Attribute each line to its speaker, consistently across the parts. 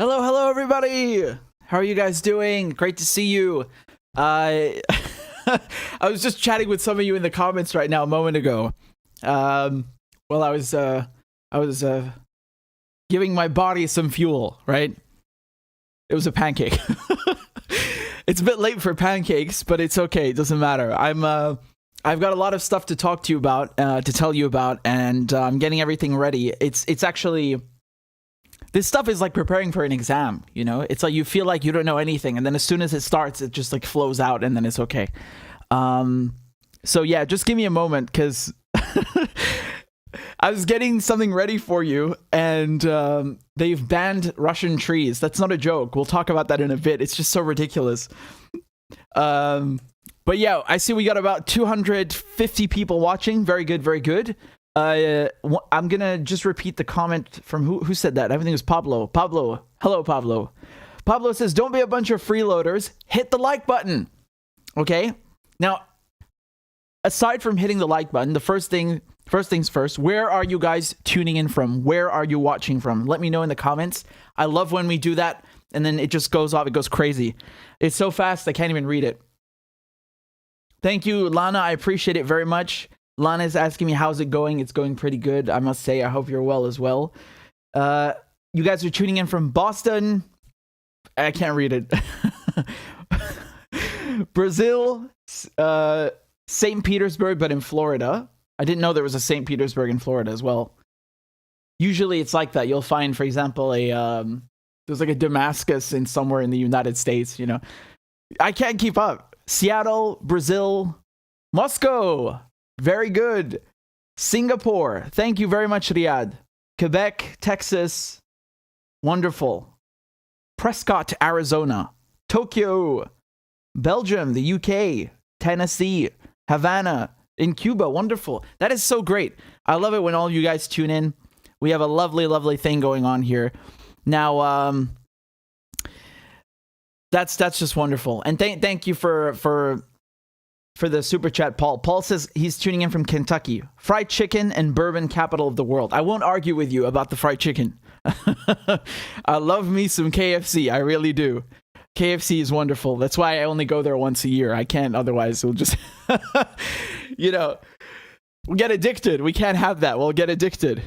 Speaker 1: Hello, hello, everybody. How are you guys doing? Great to see you. I I was just chatting with some of you in the comments right now a moment ago. Well, I was giving my body some fuel, right? It was a pancake. It's a bit late for pancakes, but it's okay. It doesn't matter. I've got a lot of stuff to talk to you about, to tell you about, and I'm getting everything ready. It's actually, this stuff is like preparing for an exam, you know? It's like you feel like you don't know anything, and then as soon as it starts, it just like flows out, and then it's okay. So yeah, just give me a moment, because I was getting something ready for you, and they've banned Russian trees. That's not a joke. We'll talk about that in a bit. It's just so ridiculous. But yeah, I see we got about 250 people watching. Very good, very good. I'm gonna just repeat the comment from who said that. I think it was Pablo. Pablo, hello, Pablo. Pablo says, "Don't be a bunch of freeloaders. Hit the like button." Okay. Now, aside from hitting the like button, the first things first. Where are you guys tuning in from? Where are you watching from? Let me know in the comments. I love when we do that, and then it just goes off. It goes crazy. It's so fast I can't even read it. Thank you, Lana. I appreciate it very much. Lana is asking me, how's it going? It's going pretty good, I must say. I hope you're well as well. You guys are tuning in from Boston. I can't read it. Brazil, St. Petersburg, but in Florida. I didn't know there was a St. Petersburg in Florida as well. Usually it's like that. You'll find, for example, there's like a Damascus in somewhere in the United States, you know. I can't keep up. Seattle, Brazil, Moscow, very good. Singapore, thank you very much, Riyadh. Quebec, Texas, wonderful. Prescott, Arizona. Tokyo, Belgium, the UK, Tennessee, Havana, in Cuba, wonderful. That is so great. I love it when all you guys tune in. We have a lovely, lovely thing going on here. Now, that's just wonderful. And thank you for the super chat, Paul. Paul says he's tuning in from Kentucky. Fried chicken and bourbon capital of the world. I won't argue with you about the fried chicken. I love me some KFC. I really do. KFC is wonderful. That's why I only go there once a year. I can't otherwise. It'll just, you know, we'll get addicted. We can't have that. We'll get addicted.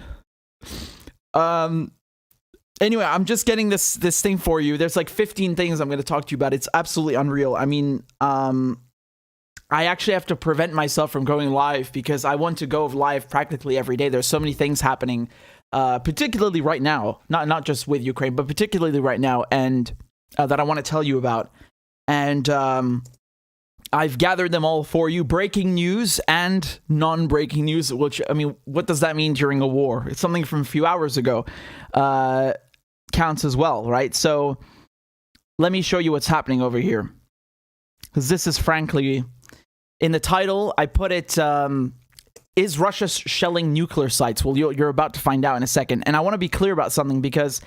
Speaker 1: Anyway, I'm just getting this thing for you. There's like 15 things I'm going to talk to you about. It's absolutely unreal. I mean, I actually have to prevent myself from going live because I want to go live practically every day. There's so many things happening, particularly right now. Not just with Ukraine, but particularly right now, and that I want to tell you about. And I've gathered them all for you. Breaking news and non-breaking news, which, I mean, what does that mean during a war? It's something from a few hours ago. Counts as well, right? So let me show you what's happening over here. Because this is frankly, in the title, I put it, is Russia shelling nuclear sites? Well, you're about to find out in a second. And I want to be clear about something because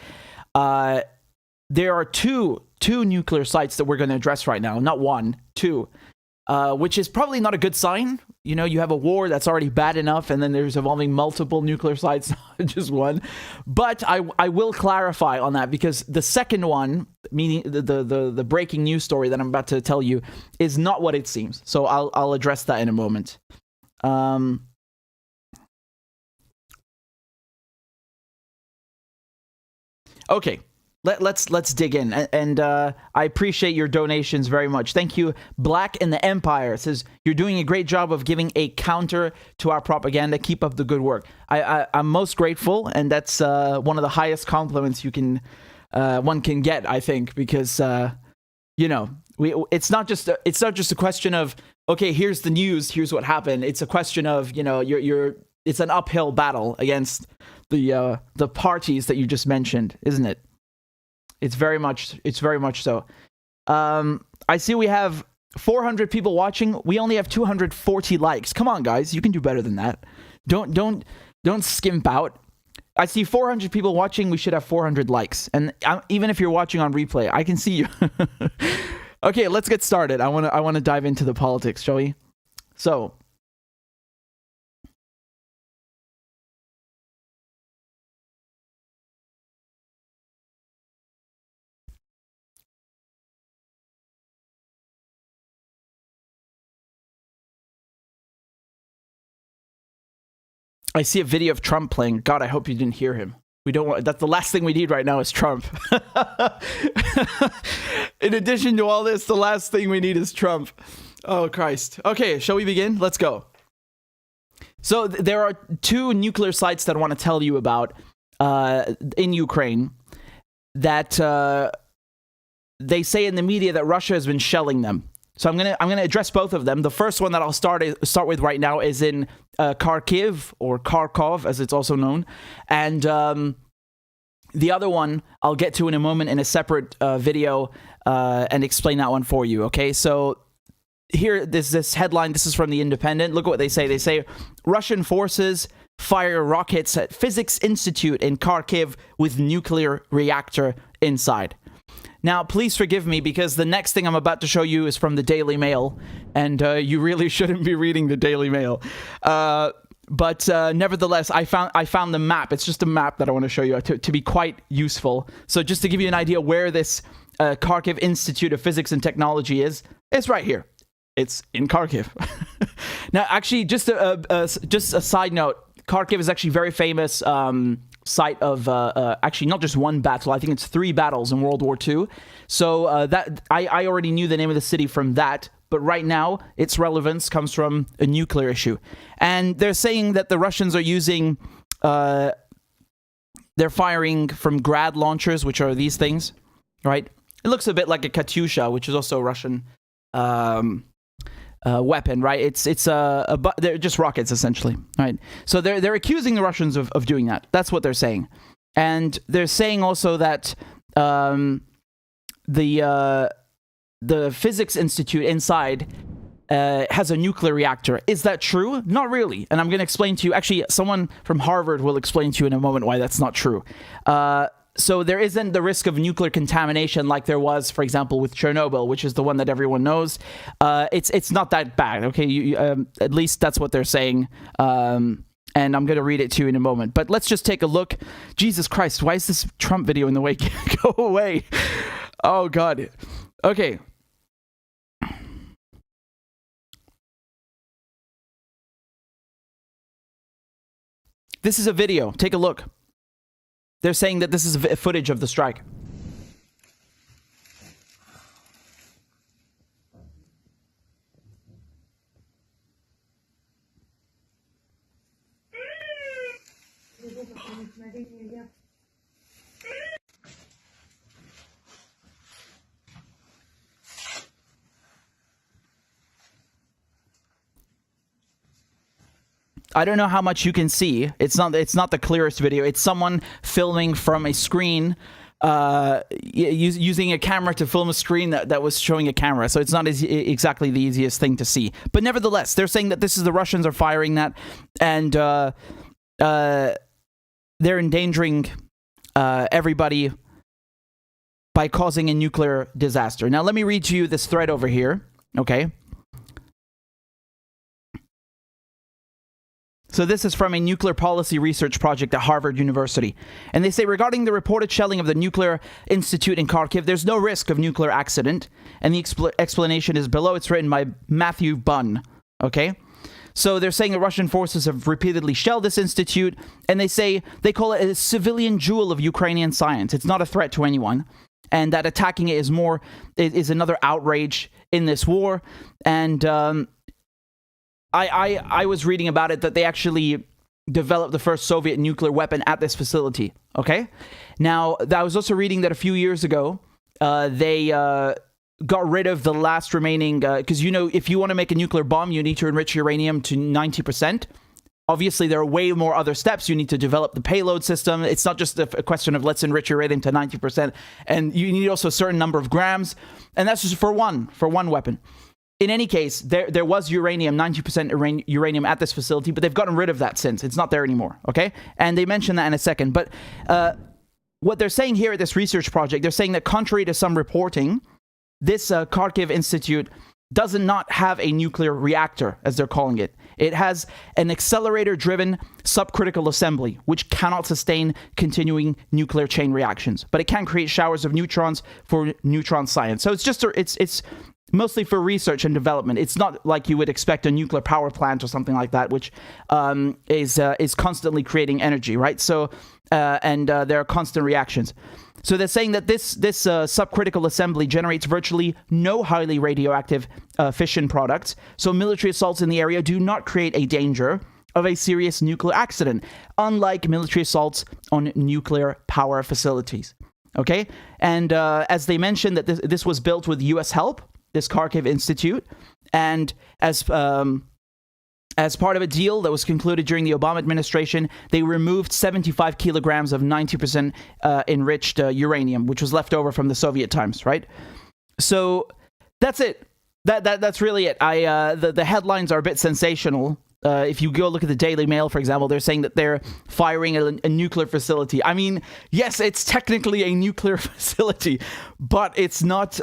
Speaker 1: there are two nuclear sites that we're going to address right now. Not one, two. Which is probably not a good sign. You know, you have a war that's already bad enough, and then there's involving multiple nuclear sites, not just one. But I will clarify on that, because the second one, meaning the breaking news story that I'm about to tell you, is not what it seems. So I'll address that in a moment. Okay. Let's dig in, and I appreciate your donations very much. Thank you. Black in the Empire says, you're doing a great job of giving a counter to our propaganda. Keep up the good work. I'm most grateful, and that's one of the highest compliments one can get, I think, because you know, it's not just a question of, okay, here's the news, here's what happened. It's a question of, you know, it's an uphill battle against the parties that you just mentioned, isn't it? It's very much so. I see we have 400 people watching. We only have 240 likes. Come on, guys, you can do better than that. Don't skimp out. I see 400 people watching. We should have 400 likes. And even if you're watching on replay, I can see you. Okay, let's get started. I want to dive into the politics, shall we? So, I see a video of Trump playing. God, I hope you didn't hear him. We don't want, that's the last thing we need right now is Trump. In addition to all this, the last thing we need is Trump. Oh, Christ. Okay, shall we begin? Let's go. So there are two nuclear sites that I want to tell you about in Ukraine that they say in the media that Russia has been shelling them. So I'm gonna address both of them. The first one that I'll start with right now is in Kharkiv, or Kharkov as it's also known, and the other one I'll get to in a moment in a separate video and explain that one for you. Okay, so here there's this headline. This is from The Independent. Look at what they say. They say Russian forces fire rockets at Physics Institute in Kharkiv with nuclear reactor inside. Now, please forgive me because the next thing I'm about to show you is from the Daily Mail, and you really shouldn't be reading the Daily Mail. But nevertheless, I found the map. It's just a map that I want to show you to be quite useful. So just to give you an idea where this Kharkiv Institute of Physics and Technology is, it's right here. It's in Kharkiv. Now, actually, just a side note, Kharkiv is actually very famous site of actually not just one battle. I think it's 3 battles in World War II. So that I already knew the name of the city from that. But right now, its relevance comes from a nuclear issue. And they're saying that the Russians are using, they're firing from Grad launchers, which are these things, right? It looks a bit like a Katyusha, which is also a Russian weapon, right? They're just rockets, essentially, right? So they're accusing the Russians of doing that. That's what they're saying. And they're saying also that the Physics Institute inside has a nuclear reactor. Is that true? Not really. And I'm going to explain to you. Actually, someone from Harvard will explain to you in a moment why that's not true. So there isn't the risk of nuclear contamination like there was, for example, with Chernobyl, which is the one that everyone knows. It's not that bad, okay? At least that's what they're saying. And I'm going to read it to you in a moment. But let's just take a look. Jesus Christ, why is this Trump video in the way? Go away. Oh, God. Okay. This is a video. Take a look. They're saying that this is footage of the strike. I don't know how much you can see. It's not the clearest video. It's someone filming from a screen, using a camera to film a screen that was showing a camera. So it's not exactly the easiest thing to see. But nevertheless, they're saying that the Russians are firing that, and they're endangering everybody by causing a nuclear disaster. Now, let me read to you this thread over here. Okay. So this is from a nuclear policy research project at Harvard University. And they say, regarding the reported shelling of the Nuclear Institute in Kharkiv, there's no risk of nuclear accident. And the explanation is below. It's written by Matthew Bunn. Okay? So they're saying the Russian forces have repeatedly shelled this institute. And they say, they call it a civilian jewel of Ukrainian science. It's not a threat to anyone. And that attacking it is another outrage in this war. And I was reading about it that they actually developed the first Soviet nuclear weapon at this facility. Okay? Now, I was also reading that a few years ago, they got rid of the last remaining, because, if you want to make a nuclear bomb, you need to enrich uranium to 90%. Obviously, there are way more other steps. You need to develop the payload system. It's not just a question of let's enrich uranium to 90%. And you need also a certain number of grams. And that's just for one weapon. In any case, there was uranium, 90% uranium at this facility, but they've gotten rid of that since. It's not there anymore, okay? And they mention that in a second. But what they're saying here at this research project, they're saying that contrary to some reporting, this Kharkiv Institute does not have a nuclear reactor, as they're calling it. It has an accelerator-driven subcritical assembly, which cannot sustain continuing nuclear chain reactions, but it can create showers of neutrons for neutron science. So it's just mostly for research and development. It's not like you would expect a nuclear power plant or something like that, which is constantly creating energy, right? So, there are constant reactions. So they're saying that this subcritical assembly generates virtually no highly radioactive fission products. So military assaults in the area do not create a danger of a serious nuclear accident, unlike military assaults on nuclear power facilities. Okay? And as they mentioned, that this was built with U.S. help, this Kharkiv Institute, and as part of a deal that was concluded during the Obama administration, they removed 75 kilograms of 90% enriched uranium, which was left over from the Soviet times, right? So that's it. That's really it. The headlines are a bit sensational. If you go look at the Daily Mail, for example, they're saying that they're firing a nuclear facility. I mean, yes, it's technically a nuclear facility, but it's not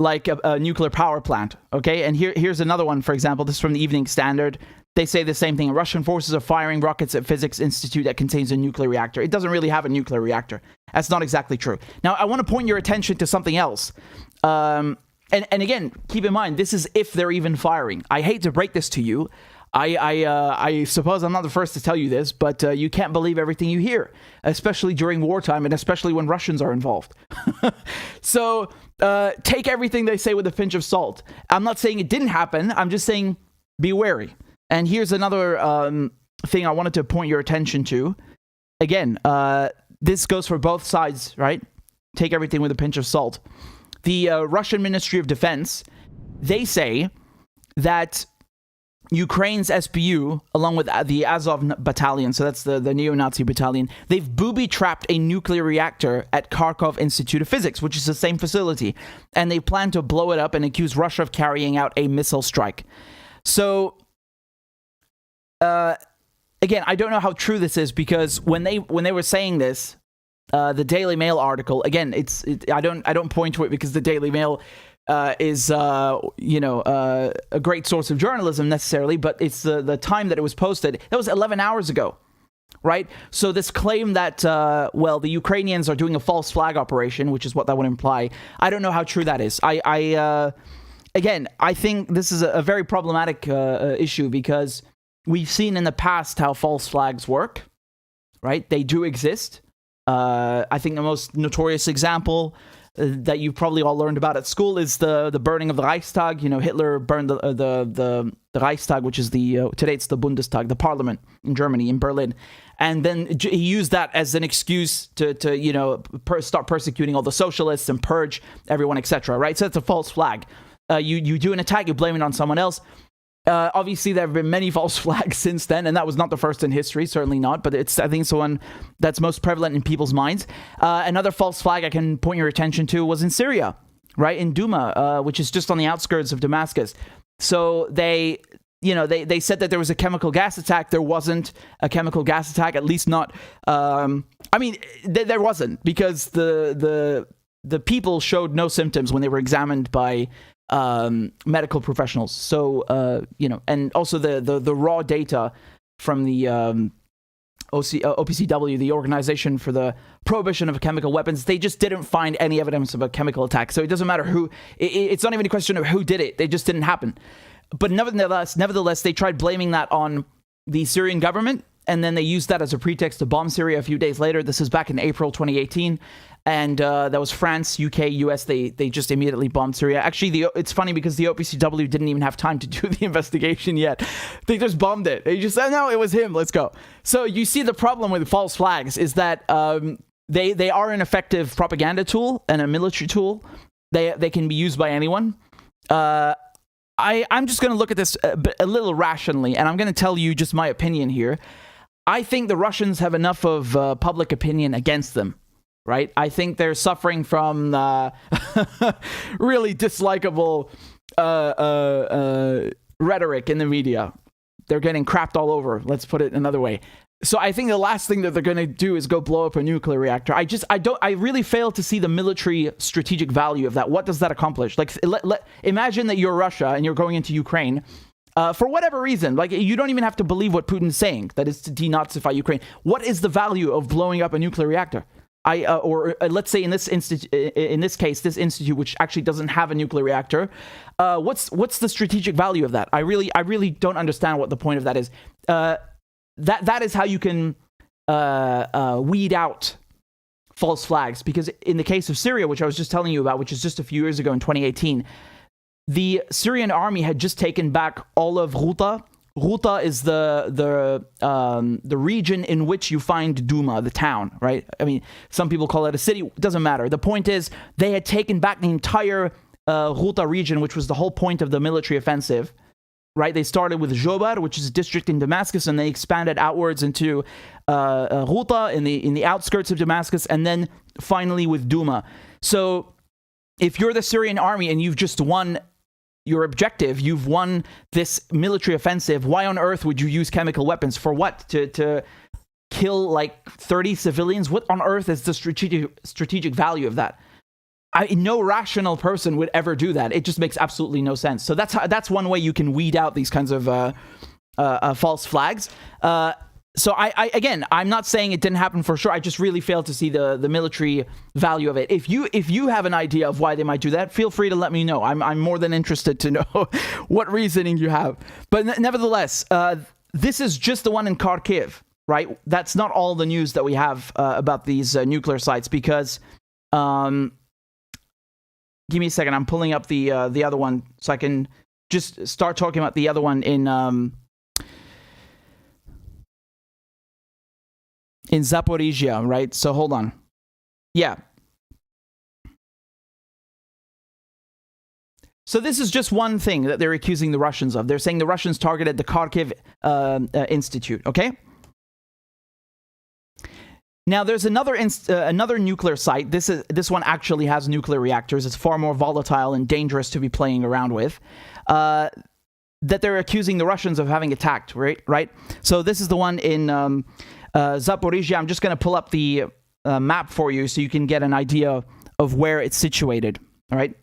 Speaker 1: like a nuclear power plant, okay? And here's another one, for example. This is from the Evening Standard. They say the same thing. Russian forces are firing rockets at physics institute that contains a nuclear reactor. It doesn't really have a nuclear reactor. That's not exactly true. Now, I want to point your attention to something else. And again, keep in mind, this is if they're even firing. I hate to break this to you. I suppose I'm not the first to tell you this, but you can't believe everything you hear, especially during wartime and especially when Russians are involved. So take everything they say with a pinch of salt. I'm not saying it didn't happen. I'm just saying be wary. And here's another thing I wanted to point your attention to. Again, this goes for both sides, right? Take everything with a pinch of salt. The Russian Ministry of Defense, they say that Ukraine's SBU, along with the Azov battalion, so that's the neo-Nazi battalion, they've booby-trapped a nuclear reactor at Kharkov Institute of Physics, which is the same facility, and they plan to blow it up and accuse Russia of carrying out a missile strike. So, again, I don't know how true this is, because when they were saying this, the Daily Mail article, again, I don't point to it because the Daily Mail is a great source of journalism necessarily, but it's the time that it was posted. That was 11 hours ago, right? So this claim that the Ukrainians are doing a false flag operation, which is what that would imply, I don't know how true that is. Again, I think this is a very problematic issue, because we've seen in the past how false flags work, right? They do exist. I think the most notorious example that you've probably all learned about at school is the burning of the Reichstag. You know, Hitler burned the Reichstag, which is today it's the Bundestag, the parliament in Germany, in Berlin. And then he used that as an excuse to start persecuting all the socialists and purge everyone, etc. Right? So it's a false flag. You do an attack, you blame it on someone else. Obviously, there have been many false flags since then, and that was not the first in history, certainly not, but I think it's the one that's most prevalent in people's minds. Another false flag I can point your attention to was in Syria, right, in Duma, which is just on the outskirts of Damascus. So they said that there was a chemical gas attack. There wasn't a chemical gas attack, at least not. There wasn't, because the people showed no symptoms when they were examined by medical professionals. So, and also the raw data from the OPCW, the Organization for the Prohibition of Chemical Weapons, they just didn't find any evidence of a chemical attack. So it doesn't matter who, it's not even a question of who did it. It just didn't happen. But nevertheless, they tried blaming that on the Syrian government, and then they used that as a pretext to bomb Syria a few days later. This is back in April 2018. And that was France, UK, US. They just immediately bombed Syria. Actually, it's funny because the OPCW didn't even have time to do the investigation yet. They just bombed it. They just said, no, it was him. Let's go. So you see, the problem with false flags is that they are an effective propaganda tool and a military tool. They can be used by anyone. I'm just going to look at this a little rationally, and I'm going to tell you just my opinion here. I think the Russians have enough of public opinion against them. Right? I think they're suffering from really dislikable rhetoric in the media. They're getting crapped all over. Let's put it another way. So I think the last thing that they're going to do is go blow up a nuclear reactor. I really fail to see the military strategic value of that. What does that accomplish? Like, imagine that you're Russia and you're going into Ukraine. For whatever reason, like, you don't even have to believe what Putin's saying, that is to denazify Ukraine. What is the value of blowing up a nuclear reactor? Let's say in this case, this institute, which actually doesn't have a nuclear reactor, what's the strategic value of that? I really don't understand what the point of that is. That is how you can weed out false flags, because in the case of Syria, which I was just telling you about, which is just a few years ago in 2018, the Syrian army had just taken back all of Ghouta. Ghouta is the region in which you find Douma, the town, right? I mean, some people call it a city. It doesn't matter. The point is, they had taken back the entire Ghouta region, which was the whole point of the military offensive, right? They started with Jobar, which is a district in Damascus, and they expanded outwards into Ghouta in the outskirts of Damascus, and then finally with Douma. So if you're the Syrian army and you've just won your objective, you've won this military offensive, why on earth would you use chemical weapons? For what? To kill like 30 civilians? What on earth is the strategic value of that? No rational person would ever do that. It just makes absolutely no sense. So that's one way you can weed out these kinds of false flags. So I'm not saying it didn't happen for sure. I just really fail to see the military value of it. If you have an idea of why they might do that, feel free to let me know. I'm more than interested to know what reasoning you have. But nevertheless, this is just the one in Kharkiv, right? That's not all the news that we have about these nuclear sites, because give me a second. I'm pulling up the other one so I can just start talking about the other one in Zaporizhzhia, right? So hold on. Yeah. So this is just one thing that they're accusing the Russians of. They're saying the Russians targeted the Kharkiv Institute, okay? Now, there's another nuclear site. This one actually has nuclear reactors. It's far more volatile and dangerous to be playing around with. That they're accusing the Russians of having attacked, right? So this is the one in Zaporizhzhia. I'm just going to pull up the map for you so you can get an idea of where it's situated, all right?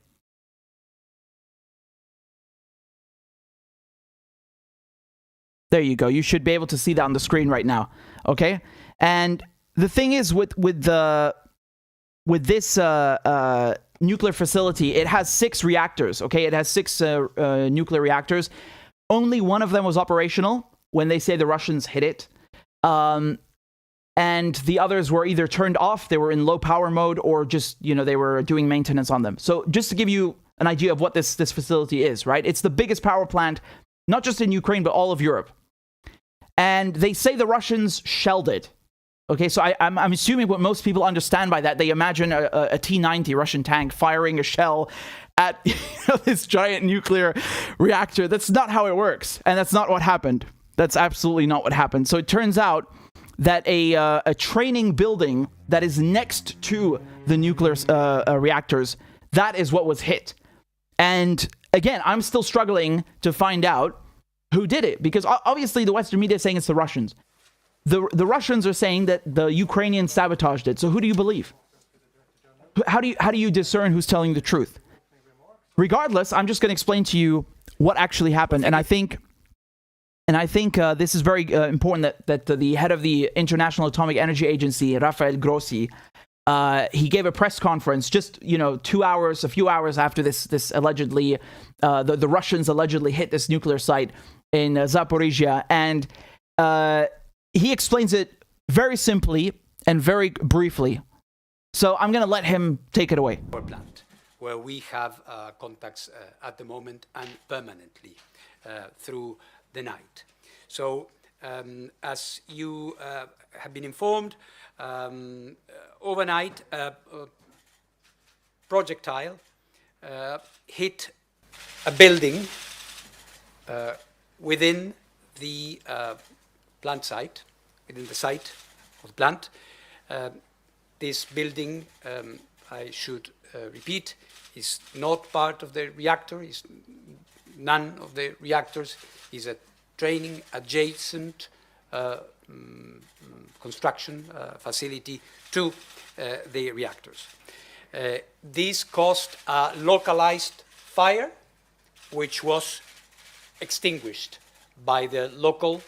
Speaker 1: There you go. You should be able to see that on the screen right now, okay? And the thing is with this nuclear facility, it has 6 reactors, okay? It has 6 nuclear reactors. Only one of them was operational when they say the Russians hit it. And the others were either turned off, they were in low power mode, or just, they were doing maintenance on them. So just to give you an idea of what this facility is, right? It's the biggest power plant, not just in Ukraine, but all of Europe. And they say the Russians shelled it. Okay, so I'm assuming what most people understand by that, they imagine a T-90 Russian tank firing a shell at this giant nuclear reactor. That's not how it works, and that's not what happened. That's absolutely not what happened. So it turns out that a training building that is next to the nuclear reactors, that is what was hit. And again, I'm still struggling to find out who did it, because obviously the Western media is saying it's the Russians. The Russians are saying that the Ukrainians sabotaged it. So who do you believe? How do you discern who's telling the truth? Regardless, I'm just going to explain to you what actually happened. And I think this is very important that the head of the International Atomic Energy Agency, Rafael Grossi, he gave a press conference just a few hours after this allegedly the Russians allegedly hit this nuclear site in Zaporizhzhia, and he explains it very simply and very briefly. So I'm going to let him take it away.
Speaker 2: Plant, where we have contacts at the moment and permanently through the night. So as you have been informed, overnight a projectile hit a building within the plant site, within the site of the plant. This building, I should repeat, is not part of the reactor, is none of the reactors, is a training adjacent construction facility to the reactors. This caused a localized fire, which was extinguished by the local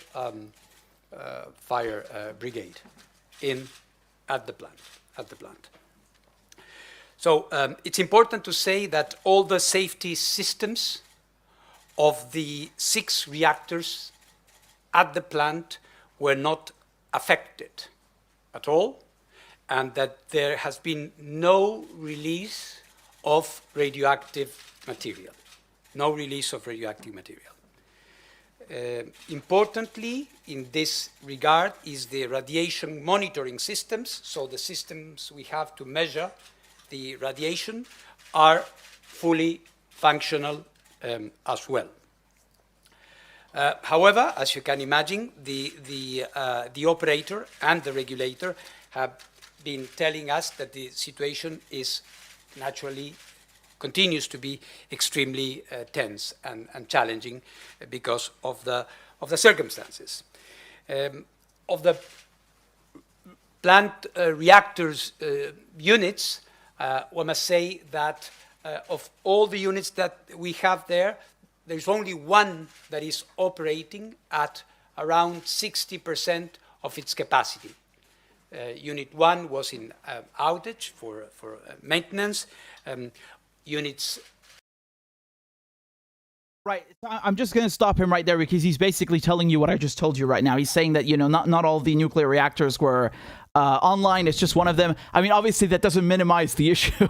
Speaker 2: fire brigade in at the plant. So it's important to say that all the safety systems of the 6 reactors at the plant were not affected at all, and that there has been no release of radioactive material. No release of radioactive material. Importantly, in this regard, is the radiation monitoring systems. So the systems we have to measure the radiation are fully functional as well. However, as you can imagine, the operator and the regulator have been telling us that the situation is naturally continues to be extremely tense and challenging because of the circumstances. Of the plant reactors units, one must say that of all the units that we have there's only one that is operating at around 60% of its capacity. Unit 1 was in outage for maintenance. Units.
Speaker 1: Right. I'm just going to stop him right there because he's basically telling you what I just told you right now. He's saying that, you know, not all the nuclear reactors were online. It's just one of them. I mean, obviously, that doesn't minimize the issue.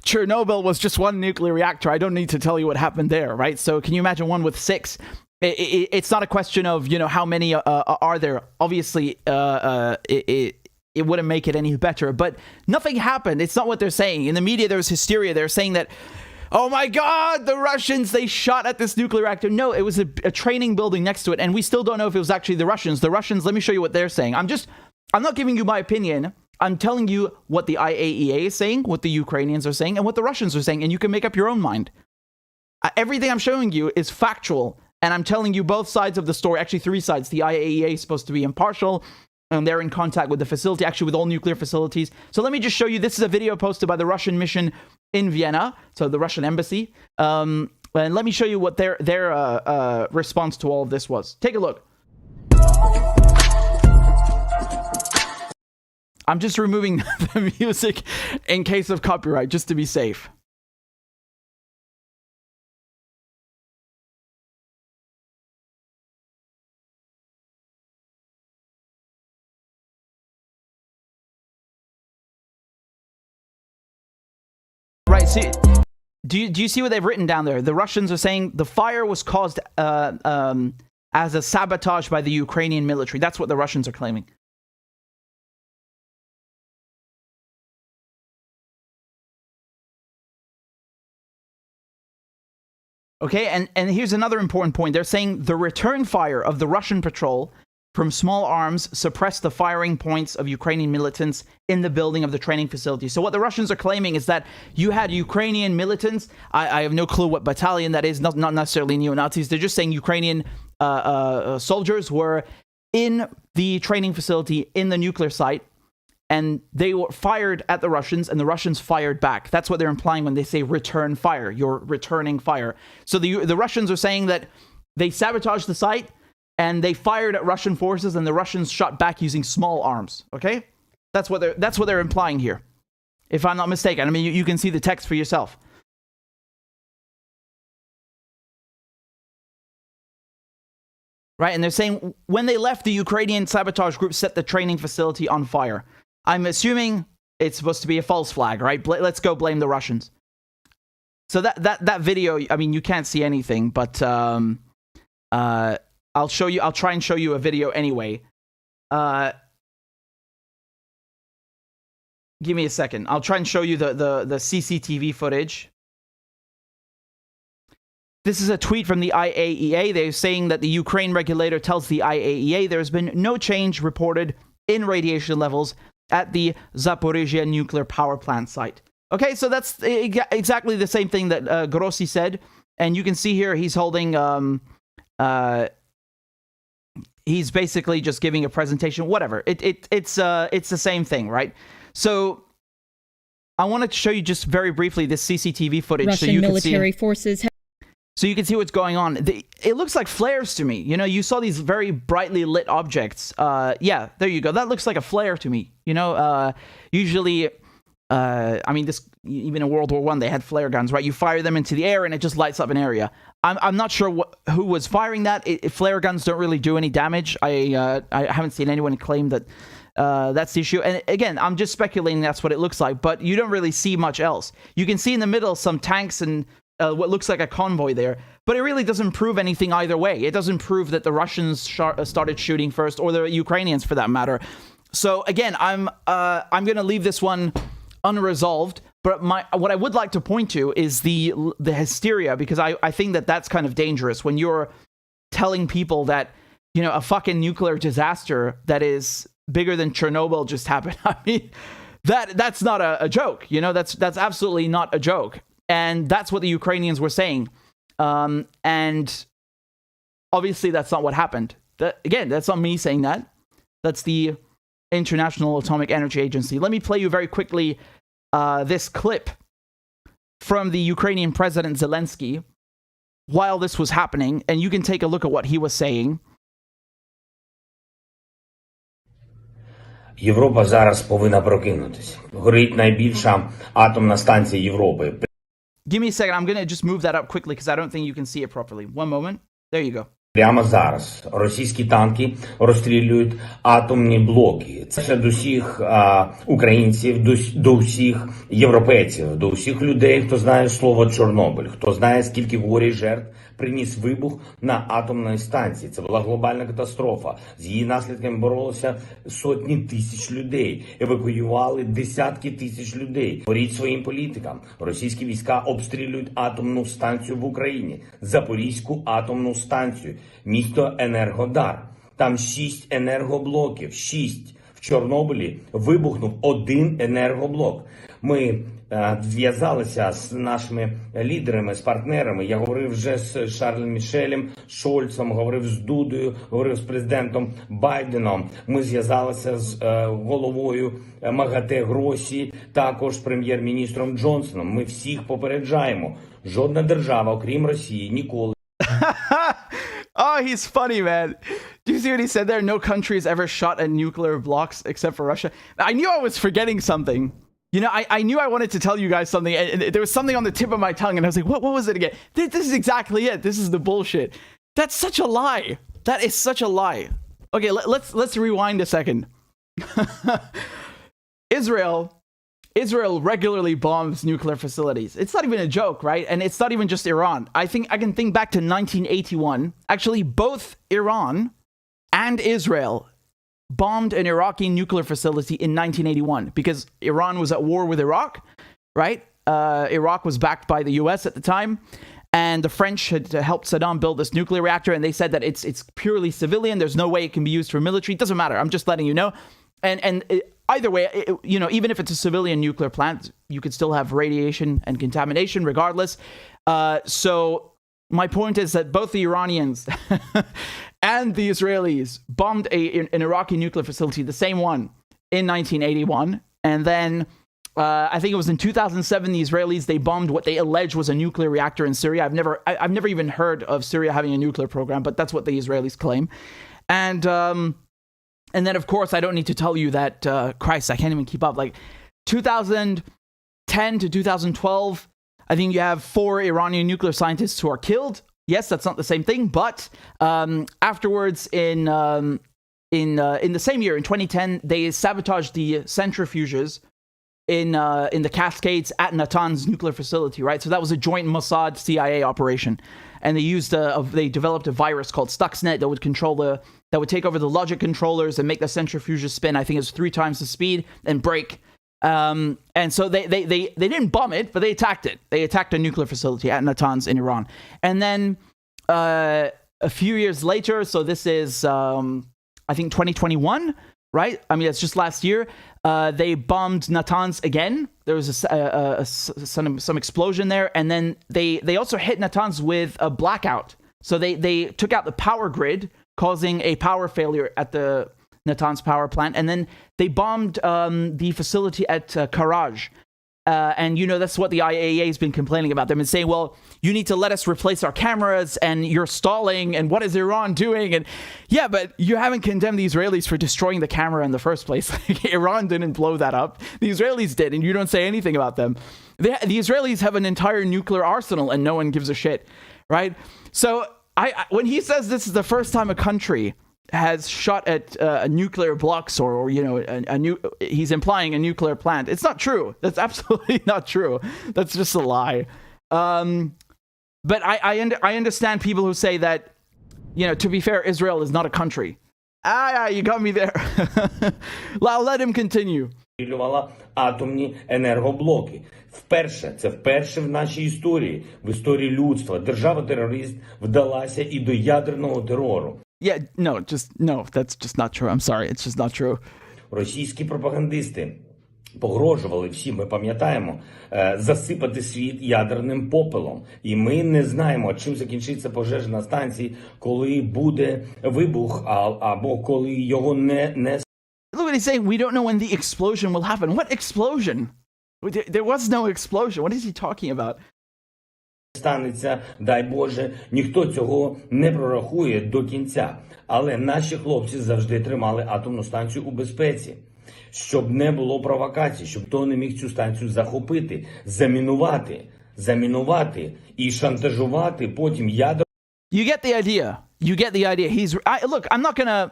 Speaker 1: Chernobyl was just one nuclear reactor. I don't need to tell you what happened there, right? So can you imagine one with 6? It's not a question of, you know, how many are there. Obviously, it wouldn't make it any better, but nothing happened. It's not what they're saying. In the media, there was hysteria. They're saying that, oh my God, the Russians, they shot at this nuclear reactor. No, it was a training building next to it, and we still don't know if it was actually the Russians. The Russians, let me show you what they're saying. I'm not giving you my opinion. I'm telling you what the IAEA is saying, what the Ukrainians are saying, and what the Russians are saying, and you can make up your own mind. Everything I'm showing you is factual, and I'm telling you both sides of the story, actually 3 sides. The IAEA is supposed to be impartial, and they're in contact with the facility, actually with all nuclear facilities. So let me just show you. This is a video posted by the Russian mission in Vienna, so the Russian embassy. And let me show you what their response to all of this was. Take a look. I'm just removing the music in case of copyright, just to be safe. Right, see, do you see what they've written down there? The Russians are saying the fire was caused as a sabotage by the Ukrainian military. That's what the Russians are claiming. Okay, and here's another important point. They're saying the return fire of the Russian patrol from small arms suppressed the firing points of Ukrainian militants in the building of the training facility. So what the Russians are claiming is that you had Ukrainian militants. I have no clue what battalion that is, not necessarily neo-Nazis. They're just saying Ukrainian soldiers were in the training facility in the nuclear site, and they were fired at the Russians, and the Russians fired back. That's what they're implying when they say return fire. You're returning fire. So the Russians are saying that they sabotaged the site, and they fired at Russian forces, and the Russians shot back using small arms. Okay, that's what they're implying here, if I'm not mistaken. I mean, you can see the text for yourself. Right, and they're saying when they left, the Ukrainian sabotage group set the training facility on fire. I'm assuming it's supposed to be a false flag, right? Let's go blame the Russians. So that video, I mean, you can't see anything, but I'll show you. I'll try and show you a video anyway. Give me a second. I'll try and show you the CCTV footage. This is a tweet from the IAEA. They're saying that the Ukraine regulator tells the IAEA there has been no change reported in radiation levels at the Zaporizhzhia nuclear power plant site. Okay, so that's exactly the same thing that Grossi said. And you can see here he's holding... he's basically just giving a presentation, whatever. It's the same thing, right? So I wanted to show you just very briefly this CCTV footage
Speaker 3: Russian
Speaker 1: so you can
Speaker 3: military
Speaker 1: see.
Speaker 3: Forces
Speaker 1: so you can see what's going on. It looks like flares to me. You know, you saw these very brightly lit objects. Yeah, there you go. That looks like a flare to me. You know, usually, I mean, this even in World War I, they had flare guns, right? You fire them into the air and it just lights up an area. I'm not sure who was firing that. Flare guns don't really do any damage. I haven't seen anyone claim that that's the issue. And again, I'm just speculating that's what it looks like, but you don't really see much else. You can see in the middle some tanks and what looks like a convoy there, but it really doesn't prove anything either way. It doesn't prove that the Russians started shooting first, or the Ukrainians for that matter. So again, I'm going to leave this one unresolved. But what I would like to point to is the hysteria, because I think that that's kind of dangerous when you're telling people that, you know, a fucking nuclear disaster that is bigger than Chernobyl just happened. I mean, that's not a joke. You know, that's absolutely not a joke. And that's what the Ukrainians were saying. And obviously that's not what happened. Again, that's not me saying that. That's the International Atomic Energy Agency. Let me play you very quickly this clip from the Ukrainian President Zelensky while this was happening. And you can take a look at what he was saying.
Speaker 3: Європа зараз повинна прокинутися. Горить найбільша атомна станція Європи.
Speaker 1: Give me a second. I'm going to just move that up quickly because I don't think you can see it properly. One moment. There you go.
Speaker 3: Прямо зараз російські танки розстрілюють атомні блоки. Це до всіх українців, до всіх європейців, до всіх людей, хто знає слово Чорнобиль, хто знає, скільки горя і жертв приніс вибух на атомній станції. Це була глобальна катастрофа. З її наслідками боролися сотні тисяч людей. Евакуювали десятки тисяч людей. Говоріть своїм політикам. Російські війська обстрілюють атомну станцію в Україні. Запорізьку атомну станцію. Місто Енергодар. Там 6 енергоблоків. 6. В Чорнобилі вибухнув 1 енергоблок. Ми зв'язалися з нашими лідерами, з партнерами. Я говорив вже з Шарлем Мішелем, Шольцем, говорив з Дудою, говорив з президентом Байденом. Ми зв'язалися з головою МАГАТЕ Гросі, також прем'єр-міністром Джонсоном. Ми всіх попереджаємо. Жодна держава, окрім Росії, ніколи.
Speaker 1: Oh, he's funny, man. Do you see what he said there? No country has ever shot at nuclear blocks except for Russia. I knew I was forgetting something. You know, I knew I wanted to tell you guys something, and there was something on the tip of my tongue, and I was like, what was it again? This is exactly it. This is the bullshit. That's such a lie. That is such a lie. Okay, let's rewind a second. Israel regularly bombs nuclear facilities. It's not even a joke, right? And it's not even just Iran. I think I can think back to 1981. Actually, both Iran and Israel bombed an Iraqi nuclear facility in 1981 because Iran was at war with Iraq, right? Iraq was backed by the US at the time, and the French had helped Saddam build this nuclear reactor, and they said that it's purely civilian. There's no way it can be used for military. It doesn't matter. I'm just letting you know. Either way, you know, even if it's a civilian nuclear plant, you could still have radiation and contamination regardless. So my point is that both the Iranians and the Israelis bombed an Iraqi nuclear facility, the same one, in 1981. And then I think it was in 2007, the Israelis, they bombed what they allege was a nuclear reactor in Syria. I've never even heard of Syria having a nuclear program, but that's what the Israelis claim. And then, of course, I don't need to tell you that, Christ, I can't even keep up. Like 2010 to 2012, I think you have 4 Iranian nuclear scientists who are killed. Yes, that's not the same thing, but afterwards, in the same year, in 2010, they sabotaged the centrifuges in the Cascades at Natanz nuclear facility, right? So that was a joint Mossad-CIA operation, and they developed a virus called Stuxnet that would take over the logic controllers and make the centrifuges spin. I think it's 3 times the speed and break. And so they didn't bomb it, but they attacked it. They attacked a nuclear facility at Natanz in Iran. And then a few years later, so this is I think 2021, right? I mean, it's just last year. They bombed Natanz again. There was some explosion there, and then they also hit Natanz with a blackout. So they took out the power grid, causing a power failure at the Natanz power plant, and then they bombed the facility at Karaj. And, that's what the IAEA has been complaining about. They've been saying, well, you need to let us replace our cameras and you're stalling. And what is Iran doing? And yeah, but you haven't condemned the Israelis for destroying the camera in the first place. Iran didn't blow that up. The Israelis did. And you don't say anything about them. The Israelis have an entire nuclear arsenal and no one gives a shit. Right. So when he says this is the first time a country has shot at nuclear blocks or he's implying a nuclear plant. It's not true. That's absolutely not true. That's just a lie. But I understand people who say that, to be fair, Israel is not a country. You got me there. I'll let him continue.
Speaker 3: Атомні енергоблоки. Вперше в нашій історії, в історії людства, держава-терорист вдалася і до ядерного терору.
Speaker 1: Yeah, no, that's just not true. I'm sorry, it's just not true.
Speaker 3: Російські пропагандисти погрожували всім, ми пам'ятаємо, засипати світ ядерним попелом. І ми не знаємо, чим закінчиться пожежа на станції, коли буде вибух, або коли його не...
Speaker 1: Look what he's saying, we don't know when the explosion will happen. What explosion? There was no explosion. What is he talking about?
Speaker 3: Станеться, дай Боже, ніхто цього не прорахує до кінця. Але наші хлопці завжди тримали атомну станцію у безпеці. Щоб не було провокацій, щоб хто не міг цю станцію захопити, замінувати і шантажувати потім ядро.
Speaker 1: You get the idea. Look, I'm not gonna...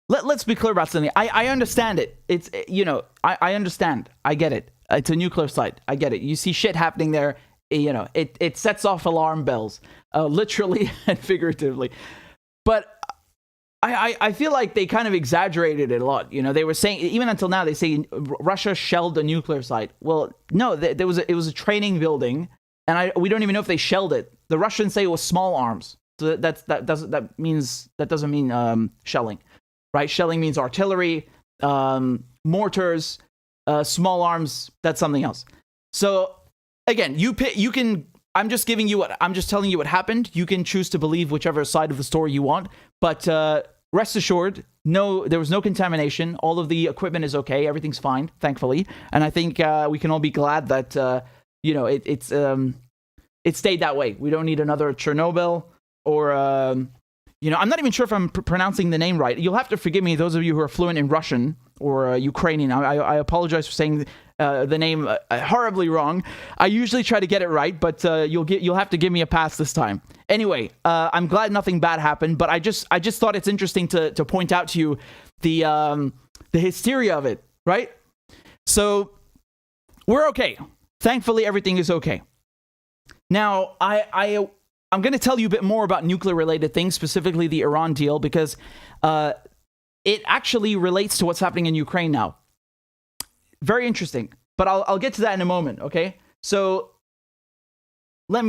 Speaker 1: Let's be clear about something. I understand it. It's, I understand. I get it. It's a nuclear site. I get it. You see shit happening there. It sets off alarm bells, literally and figuratively. But I feel like they kind of exaggerated it a lot. They were saying, even until now, they say Russia shelled a nuclear site. Well, no, it was a training building, and we don't even know if they shelled it. The Russians say it was small arms. So that doesn't mean shelling, right? Shelling means artillery, mortars, small arms. That's something else. So again, you can. I'm just telling you what happened. You can choose to believe whichever side of the story you want, but rest assured, there was no contamination. All of the equipment is okay. Everything's fine, thankfully. And I think we can all be glad that it stayed that way. We don't need another Chernobyl or I'm not even sure if I'm pronouncing the name right. You'll have to forgive me, those of you who are fluent in Russian or Ukrainian. I apologize for saying the name horribly wrong. I usually try to get it right, but you'll have to give me a pass this time. Anyway, I'm glad nothing bad happened, but I just thought it's interesting to point out to you the hysteria of it, right? So we're okay. Thankfully, everything is okay. Now, I'm going to tell you a bit more about nuclear-related things, specifically the Iran deal, because it actually relates to what's happening in Ukraine now. Very interesting, but I'll get to that in a moment, okay? So let's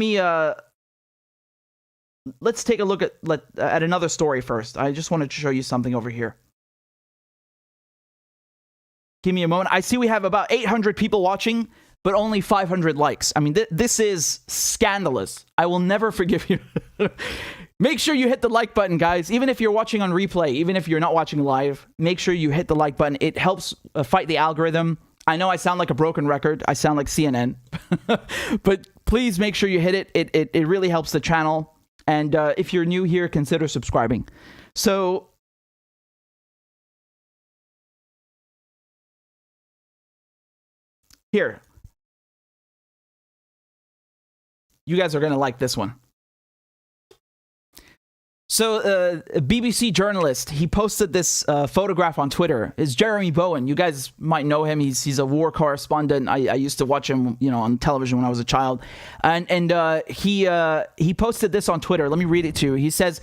Speaker 1: take a look at another story first. I just wanted to show you something over here. Give me a moment. I see we have about 800 people watching, but only 500 likes. I mean, this is scandalous. I will never forgive you. Make sure you hit the like button, guys. Even if you're watching on replay, even if you're not watching live, make sure you hit the like button. It helps fight the algorithm. I know I sound like a broken record. I sound like CNN. But please make sure you hit it. It really helps the channel. And if you're new here, consider subscribing. So here. You guys are going to like this one. So, a BBC journalist, he posted this photograph on Twitter. It's Jeremy Bowen. You guys might know him. He's a war correspondent. I used to watch him, on television when I was a child. And he posted this on Twitter. Let me read it to you. He says,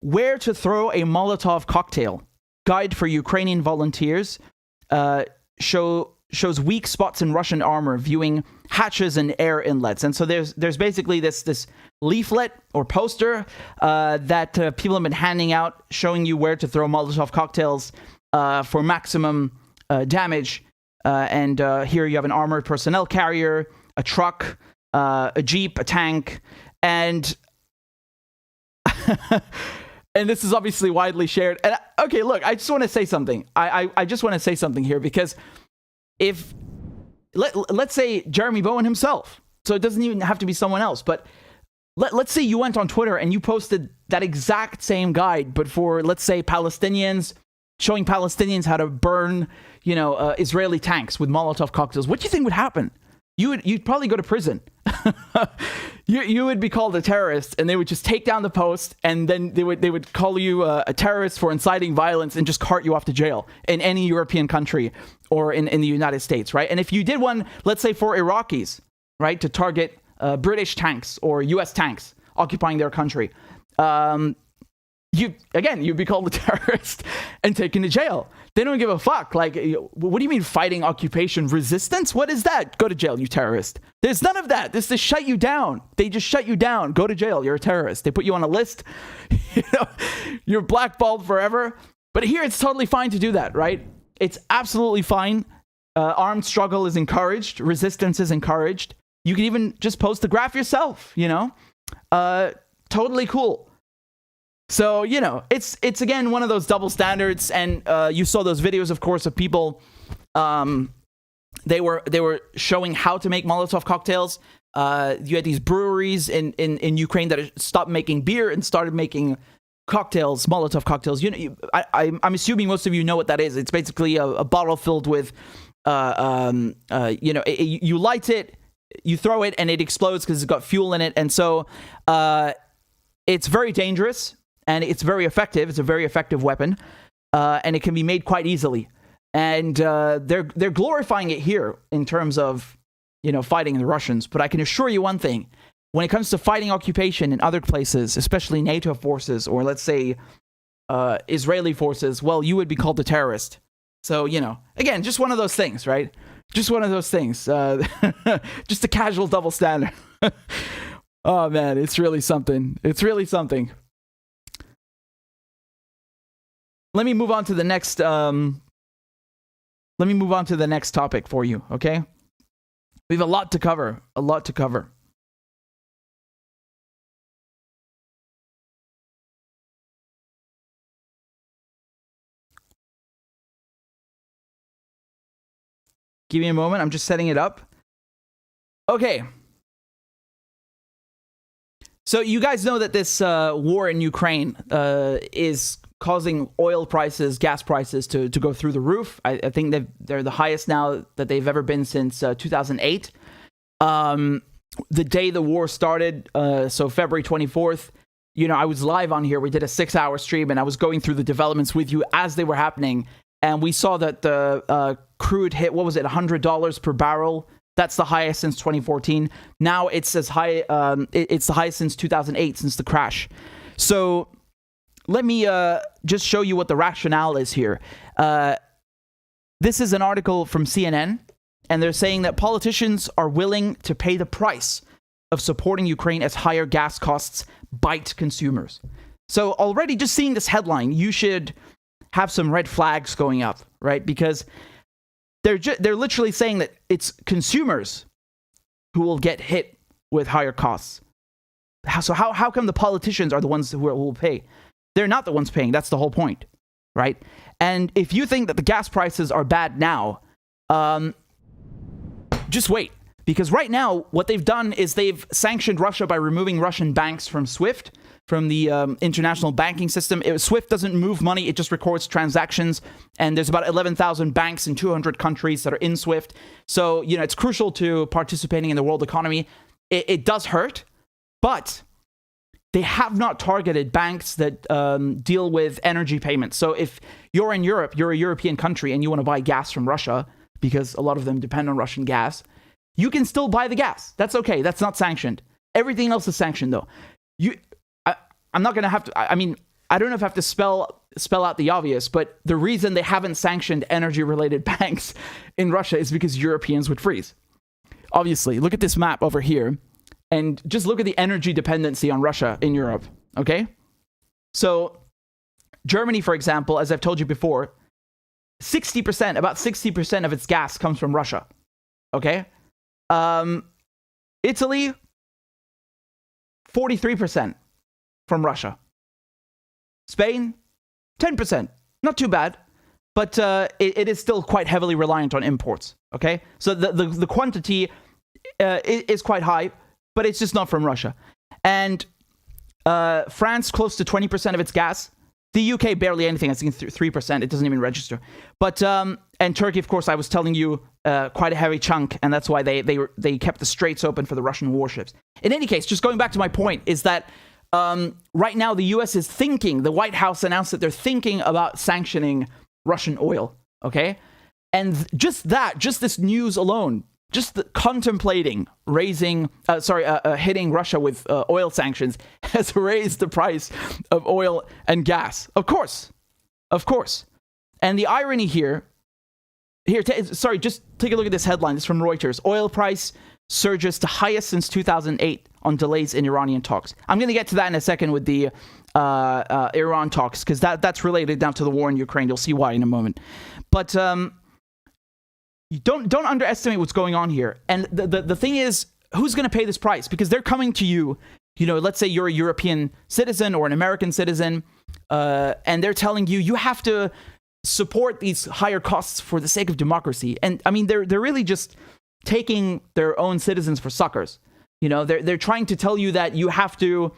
Speaker 1: "Where to throw a Molotov cocktail? Guide for Ukrainian volunteers. Shows weak spots in Russian armor, viewing hatches and air inlets." And so there's basically this leaflet or poster that people have been handing out, showing you where to throw Molotov cocktails for maximum damage. And here you have an armored personnel carrier, a truck, a jeep, a tank, and and this is obviously widely shared. And okay, look, I just want to say something. I just want to say something here, because if let's say Jeremy Bowen himself. So it doesn't even have to be someone else. But let's say you went on Twitter and you posted that exact same guide, but for, let's say, Palestinians, showing Palestinians how to burn, Israeli tanks with Molotov cocktails. What do you think would happen? You'd probably go to prison. You would be called a terrorist, and they would just take down the post, and then they would call you a terrorist for inciting violence and just cart you off to jail in any European country or in the United States, right? And if you did one, let's say for Iraqis, right, to target British tanks or US tanks occupying their country, you'd be called a terrorist and taken to jail. They don't give a fuck. Like, what do you mean fighting occupation resistance? What is that? Go to jail, you terrorist. There's none of that. This is shut you down. They just shut you down. Go to jail. You're a terrorist. They put you on a list. You're blackballed forever. But here it's totally fine to do that, right? It's absolutely fine. Armed struggle is encouraged. Resistance is encouraged. You can even just post the graph yourself, totally cool. So, it's again one of those double standards, and you saw those videos, of course, of people. They were showing how to make Molotov cocktails. You had these breweries in Ukraine that stopped making beer and started making cocktails, Molotov cocktails. I'm assuming most of you know what that is. It's basically a bottle filled with, you light it, you throw it, and it explodes because it's got fuel in it, and so it's very dangerous. And it's very effective. It's a very effective weapon, and it can be made quite easily. And they're glorifying it here in terms of, fighting the Russians. But I can assure you one thing: when it comes to fighting occupation in other places, especially NATO forces or let's say Israeli forces, well, you would be called a terrorist. So again, just one of those things, right? Just one of those things. Just a casual double standard. Oh man, it's really something. It's really something. Let me move on to the next. Let me move on to the next topic for you. Okay, we have a lot to cover. A lot to cover. Give me a moment. I'm just setting it up. Okay. So you guys know that this war in Ukraine is causing oil prices, gas prices to go through the roof. I think they're the highest now that they've ever been since 2008. The day the war started, so February 24th, I was live on here. We did a 6-hour stream, and I was going through the developments with you as they were happening. And we saw that the crude hit, what was it, $100 per barrel. That's the highest since 2014. Now it's as high, it's the highest since 2008, since the crash. So let me just show you what the rationale is here. This is an article from CNN, and they're saying that politicians are willing to pay the price of supporting Ukraine as higher gas costs bite consumers. So already just seeing this headline, you should have some red flags going up, right? Because they're literally saying that it's consumers who will get hit with higher costs. So how come the politicians are the ones who will pay? They're not the ones paying. That's the whole point, right? And if you think that the gas prices are bad now, just wait. Because right now, what they've done is they've sanctioned Russia by removing Russian banks from SWIFT, from the international banking system. SWIFT doesn't move money. It just records transactions. And there's about 11,000 banks in 200 countries that are in SWIFT. So, it's crucial to participating in the world economy. It does hurt, but they have not targeted banks that deal with energy payments. So if you're in Europe, you're a European country, and you want to buy gas from Russia, because a lot of them depend on Russian gas, you can still buy the gas. That's okay. That's not sanctioned. Everything else is sanctioned, though. I'm not going to have to... I mean, I don't know if I have to spell out the obvious, but the reason they haven't sanctioned energy-related banks in Russia is because Europeans would freeze. Obviously, look at this map over here. And just look at the energy dependency on Russia in Europe, okay? So Germany, for example, as I've told you before, about 60% of its gas comes from Russia, okay? Italy, 43% from Russia. Spain, 10%. Not too bad. but it is still quite heavily reliant on imports. Okay, so the quantity is quite high, but it's just not from Russia. And France, close to 20% of its gas. The UK, barely anything. I think 3%. It doesn't even register. But and Turkey, of course, I was telling you, quite a heavy chunk, and that's why they kept the straits open for the Russian warships. In any case, just going back to my point, is that right now the U.S. is thinking. The White House announced that they're thinking about sanctioning Russian oil. Okay, and just this news alone. Just contemplating hitting Russia with oil sanctions has raised the price of oil and gas. Of course. And the irony just take a look at this headline. This is from Reuters. Oil price surges to highest since 2008 on delays in Iranian talks. I'm going to get to that in a second with the Iran talks, because that's related down to the war in Ukraine. You'll see why in a moment. But you don't underestimate what's going on here. And the thing is, who's going to pay this price? Because they're coming to you, let's say you're a European citizen or an American citizen, and they're telling you, you have to support these higher costs for the sake of democracy. And I mean, they're really just taking their own citizens for suckers. They're trying to tell you that you have to,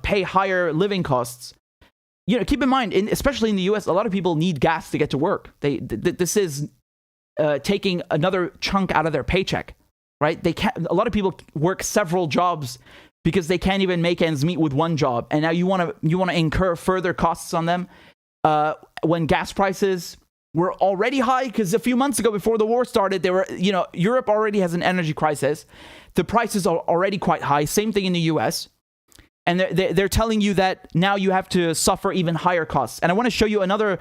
Speaker 1: pay higher living costs. Keep in mind, especially in the U.S., a lot of people need gas to get to work. This is taking another chunk out of their paycheck, right? A lot of people work several jobs because they can't even make ends meet with one job, and now you want to incur further costs on them when gas prices were already high. Because a few months ago, before the war started, Europe already has an energy crisis. The prices are already quite high. Same thing in the U.S. And they're telling you that now you have to suffer even higher costs. And I want to show you another.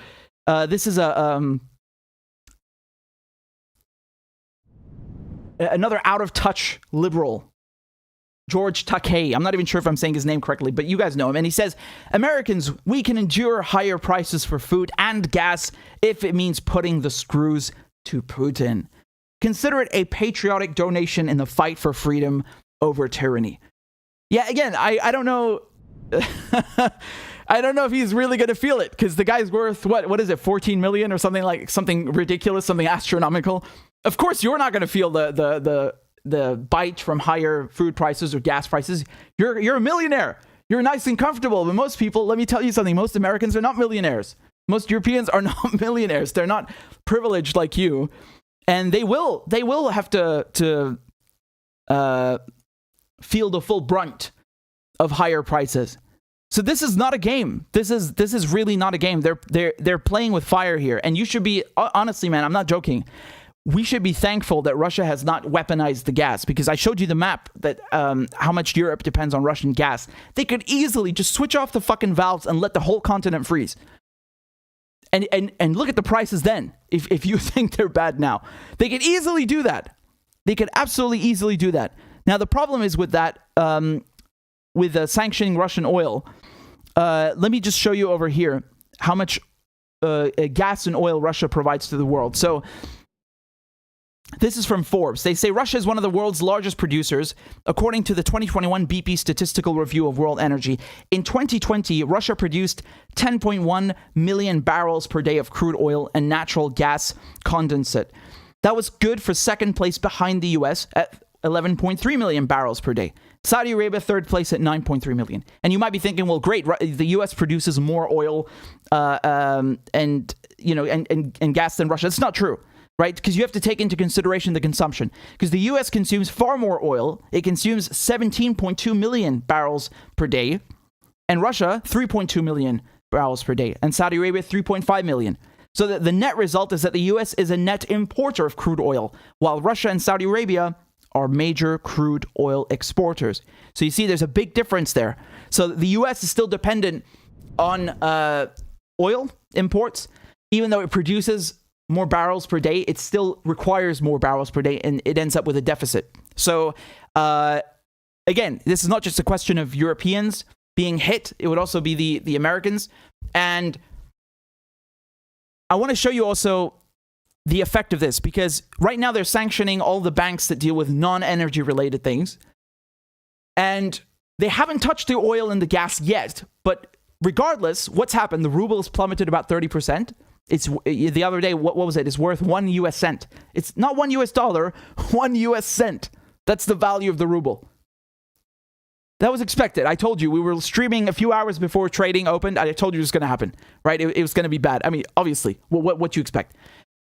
Speaker 1: This is another out of touch liberal, George Takei. I'm not even sure if I'm saying his name correctly, but you guys know him. And he says, Americans, we can endure higher prices for food and gas if it means putting the screws to Putin. Consider it a patriotic donation in the fight for freedom over tyranny. Yeah, again, I don't know. I don't know if he's really going to feel it, because the guy's worth, what is it, 14 million or something ridiculous, something astronomical. Of course, you're not going to feel the bite from higher food prices or gas prices. You're a millionaire. You're nice and comfortable. But most people, let me tell you something, most Americans are not millionaires. Most Europeans are not millionaires. They're not privileged like you. And they will have to feel the full brunt of higher prices. So this is not a game. This is really not a game. They're playing with fire here. And you should be, honestly, man, I'm not joking. We should be thankful that Russia has not weaponized the gas, because I showed you the map that how much Europe depends on Russian gas. They could easily just switch off the fucking valves and let the whole continent freeze. And look at the prices then, if you think they're bad now. They could easily do that. They could absolutely easily do that. Now, the problem is with that, with sanctioning Russian oil, let me just show you over here how much gas and oil Russia provides to the world. So this is from Forbes. They say Russia is one of the world's largest producers, according to the 2021 BP Statistical Review of World Energy. In 2020, Russia produced 10.1 million barrels per day of crude oil and natural gas condensate. That was good for second place behind the U.S. at 11.3 million barrels per day. Saudi Arabia, third place at 9.3 million. And you might be thinking, well, great, the U.S. produces more oil and gas than Russia. That's not true, right? Because you have to take into consideration the consumption. Because the U.S. consumes far more oil. It consumes 17.2 million barrels per day. And Russia, 3.2 million barrels per day. And Saudi Arabia, 3.5 million. So the net result is that the U.S. is a net importer of crude oil, while Russia and Saudi Arabia are major crude oil exporters. So you see, there's a big difference there. So the U.S. is still dependent on oil imports. Even though it produces more barrels per day, it still requires more barrels per day, and it ends up with a deficit. So again, this is not just a question of Europeans being hit. It would also be the Americans. And I want to show you also the effect of this, because right now they're sanctioning all the banks that deal with non-energy related things. And they haven't touched the oil and the gas yet, but regardless, what's happened? The ruble has plummeted about 30%. It's the other day, what was it? It's worth 1 US cent. It's not $1 US, 1 US cent. That's the value of the ruble. That was expected. I told you, we were streaming a few hours before trading opened. I told you it was going to happen, right? It was going to be bad. I mean, obviously, what you expect.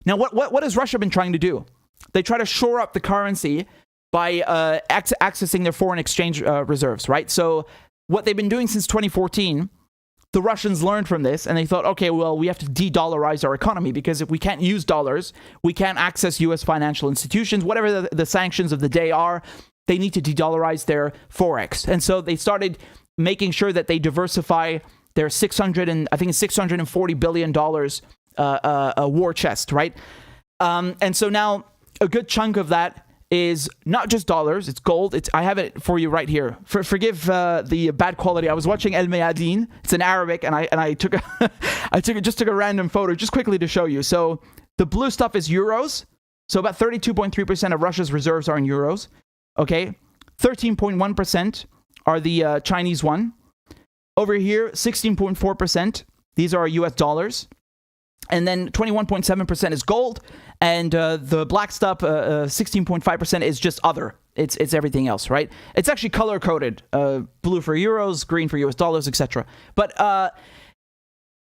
Speaker 1: Now, what has Russia been trying to do? They try to shore up the currency by accessing their foreign exchange reserves, right? So what they've been doing since 2014, the Russians learned from this, and they thought, okay, well, we have to de-dollarize our economy, because if we can't use dollars, we can't access U.S. financial institutions, whatever the sanctions of the day are. They need to de-dollarize their forex. And so they started making sure that they diversify their $640 billion war chest, right? And so now a good chunk of that is not just dollars, it's gold. I have it for you right here. Forgive the bad quality. I was watching El Mayadeen. It's in Arabic, and I took a random photo just quickly to show you. So the blue stuff is euros. So about 32.3% of Russia's reserves are in euros. Okay, 13.1% are the Chinese yuan. Over here, 16.4%. These are US dollars. And then 21.7% is gold. And the black stuff, 16.5% is just other. It's everything else, right? It's actually color-coded. Blue for euros, green for US dollars, etc. But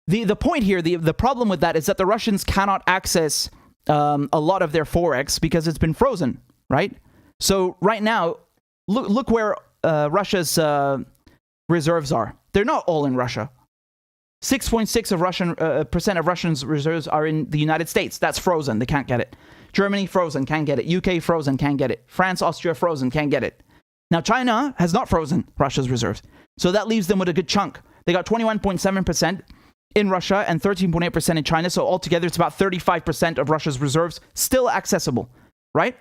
Speaker 1: the point here, the problem with that is that the Russians cannot access a lot of their forex because it's been frozen, right? So right now, look where Russia's reserves are. They're not all in Russia. 6.6% of Russians' reserves are in the United States. That's frozen. They can't get it. Germany, frozen. Can't get it. UK, frozen. Can't get it. France, Austria, frozen. Can't get it. Now, China has not frozen Russia's reserves. So that leaves them with a good chunk. They got 21.7% in Russia and 13.8% in China. So altogether, it's about 35% of Russia's reserves still accessible, right?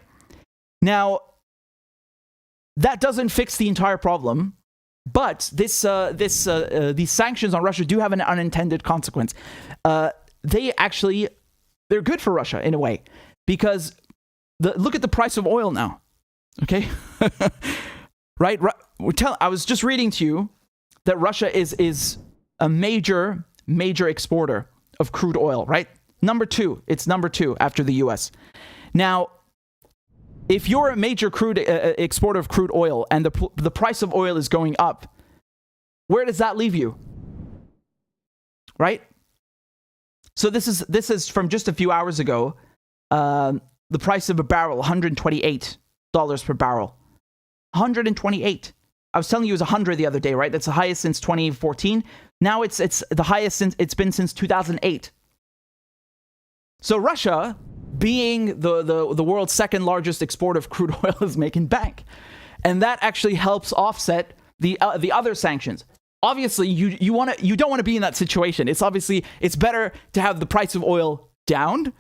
Speaker 1: Now, that doesn't fix the entire problem, but these sanctions on Russia do have an unintended consequence. They're good for Russia in a way, because look at the price of oil now, okay? Right? I was just reading to you that Russia is a major exporter of crude oil, right? It's number two after the US. Now, if you're a major exporter of crude oil and the price of oil is going up, where does that leave you? Right? So this is from just a few hours ago. The price of a barrel, $128 per barrel. 128. I was telling you it was 100 the other day, right? That's the highest since 2014. Now it's the highest it's been since 2008. So Russia, being the world's second largest exporter of crude oil, is making bank, and that actually helps offset the other sanctions. Obviously, you don't want to be in that situation. It's better to have the price of oil down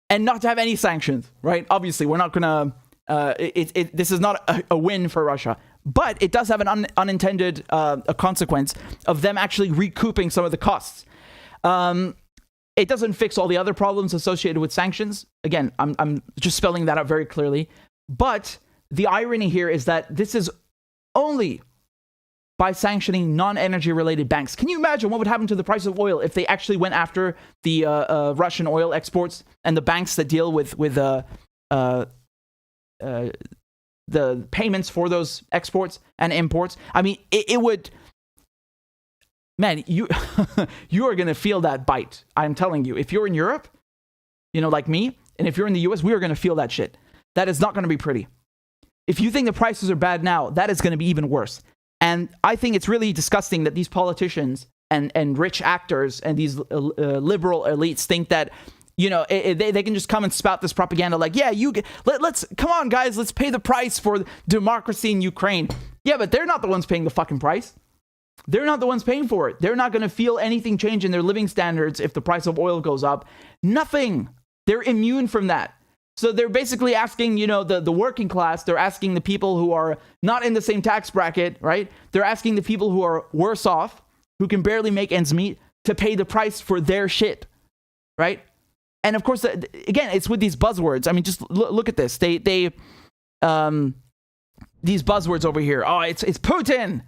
Speaker 1: and not to have any sanctions, right? Obviously, we're not gonna. This is not a win for Russia, but it does have an unintended a consequence of them actually recouping some of the costs. It doesn't fix all the other problems associated with sanctions. Again, I'm just spelling that out very clearly. But the irony here is that this is only by sanctioning non-energy related banks. Can you imagine what would happen to the price of oil if they actually went after the Russian oil exports and the banks that deal with the payments for those exports and imports? I mean, it would... Man, you are going to feel that bite. I'm telling you. If you're in Europe, like me, and if you're in the US, we are going to feel that shit. That is not going to be pretty. If you think the prices are bad now, that is going to be even worse. And I think it's really disgusting that these politicians and rich actors and these liberal elites think that, they can just come and spout this propaganda like, yeah, let's come on, guys, let's pay the price for democracy in Ukraine. Yeah, but they're not the ones paying the fucking price. They're not the ones paying for it. They're not going to feel anything change in their living standards if the price of oil goes up. Nothing. They're immune from that. So they're basically asking, the working class, they're asking the people who are not in the same tax bracket, right? They're asking the people who are worse off, who can barely make ends meet, to pay the price for their shit, right? And of course, again, it's with these buzzwords. I mean, just look at this. These buzzwords over here. Oh, it's Putin,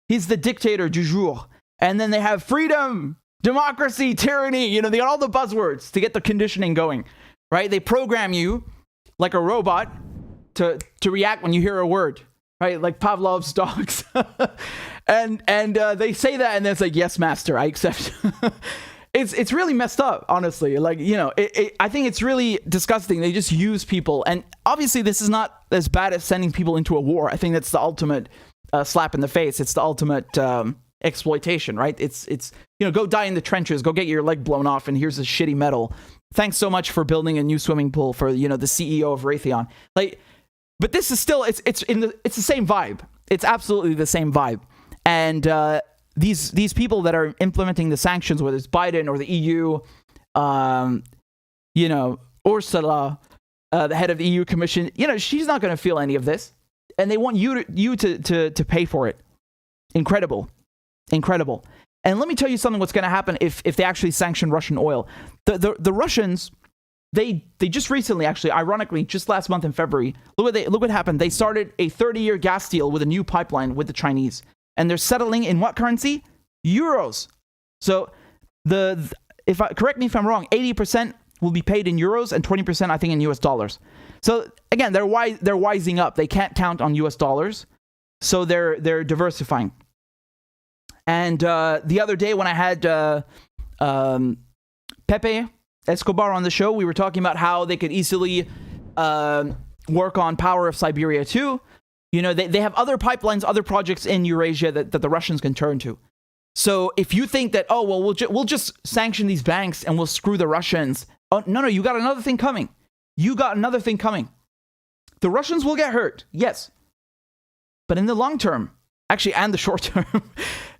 Speaker 1: He's the dictator du jour. And then they have freedom, democracy, tyranny. You know, they got all the buzzwords to get the conditioning going, right? They program you like a robot to react when you hear a word, right? Like Pavlov's dogs. and they say that, and then it's like, yes, master, I accept. It's really messed up, honestly. Like, you know, I think it's really disgusting. They just use people. And obviously, this is not as bad as sending people into a war. I think that's the ultimate slap in the face. It's the ultimate exploitation, right? It's you know, go die in the trenches, go get your leg blown off, and here's a shitty medal. Thanks so much for building a new swimming pool for, you know, the CEO of Raytheon. Like, but this is still it's the same vibe. It's absolutely the same vibe. And these people that are implementing the sanctions, whether it's Biden or the EU, you know, Ursula, the head of the EU Commission, you know, she's not going to feel any of this, and they want you to pay for it. Incredible. And let me tell you something. What's going to happen if they actually sanction Russian oil? The Russians, they just recently, actually, ironically, just last month in February, look what happened. They started a 30-year gas deal with a new pipeline with the Chinese. And they're settling in what currency? Euros. So correct me if I'm wrong, 80% will be paid in euros and 20% I think in US dollars. So again, they're wising up. They can't count on US dollars, so they're diversifying. And the other day when I had Pepe Escobar on the show, we were talking about how they could easily work on Power of Siberia too. You know, they have other pipelines, other projects in Eurasia that the Russians can turn to. So if you think that, oh, well, we'll just sanction these banks and we'll screw the Russians. Oh, no, you got another thing coming. The Russians will get hurt, yes. But in the long term, actually, and the short term,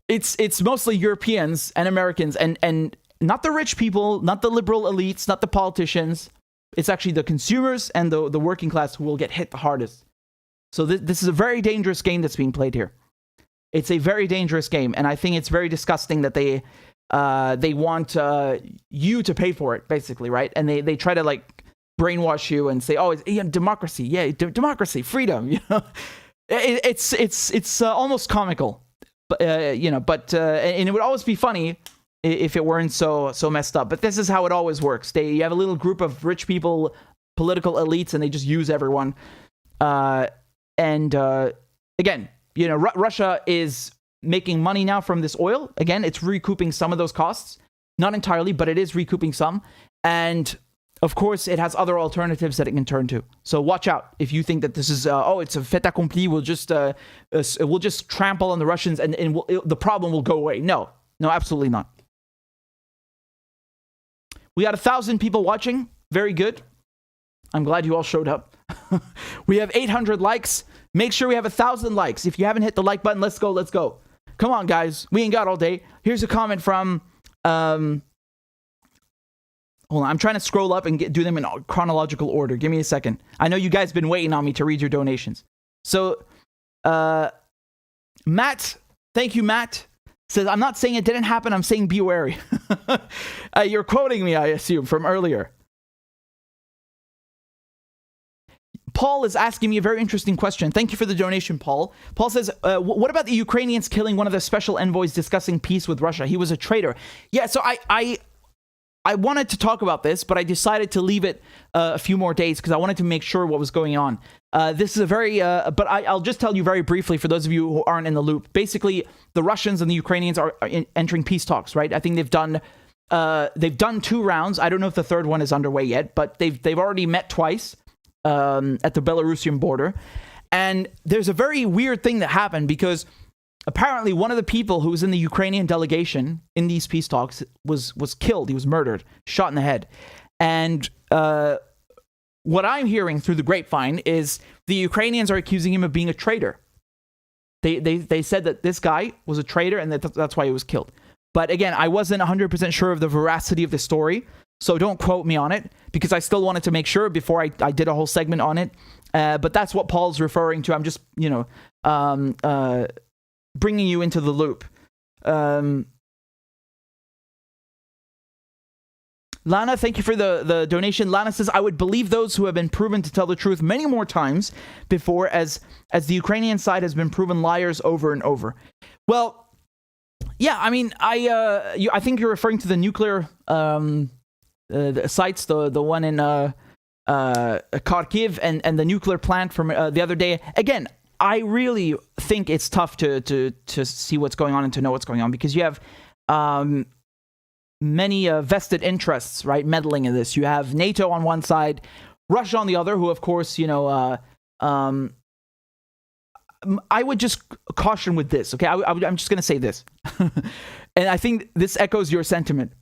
Speaker 1: it's mostly Europeans and Americans and not the rich people, not the liberal elites, not the politicians. It's actually the consumers and the working class who will get hit the hardest. So this is a very dangerous game that's being played here. It's a very dangerous game, and I think it's very disgusting that they want you to pay for it, basically, right? And they try to like brainwash you and say, oh, it's democracy, democracy, freedom. You know, it's almost comical, but you know, and it would always be funny if it weren't so messed up. But this is how it always works. You have a little group of rich people, political elites, and they just use everyone. And again, you know, Russia is making money now from this oil. Again, it's recouping some of those costs. Not entirely, but it is recouping some. And of course, it has other alternatives that it can turn to. So watch out if you think that this is, it's a fait accompli. We'll just trample on the Russians and the problem will go away. No, absolutely not. We got 1,000 people watching. Very good. I'm glad you all showed up. We have 800 likes. Make sure we have 1,000 likes. If you haven't hit the like button, let's go. Come on, guys. We ain't got all day. Here's a comment from... hold on. I'm trying to scroll up and do them in chronological order. Give me a second. I know you guys been waiting on me to read your donations. So, Matt, thank you, Matt, says, I'm not saying it didn't happen. I'm saying be wary. You're quoting me, I assume, from earlier. Paul is asking me a very interesting question. Thank you for the donation, Paul. Paul says, what about the Ukrainians killing one of the special envoys discussing peace with Russia? He was a traitor. Yeah, so I wanted to talk about this, but I decided to leave it a few more days because I wanted to make sure what was going on. This is a very, but I'll just tell you very briefly for those of you who aren't in the loop. Basically, the Russians and the Ukrainians are entering peace talks, right? I think they've done 2 rounds. I don't know if the third one is underway yet, but they've already met twice. At the Belarusian border. And there's a very weird thing that happened because apparently one of the people who was in the Ukrainian delegation in these peace talks was killed. He was murdered, shot in the head. And what I'm hearing through the grapevine is the Ukrainians are accusing him of being a traitor. They said that this guy was a traitor and that's why he was killed. But again, I wasn't 100% sure of the veracity of the story. So don't quote me on it because I still wanted to make sure before I did a whole segment on it. But that's what Paul's referring to. I'm just, bringing you into the loop. Lana, thank you for the donation. Lana says, I would believe those who have been proven to tell the truth many more times before as the Ukrainian side has been proven liars over and over. Well, Yeah, I mean, I think you're referring to the nuclear the sites, the one in Kharkiv and the nuclear plant from the other day. Again, I really think it's tough to see what's going on and to know what's going on, because you have many vested interests, right, meddling in this. You have NATO on one side, Russia on the other, who, of course, I would just caution with this, okay? I'm just going to say this. And I think this echoes your sentiment.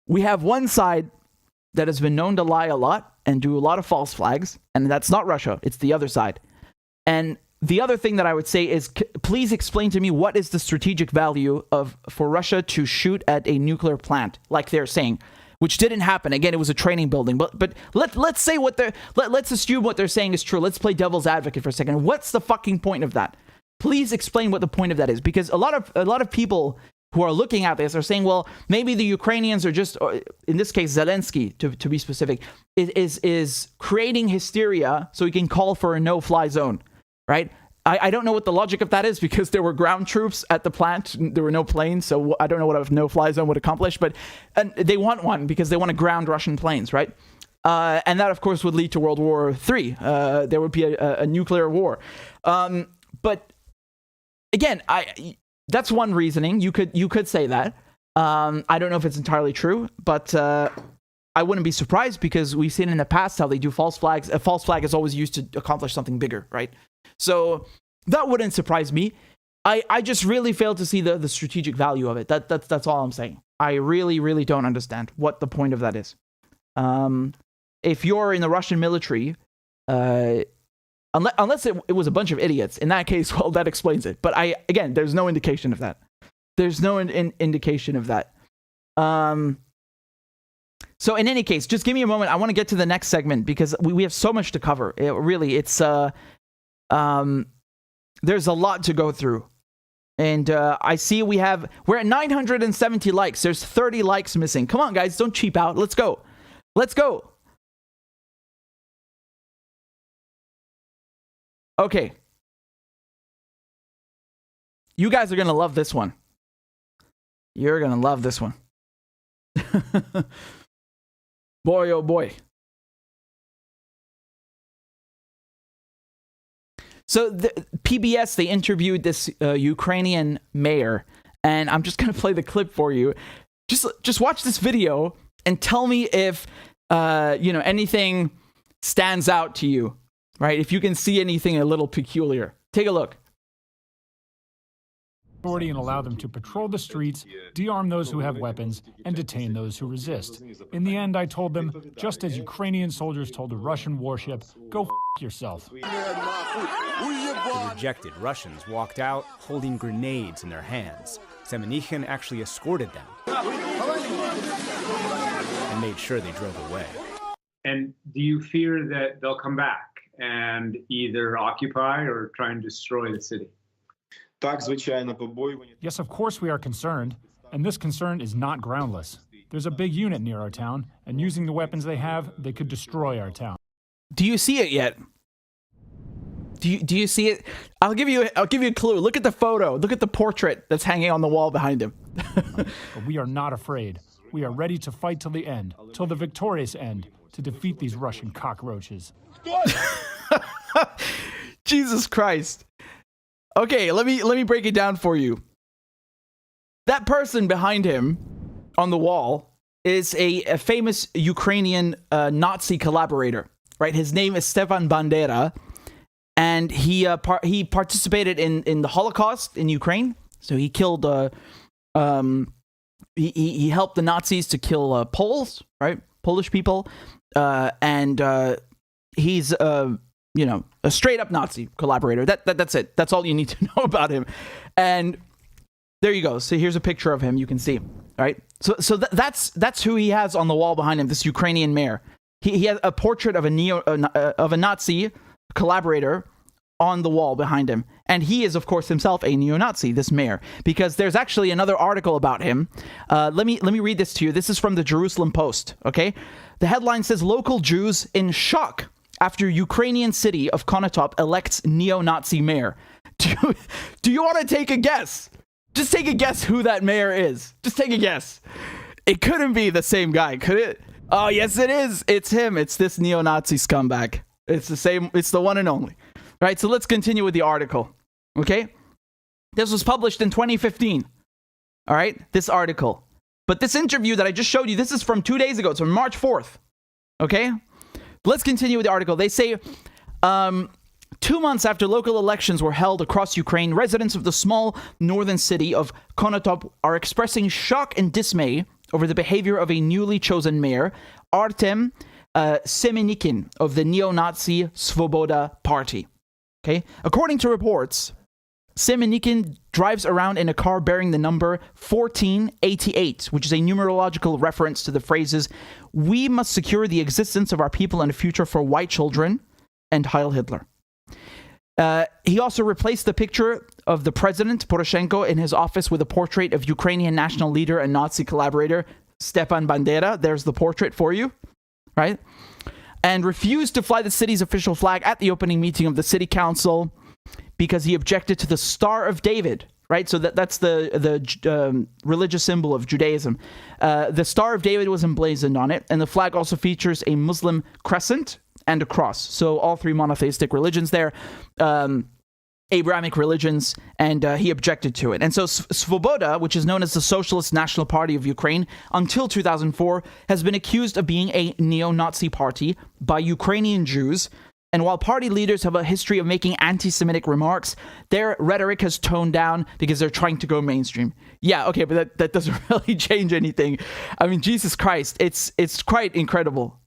Speaker 1: We have one side that has been known to lie a lot and do a lot of false flags, and that's not Russia. It's the other side. And the other thing that I would say is, please explain to me what is the strategic value for Russia to shoot at a nuclear plant, like they're saying, which didn't happen. Again, it was a training building. But let's say let's assume what they're saying is true. Let's play devil's advocate for a second. What's the fucking point of that? Please explain what the point of that is, because a lot of people who are looking at this are saying, well, maybe the Ukrainians are just, in this case, Zelensky, to be specific, is creating hysteria so he can call for a no-fly zone, right? I don't know what the logic of that is, because there were ground troops at the plant. There were no planes, so I don't know what a no-fly zone would accomplish, but they want one because they want to ground Russian planes, right? And that, of course, would lead to World War III. There would be a nuclear war. But again, that's one reasoning. You could say that. I don't know if it's entirely true, but I wouldn't be surprised, because we've seen in the past how they do false flags. A false flag is always used to accomplish something bigger, right? So that wouldn't surprise me. I just really fail to see the strategic value of it. That's all I'm saying. I really, really don't understand what the point of that is. If you're in the Russian military, unless it was a bunch of idiots, in that case, well, that explains it. But again, there's no indication of that. There's no indication of that. So in any case, just give me a moment. I want to get to the next segment, because we have so much to cover. There's a lot to go through. And I see we're at 970 likes. There's 30 likes missing. Come on, guys, don't cheap out. Let's go. Let's go. Okay. You guys are going to love this one. You're going to love this one. Boy, oh boy. So the PBS, they interviewed this Ukrainian mayor, and I'm just going to play the clip for you. Just watch this video and tell me if anything stands out to you, right? If you can see anything a little peculiar. Take a look.
Speaker 4: And allow them to patrol the streets, de-arm those who have weapons, and detain those who resist. In the end, I told them, just as Ukrainian soldiers told a Russian warship, go f*** yourself.
Speaker 5: The rejected Russians walked out holding grenades in their hands. Semenichin actually escorted them and made sure they drove away.
Speaker 6: And do you fear that they'll come back and either occupy or try and destroy the city?
Speaker 4: Yes, of course we are concerned, and this concern is not groundless. There's a big unit near our town, and using the weapons they have, they could destroy our town.
Speaker 1: Do you see it yet? Do you see it? I'll give you a clue. Look at the photo. Look at the portrait that's hanging on the wall behind him.
Speaker 4: But we are not afraid. We are ready to fight till the end, till the victorious end, to defeat these Russian cockroaches.
Speaker 1: Jesus Christ. Okay, let me break it down for you. That person behind him on the wall is a famous Ukrainian Nazi collaborator, right? His name is Stepan Bandera, and he participated in the Holocaust in Ukraine. So he killed he helped the Nazis to kill Poles, right? Polish people, and he's a straight up Nazi collaborator. That's it. That's all you need to know about him. And there you go. So here's a picture of him. You can see, right? So that's who he has on the wall behind him. This Ukrainian mayor. He has a portrait of a Nazi collaborator on the wall behind him, and he is, of course, himself a neo-Nazi. This mayor, because there's actually another article about him. Let me read this to you. This is from the Jerusalem Post. Okay, the headline says local Jews in shock after Ukrainian city of Konotop elects neo-Nazi mayor. Do you want to take a guess? Just take a guess who that mayor is. Just take a guess. It couldn't be the same guy, could it? Oh, yes, it is. It's him. It's this neo-Nazi scumbag. It's the same. It's the one and only. Right, so let's continue with the article. Okay? This was published in 2015. All right? This article. But this interview that I just showed you, this is from 2 days ago. It's from March 4th. Okay? Let's continue with the article. They say, 2 months after local elections were held across Ukraine, residents of the small northern city of Konotop are expressing shock and dismay over the behavior of a newly chosen mayor, Artem Semenikin, of the neo-Nazi Svoboda party. Okay? According to reports, Semenikin drives around in a car bearing the number 1488, which is a numerological reference to the phrases, "We must secure the existence of our people and a future for white children," and Heil Hitler. He also replaced the picture of the president, Poroshenko, in his office with a portrait of Ukrainian national leader and Nazi collaborator, Stepan Bandera. There's the portrait for you, right? And refused to fly the city's official flag at the opening meeting of the city council because he objected to the Star of David, right? So that's the religious symbol of Judaism. The Star of David was emblazoned on it, and the flag also features a Muslim crescent and a cross. So all three monotheistic religions there, Abrahamic religions, and he objected to it. And so Svoboda, which is known as the Socialist National Party of Ukraine, until 2004, has been accused of being a neo-Nazi party by Ukrainian Jews. And while party leaders have a history of making anti-Semitic remarks, their rhetoric has toned down because they're trying to go mainstream. Yeah, okay, but that doesn't really change anything. I mean, Jesus Christ, it's quite incredible.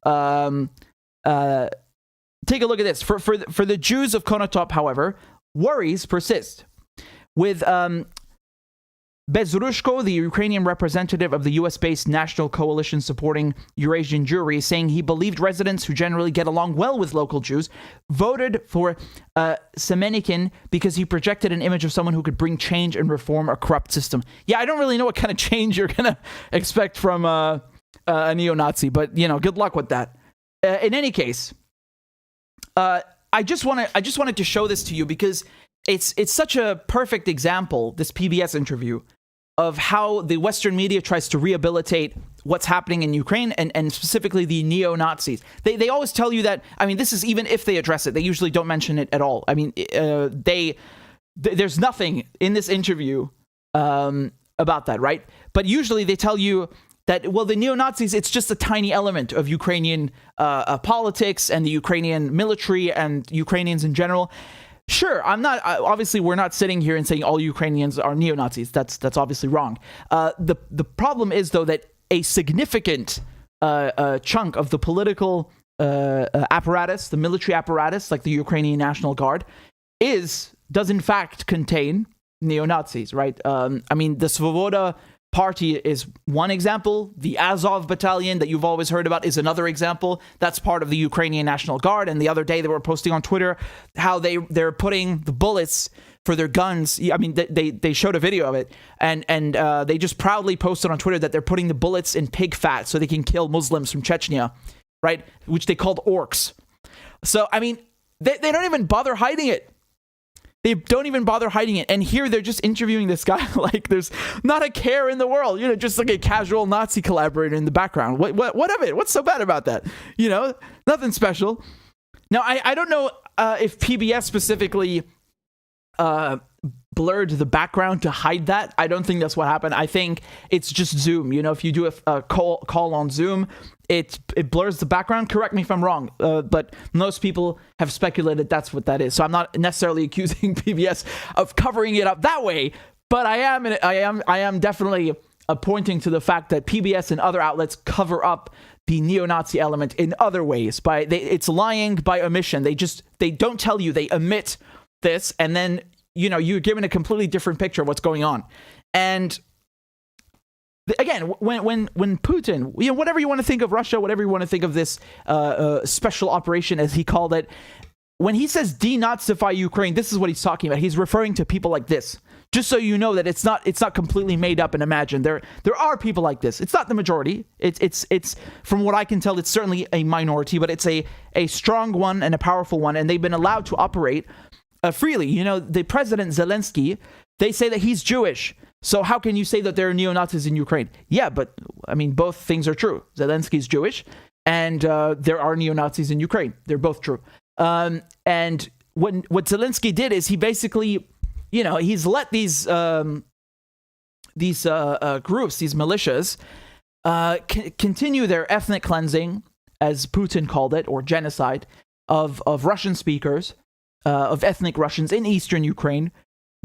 Speaker 1: Take a look at this. For the Jews of Konotop, however, worries persist. With Bezrushko, the Ukrainian representative of the US-based National Coalition supporting Eurasian Jewry, saying he believed residents who generally get along well with local Jews voted for Semenikin because he projected an image of someone who could bring change and reform a corrupt system. Yeah, I don't really know what kind of change you're going to expect from a neo-Nazi, but, good luck with that. In any case, I just wanted to show this to you because it's such a perfect example, this PBS interview, of how the Western media tries to rehabilitate what's happening in Ukraine and specifically the neo-Nazis. They always tell you that, I mean, this is even if they address it, they usually don't mention it at all. I mean, there's nothing in this interview about that, right? But usually they tell you that, well, the neo-Nazis, it's just a tiny element of Ukrainian politics and the Ukrainian military and Ukrainians in general. Sure, obviously we're not sitting here and saying all Ukrainians are neo-Nazis. That's obviously wrong. The problem is, though, that a significant chunk of the political apparatus, the military apparatus, like the Ukrainian National Guard, does in fact contain neo-Nazis, right? I mean, the Svoboda party is one example. The Azov battalion that you've always heard about is another example. That's part of the Ukrainian National Guard. And the other day they were posting on Twitter how they're putting the bullets for their guns. I mean, they showed a video of it, and they just proudly posted on Twitter that they're putting the bullets in pig fat so they can kill Muslims from Chechnya, right? Which they called orcs. So, I mean, they don't even bother hiding it. They don't even bother hiding it. And here they're just interviewing this guy like there's not a care in the world, just like a casual Nazi collaborator in the background. What of it? What's so bad about that? Nothing special. Now, I don't know if PBS specifically blurred the background to hide that. I don't think that's what happened. I think it's just Zoom. If you do a call on Zoom, it blurs the background. Correct me if I'm wrong, but most people have speculated that's what that is. So I'm not necessarily accusing PBS of covering it up that way, but I am definitely pointing to the fact that PBS and other outlets cover up the neo-Nazi element in other ways. It's lying by omission. They don't tell you. They omit this, and then you're given a completely different picture of what's going on. And again, when Putin, whatever you want to think of Russia, whatever you want to think of this special operation, as he called it, when he says denazify Ukraine, this is what he's talking about. He's referring to people like this. Just so you know that it's not completely made up and imagined. There are people like this. It's not the majority. It's from what I can tell, it's certainly a minority, but it's a strong one and a powerful one, and they've been allowed to operate freely. The President Zelensky, they say that he's Jewish. So how can you say that there are neo-Nazis in Ukraine? Yeah, but I mean, both things are true. Zelensky's Jewish, and there are neo-Nazis in Ukraine. They're both true. And what Zelensky did is he basically, he's let these groups, these militias, continue their ethnic cleansing, as Putin called it, or genocide of Russian speakers, of ethnic Russians in eastern Ukraine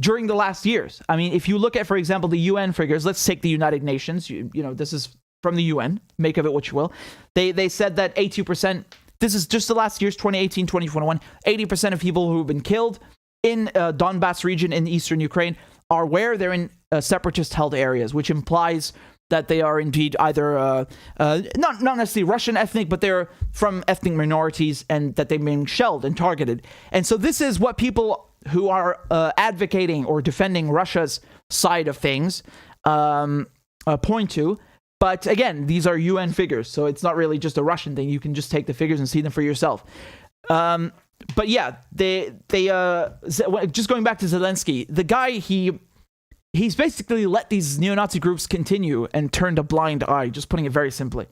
Speaker 1: during the last years. I mean, if you look at, for example, the UN figures, let's take the United Nations, this is from the UN, make of it what you will. They said that 82%, this is just the last years, 2018, 2021, 80% of people who have been killed in Donbass region in eastern Ukraine are where they're in separatist held areas, which implies that they are indeed either not necessarily Russian ethnic, but they're from ethnic minorities, and that they're being shelled and targeted. And so this is what people who are advocating or defending Russia's side of things point to. But again, these are UN figures, so it's not really just a Russian thing. You can just take the figures and see them for yourself. But yeah, they just going back to Zelensky, the guy, he's basically let these neo-Nazi groups continue and turned a blind eye, just putting it very simply,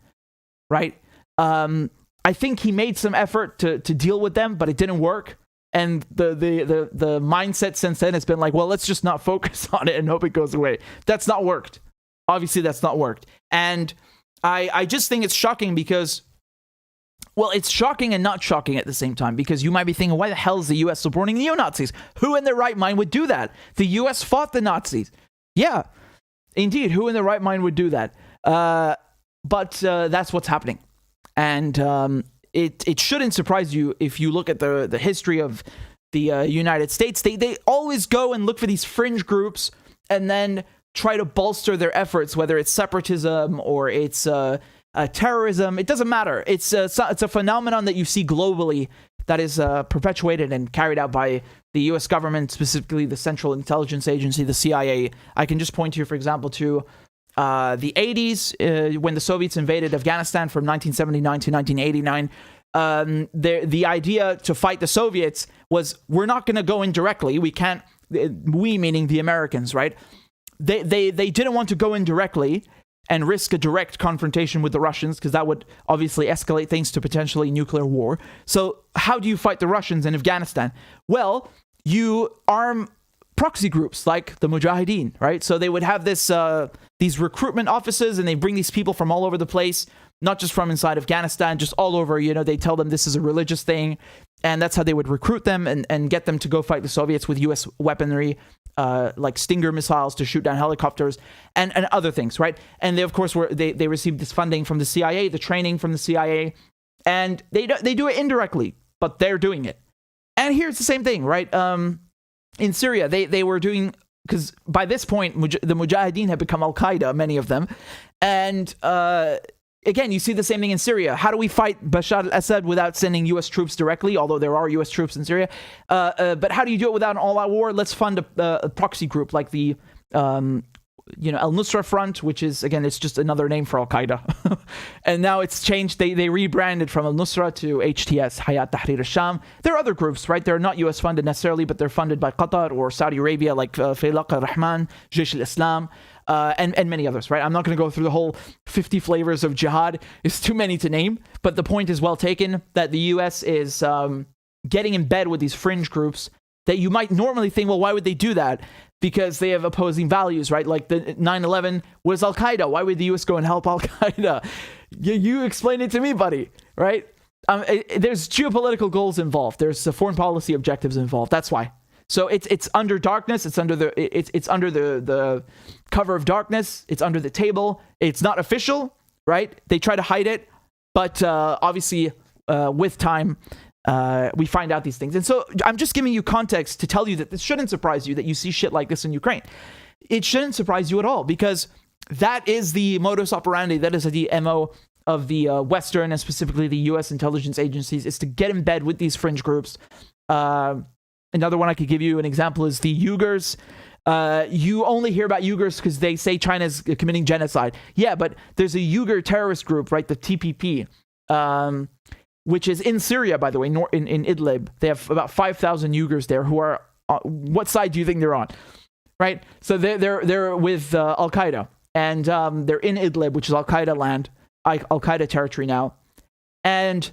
Speaker 1: right? I think he made some effort to deal with them, but it didn't work. And the mindset since then has been like, well, let's just not focus on it and hope it goes away. That's not worked. Obviously, that's not worked. And I just think it's shocking because, well, it's shocking and not shocking at the same time, because you might be thinking, why the hell is the U.S. supporting neo-Nazis? Who in their right mind would do that? The U.S. fought the Nazis. Yeah, indeed. Who in their right mind would do that? But that's what's happening. And it shouldn't surprise you if you look at the history of the United States. They always go and look for these fringe groups and then try to bolster their efforts, whether it's separatism or it's terrorism. It doesn't matter. It's a phenomenon that you see globally that is perpetuated and carried out by the U.S. government, specifically the Central Intelligence Agency, the CIA. I can just point you, for example, to the 80s, when the Soviets invaded Afghanistan from 1979 to 1989. The idea to fight the Soviets was, we're not going to go in directly. We can't, we meaning the Americans, right? They didn't want to go in directly and risk a direct confrontation with the Russians, because that would obviously escalate things to potentially nuclear war. So how do you fight the Russians in Afghanistan? Well, you arm proxy groups like the Mujahideen, right? So they would have these recruitment offices, and they bring these people from all over the place, not just from inside Afghanistan, just all over. They tell them this is a religious thing, and that's how they would recruit them and get them to go fight the Soviets with U.S. weaponry, like Stinger missiles to shoot down helicopters and other things, right? And they, of course, they received this funding from the CIA, the training from the CIA, and they do it indirectly, but they're doing it. And here's the same thing, right? In Syria, they were doing, because by this point, the Mujahideen had become Al-Qaeda, many of them. And again, you see the same thing in Syria. How do we fight Bashar al-Assad without sending U.S. troops directly, although there are U.S. troops in Syria? But how do you do it without an all-out war? Let's fund a proxy group like the Al-Nusra Front, which is, again, it's just another name for Al-Qaeda. And now it's changed. They rebranded from Al-Nusra to HTS, Hayat Tahrir al-Sham. There are other groups, right? They're not U.S. funded necessarily, but they're funded by Qatar or Saudi Arabia, like Faylaq al-Rahman, Jaish al-Islam, and many others, right? I'm not going to go through the whole 50 flavors of jihad. It's too many to name. But the point is well taken, that the U.S. is getting in bed with these fringe groups that you might normally think, well, why would they do that? Because they have opposing values, right? Like the 9/11 was Al-Qaeda. Why would the U.S. go and help Al-Qaeda? You explain it to me, buddy, right? There's geopolitical goals involved. There's foreign policy objectives involved. That's why. So it's under darkness. It's under the cover of darkness. It's under the table. It's not official, right? They try to hide it, but obviously with time, we find out these things. And so I'm just giving you context to tell you that this shouldn't surprise you that you see shit like this in Ukraine. It shouldn't surprise you at all, because that is the modus operandi, that is the MO of the Western and specifically the U.S. intelligence agencies, is to get in bed with these fringe groups. Another one I could give you an example is the Uyghurs. You only hear about Uyghurs because they say China's committing genocide. Yeah, but there's a Uyghur terrorist group, right? The TPP. Which is in Syria, by the way, in Idlib. They have about 5,000 Uyghurs there who are... what side do you think they're on? right? So they're with Al-Qaeda, and they're in Idlib, which is Al-Qaeda land, Al-Qaeda territory now. And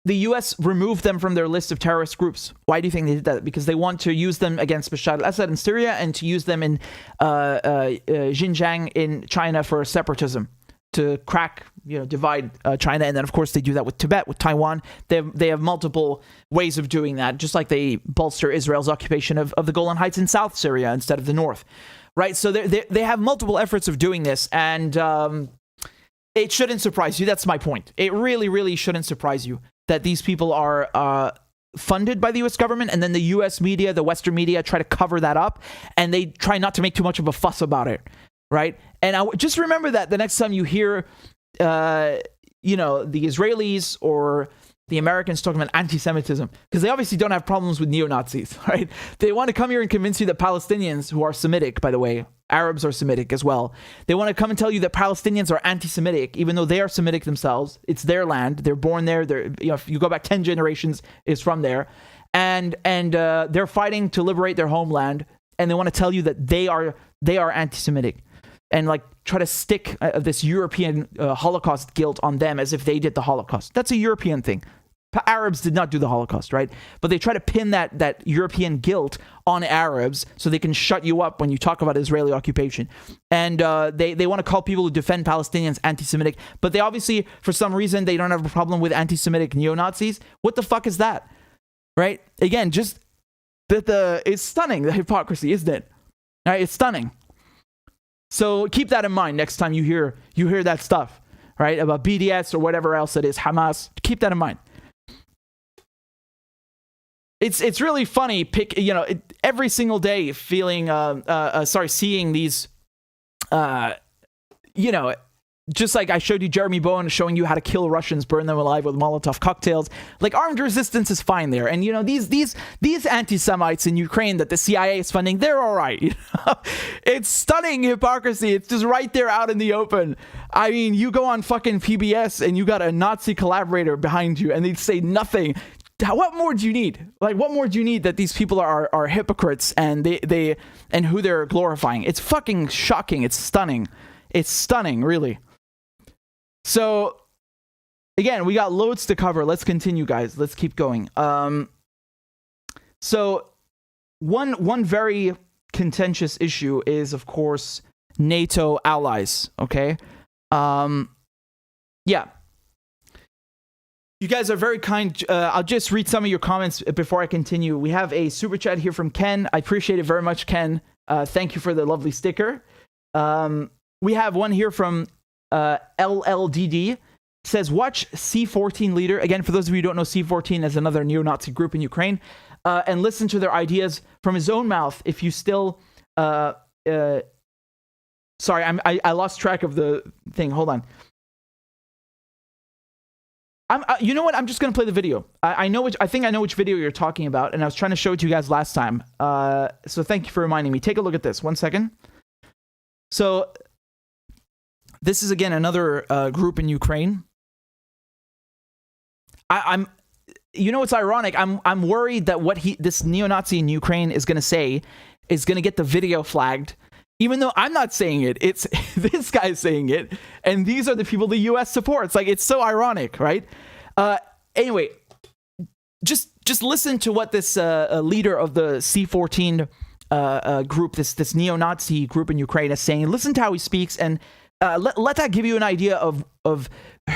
Speaker 1: the U.S. removed them from their list of terrorist groups. Why do you think they did that? Because they want to use them against Bashar al-Assad in Syria and to use them in Xinjiang in China for separatism, to crack, divide China. And then, of course, they do that with Tibet, with Taiwan. They have multiple ways of doing that, just like they bolster Israel's occupation of the Golan Heights in South Syria instead of the north, right? So they have multiple efforts of doing this, and it shouldn't surprise you. That's my point. It really, really shouldn't surprise you that these people are funded by the U.S. government, and then the U.S. media, the Western media, try to cover that up, and they try not to make too much of a fuss about it, right? And just remember that the next time you hear, the Israelis or the Americans talking about anti-Semitism, because they obviously don't have problems with neo-Nazis, right? They want to come here and convince you that Palestinians, who are Semitic, by the way, Arabs are Semitic as well, they want to come and tell you that Palestinians are anti-Semitic, even though they are Semitic themselves. It's their land. They're born there. If you go back 10 generations, it's from there. And they're fighting to liberate their homeland, and they want to tell you that they are anti-Semitic, and like try to stick this European Holocaust guilt on them as if they did the Holocaust. That's a European thing. Arabs did not do the Holocaust, right? But they try to pin that European guilt on Arabs so they can shut you up when you talk about Israeli occupation. And they want to call people who defend Palestinians anti-Semitic, but they obviously, for some reason, they don't have a problem with anti-Semitic neo-Nazis. What the fuck is that? Right? Again, just it's stunning, the hypocrisy, isn't it? Right? It's stunning. So keep that in mind next time you hear that stuff, right? About BDS or whatever else it is, Hamas. Keep that in mind. It's really funny, every single day feeling, seeing these, just like I showed you Jeremy Bowen showing you how to kill Russians, burn them alive with Molotov cocktails. Like, armed resistance is fine there. And, these anti-Semites in Ukraine that the CIA is funding, they're all right. It's stunning hypocrisy. It's just right there out in the open. I mean, you go on fucking PBS and you got a Nazi collaborator behind you and they'd say nothing. What more do you need? Like, what more do you need that these people are hypocrites and they and who they're glorifying? It's fucking shocking. It's stunning. It's stunning, really. So, again, we got loads to cover. Let's continue, guys. Let's keep going. So, one very contentious issue is, of course, NATO allies. Okay. Yeah. You guys are very kind. I'll just read some of your comments before I continue. We have a super chat here from Ken. I appreciate it very much, Ken. Thank you for the lovely sticker. We have one here from LLDD. It says, watch C14 Leader. Again, for those of you who don't know, C14 is another neo-Nazi group in Ukraine. And listen to their ideas from his own mouth if you still... sorry, I lost track of the thing. Hold on. You know what? I'm just going to play the video. I think I know which video you're talking about, and I was trying to show it to you guys last time. So thank you for reminding me. Take a look at this. 1 second. So this is, again, another group in Ukraine. I'm what's ironic? I'm worried that this neo-Nazi in Ukraine is going to say is going to get the video flagged, even though I'm not saying it. It's this guy saying it, and these are the people the U.S. supports. Like, it's so ironic, right? Anyway, just listen to what this leader of the C14 group, this neo-Nazi group in Ukraine, is saying. Listen to how he speaks, and let that give you an idea of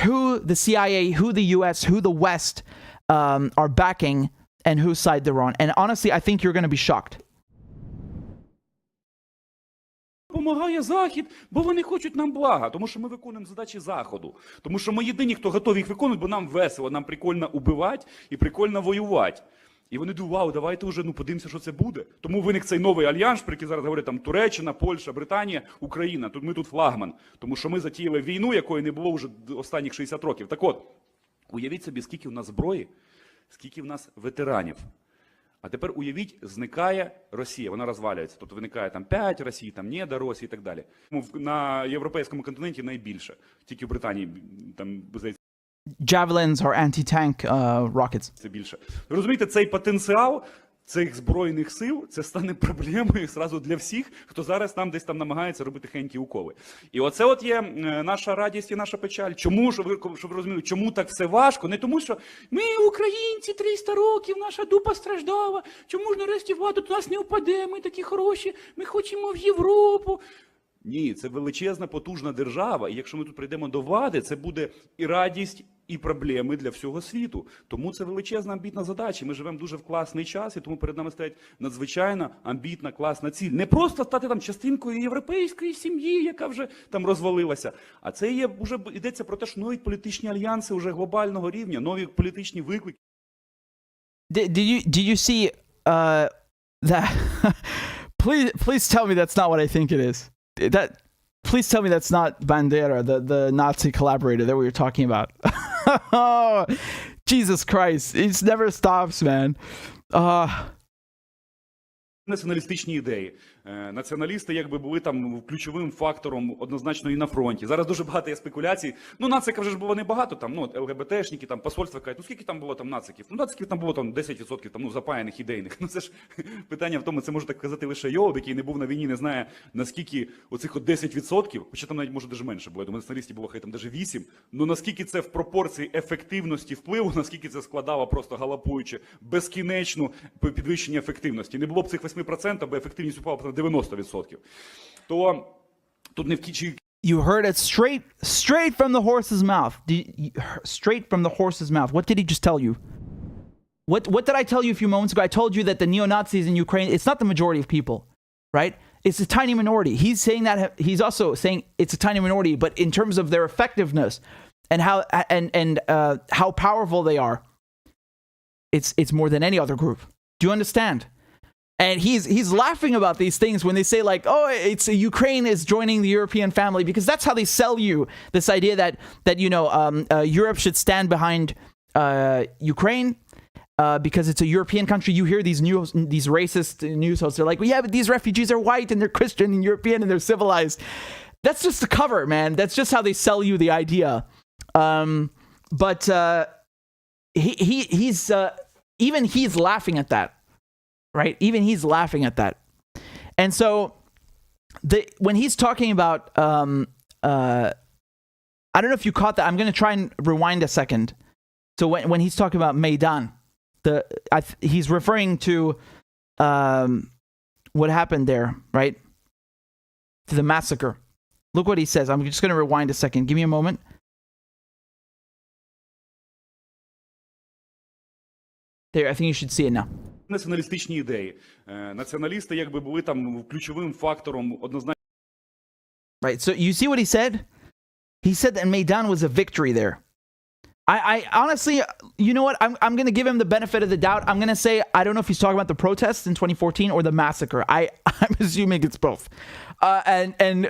Speaker 1: who the CIA, who the U.S., who the West are backing, and whose side they're on. And honestly, I think you're going to be shocked.
Speaker 7: Помагає Захід, бо вони хочуть нам блага, тому що ми виконуємо задачі Заходу. Тому що ми єдині, хто готові їх виконувати, бо нам весело, нам прикольно убивати і прикольно воювати. І вони думають, вау, давайте вже подивимося, що це буде. Тому виник цей новий альянс, про який зараз говорять там Туреччина, Польща, Британія, Україна. Тут ми тут флагман, тому що ми затіяли війну, якої не було вже останніх 60 років. Так от, уявіть собі, скільки в нас зброї, скільки в нас ветеранів. А тепер уявіть, зникає Росія, вона розвалюється. Тобто виникає там 5 Росій, там Недо Росії і так далі. На європейському континенті найбільше. Тільки в Британії там, здається,
Speaker 1: Javelins or anti-tank rockets.
Speaker 7: Це більше. Ви розумієте, цей потенціал цих збройних сил, це стане проблемою зразу для всіх, хто зараз нам десь там намагається робити хенькі уколи. І оце от є наша радість і наша печаль. Чому, щоб ви розуміли, чому так все важко? Не тому, що ми, українці, 300 років, наша дупа страждала, чому ж нарешті влада до нас не впаде, ми такі хороші, ми хочемо в Європу. Ні, це величезна, потужна держава, і якщо ми тут прийдемо до влади, це буде і радість, і проблеми для всього світу. Тому це величезна амбітна задача. Ми живемо дуже в класний час, і тому перед нами стоять надзвичайно амбітна, класна ціль. Не просто стати там частинкою європейської сім'ї, яка вже там розвалилася, а це є, вже йдеться про те, що нові політичні альянси вже глобального рівня, нові політичні виклики.
Speaker 1: Did you see that? Please tell me that's not what I think it is. Please tell me that's not Bandera, the Nazi collaborator that we were talking about. Oh, Jesus Christ. It never stops, man.
Speaker 7: Націоналістичні ідеї. Націоналісти якби були там ключовим фактором однозначно і на фронті. Зараз дуже багато є спекуляцій. Ну, нацика вже ж було небагато, там, ну, ЛГБТшники, там, посольства кажуть, ну, скільки там було там нациків? Ну, нациків там було там 10%, там, ну, запаяних, ідейних. Ну, це ж питання в тому, це може так казати лише Йолоб, який не був на війні, не знає, наскільки оцих от 10%, хоча там навіть може дуже менше було, я думаю, націоналістів було хай там навіть 8%, ну, наскільки це в пропорції ефективності впливу, наскільки це складало просто галопуючи безкінечну підвищення ефективності. Не було б цих 8%, бо ефективність упала б на 90%. То тут не втічі.
Speaker 1: You heard it straight from the horse's mouth. Straight from the horse's mouth. What did he just tell you? What did I tell you a few moments ago? I told you that the neo-Nazis in Ukraine, it's not the majority of people, right? It's a tiny minority. He's saying that, he's also saying it's a tiny minority, but in terms of their effectiveness and how powerful they are, it's more than any other group. Do you understand? And he's laughing about these things when they say like, oh, it's Ukraine is joining the European family, because that's how they sell you this idea that you know Europe should stand behind Ukraine because it's a European country. You hear these racist news hosts. They're like, well, yeah, but these refugees are white and they're Christian and European and they're civilized. That's just the cover, man. That's just how they sell you the idea. But he's laughing at that. Right? Even he's laughing at that. And so when he's talking about, I don't know if you caught that. I'm going to try and rewind a second. So when he's talking about Maidan, he's referring to what happened there, right? To the massacre. Look what he says. I'm just going to rewind a second. Give me a moment. There, I think you should see it now.
Speaker 7: Націоналістичні ідеї. Націоналісти якби були там ключовим фактором однозначно.
Speaker 1: Right, so you see what he said? He said that Maidan was a victory there. I honestly, you know what? I'm going to give him the benefit of the doubt. I'm going to say, I don't know if he's talking about the protests in 2014 or the massacre. I'm assuming it's both. And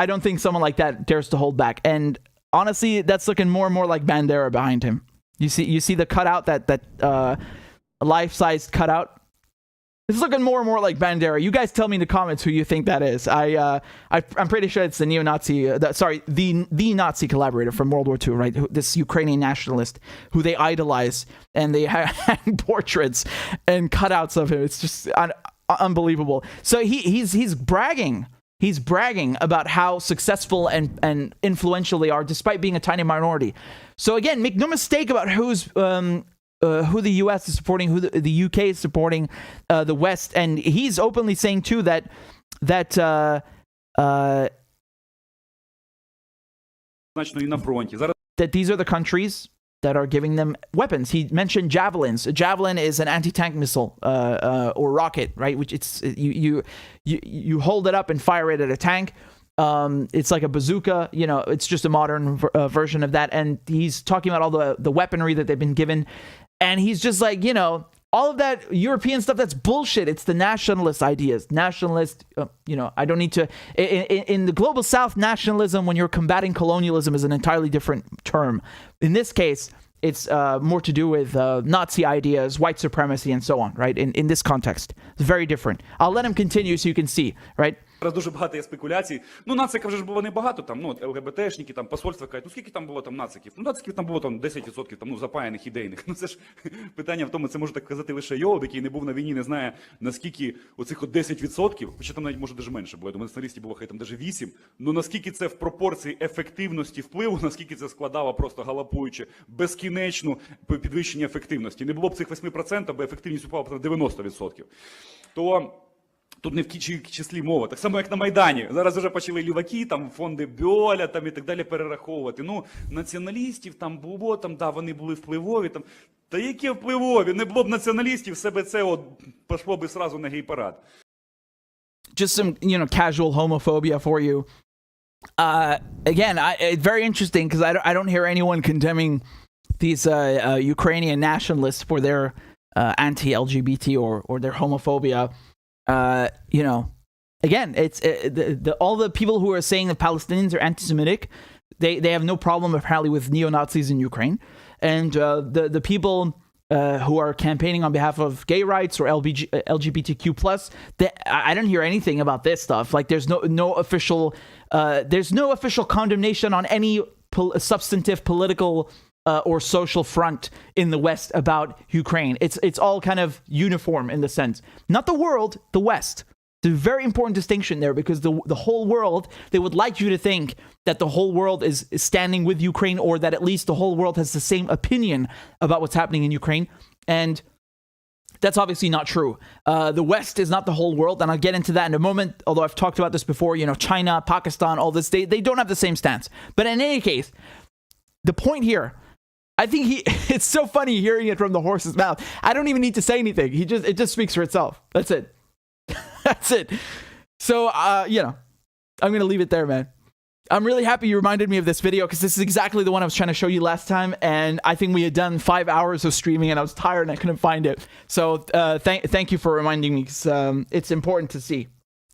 Speaker 1: I don't think someone like that dares to hold back. And honestly, that's looking more and more like Bandera behind him. You see the cutout, that life-sized cutout. It's looking more and more like Bandera. You guys tell me in the comments who you think that is. I'm pretty sure it's the neo-Nazi, the Nazi collaborator from World War II, right? This Ukrainian nationalist who they idolize, and they hang portraits and cutouts of him. It's just unbelievable. So he's bragging. He's bragging about how successful and influential they are, despite being a tiny minority. So again, make no mistake about who the U.S. is supporting, who the U.K. is supporting, the West, and he's openly saying too that these are the countries that are giving them weapons. He mentioned javelins. A javelin is an anti-tank missile or rocket, right? Which you hold it up and fire it at a tank. It's like a bazooka, you know, it's just a modern version of that. And he's talking about all the weaponry that they've been given. And he's just like, you know, all of that European stuff, that's bullshit. It's the nationalist ideas. Nationalist, you know, I don't need to... In the global south, nationalism, when you're combating colonialism, is an entirely different term. In this case, it's more to do with Nazi ideas, white supremacy, and so on, right? In this context. It's very different. I'll let him continue so you can see, right?
Speaker 7: Зараз дуже багато є спекуляцій. Ну, нацика вже ж було небагато, там, ну, ЛГБТшники, там, посольства кажуть, ну, скільки там було там нациків? Ну, нациків там було там 10%, там, ну, запаяних, ідейних. Ну, це ж питання в тому, це може так казати лише Йолоб, який не був на війні, не знає, наскільки оцих от 10%, хоча там навіть може даже менше було, я думаю, націоналістів було хай там даже 8%, ну, наскільки це в пропорції ефективності впливу, наскільки це складало просто галопуючи безкінечну підвищення ефективності. Не було б цих 8%, бо ефективність упала б на 90%. То тут не в числі мова. Так само, як на Майдані. Зараз вже почали ліваки, там, фонди Бьоля, там, і так далі перераховувати. Ну, націоналістів там було, там, да, вони були впливові. Там. Та які впливові? Не було б націоналістів, себе це от пішло б сразу на гей-парад.
Speaker 1: Just some, casual homophobia for you. Again, it's very interesting because I don't hear anyone condemning these Ukrainian nationalists for their anti-LGBT or their homophobia. Again, it's all the people who are saying that Palestinians are anti-Semitic. They have no problem apparently with neo-Nazis in Ukraine, and the people who are campaigning on behalf of gay rights or LGBTQ+, I don't hear anything about this stuff. Like there's no official condemnation on any substantive political or social front in the West about Ukraine. It's all kind of uniform in the sense. Not the world, the West. There's a very important distinction there because the whole world, they would like you to think that the whole world is standing with Ukraine or that at least the whole world has the same opinion about what's happening in Ukraine. And that's obviously not true. The West is not the whole world, and I'll get into that in a moment, although I've talked about this before, China, Pakistan, all this, they don't have the same stance. But in any case, the point here, I think it's so funny hearing it from the horse's mouth. I don't even need to say anything. It just speaks for itself. That's it. That's it. So, I'm going to leave it there, man. I'm really happy you reminded me of this video because this is exactly the one I was trying to show you last time. And I think we had done 5 hours of streaming and I was tired and I couldn't find it. So thank you for reminding me because it's important to see.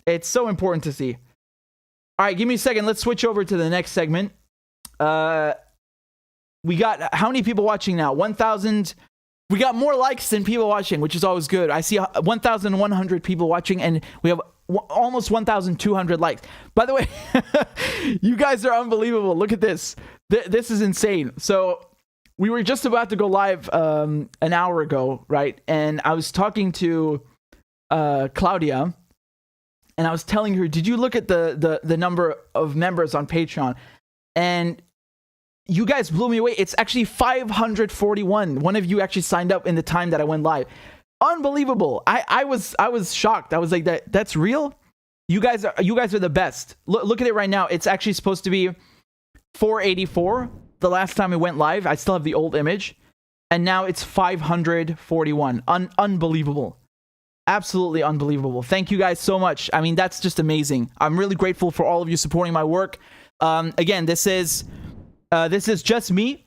Speaker 1: It's so important to see. All right, give me a second. Let's switch over to the next segment. We got how many people watching now? 1,000. We got more likes than people watching, which is always good. I see 1,100 people watching, and we have almost 1,200 likes. By the way, you guys are unbelievable. Look at this. This is insane. So we were just about to go live an hour ago, right? And I was talking to Claudia, and I was telling her, did you look at the number of members on Patreon? And you guys blew me away. It's actually 541. One of you actually signed up in the time that I went live. Unbelievable. I was shocked. I was like, that's real? You guys are the best. Look at it right now. It's actually supposed to be 484 the last time it went live. I still have the old image. And now it's 541. Unbelievable. Absolutely unbelievable. Thank you guys so much. I mean, that's just amazing. I'm really grateful for all of you supporting my work. Again, this is just me.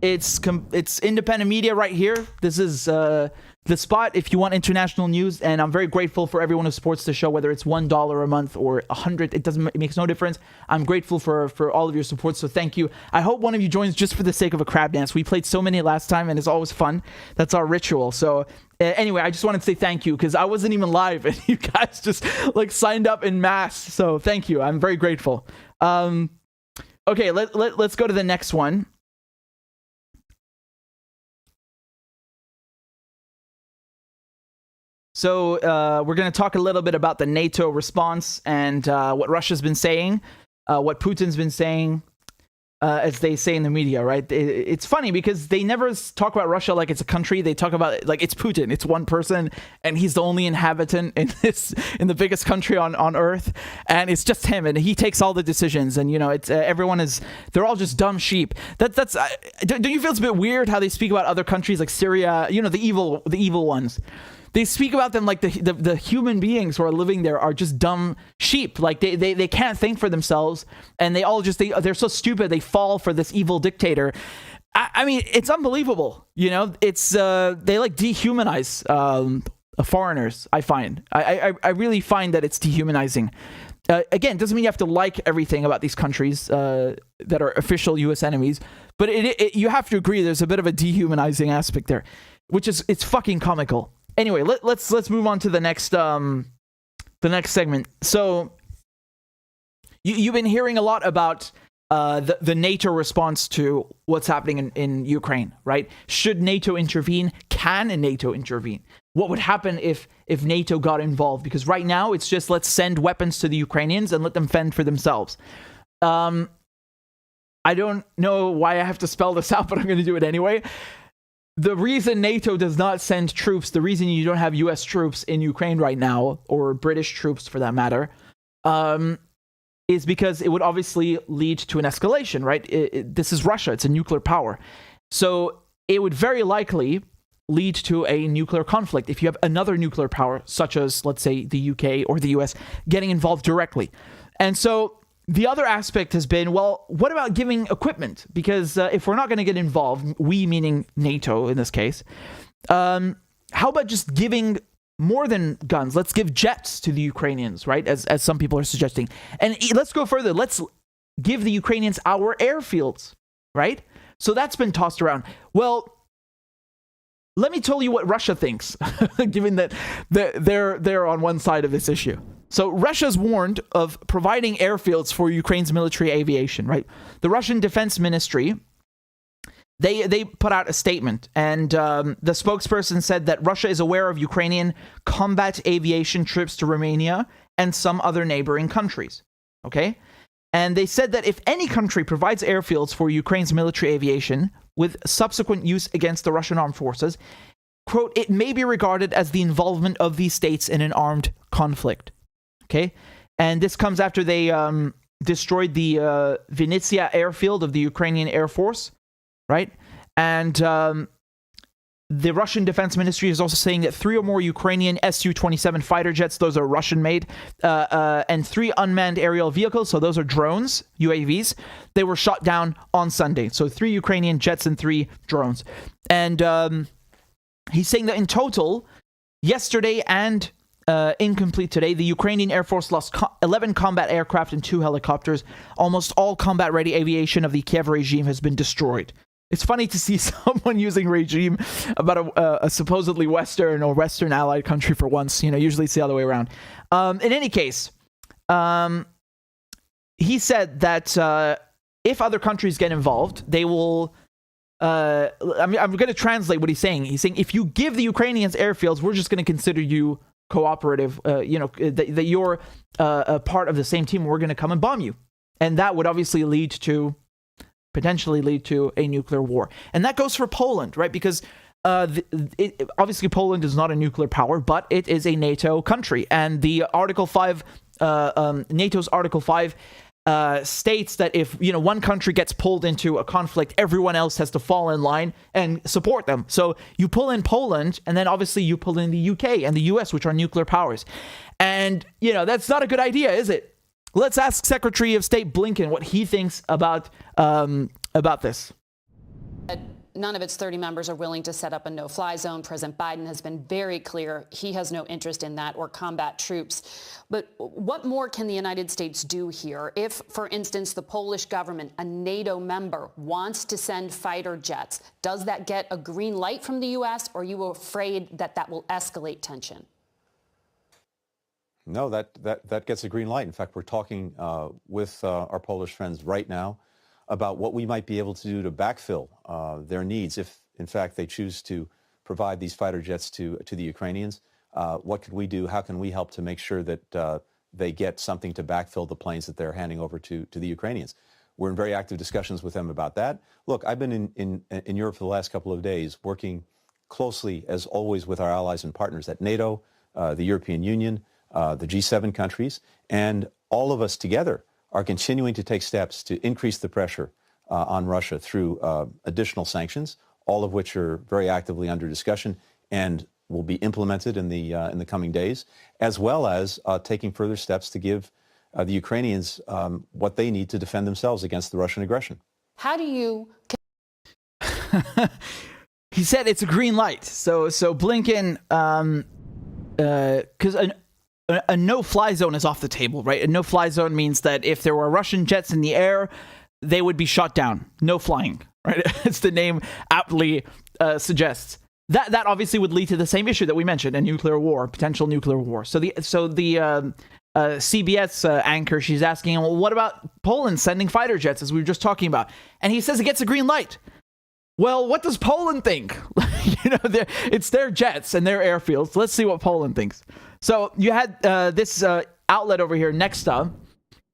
Speaker 1: It's independent media right here. This is the spot if you want international news, and I'm very grateful for everyone who supports the show, whether it's $1 a month or 100. It makes no difference. I'm grateful for all of your support, so thank you. I hope one of you joins just for the sake of a crab dance. We played so many last time, and it's always fun. That's our ritual. So anyway, I just wanted to say thank you because I wasn't even live, and you guys just like signed up in mass. So thank you. I'm very grateful. Okay, let's go to the next one. So we're going to talk a little bit about the NATO response and what Russia's been saying, what Putin's been saying, as they say in the media, right? It's funny because they never talk about Russia like it's a country. They talk about it like it's Putin. It's one person, and he's the only inhabitant in the biggest country on Earth, and it's just him, and he takes all the decisions. And it's they're all just dumb sheep. Do you feel it's a bit weird how they speak about other countries like Syria? The evil ones. They speak about them like the human beings who are living there are just dumb sheep. Like they can't think for themselves, and they all they're so stupid they fall for this evil dictator. I mean, it's unbelievable. It's they like dehumanize foreigners. I find I really find that it's dehumanizing. Again, doesn't mean you have to like everything about these countries that are official U.S. enemies, but you have to agree there's a bit of a dehumanizing aspect there, which is it's fucking comical. Anyway, let's move on to the next the next segment. So you've been hearing a lot about the NATO response to what's happening in Ukraine, right? Should NATO intervene? Can NATO intervene? What would happen if NATO got involved? Because right now it's just let's send weapons to the Ukrainians and let them fend for themselves. I don't know why I have to spell this out, but I'm going to do it anyway. The reason NATO does not send troops, the reason you don't have US troops in Ukraine right now, or British troops for that matter, is because it would obviously lead to an escalation, right? This is Russia. It's a nuclear power. So it would very likely lead to a nuclear conflict if you have another nuclear power, such as, let's say, the UK or the US, getting involved directly. And so the other aspect has been, well, what about giving equipment? Because if we're not going to get involved, we meaning NATO in this case, how about just giving more than guns? Let's give jets to the Ukrainians, right? As some people are suggesting. And let's go further. Let's give the Ukrainians our airfields, right? So that's been tossed around. Well, let me tell you what Russia thinks, given that they're on one side of this issue. So Russia's warned of providing airfields for Ukraine's military aviation, right? The Russian Defense Ministry, they put out a statement, and the spokesperson said that Russia is aware of Ukrainian combat aviation trips to Romania and some other neighboring countries, okay? And they said that if any country provides airfields for Ukraine's military aviation with subsequent use against the Russian armed forces, quote, it may be regarded as the involvement of these states in an armed conflict. Okay, and this comes after they destroyed the Vinnytsia airfield of the Ukrainian Air Force, right? And the Russian Defense Ministry is also saying that 3 or more Ukrainian Su-27 fighter jets, those are Russian-made, and 3 unmanned aerial vehicles, so those are drones, UAVs, they were shot down on Sunday. So 3 Ukrainian jets and 3 drones. And he's saying that in total, yesterday and incomplete today, the Ukrainian Air Force lost 11 combat aircraft and 2 helicopters. Almost all combat-ready aviation of the Kiev regime has been destroyed. It's funny to see someone using regime about a supposedly Western or Western allied country for once. You know, usually it's the other way around. In any case, he said that if other countries get involved, they will... I'm going to translate what he's saying. He's saying, if you give the Ukrainians airfields, we're just going to consider you cooperative, that you're a part of the same team. We're going to come and bomb you. And that would obviously potentially lead to a nuclear war. And that goes for Poland, right? Because obviously Poland is not a nuclear power, but it is a NATO country. And the Article 5, NATO's Article 5 states that if one country gets pulled into a conflict, everyone else has to fall in line and support them. So you pull in Poland, and then obviously you pull in the UK and the US, which are nuclear powers. And that's not a good idea, is it? Let's ask Secretary of State Blinken what he thinks about this.
Speaker 8: None of its 30 members are willing to set up a no-fly zone. President Biden has been very clear he has no interest in that or combat troops. But what more can the United States do here? If, for instance, the Polish government, a NATO member, wants to send fighter jets, does that get a green light from the U.S., or are you afraid that will escalate tension?
Speaker 9: No, that gets a green light. In fact, we're talking with our Polish friends right now about what we might be able to do to backfill their needs if, in fact, they choose to provide these fighter jets to the Ukrainians. What could we do? How can we help to make sure that they get something to backfill the planes that they're handing over to the Ukrainians? We're in very active discussions with them about that. Look, I've been in Europe for the last couple of days working closely, as always, with our allies and partners at NATO, the European Union, the G7 countries, and all of us together are continuing to take steps to increase the pressure on Russia through additional sanctions, all of which are very actively under discussion and will be implemented in the coming days, as well as taking further steps to give the Ukrainians what they need to defend themselves against the Russian aggression.
Speaker 8: How do you...
Speaker 1: He said it's a green light. So Blinken, because a no-fly zone is off the table, right? A no-fly zone means that if there were Russian jets in the air, they would be shot down. No flying, right? As the name aptly suggests. that obviously would lead to the same issue that we mentioned, a nuclear war, potential nuclear war. So the CBS anchor, she's asking him, well, what about Poland sending fighter jets, as we were just talking about? And he says it gets a green light. Well, what does Poland think? It's their jets and their airfields. Let's see what Poland thinks. So you had this outlet over here, Nexta,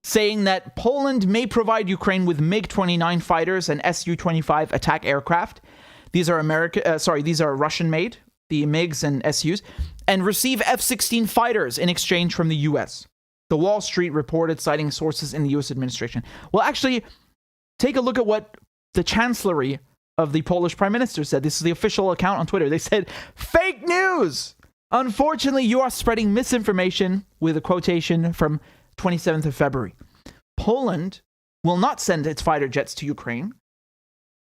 Speaker 1: saying that Poland may provide Ukraine with MiG-29 fighters and Su-25 attack aircraft. These are these are Russian-made, the MiGs and Sus, and receive F-16 fighters in exchange from the U.S. The Wall Street reported, citing sources in the U.S. administration. Well, actually, take a look at what the chancellery of the Polish prime minister said. This is the official account on Twitter. They said, fake news! Unfortunately, you are spreading misinformation, with a quotation from 27th of February. Poland will not send its fighter jets to Ukraine,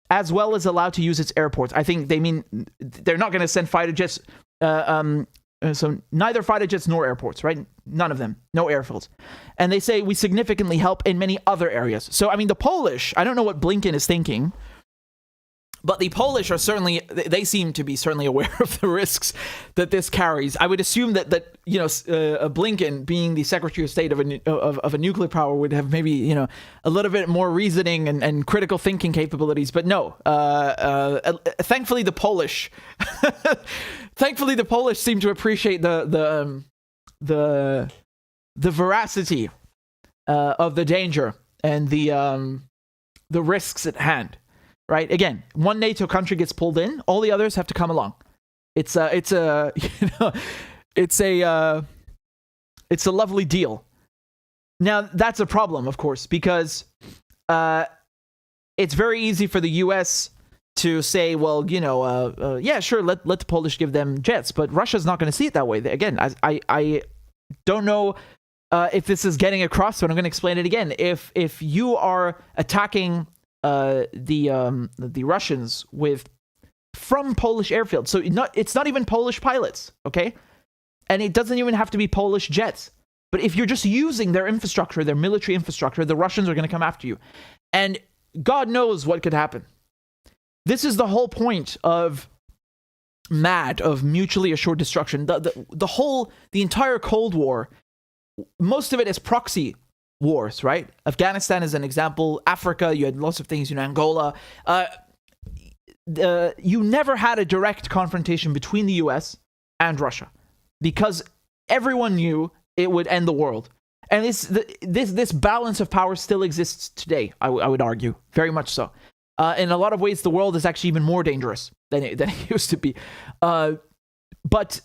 Speaker 1: as well as allowed to use its airports. I think they mean they're not going to send fighter jets, so neither fighter jets nor airports, right? None of them. No airfields. And they say we significantly help in many other areas. So, I mean, the Polish, I don't know what Blinken is thinking, but the Polish are certainly, they seem to be certainly aware of the risks that this carries. I would assume that Blinken, being the Secretary of State of a nuclear power, would have maybe, a little bit more reasoning and critical thinking capabilities. But no, thankfully the Polish seem to appreciate the veracity of the danger and the risks at hand. Right? Again, one NATO country gets pulled in, all the others have to come along. It's a lovely deal. Now, that's a problem, of course, because it's very easy for the US to say, well, yeah, sure, let the Polish give them jets, but Russia's not going to see it that way. Again, I don't know if this is getting across, but I'm going to explain it again. If you are attacking the Russians from Polish airfields, so it's not even Polish pilots, okay, and it doesn't even have to be Polish jets. But if you're just using their infrastructure, their military infrastructure, the Russians are going to come after you, and God knows what could happen. This is the whole point of mutually assured destruction. The entire Cold War, most of it is proxy wars, right? Afghanistan is an example. Africa, you had lots of things, Angola. You never had a direct confrontation between the US and Russia because everyone knew it would end the world. And this balance of power still exists today, I would argue, very much so. In a lot of ways, the world is actually even more dangerous than it used to be. But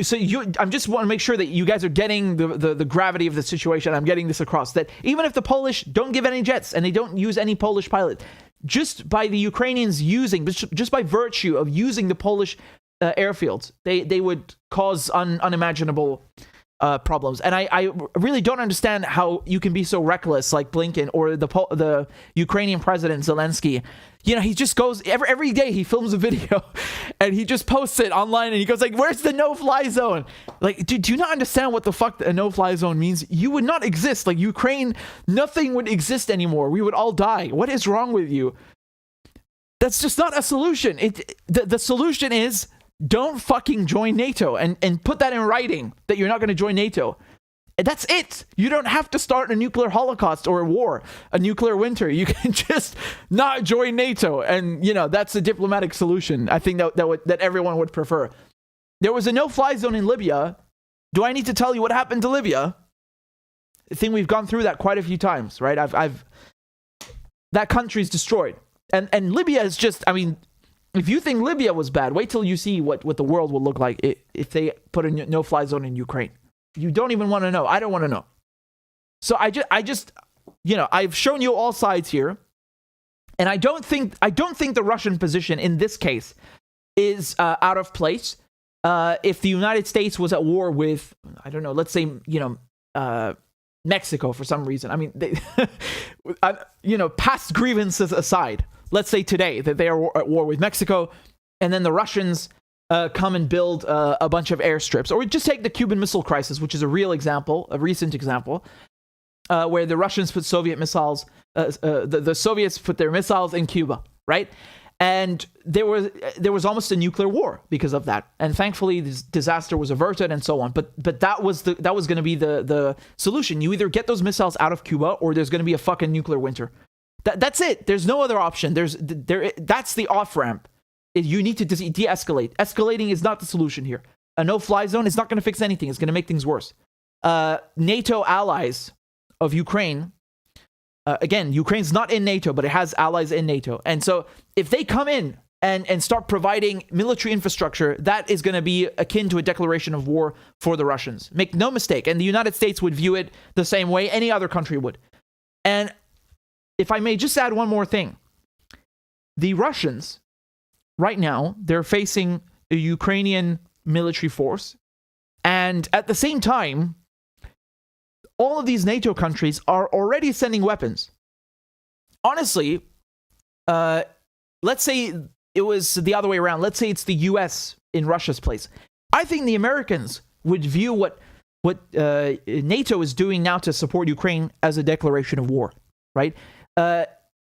Speaker 1: so I just want to make sure that you guys are getting the gravity of the situation. I'm getting this across, that even if the Polish don't give any jets and they don't use any Polish pilot, just by the Ukrainians just by virtue of using the Polish airfields, they would cause unimaginable problems. And I really don't understand how you can be so reckless, like Blinken or the Ukrainian president Zelensky. He just goes every day, he films a video and he just posts it online and he goes like, where's the no-fly zone? Like, do you not understand what the fuck a no-fly zone means? You would not exist. Like, Ukraine, nothing would exist anymore. We would all die. What is wrong with you? That's just not a solution. The solution is, don't fucking join NATO and put that in writing that you're not going to join NATO. And that's it. You don't have to start a nuclear holocaust or a war, a nuclear winter. You can just not join NATO. And, that's a diplomatic solution. I think that everyone would prefer. There was a no-fly zone in Libya. Do I need to tell you what happened to Libya? I think we've gone through that quite a few times, right? That country's destroyed. And Libya is just, if you think Libya was bad, wait till you see what the world will look like if they put a no-fly zone in Ukraine. You don't even want to know. I don't want to know. So I just I've shown you all sides here, and I don't think the Russian position in this case is out of place. If the United States was at war with, I don't know, let's say Mexico for some reason. Past grievances aside, let's say today that they are at war with Mexico, and then the Russians come and build a bunch of airstrips. Or just take the Cuban Missile Crisis, which is a real example, a recent example, where the Russians put Soviet missiles, the Soviets put their missiles in Cuba, right? And there was almost a nuclear war because of that. And thankfully, this disaster was averted and so on. But that was going to be the solution. You either get those missiles out of Cuba, or there's going to be a fucking nuclear winter. That's it. There's no other option. That's the off ramp. You need to de-escalate. Escalating is not the solution here. A no-fly zone is not going to fix anything. It's going to make things worse. NATO allies of Ukraine. Again, Ukraine's not in NATO, but it has allies in NATO. And so if they come in and start providing military infrastructure, that is going to be akin to a declaration of war for the Russians. Make no mistake. And the United States would view it the same way any other country would. And if I may just add one more thing. The Russians, right now, they're facing a Ukrainian military force. And at the same time, all of these NATO countries are already sending weapons. Honestly, let's say it was the other way around. Let's say it's the US in Russia's place. I think the Americans would view what NATO is doing now to support Ukraine as a declaration of war, right?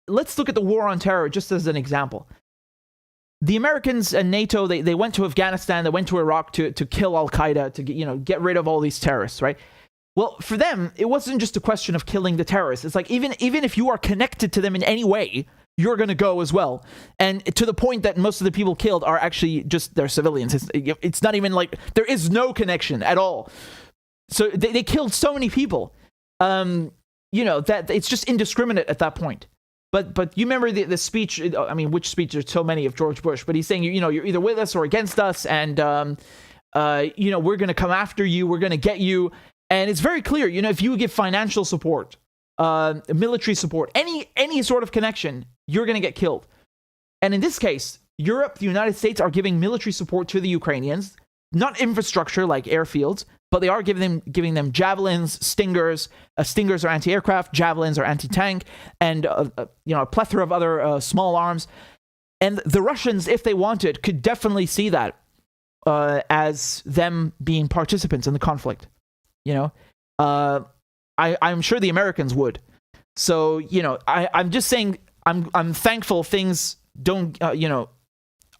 Speaker 1: Let's look at the war on terror just as an example. The Americans and NATO, they went to Afghanistan, they went to Iraq to kill Al-Qaeda, to get rid of all these terrorists, right? Well, for them, it wasn't just a question of killing the terrorists. It's like even if you are connected to them in any way, you're going to go as well. And to the point that most of the people killed are actually just their civilians. It's not even like there is no connection at all. So they killed so many people, that it's just indiscriminate at that point. But you remember the speech, I mean, which speech? There's so many of George Bush, but he's saying, you're either with us or against us. And, we're going to come after you. We're going to get you. And it's very clear, if you give financial support, military support, any sort of connection, you're going to get killed. And in this case, Europe, the United States are giving military support to the Ukrainians, not infrastructure like airfields, but they are giving them javelins, stingers. Stingers are anti-aircraft, javelins are anti-tank, and a plethora of other small arms. And the Russians, if they wanted, could definitely see that as them being participants in the conflict. I'm sure the Americans would. So, I'm just saying, I'm thankful things don't,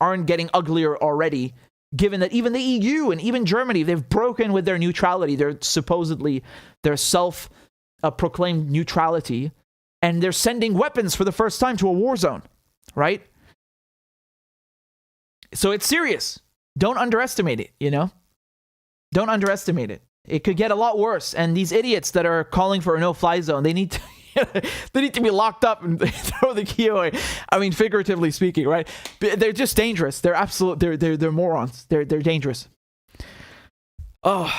Speaker 1: aren't getting uglier already, given that even the EU and even Germany, they've broken with their neutrality. They're supposedly their self-proclaimed neutrality, and they're sending weapons for the first time to a war zone, right? So it's serious. Don't underestimate it, Don't underestimate it. It could get a lot worse. And these idiots that are calling for a no-fly zone, they need to be locked up and throw the key away. I mean, figuratively speaking, right? They're just dangerous. They're they're morons. They're dangerous. Oh.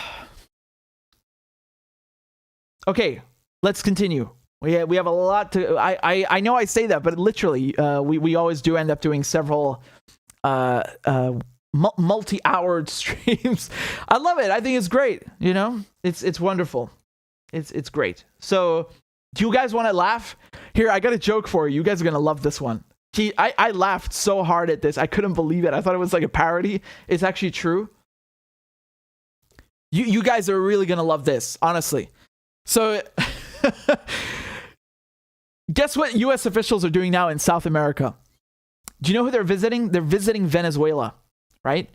Speaker 1: Okay, let's continue. We have a lot to. I know I say that, but literally, we always do end up doing several multi-houred streams. I love it. I think it's great. It's wonderful. It's great. So, do you guys want to laugh? Here, I got a joke for you. You guys are gonna love this one. I laughed so hard at this. I couldn't believe it. I thought it was like a parody. It's actually true. You guys are really gonna love this, honestly. So, guess what U.S. officials are doing now in South America? Do you know who they're visiting? They're visiting Venezuela. Right?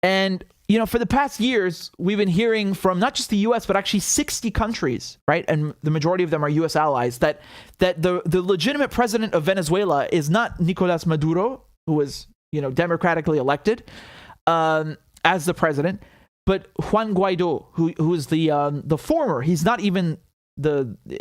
Speaker 1: And, for the past years, we've been hearing from not just the US, but actually 60 countries, right? And the majority of them are US allies, that the legitimate president of Venezuela is not Nicolas Maduro, who was, democratically elected as the president, but Juan Guaido, who is the former, he's not even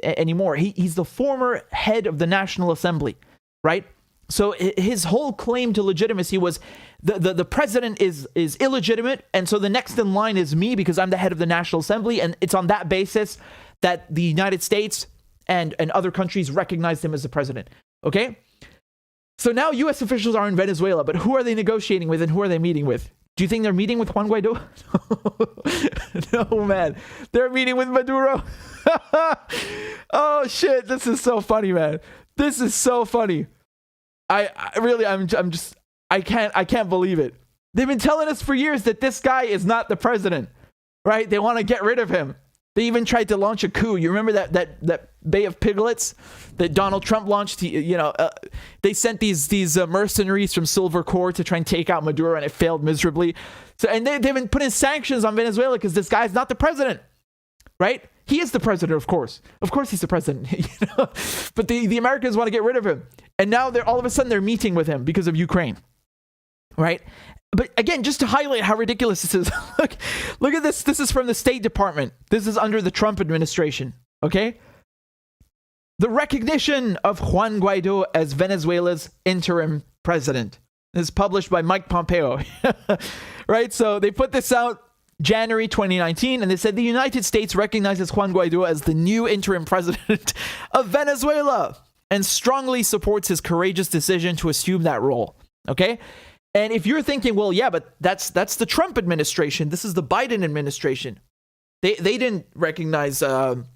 Speaker 1: anymore. He's the former head of the National Assembly, right? So his whole claim to legitimacy was the president is illegitimate, and so the next in line is me because I'm the head of the National Assembly, and it's on that basis that the United States and other countries recognize him as the president. Okay? So now U.S. officials are in Venezuela, but who are they negotiating with and who are they meeting with? Do you think they're meeting with Juan Guaido? No, man. They're meeting with Maduro. Oh, shit. This is so funny, man. This is so funny. I can't believe it. They've been telling us for years that this guy is not the president, right? They want to get rid of him. They even tried to launch a coup. You remember that Bay of Piglets that Donald Trump launched? They sent these mercenaries from Silver Corps to try and take out Maduro, and it failed miserably. So, and they've been putting sanctions on Venezuela because this guy's not the president, right? He is the president, of course. Of course he's the president, But the Americans want to get rid of him. And now all of a sudden they're meeting with him because of Ukraine, right? But again, just to highlight how ridiculous this is, look at this. This is from the State Department. This is under the Trump administration, okay? The recognition of Juan Guaido as Venezuela's interim president. This is published by Mike Pompeo, right? So they put this out January 2019, and they said the United States recognizes Juan Guaido as the new interim president of Venezuela and strongly supports his courageous decision to assume that role, okay? And if you're thinking, well, yeah, but that's the Trump administration. This is the Biden administration. They didn't recognize Juan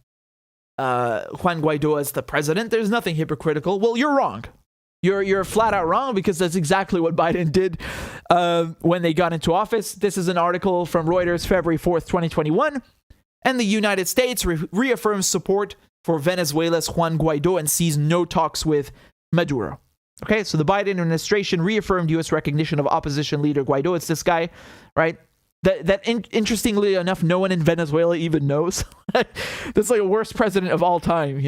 Speaker 1: Guaido as the president. There's nothing hypocritical. Well, you're wrong. You're flat out wrong, because that's exactly what Biden did when they got into office. This is an article from Reuters, February 4th, 2021. And the United States reaffirms support for Venezuela's Juan Guaido and sees no talks with Maduro. Okay, so the Biden administration reaffirmed U.S. recognition of opposition leader Guaido. It's this guy, right? Interestingly enough, no one in Venezuela even knows. That's like the worst president of all time,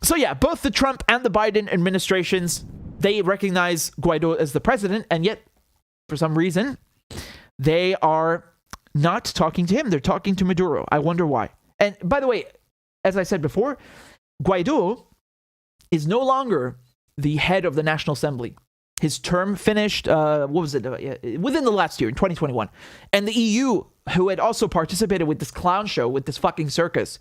Speaker 1: So yeah, both the Trump and the Biden administrations, they recognize Guaido as the president, and yet, for some reason, they are not talking to him. They're talking to Maduro. I wonder why. And by the way, as I said before, Guaido is no longer the head of the National Assembly. His term finished, within the last year, in 2021. And the EU, who had also participated with this clown show, with this fucking circus.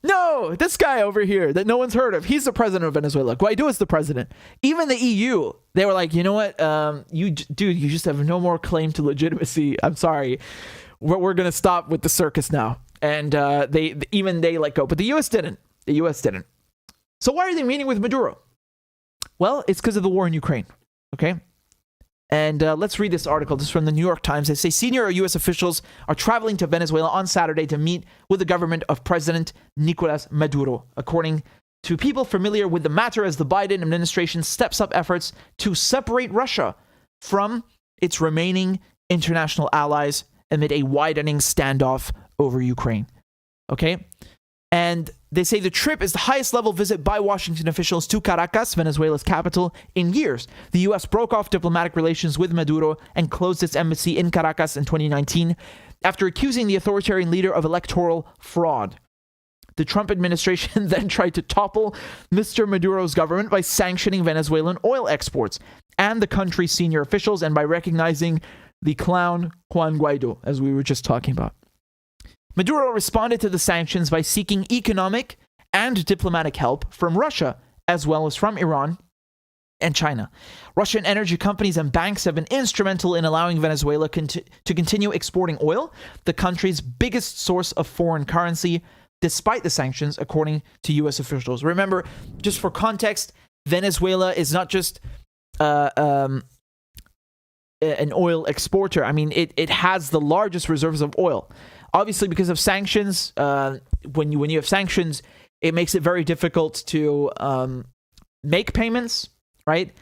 Speaker 1: No, this guy over here that no one's heard of, he's the president of Venezuela. Guaido is the president. Even the EU, they were like, you know what, you just have no more claim to legitimacy. I'm sorry. We're going to stop with the circus now. And they let go. But the US didn't. So why are they meeting with Maduro? Well, it's because of the war in Ukraine, okay? And let's read this article. This is from the New York Times. They say senior U.S. officials are traveling to Venezuela on Saturday to meet with the government of President Nicolas Maduro, according to people familiar with the matter, as the Biden administration steps up efforts to separate Russia from its remaining international allies amid a widening standoff over Ukraine, okay? And they say the trip is the highest level visit by Washington officials to Caracas, Venezuela's capital, in years. The U.S. broke off diplomatic relations with Maduro and closed its embassy in Caracas in 2019 after accusing the authoritarian leader of electoral fraud. The Trump administration then tried to topple Mr. Maduro's government by sanctioning Venezuelan oil exports and the country's senior officials, and by recognizing the clown Juan Guaido, as we were just talking about. Maduro responded to the sanctions by seeking economic and diplomatic help from Russia, as well as from Iran and China. Russian energy companies and banks have been instrumental in allowing Venezuela to continue exporting oil, the country's biggest source of foreign currency, despite the sanctions, according to U.S. officials. Remember, just for context, Venezuela is not just an oil exporter. I mean, it has the largest reserves of oil. Obviously, because of sanctions, when you have sanctions, it makes it very difficult to make payments, right?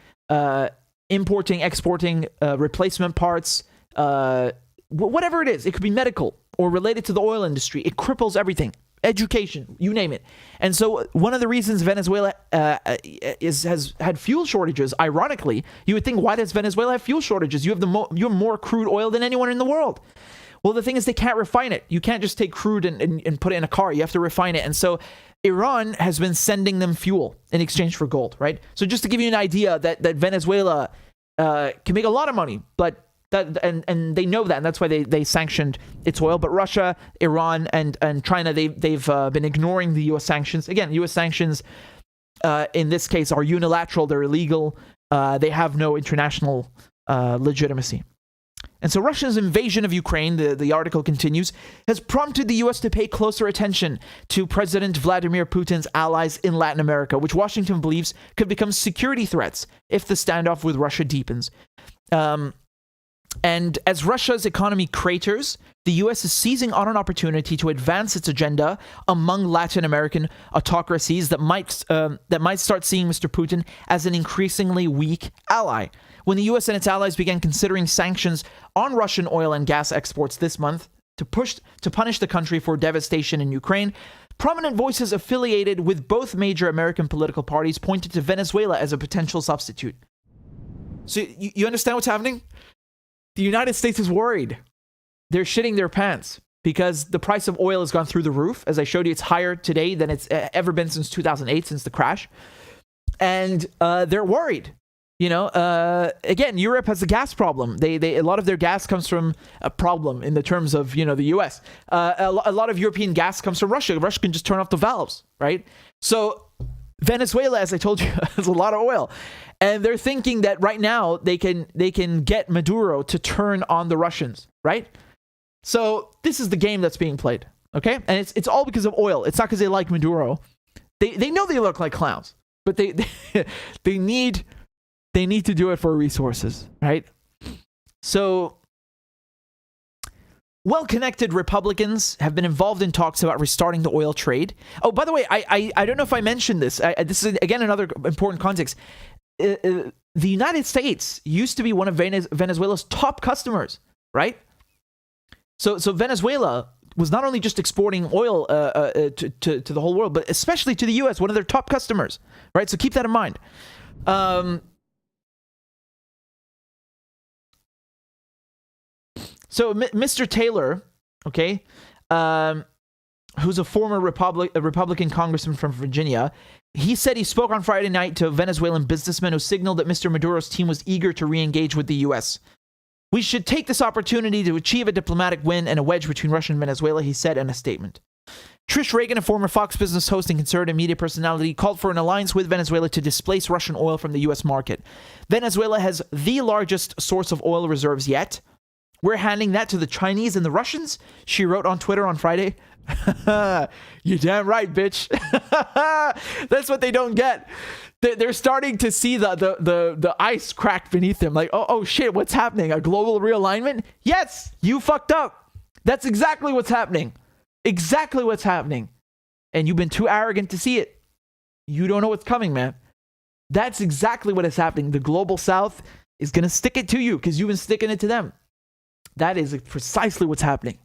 Speaker 1: Importing, exporting, replacement parts, whatever it is. It could be medical or related to the oil industry. It cripples everything. Education, you name it. And so one of the reasons Venezuela has had fuel shortages, ironically, you would think, why does Venezuela have fuel shortages? You have more crude oil than anyone in the world. Well, the thing is, they can't refine it. You can't just take crude and put it in a car. You have to refine it. And so Iran has been sending them fuel in exchange for gold, right? So just to give you an idea that Venezuela can make a lot of money, but and they know that, and that's why they sanctioned its oil. But Russia, Iran, and China, they've been ignoring the U.S. sanctions. Again, U.S. sanctions in this case are unilateral. They're illegal. They have no international legitimacy. And so Russia's invasion of Ukraine, the article continues, has prompted the U.S. to pay closer attention to President Vladimir Putin's allies in Latin America, which Washington believes could become security threats if the standoff with Russia deepens. And as Russia's economy craters, the U.S. is seizing on an opportunity to advance its agenda among Latin American autocracies that might start seeing Mr. Putin as an increasingly weak ally. When the U.S. and its allies began considering sanctions on Russian oil and gas exports this month to punish the country for devastation in Ukraine, prominent voices affiliated with both major American political parties pointed to Venezuela as a potential substitute. So you understand what's happening? The United States is worried. They're shitting their pants because the price of oil has gone through the roof. As I showed you, it's higher today than it's ever been since 2008, since the crash. And they're worried. You know, again, Europe has a gas problem. A lot of their gas comes from a problem in the terms of, you know, the US. A lot of European gas comes from Russia. Russia can just turn off the valves, right? So Venezuela, as I told you, has a lot of oil. And they're thinking that right now they can get Maduro to turn on the Russians, right? So this is the game that's being played, okay? And it's all because of oil. It's not because they like Maduro. They know they look like clowns, but they need to do it for resources, right? So well-connected Republicans have been involved in talks about restarting the oil trade. Oh, by the way, I don't know if I mentioned this. This is, again, another important context. The United States used to be one of Venezuela's top customers, right? So Venezuela was not only just exporting oil to the whole world, but especially to the U.S., one of their top customers, right? So keep that in mind. So Mr. Taylor, okay, who's a former Republican congressman from Virginia, he said he spoke on Friday night to a Venezuelan businessman who signaled that Mr. Maduro's team was eager to re-engage with the U.S. We should take this opportunity to achieve a diplomatic win and a wedge between Russia and Venezuela, he said in a statement. Trish Reagan, a former Fox Business host and conservative media personality, called for an alliance with Venezuela to displace Russian oil from the U.S. market. Venezuela has the largest source of oil reserves yet. We're handing that to the Chinese and the Russians, she wrote on Twitter on Friday. You're damn right, bitch. That's what they don't get. They're starting to see the ice crack beneath them. Like, oh shit, what's happening? A global realignment? Yes, you fucked up. That's exactly what's happening. Exactly what's happening. And you've been too arrogant to see it. You don't know what's coming, man. That's exactly what is happening. The global south is going to stick it to you because you've been sticking it to them. That is precisely what's happening,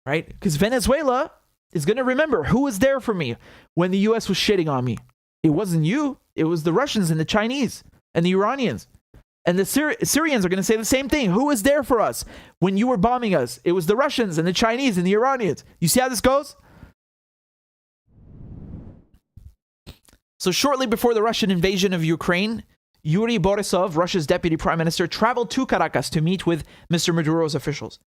Speaker 1: right? Because Venezuela is going to remember who was there for me when the U.S. was shitting on me. It wasn't you. It was the Russians and the Chinese and the Iranians. And the Syrians are going to say the same thing. Who was there for us when you were bombing us? It was the Russians and the Chinese and the Iranians. You see how this goes? So shortly before the Russian invasion of Ukraine, Yuri Borisov, Russia's deputy prime minister, traveled to Caracas to meet with Mr. Maduro's officials.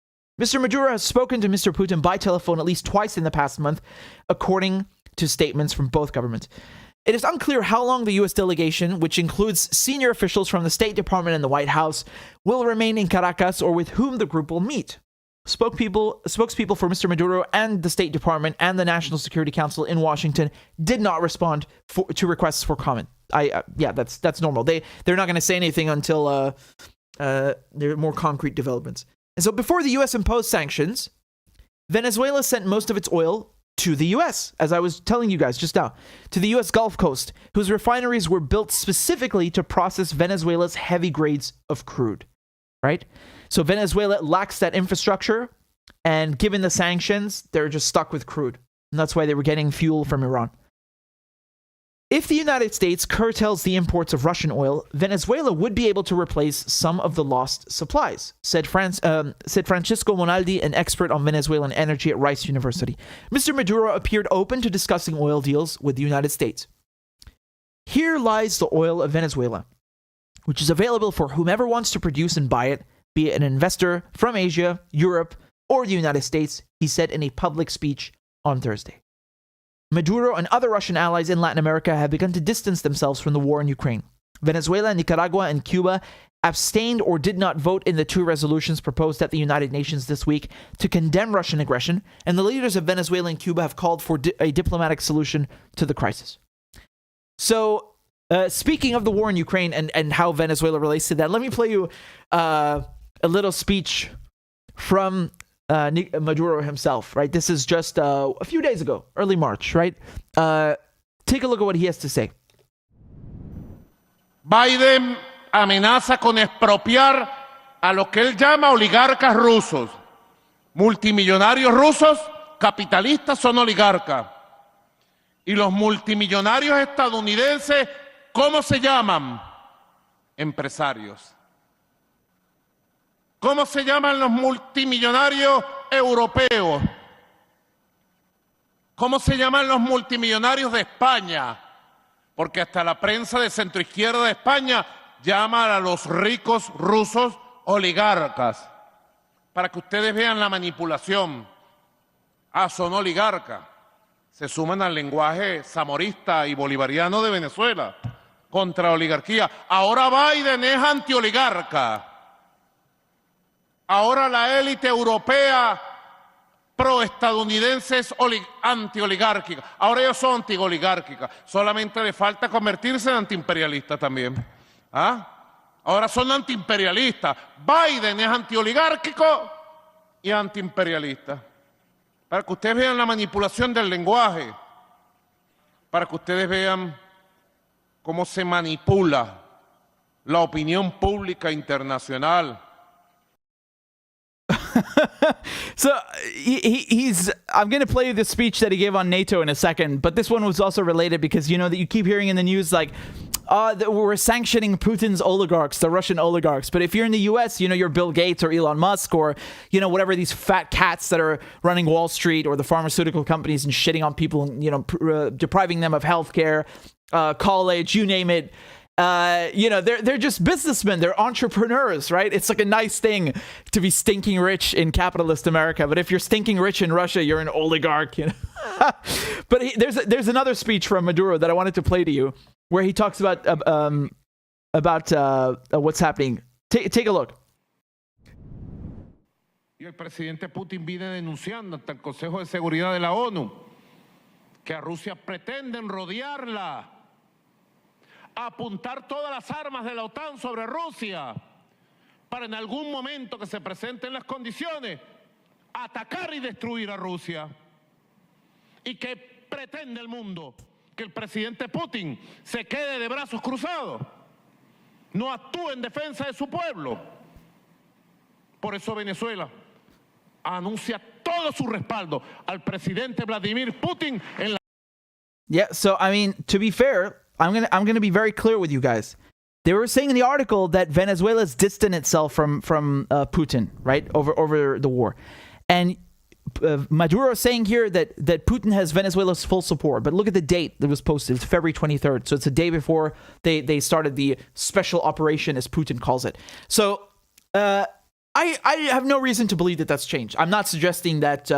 Speaker 1: Mr. Maduro has spoken to Mr. Putin by telephone at least twice in the past month, according to statements from both governments. It is unclear how long the U.S. delegation, which includes senior officials from the State Department and the White House, will remain in Caracas or with whom the group will meet. Spokespeople for Mr. Maduro and the State Department and the National Security Council in Washington did not respond to requests for comment. Yeah, that's normal. They're not going to say anything until there are more concrete developments. And so before the U.S. imposed sanctions, Venezuela sent most of its oil to the U.S., as I was telling you guys just now, to the U.S. Gulf Coast, whose refineries were built specifically to process Venezuela's heavy grades of crude, right? So Venezuela lacks that infrastructure, and given the sanctions, they're just stuck with crude. And that's why they were getting fuel from Iran. If the United States curtails the imports of Russian oil, Venezuela would be able to replace some of the lost supplies, said Francisco Monaldi, an expert on Venezuelan energy at Rice University. Mr. Maduro appeared open to discussing oil deals with the United States. Here lies the oil of Venezuela, which is available for whomever wants to produce and buy it, be it an investor from Asia, Europe, or the United States, he said in a public speech on Thursday. Maduro and other Russian allies in Latin America have begun to distance themselves from the war in Ukraine. Venezuela, Nicaragua, and Cuba abstained or did not vote in the two resolutions proposed at the United Nations this week to condemn Russian aggression, and the leaders of Venezuela and Cuba have called for a diplomatic solution to the crisis. So, speaking of the war in Ukraine and how Venezuela relates to that, let me play you a little speech from Maduro himself, right? This is just a few days ago, early March, right? Take a look at what he has to say.
Speaker 10: Biden amenaza con expropiar a lo que él llama oligarcas rusos. Multimillonarios rusos, capitalistas, son oligarcas. Y los multimillonarios estadounidenses, ¿cómo se llaman? Empresarios. ¿Cómo se llaman los multimillonarios europeos? ¿Cómo se llaman los multimillonarios de España? Porque hasta la prensa de centroizquierda de España llama a los ricos rusos oligarcas. Para que ustedes vean la manipulación. Ah, son oligarcas. Se suman al lenguaje zamorista y bolivariano de Venezuela contra la oligarquía. Ahora Biden es antioligarca. Ahora la élite europea pro-estadounidense es antioligárquica. Ahora ellos son antioligárquicas. Solamente le falta convertirse en antiimperialistas también. ¿Ah? Ahora son antiimperialistas. Biden es antioligárquico y antiimperialista. Para que ustedes vean la manipulación del lenguaje. Para que ustedes vean cómo se manipula la opinión pública internacional.
Speaker 1: So he's I'm going to play you the speech that he gave on NATO in a second, but this one was also related because you know that you keep hearing in the news like we're sanctioning Putin's oligarchs, the Russian oligarchs. But if you're in the US, you know, you're Bill Gates or Elon Musk or, you know, whatever these fat cats that are running Wall Street or the pharmaceutical companies and shitting on people and, you know, depriving them of healthcare, college, you name it. You know, they're just businessmen. They're entrepreneurs, right? It's like a nice thing to be stinking rich in capitalist America. But if you're stinking rich in Russia, you're an oligarch, you know. But there's another speech from Maduro that I wanted to play to you where he talks about what's happening. Take a look.
Speaker 10: Y el presidente Putin viene denunciando ante el Consejo de Seguridad de la ONU que a Rusia pretenden rodearla, apuntar todas las armas de la OTAN sobre Rusia para en algún momento que se presenten las condiciones atacar y destruir a Rusia. Y que pretende el mundo que el presidente Putin se quede de brazos cruzados, no actúe en defensa de su pueblo. Por eso Venezuela anuncia todo su respaldo al presidente Vladimir Putin en la...
Speaker 1: Yeah, so I mean, to be fair, I'm gonna be very clear with you guys. They were saying in the article that Venezuela's distanced itself from Putin, right, over the war, and Maduro is saying here that Putin has Venezuela's full support. But look at the date that was posted. It's February 23rd, so it's a day before they started the special operation, as Putin calls it. So I have no reason to believe that that's changed. I'm not suggesting that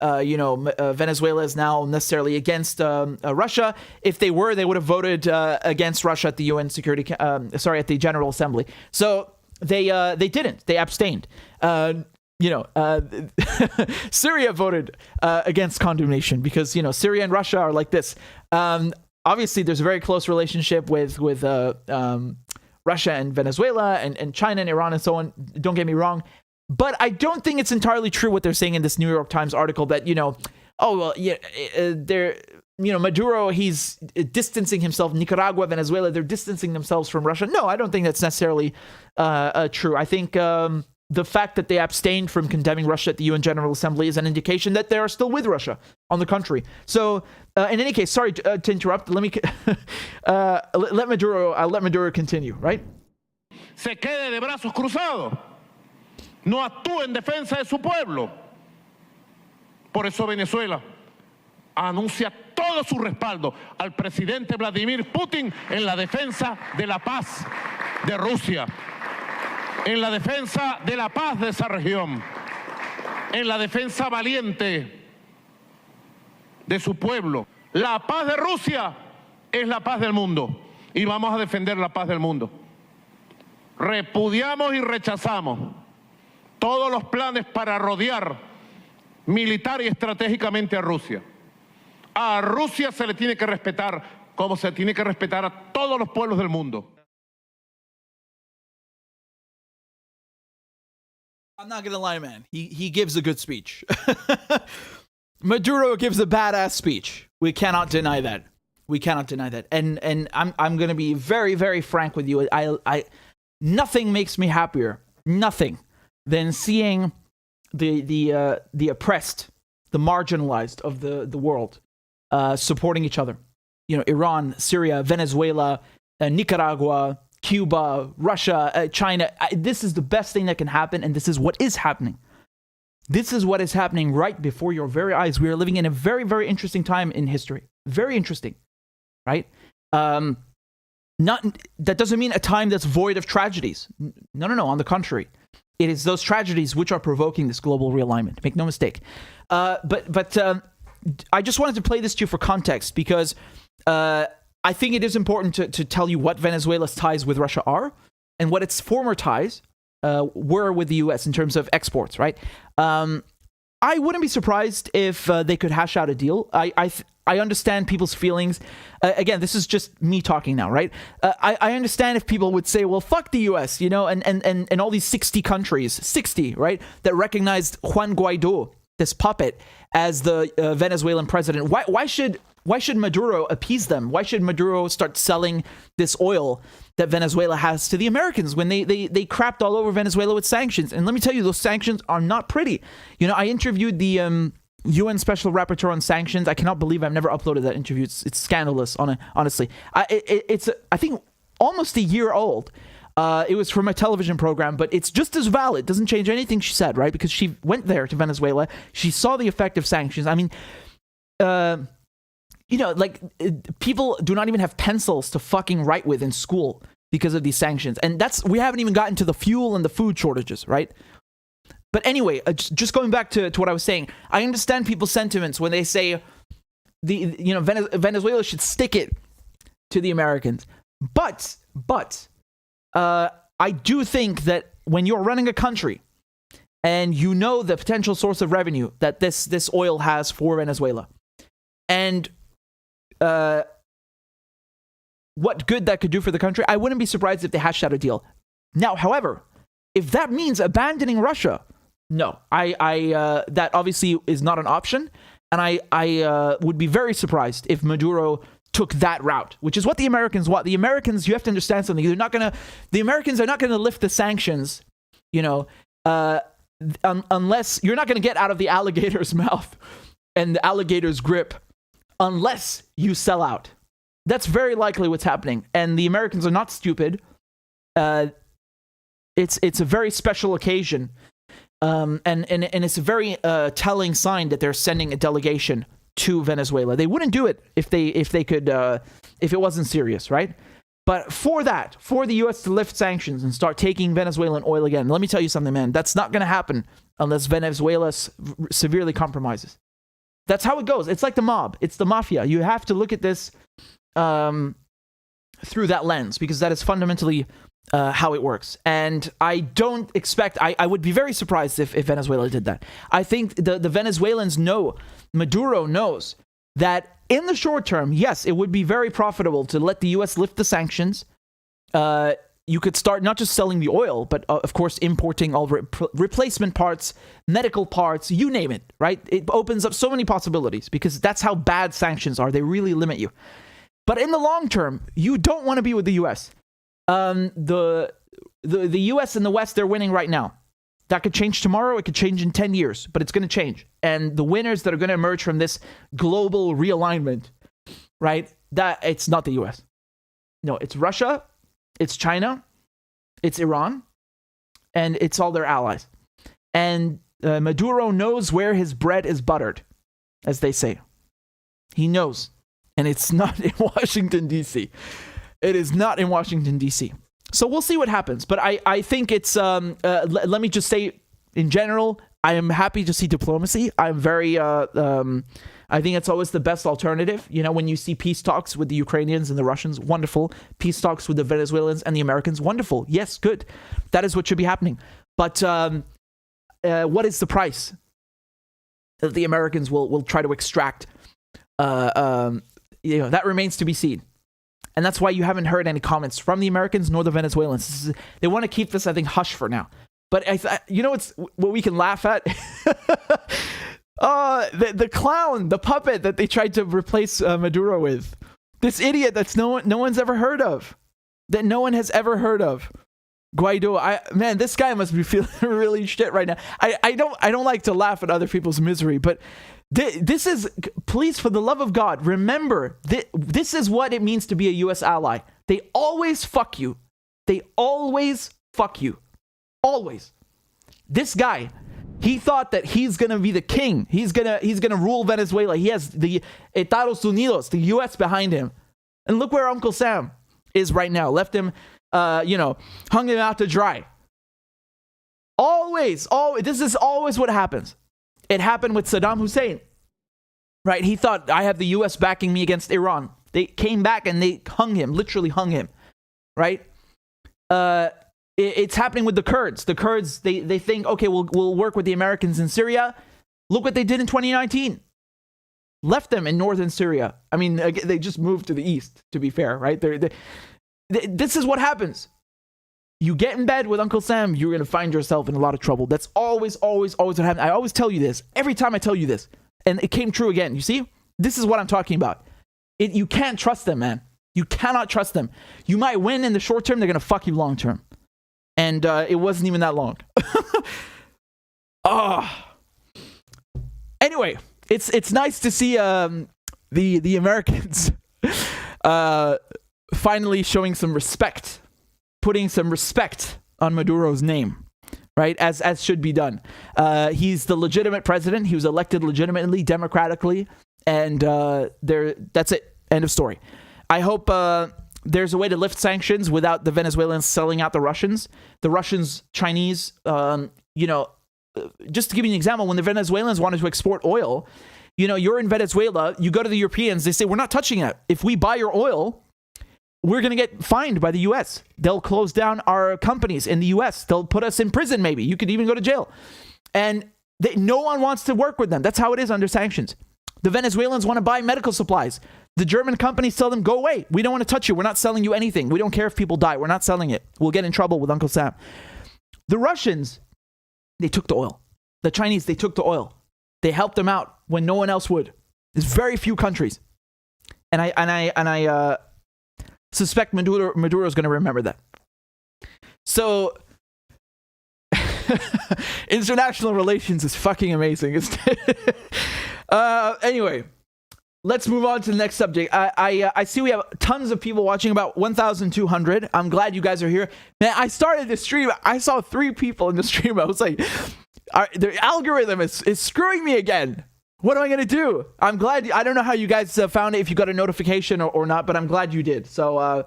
Speaker 1: Venezuela is now necessarily against Russia. If they were, they would have voted against Russia at the UN at the General Assembly. So they didn't. They abstained. Syria voted against condemnation because, you know, Syria and Russia are like this. Obviously, there's a very close relationship with Russia and Venezuela and China and Iran and so on. Don't get me wrong. But I don't think it's entirely true what they're saying in this New York Times article that, Maduro, he's distancing himself. Nicaragua, Venezuela, they're distancing themselves from Russia. No, I don't think that's necessarily true. I think the fact that they abstained from condemning Russia at the UN General Assembly is an indication that they are still with Russia on the country. So, in any case, sorry to interrupt. Let me let Maduro continue. Right?
Speaker 10: Se quede de brazos cruzados, no actúe en defensa de su pueblo. Por eso Venezuela anuncia todo su respaldo al presidente Vladimir Putin en la defensa de la paz de Rusia, en la defensa de la paz de esa región, en la defensa valiente de su pueblo. La paz de Rusia es la paz del mundo y vamos a defender la paz del mundo. Repudiamos y rechazamos todos los planes para rodear militar y estratégicamente a Rusia. A Rusia se le tiene que respetar como se tiene que respetar a todos los pueblos del mundo.
Speaker 1: I'm not gonna lie, man. He gives a good speech. Maduro gives a badass speech. We cannot deny that. We cannot deny that. And I'm gonna be very, very frank with you. I nothing makes me happier, nothing, than seeing the oppressed, the marginalized of the world supporting each other. You know, Iran, Syria, Venezuela, Nicaragua, Cuba, Russia, China. This is the best thing that can happen, and this is what is happening. This is what is happening right before your very eyes. We are living in a very, very interesting time in history. Very interesting, right? That doesn't mean a time that's void of tragedies. No. On the contrary, it is those tragedies which are provoking this global realignment. Make no mistake. But I just wanted to play this to you for context because I think it is important to tell you what Venezuela's ties with Russia are and what its former ties were with the U.S. in terms of exports, right? I wouldn't be surprised if they could hash out a deal. I understand people's feelings. Again, this is just me talking now, right? I understand if people would say, well, fuck the U.S., you know, and all these 60 countries, 60, right, that recognized Juan Guaido, this puppet, as the Venezuelan president. Why should Maduro appease them? Why should Maduro start selling this oil that Venezuela has to the Americans when they crapped all over Venezuela with sanctions? And let me tell you, those sanctions are not pretty. You know, I interviewed the UN Special Rapporteur on Sanctions. I cannot believe I've never uploaded that interview. It's scandalous, honestly. It's I think, almost a year old. It was from a television program, but it's just as valid. Doesn't change anything she said, right? Because she went there to Venezuela. She saw the effect of sanctions. I mean, you know, like, people do not even have pencils to fucking write with in school because of these sanctions. And we haven't even gotten to the fuel and the food shortages, right? But anyway, just going back to what I was saying, I understand people's sentiments when they say Venezuela should stick it to the Americans. But I do think that when you're running a country and you know the potential source of revenue that this oil has for Venezuela, and what good that could do for the country, I wouldn't be surprised if they hashed out a deal. Now, however, if that means abandoning Russia, no, that obviously is not an option, and I would be very surprised if Maduro took that route, which is what the Americans want. The Americans, you have to understand something. The Americans are not gonna lift the sanctions, you know, unless you're not gonna get out of the alligator's mouth and the alligator's grip unless you sell out. That's very likely what's happening. And the Americans are not stupid. It's a very special occasion. And it's a very telling sign that they're sending a delegation to Venezuela. They wouldn't do it if they could, if it wasn't serious, right? But for the US to lift sanctions and start taking Venezuelan oil again, let me tell you something, man, that's not going to happen unless Venezuela severely compromises. That's how it goes. It's like the mob. It's the mafia. You have to look at this through that lens, because that is fundamentally how it works. And I don't expect, I would be very surprised if Venezuela did that. I think the Venezuelans know, Maduro knows, that in the short term, yes, it would be very profitable to let the US lift the sanctions. You could start not just selling the oil, but of course importing all replacement parts, medical parts, you name it, right? It opens up so many possibilities because that's how bad sanctions are. They really limit you. But in the long term, you don't want to be with the US. The US and the West, they're winning right now. That could change tomorrow. It could change in 10 years, but it's going to change. And the winners that are going to emerge from this global realignment, right? That it's not the US. No, it's Russia. It's China, it's Iran, and it's all their allies. And Maduro knows where his bread is buttered, as they say. He knows. And it's not in Washington, D.C. It is not in Washington, D.C. So we'll see what happens. But I think it's, let me just say, in general, I am happy to see diplomacy. I'm very, I think it's always the best alternative. You know, when you see peace talks with the Ukrainians and the Russians, wonderful. Peace talks with the Venezuelans and the Americans, wonderful. Yes, good. That is what should be happening. But what is the price that the Americans will try to extract? You know, that remains to be seen. And that's why you haven't heard any comments from the Americans nor the Venezuelans. They want to keep this, I think, hush for now. But you know what we can laugh at? The clown, the puppet that they tried to replace Maduro with. This idiot that's no one's ever heard of. That no one has ever heard of. Guaido. Man, this guy must be feeling really shit right now. I don't like to laugh at other people's misery, but this is, please, for the love of God, remember, this is what it means to be a U.S. ally. They always fuck you. They always fuck you. Always. This guy, he thought that he's gonna be the king. He's gonna rule Venezuela. He has the Estados Unidos, the U.S. behind him. And look where Uncle Sam is right now. Left him, hung him out to dry. Always. This is always what happens. It happened with Saddam Hussein, right? He thought, I have the U.S. backing me against Iran. They came back and they hung him, literally hung him, right? It's happening with the Kurds. The Kurds, they think, okay, we'll work with the Americans in Syria. Look what they did in 2019. Left them in northern Syria. I mean, they just moved to the east, to be fair, right? This is what happens. You get in bed with Uncle Sam, you're going to find yourself in a lot of trouble. That's always what happens. I always tell you this. Every time I tell you this. And it came true again. You see? This is what I'm talking about. You can't trust them, man. You cannot trust them. You might win in the short term. They're going to fuck you long term. And it wasn't even that long. Anyway, it's nice to see the Americans finally showing some respect. Putting some respect on Maduro's name, right? As should be done. He's the legitimate president. He was elected legitimately, democratically, and that's it. End of story. I hope there's a way to lift sanctions without the Venezuelans selling out the Russians. The Russians, Chinese, just to give you an example, when the Venezuelans wanted to export oil, you're in Venezuela, you go to the Europeans, they say, we're not touching it. If we buy your oil, we're going to get fined by the U.S. They'll close down our companies in the U.S. They'll put us in prison, maybe. You could even go to jail. And no one wants to work with them. That's how it is under sanctions. The Venezuelans want to buy medical supplies. The German companies tell them, go away. We don't want to touch you. We're not selling you anything. We don't care if people die. We're not selling it. We'll get in trouble with Uncle Sam. The Russians, they took the oil. The Chinese, they took the oil. They helped them out when no one else would. There's very few countries. And I suspect Maduro is going to remember that. So, international relations is fucking amazing. Anyway, let's move on to the next subject. I see we have tons of people watching, about 1,200. I'm glad you guys are here. Man, I started this stream. I saw 3 people in the stream. I was like, the algorithm is screwing me again. What am I going to do? I'm glad. I don't know how you guys found it, if you got a notification or not, but I'm glad you did. So,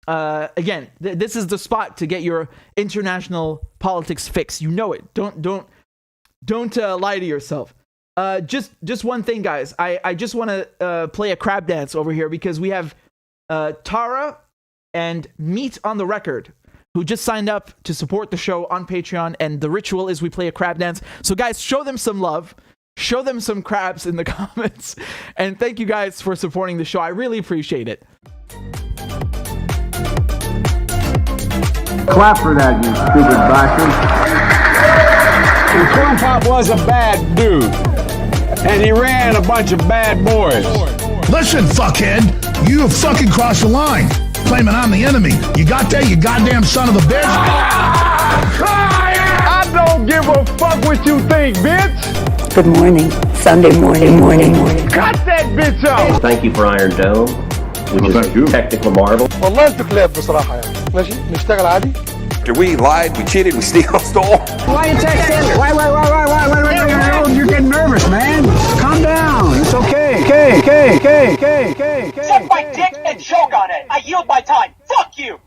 Speaker 1: again, this is the spot to get your international politics fix. You know it. Don't lie to yourself. Just one thing, guys. I just want to play a crab dance over here because we have Tara and Meat on the Record, who just signed up to support the show on Patreon, and the ritual is we play a crab dance. So, guys, show them some love. Show them some crabs in the comments. And thank you guys for supporting the show. I really appreciate it.
Speaker 11: Clap for that, you stupid bastard. And Corn Pop was a bad dude. And he ran a bunch of bad boys.
Speaker 12: Listen, fuckhead. You have fucking crossed the line. Claiming I'm the enemy. You got that, you goddamn son of a bitch?
Speaker 11: I don't give a fuck what you think, bitch.
Speaker 13: Good morning. Sunday morning.
Speaker 11: Cut that bitch out.
Speaker 14: Thank you for Iron Dome, which is a technical marvel.
Speaker 15: والله انتوا كلاب بصراحة يعني. ماشي نشتغل عادي.
Speaker 16: We lied, we cheated, we stole.
Speaker 11: Why you texting? Why? You're getting nervous, man. Calm down. It's okay. Okay.
Speaker 17: Suck my dick and choke on it. I yield my time. Fuck you.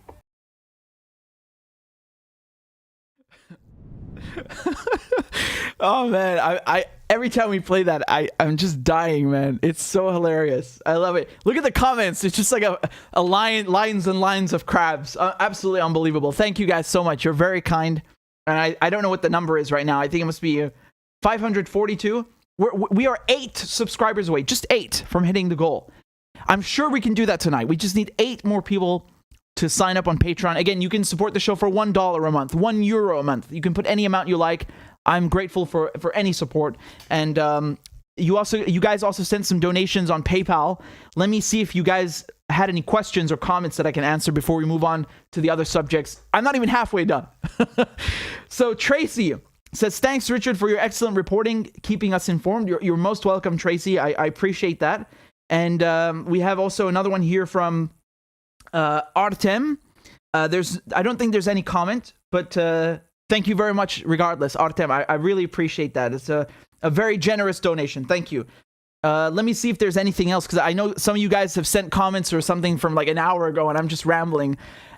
Speaker 1: Oh man, I every time we play that, I'm just dying, man. It's so hilarious. I love it. Look at the comments. It's just like a lines and lines of crabs. Absolutely unbelievable. Thank you guys so much. You're very kind. And I don't know what the number is right now. I think it must be 542. We are 8 subscribers away, just 8 from hitting the goal. I'm sure we can do that tonight. We just need 8 more people to sign up on Patreon. Again, you can support the show for $1 a month, €1 a month. You can put any amount you like. I'm grateful for any support. And you guys also sent some donations on PayPal. Let me see if you guys had any questions or comments that I can answer before we move on to the other subjects. I'm not even halfway done. So Tracy says, thanks, Richard, for your excellent reporting, keeping us informed. You're most welcome, Tracy. I appreciate that. And we have also another one here from Artem. I don't think there's any comment, but thank you very much regardless, Artem. I really appreciate that. It's a very generous donation. Thank you. Let me see if there's anything else, because I know some of you guys have sent comments or something from like an hour ago, and I'm just rambling.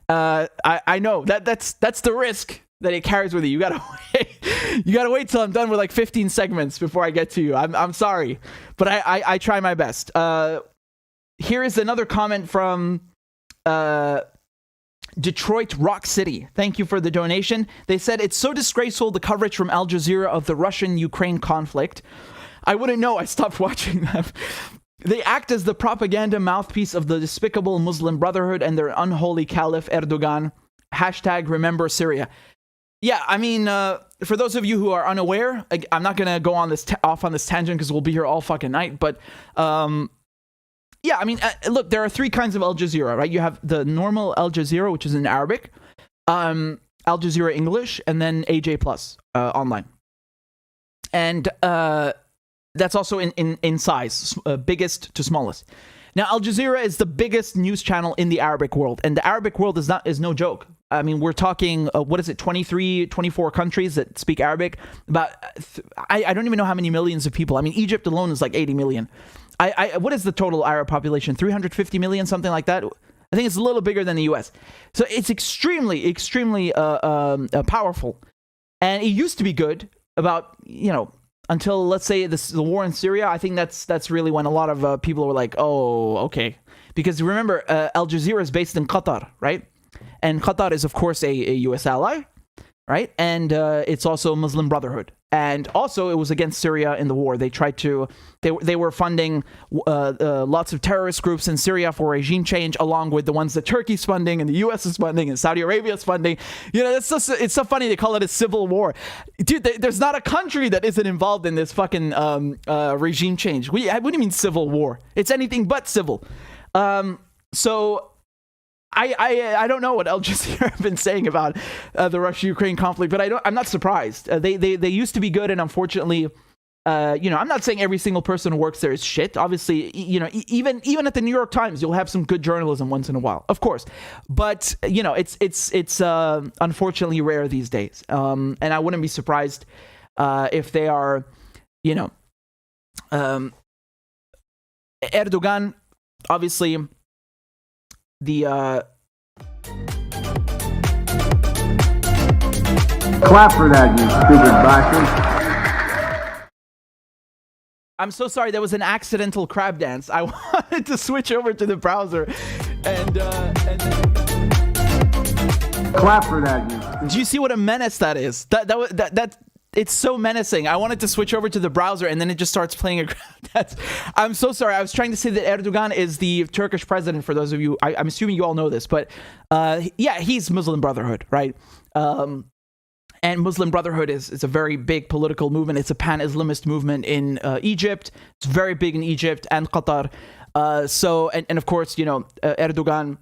Speaker 1: I know that's the risk that it carries with you. You gotta wait. You gotta wait till I'm done with like 15 segments before I get to you. I'm sorry, but I try my best. Here is another comment from Detroit Rock City. Thank you for the donation. They said, it's so disgraceful, the coverage from Al Jazeera of the Russian-Ukraine conflict. I wouldn't know. I stopped watching them. They act as the propaganda mouthpiece of the despicable Muslim Brotherhood and their unholy caliph Erdogan. # remember Syria. Yeah, I mean, for those of you who are unaware, I'm not going to go on off on this tangent because we'll be here all fucking night, but yeah, I mean, look, there are three kinds of Al Jazeera, right? You have the normal Al Jazeera, which is in Arabic, Al Jazeera English, and then AJ Plus online. And that's also in size, biggest to smallest. Now, Al Jazeera is the biggest news channel in the Arabic world, and the Arabic world is no joke. I mean, we're talking, 23, 24 countries that speak Arabic. About, I don't even know how many millions of people. I mean, Egypt alone is like 80 million. What is the total Arab population? 350 million, something like that? I think it's a little bigger than the US. So it's extremely, extremely powerful. And it used to be good about, until, let's say, the war in Syria. I think that's really when a lot of people were like, oh, okay. Because remember, Al Jazeera is based in Qatar, right? And Qatar is, of course, a U.S. ally, right? And it's also a Muslim Brotherhood. And also, it was against Syria in the war. They tried to, they were funding lots of terrorist groups in Syria for regime change, along with the ones that Turkey's funding and the U.S. is funding and Saudi Arabia's funding. It's so funny they call it a civil war. Dude, there's not a country that isn't involved in this fucking regime change. What do you mean civil war? It's anything but civil. So I don't know what Al Jazeera have been saying about the Russia-Ukraine conflict, but I'm not surprised. They used to be good, and unfortunately, I'm not saying every single person who works there is shit. Obviously, even at the New York Times, you'll have some good journalism once in a while, of course. But it's unfortunately rare these days, and I wouldn't be surprised if they are, Erdogan, obviously.
Speaker 11: Clap for that, you stupid bastard.
Speaker 1: I'm so sorry, there was an accidental crab dance. I wanted to switch over to the browser and then...
Speaker 11: Clap for that, you.
Speaker 1: Do you see what a menace that is? That it's so menacing. I wanted to switch over to the browser, and then it just starts playing a crowd dance. I'm so sorry. I was trying to say that Erdogan is the Turkish president, for those of you. I'm assuming you all know this, but yeah, he's Muslim Brotherhood, right? And Muslim Brotherhood is a very big political movement. It's a pan-Islamist movement in Egypt. It's very big in Egypt and Qatar. And of course, Erdogan,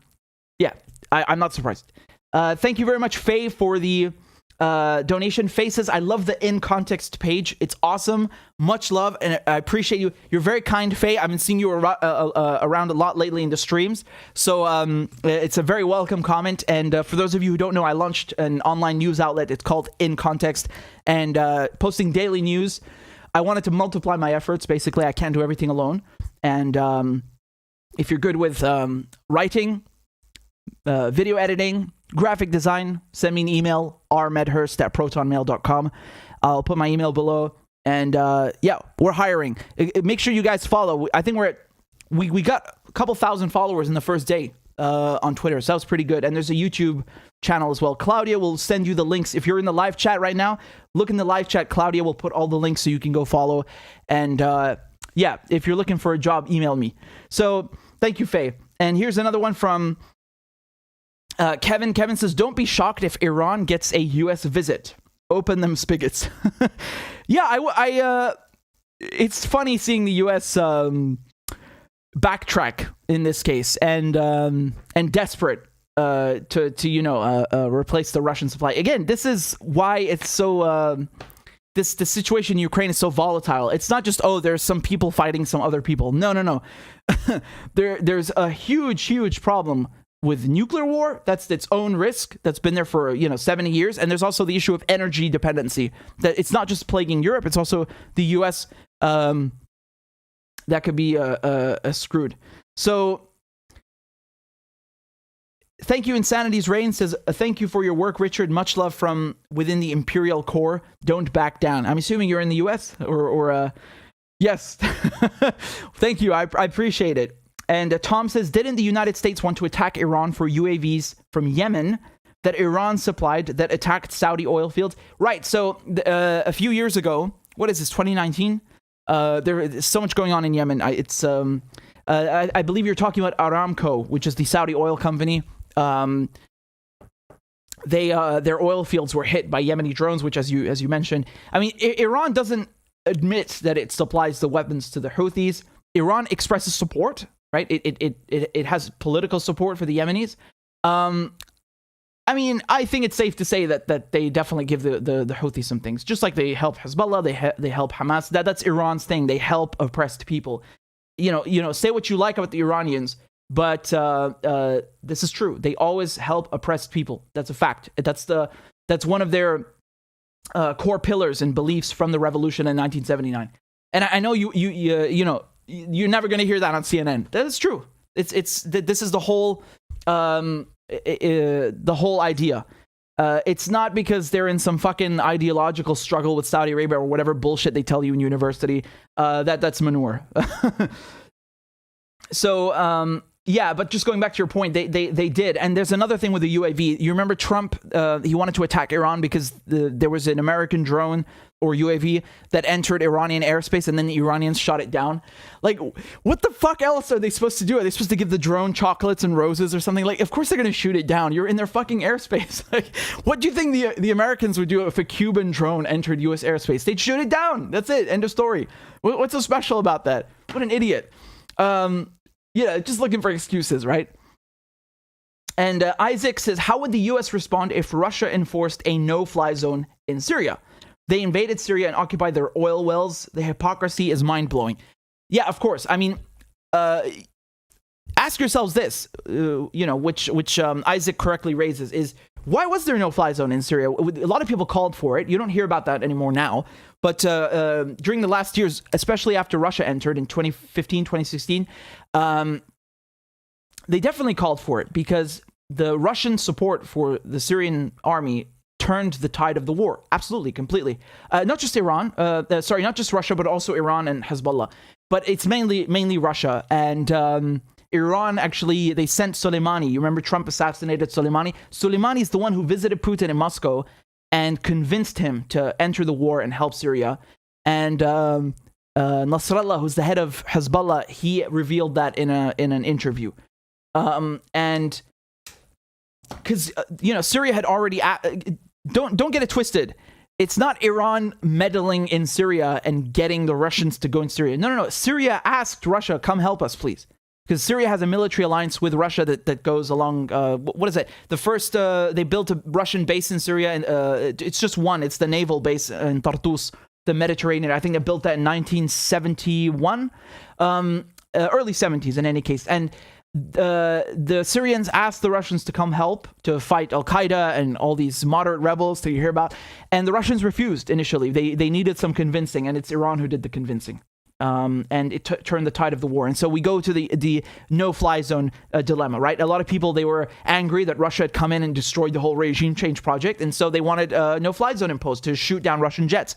Speaker 1: yeah, I'm not surprised. Thank you very much, Faye, for the donation. Faye says, I love the in context page. It's awesome. Much love, and I appreciate you. You're very kind, Faye. I've been seeing you around a lot lately in the streams, so it's a very welcome comment. And for those of you who don't know, I launched an online news outlet. It's called In Context, and posting daily news. I wanted to multiply my efforts. Basically, I can't do everything alone. And if you're good with writing, video editing, graphic design, send me an email, rmedhurst@protonmail.com. I'll put my email below. And yeah, we're hiring. Make sure you guys follow. I think we got a couple thousand followers in the first day on Twitter. So that was pretty good. And there's a YouTube channel as well. Claudia will send you the links. If you're in the live chat right now, look in the live chat. Claudia will put all the links so you can go follow. And yeah, if you're looking for a job, email me. So thank you, Faye. And here's another one from Kevin says, don't be shocked if Iran gets a U.S. visit. Open them spigots. Yeah, it's funny seeing the U.S. backtrack in this case and desperate to replace the Russian supply. Again, this is why it's so the situation in Ukraine is so volatile. It's not just, there's some people fighting some other people. No. There's a huge problem with nuclear war. That's its own risk. That's been there for 70 years. And there's also the issue of energy dependency. That it's not just plaguing Europe. It's also the U.S. That could be screwed. So thank you, Insanity's Reign says, thank you for your work, Richard. Much love from within the Imperial Core. Don't back down. I'm assuming you're in the U.S. or yes. Thank you. I appreciate it. And Tom says, didn't the United States want to attack Iran for UAVs from Yemen that Iran supplied that attacked Saudi oil fields? Right. So a few years ago, what is this, 2019? There is so much going on in Yemen. I believe you're talking about Aramco, which is the Saudi oil company. Their oil fields were hit by Yemeni drones, which, as you mentioned, I mean, Iran doesn't admit that it supplies the weapons to the Houthis. Iran expresses support, right? It has political support for the Yemenis. I mean, I think it's safe to say that they definitely give the Houthis some things, just like they help Hezbollah, they help Hamas. That's Iran's thing. They help oppressed people. Say what you like about the Iranians, but this is true. They always help oppressed people. That's a fact. That's one of their core pillars and beliefs from the revolution in 1979. And I know you're never going to hear that on CNN. That is true. This is the whole idea. It's not because they're in some fucking ideological struggle with Saudi Arabia or whatever bullshit they tell you in university. That's manure. So yeah, but just going back to your point, they did. And there's another thing with the UAV. You remember Trump? He wanted to attack Iran because there was an American drone or UAV that entered Iranian airspace, and then the Iranians shot it down. Like, what the fuck else are they supposed to do? Are they supposed to give the drone chocolates and roses or something? Like, of course they're going to shoot it down. You're in their fucking airspace. Like, what do you think the Americans would do if a Cuban drone entered U.S. airspace? They'd shoot it down. That's it. End of story. What's so special about that? What an idiot. Yeah, just looking for excuses, right? And Isaac says, how would the U.S. respond if Russia enforced a no-fly zone in Syria? They invaded Syria and occupied their oil wells. The hypocrisy is mind-blowing. Yeah, of course. I mean, ask yourselves this, which Isaac correctly raises, is why was there no fly zone in Syria? A lot of people called for it. You don't hear about that anymore now. But during the last years, especially after Russia entered in 2015, 2016, they definitely called for it because the Russian support for the Syrian army turned the tide of the war. Absolutely, completely. Not just not just Russia, but also Iran and Hezbollah. But it's mainly Russia. And Iran, actually, they sent Soleimani. You remember Trump assassinated Soleimani? Soleimani is the one who visited Putin in Moscow and convinced him to enter the war and help Syria. And Nasrallah, who's the head of Hezbollah, he revealed that in an interview. And because Syria had already don't get it twisted. It's not Iran meddling in Syria and getting the Russians to go in Syria. No. Syria asked Russia, come help us, please. Because Syria has a military alliance with Russia that goes along, what is it? The first, they built a Russian base in Syria, and it's just one. It's the naval base in Tartus, the Mediterranean. I think they built that in 1971, early 70s in any case. And the Syrians asked the Russians to come help to fight Al-Qaeda and all these moderate rebels that you hear about. And the Russians refused initially. They needed some convincing, and it's Iran who did the convincing. And it turned the tide of the war. And so we go to the no-fly zone dilemma, right? A lot of people, they were angry that Russia had come in and destroyed the whole regime change project. And so they wanted a no-fly zone imposed to shoot down Russian jets.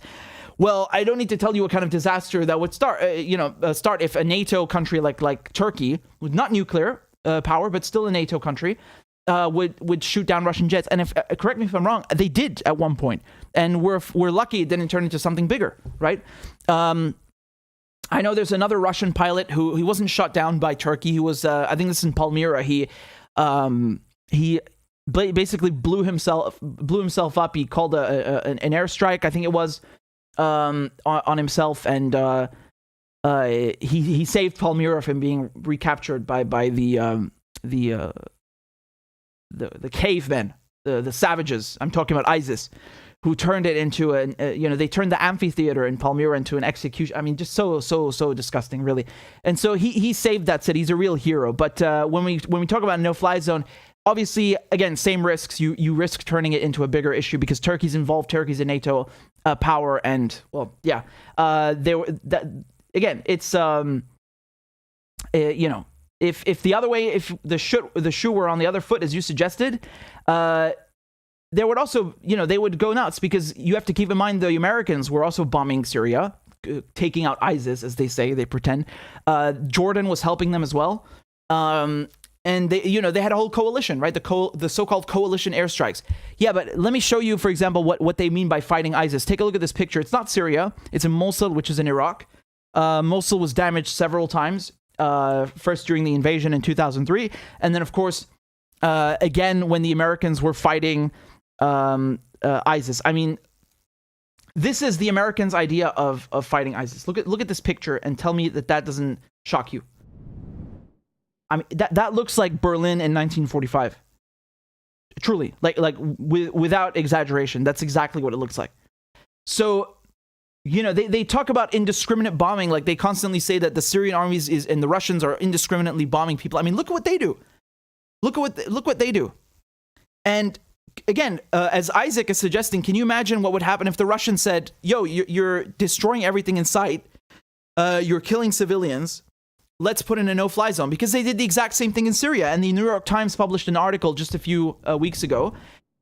Speaker 1: Well, I don't need to tell you what kind of disaster that would start if a NATO country like Turkey, with not nuclear power, but still a NATO country, would shoot down Russian jets. And correct me if I'm wrong, they did at one point. And we're lucky it didn't turn into something bigger, right? I know there's another Russian pilot who he wasn't shot down by Turkey. He was, I think this is in Palmyra. He basically blew himself up. He called an airstrike, I think it was, on himself, and he saved Palmyra from being recaptured by the cavemen, the savages. I'm talking about ISIS, who turned it into they turned the amphitheater in Palmyra into an execution. I mean, just so disgusting, really. And so he saved that city. He's a real hero. But when we talk about a no-fly zone, obviously, again, same risks. You risk turning it into a bigger issue because Turkey's involved. Turkey's a NATO power, and again, it's if the other way, if the shoe were on the other foot, as you suggested, there would also, they would go nuts, because you have to keep in mind the Americans were also bombing Syria, taking out ISIS, as they say, they pretend. Jordan was helping them as well. And they had a whole coalition, right? The so-called coalition airstrikes. Yeah, but let me show you, for example, what they mean by fighting ISIS. Take a look at this picture. It's not Syria. It's in Mosul, which is in Iraq. Mosul was damaged several times, first during the invasion in 2003, and then, of course, again when the Americans were fighting ISIS. I mean, this is the Americans' idea of fighting ISIS. Look at this picture and tell me that doesn't shock you. I mean, that looks like Berlin in 1945. Truly, without exaggeration, that's exactly what it looks like. So, they talk about indiscriminate bombing, like they constantly say that the Syrian armies and the Russians are indiscriminately bombing people. I mean, look at what they do. Look what they do. And again, as Isaac is suggesting, can you imagine what would happen if the Russians said, "Yo, you're destroying everything in sight. You're killing civilians. Let's put in a no-fly zone," because they did the exact same thing in Syria. And the New York Times published an article just a few weeks ago,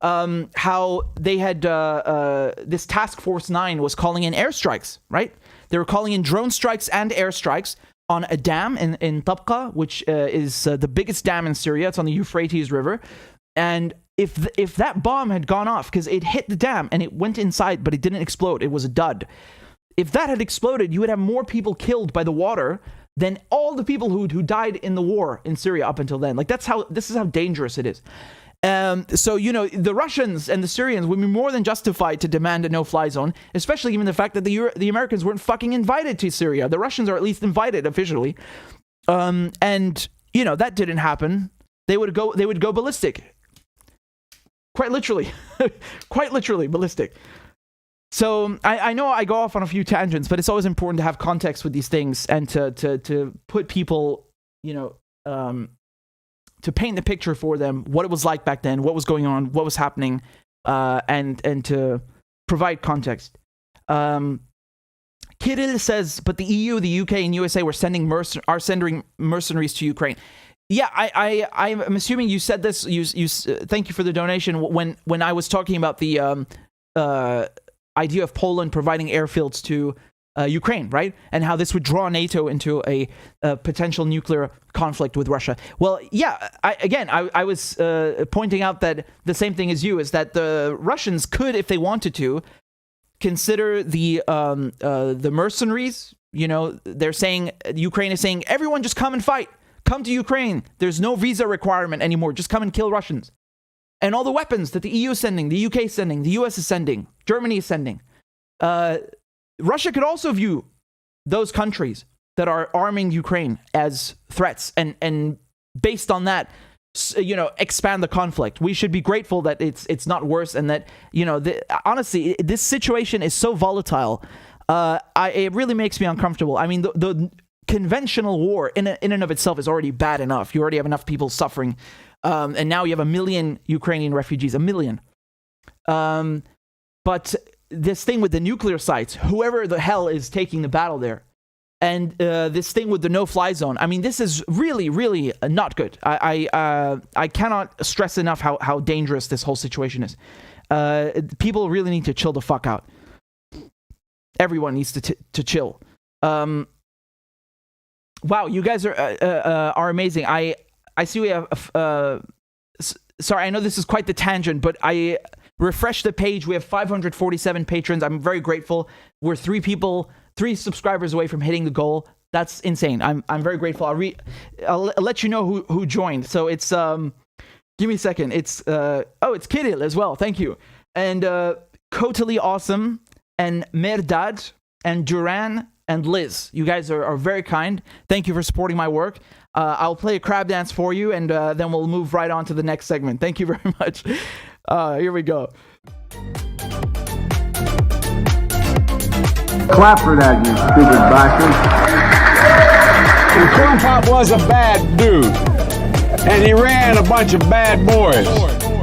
Speaker 1: how they had this Task Force 9 was calling in airstrikes, right? They were calling in drone strikes and airstrikes on a dam in Tabqa, which is the biggest dam in Syria. It's on the Euphrates River. And if that bomb had gone off, because it hit the dam and it went inside, but it didn't explode, it was a dud. If that had exploded, you would have more people killed by the water than all the people who died in the war in Syria up until then. This is how dangerous it is. So, the Russians and the Syrians would be more than justified to demand a no-fly zone, especially given the fact that the Americans weren't fucking invited to Syria. The Russians are at least invited officially. And, that didn't happen. They would go ballistic. Quite literally. Quite literally ballistic. So I know I go off on a few tangents, but it's always important to have context with these things and to put people, to paint the picture for them, what it was like back then, what was going on, what was happening, and to provide context. Kirill says, but the EU, the UK, and USA were sending mercenaries to Ukraine. Yeah, I'm assuming you said this. Thank you for the donation. When I was talking about the idea of Poland providing airfields to Ukraine, right? And how this would draw NATO into a potential nuclear conflict with Russia. Well, yeah, I was pointing out that the same thing as you, is that the Russians could, if they wanted to, consider the mercenaries. They're saying, Ukraine is saying, everyone just come and fight. Come to Ukraine. There's no visa requirement anymore. Just come and kill Russians. And all the weapons that the EU is sending, the UK is sending, the US is sending, Germany is sending. Russia could also view those countries that are arming Ukraine as threats, and based on that, expand the conflict. We should be grateful that it's not worse, and that honestly, this situation is so volatile. It really makes me uncomfortable. I mean, the conventional war in and of itself is already bad enough. You already have enough people suffering, and now you have 1 million Ukrainian refugees, 1 million. But this thing with the nuclear sites, whoever the hell is taking the battle there, and this thing with the no-fly zone, I mean, this is really, really not good. I cannot stress enough how dangerous this whole situation is. People really need to chill the fuck out. Everyone needs to chill. Wow, you guys are amazing. I see we have... sorry, I know this is quite the tangent, but I refreshed the page. We have 547 patrons. I'm very grateful. We're 3 subscribers away from hitting the goal. That's insane. I'm very grateful. I'll let you know who joined. So it's Give me a second. It's it's Kirill as well. Thank you. And Totally Awesome and Merdad and Duran and Liz. You guys are very kind. Thank you for supporting my work. I'll play a crab dance for you, and then we'll move right on to the next segment. Thank you very much. Here we go.
Speaker 11: Clap for that, you stupid bastard. And Corn Pop was a bad dude. And he ran a bunch of bad boys.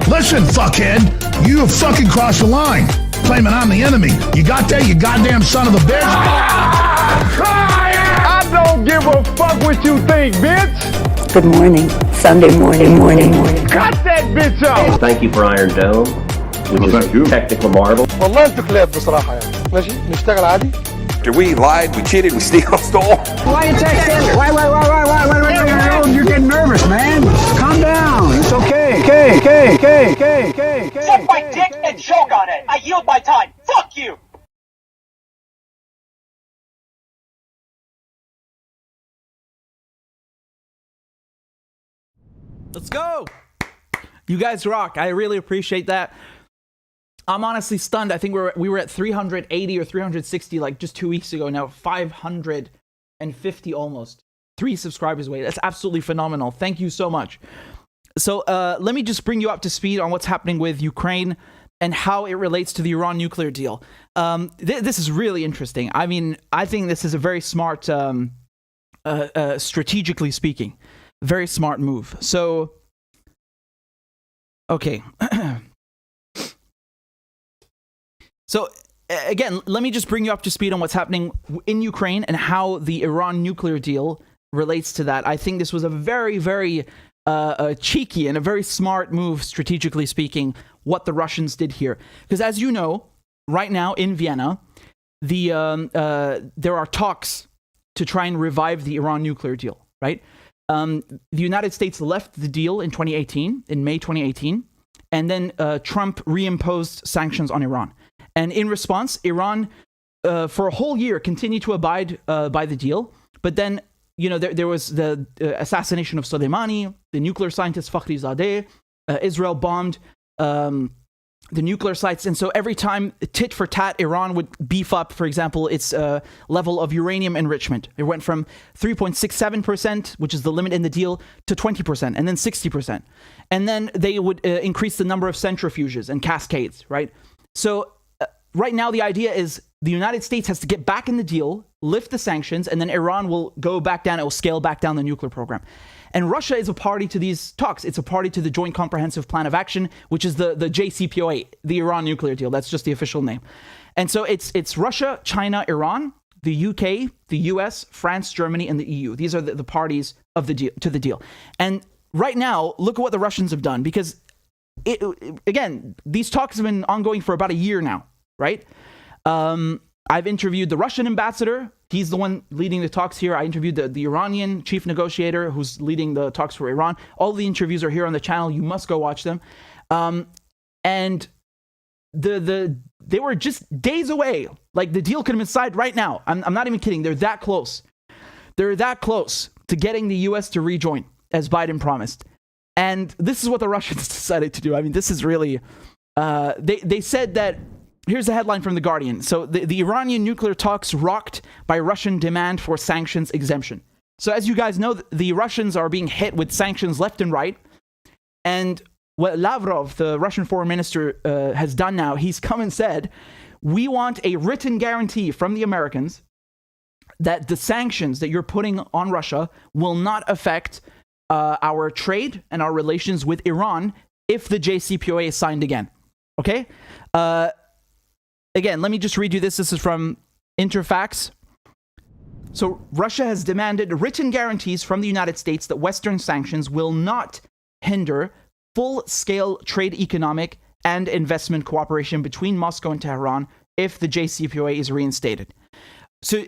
Speaker 12: Listen, fuckhead, you have fucking crossed the line. Claiming I'm the enemy. You got that, you goddamn son of a bitch?
Speaker 11: I don't give a fuck what you think, bitch.
Speaker 13: Good morning. Sunday morning.
Speaker 11: Cut that bitch off.
Speaker 14: Thank you for Iron Dome, which is a technical marvel.
Speaker 15: والله انتوا كلاب بصراحة يعني. ماشي نشتغل عادي.
Speaker 16: We lied, we cheated, we stole.
Speaker 11: Why you text in? Why, you're getting nervous, man. Calm down. It's okay.
Speaker 17: Suck my dick and choke on it. I yield my time. Fuck you.
Speaker 1: Let's go. You guys rock. I really appreciate that. I'm honestly stunned. I think we were at 380 or 360 like just 2 weeks ago. Now 550 almost. 3 subscribers away. That's absolutely phenomenal. Thank you so much. So let me just bring you up to speed on what's happening with Ukraine and how it relates to the Iran nuclear deal. This is really interesting. I mean, I think this is a very smart, strategically speaking, very smart move. So, okay. So, again, let me just bring you up to speed on what's happening in Ukraine and how the Iran nuclear deal relates to that. I think this was a very, very cheeky and a very smart move, strategically speaking, what the Russians did here. Because as you know, right now in Vienna, there are talks to try and revive the Iran nuclear deal, right? The United States left the deal in 2018, in May 2018, and then Trump reimposed sanctions on Iran. And in response, Iran, for a whole year, continued to abide by the deal. But then, you know, there was the assassination of Soleimani, the nuclear scientist Fakhrizadeh. Israel bombed the nuclear sites. And so every time, tit for tat, Iran would beef up, for example, its level of uranium enrichment. It went from 3.67%, which is the limit in the deal, to 20%, and then 60%. And then they would increase the number of centrifuges and cascades, right? So right now, the idea is the United States has to get back in the deal, lift the sanctions, and then Iran will go back down. It will scale back down the nuclear program. And Russia is a party to these talks. It's a party to the Joint Comprehensive Plan of Action, which is the JCPOA, the Iran nuclear deal. That's just the official name. And so it's Russia, China, Iran, the UK, the US, France, Germany, and the EU. These are the parties of the deal, to the deal. And right now, look at what the Russians have done, because again, these talks have been ongoing for about a year now. Right? I've interviewed the Russian ambassador. He's the one leading the talks here. I interviewed the Iranian chief negotiator who's leading the talks for Iran. All the interviews are here on the channel. You must go watch them. And they were just days away. Like the deal could have been signed right now. I'm not even kidding. They're that close. They're that close to getting the US to rejoin, as Biden promised. And this is what the Russians decided to do. I mean, this is really... They said that... Here's the headline from The Guardian. So the Iranian nuclear talks rocked by Russian demand for sanctions exemption. So as you guys know, the Russians are being hit with sanctions left and right. And what Lavrov, the Russian foreign minister, has done now, he's come and said, we want a written guarantee from the Americans that the sanctions that you're putting on Russia will not affect our trade and our relations with Iran if the JCPOA is signed again. Okay? Again, let me just read you this. This is from Interfax. So Russia has demanded written guarantees from the United States that Western sanctions will not hinder full-scale trade, economic, and investment cooperation between Moscow and Tehran if the JCPOA is reinstated. So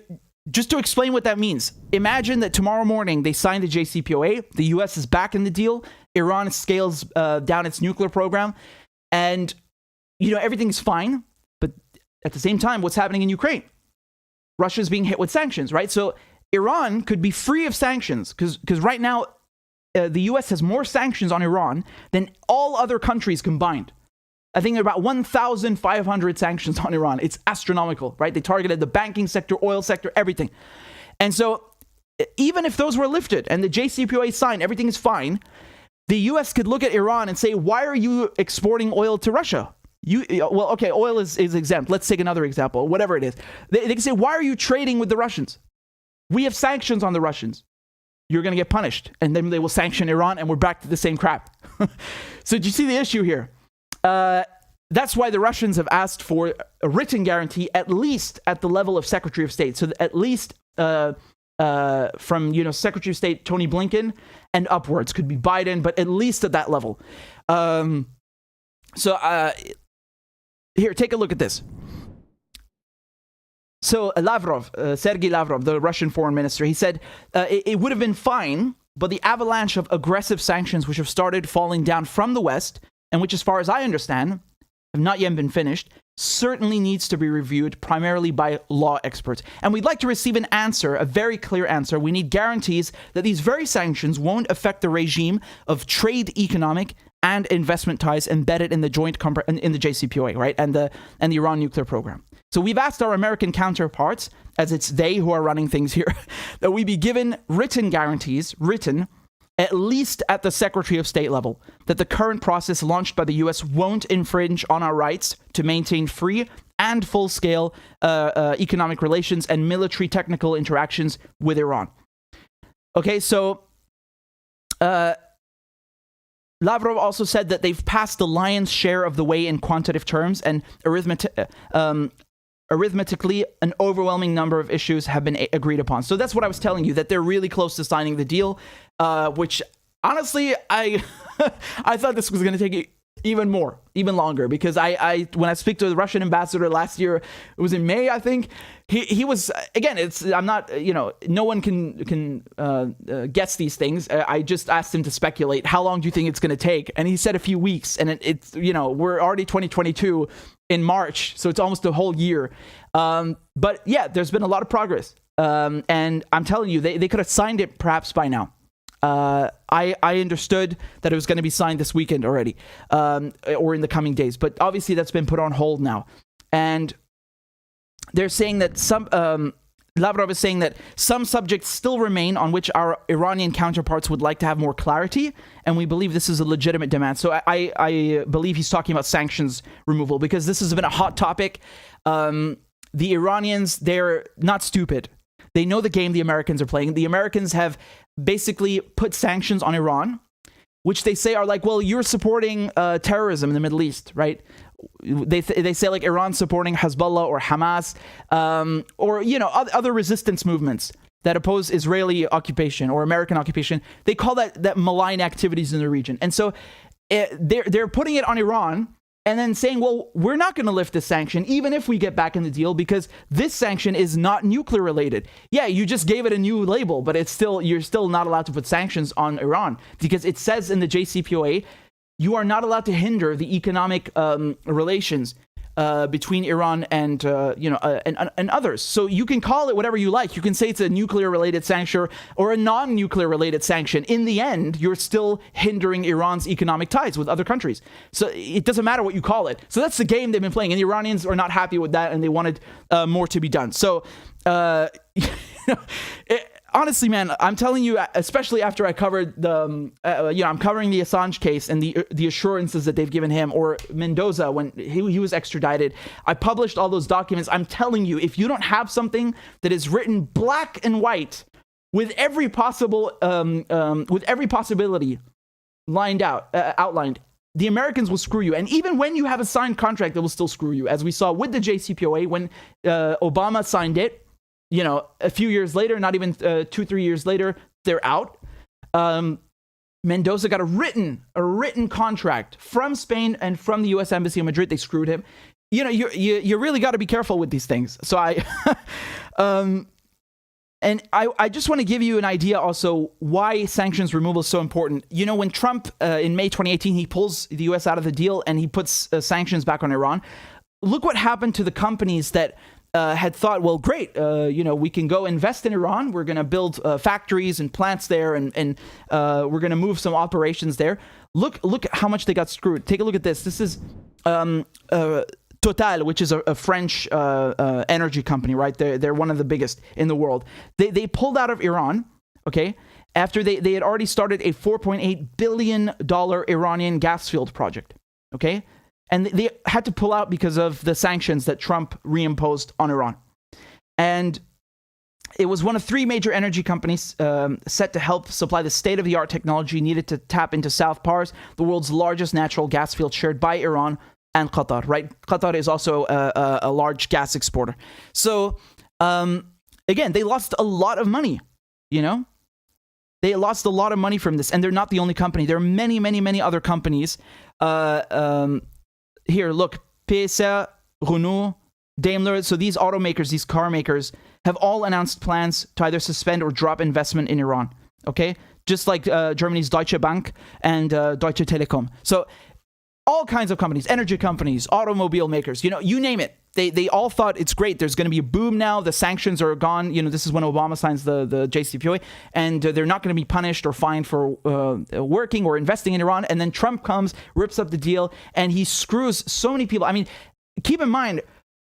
Speaker 1: just to explain what that means, imagine that tomorrow morning they sign the JCPOA, the US is back in the deal, Iran scales down its nuclear program, and, you know, everything's fine. But at the same time, what's happening in Ukraine? Russia's being hit with sanctions, right? So Iran could be free of sanctions because right now the U.S. has more sanctions on Iran than all other countries combined. I think there are about 1,500 sanctions on Iran. It's astronomical, right? They targeted the banking sector, oil sector, everything. And so even if those were lifted and the JCPOA signed, everything is fine, the U.S. could look at Iran and say, why are you exporting oil to Russia? Well, okay, oil is exempt. Let's take another example, whatever it is. They can say, why are you trading with the Russians? We have sanctions on the Russians. You're going to get punished. And then they will sanction Iran and we're back to the same crap. So do you see the issue here? That's why the Russians have asked for a written guarantee, at least at the level of Secretary of State. So at least from, Secretary of State Tony Blinken and upwards. Could be Biden, but at least at that level. Here, take a look at this. So Sergei Lavrov, the Russian foreign minister, he said it would have been fine, but the avalanche of aggressive sanctions which have started falling down from the West, and which, as far as I understand, have not yet been finished, certainly needs to be reviewed primarily by law experts. And we'd like to receive an answer, a very clear answer. We need guarantees that these very sanctions won't affect the regime of trade, economic, and investment ties embedded in the in the JCPOA, right, and the Iran nuclear program. So we've asked our American counterparts, as it's they who are running things here, that we be given written guarantees, at least at the Secretary of State level, that the current process launched by the U.S. won't infringe on our rights to maintain free and full-scale economic relations and military technical interactions with Iran. Okay, so Lavrov also said that they've passed the lion's share of the way in quantitative terms, and arithmetically, an overwhelming number of issues have been agreed upon. So that's what I was telling you, that they're really close to signing the deal, which honestly, I thought this was going to take even longer, because I when I speak to the Russian ambassador last year, it was in May, I think, he was, again, I'm not, no one can guess these things. I just asked him to speculate, how long do you think it's going to take? And he said a few weeks, and it's we're already 2022 in March, so it's almost a whole year. But yeah, there's been a lot of progress. And I'm telling you, they could have signed it perhaps by now. I understood that it was going to be signed this weekend already, or in the coming days. But obviously that's been put on hold now. And they're saying that Lavrov is saying that some subjects still remain on which our Iranian counterparts would like to have more clarity, and we believe this is a legitimate demand. So I believe he's talking about sanctions removal, because this has been a hot topic. The Iranians, they're not stupid. They know the game the Americans are playing. The Americans have basically put sanctions on Iran, which they say are like, well, you're supporting terrorism in the Middle East, right? They say like Iran supporting Hezbollah or Hamas, or other resistance movements that oppose Israeli occupation or American occupation. They call that malign activities in the region, and so they're putting it on Iran. And then saying, well, we're not going to lift this sanction, even if we get back in the deal, because this sanction is not nuclear related. Yeah, you just gave it a new label, but you're still not allowed to put sanctions on Iran, because it says in the JCPOA, you are not allowed to hinder the economic relations between Iran and others. So you can call it whatever you like. You can say it's a nuclear-related sanction or a non-nuclear-related sanction. In the end, you're still hindering Iran's economic ties with other countries. So it doesn't matter what you call it. So that's the game they've been playing, and the Iranians are not happy with that, and they wanted more to be done. So, honestly, man, I'm telling you, especially after I covered I'm covering the Assange case and the assurances that they've given him, or Mendoza when he was extradited. I published all those documents. I'm telling you, if you don't have something that is written black and white with every possible with every possibility outlined, the Americans will screw you. And even when you have a signed contract, they will still screw you, as we saw with the JCPOA when Obama signed it. A few years later, not even 2-3 years later, they're out. Mendoza got a written contract from Spain and from the U.S. Embassy in Madrid. They screwed him. You really got to be careful with these things. So I just want to give you an idea also why sanctions removal is so important. When Trump in May 2018, he pulls the U.S. out of the deal and he puts sanctions back on Iran. Look what happened to the companies that had thought, well, great, we can go invest in Iran. We're going to build factories and plants there, and we're going to move some operations there. Look at how much they got screwed. Take a look at this. This is Total, which is a French energy company, right? They're one of the biggest in the world. They pulled out of Iran, okay, after they had already started a $4.8 billion Iranian gas field project, okay? And they had to pull out because of the sanctions that Trump reimposed on Iran. And it was one of three major energy companies set to help supply the state-of-the-art technology needed to tap into South Pars, the world's largest natural gas field shared by Iran and Qatar, right? Qatar is also a large gas exporter. So, again, they lost a lot of money, They lost a lot of money from this, and they're not the only company. There are many, many, many other companies. Here, look, PSA, Renault, Daimler. So these automakers, these car makers, have all announced plans to either suspend or drop investment in Iran, okay? Just like Germany's Deutsche Bank and Deutsche Telekom. So all kinds of companies, energy companies, automobile makers, you name it. They all thought it's great. There's going to be a boom now. The sanctions are gone. This is when Obama signs the JCPOA, and they're not going to be punished or fined for working or investing in Iran. And then Trump comes, rips up the deal, and he screws so many people. I mean, keep in mind,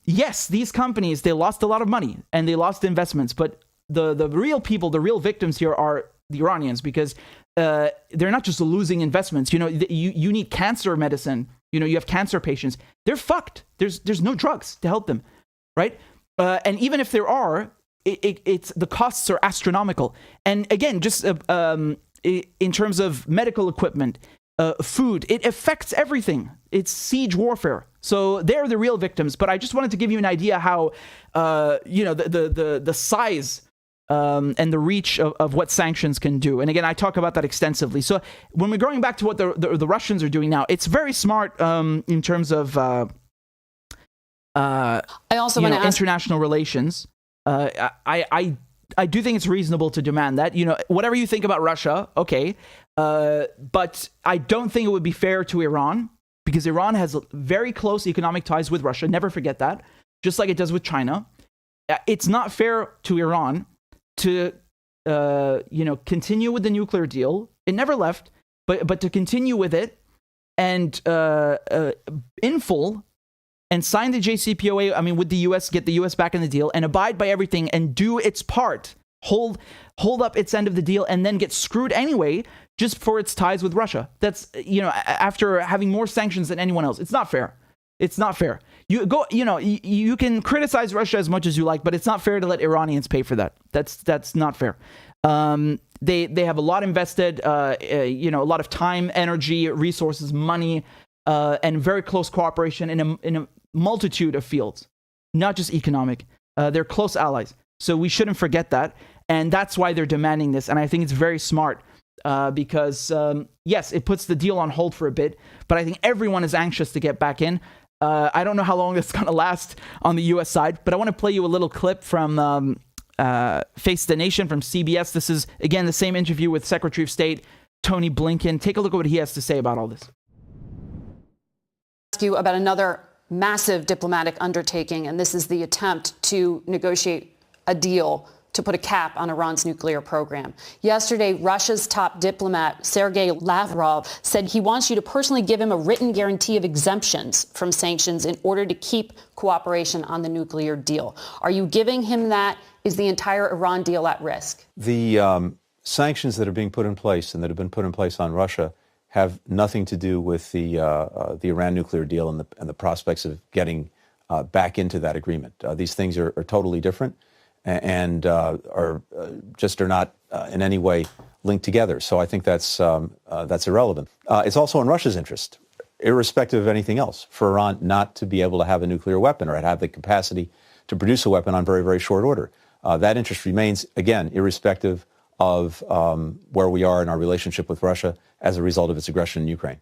Speaker 1: yes, these companies, they lost a lot of money and they lost investments, but the real people, the real victims here are the Iranians, because they're not just losing investments. You need cancer medicine. You have cancer patients. They're fucked. There's no drugs to help them, right? And even if there are, it's the costs are astronomical. And again, just in terms of medical equipment, food, it affects everything. It's siege warfare. So they're the real victims. But I just wanted to give you an idea how, the size and the reach of what sanctions can do. And again, I talk about that extensively. So when we're going back to what the Russians are doing now, it's very smart in terms of
Speaker 8: I also want to ask
Speaker 1: international relations. I do think it's reasonable to demand that. Whatever you think about Russia, okay, but I don't think it would be fair to Iran, because Iran has very close economic ties with Russia. Never forget that, just like it does with China. It's not fair to Iran to continue with the nuclear deal. It never left, but to continue with it and in full and sign the JCPOA, I mean, with the US, get the US back in the deal and abide by everything and do its part, hold up its end of the deal, and then get screwed anyway just for its ties with Russia. That's, after having more sanctions than anyone else. It's not fair. It's not fair. You can criticize Russia as much as you like, but it's not fair to let Iranians pay for that. That's not fair. They have a lot invested, a lot of time, energy, resources, money, and very close cooperation in a multitude of fields, not just economic. They're close allies. So we shouldn't forget that. And that's why they're demanding this. And I think it's very smart because, yes, it puts the deal on hold for a bit, but I think everyone is anxious to get back in. I don't know how long it's going to last on the U.S. side, but I want to play you a little clip from Face the Nation from CBS. This is, again, the same interview with Secretary of State Tony Blinken. Take a look at what he has to say about all this.
Speaker 8: Ask you about another massive diplomatic undertaking, and this is the attempt to negotiate a deal to put a cap on Iran's nuclear program. Yesterday, Russia's top diplomat, Sergei Lavrov, said he wants you to personally give him a written guarantee of exemptions from sanctions in order to keep cooperation on the nuclear deal. Are you giving him that? Is the entire Iran deal at risk?
Speaker 9: The sanctions that are being put in place and that have been put in place on Russia have nothing to do with the Iran nuclear deal and the prospects of getting back into that agreement. These things are totally different and are not in any way linked together. So I think that's irrelevant. It's also in Russia's interest, irrespective of anything else, for Iran not to be able to have a nuclear weapon or have the capacity to produce a weapon on very, very short order. That interest remains, again, irrespective of where we are in our relationship with Russia as a result of its aggression in Ukraine.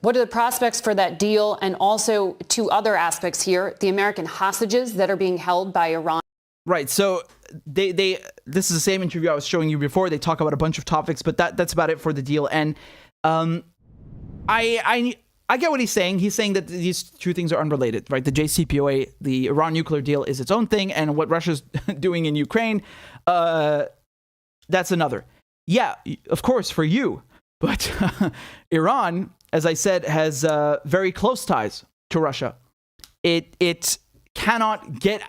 Speaker 8: What are the prospects for that deal? And also two other aspects here, the American hostages that are being held by Iran.
Speaker 1: Right. So this is the same interview I was showing you before. They talk about a bunch of topics, but that's about it for the deal. And I I get what he's saying. He's saying that these two things are unrelated, right? The JCPOA, the Iran nuclear deal, is its own thing, and what Russia's doing in Ukraine, that's another. Yeah, of course, for you. But Iran, as I said, has very close ties to Russia. It cannot get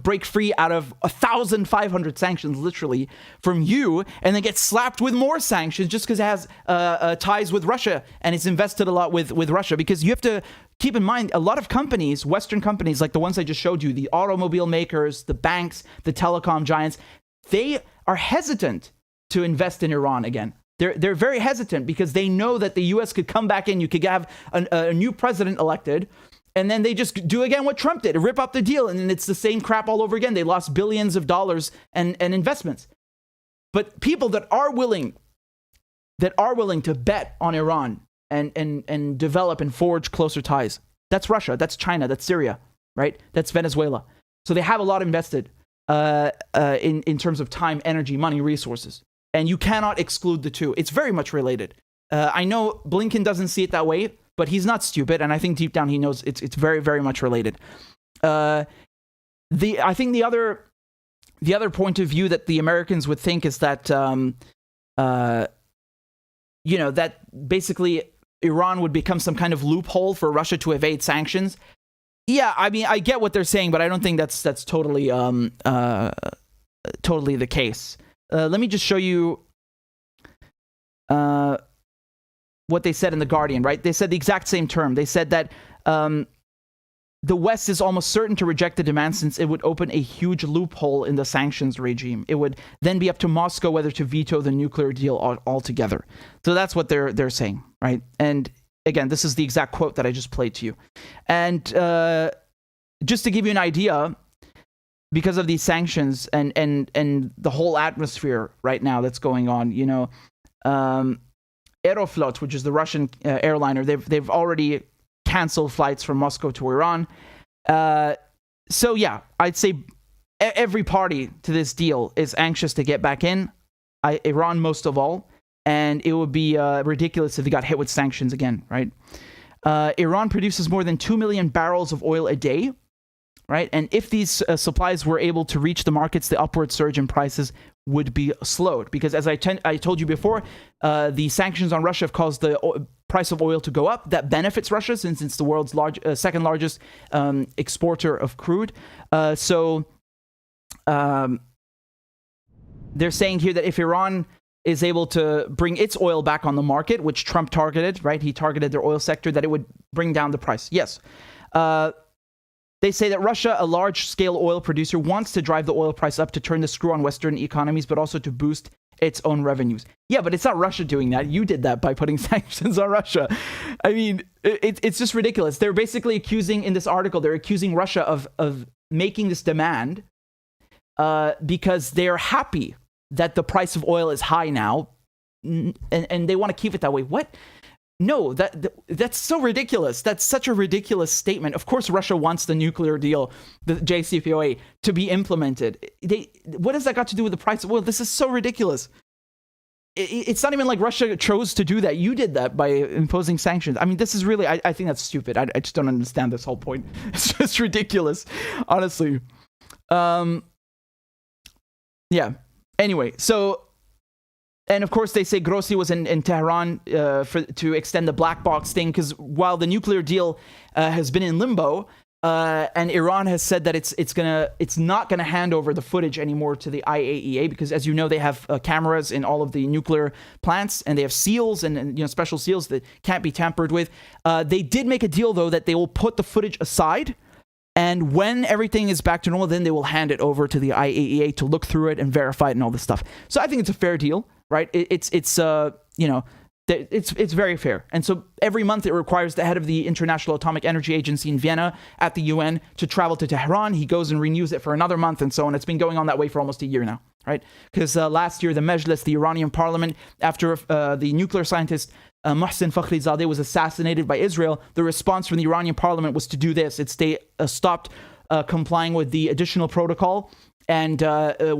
Speaker 1: break free out of 1,500 sanctions, literally, from you, and then get slapped with more sanctions just because it has ties with Russia and it's invested a lot with Russia. Because you have to keep in mind, a lot of companies, Western companies, like the ones I just showed you, the automobile makers, the banks, the telecom giants, they are hesitant to invest in Iran again. They're very hesitant because they know that the U.S. could come back in. You could have a new president elected, and then they just do again what Trump did, rip up the deal, and then it's the same crap all over again. They lost billions of dollars and investments. But people that are willing to bet on Iran and develop and forge closer ties, that's Russia, that's China, that's Syria, right? That's Venezuela. So they have a lot invested in terms of time, energy, money, resources. And you cannot exclude the two. It's very much related. I know Blinken doesn't see it that way, but he's not stupid, and I think deep down he knows it's very, very much related. I think the other point of view that the Americans would think is that that basically Iran would become some kind of loophole for Russia to evade sanctions. Yeah, I mean, I get what they're saying, but I don't think that's totally totally the case. Let me just show you what they said in The Guardian, right? They said the exact same term. They said that the West is almost certain to reject the demand since it would open a huge loophole in the sanctions regime. It would then be up to Moscow whether to veto the nuclear deal altogether. So that's what they're saying, right? And again, this is the exact quote that I just played to you. And just to give you an idea, because of these sanctions and the whole atmosphere right now that's going on, Aeroflot, which is the Russian airliner, they've already canceled flights from Moscow to Iran. So yeah, I'd say every party to this deal is anxious to get back in, Iran most of all, and it would be ridiculous if they got hit with sanctions again, right? Iran produces more than 2 million barrels of oil a day, right? And if these supplies were able to reach the markets, the upward surge in prices would be slowed. Because as I told you before, the sanctions on Russia have caused the price of oil to go up. That benefits Russia since it's the world's second largest exporter of crude. So they're saying here that if Iran is able to bring its oil back on the market, which Trump targeted, right? He targeted their oil sector, that it would bring down the price. Yes. They say that Russia, a large-scale oil producer, wants to drive the oil price up to turn the screw on Western economies, but also to boost its own revenues. Yeah, but it's not Russia doing that. You did that by putting sanctions on Russia. I mean, it's just ridiculous. They're basically accusing, in this article, they're accusing Russia of making this demand because they're happy that the price of oil is high now, and they want to keep it that way. What? No, that's so ridiculous. That's such a ridiculous statement. Of course, Russia wants the nuclear deal, the JCPOA, to be implemented. What has that got to do with the price of oil? This is so ridiculous. It's not even like Russia chose to do that. You did that by imposing sanctions. I mean, this is really, I think that's stupid. I just don't understand this whole point. It's just ridiculous, honestly. Yeah. Anyway, so... And of course, they say Grossi was in Tehran to extend the black box thing, because while the nuclear deal has been in limbo, and Iran has said that it's not gonna hand over the footage anymore to the IAEA, because as you know, they have cameras in all of the nuclear plants, and they have seals and special seals that can't be tampered with. They did make a deal though that they will put the footage aside. And when everything is back to normal, then they will hand it over to the IAEA to look through it and verify it and all this stuff. So I think it's a fair deal, right? It's very fair. And so every month it requires the head of the International Atomic Energy Agency in Vienna at the UN to travel to Tehran. He goes and renews it for another month and so on. It's been going on that way for almost a year now, right? Because last year, the Mejlis, the Iranian parliament, after the nuclear scientist Mohsen Fakhrizadeh was assassinated by Israel, the response from the Iranian parliament was to do this. They stopped complying with the additional protocol and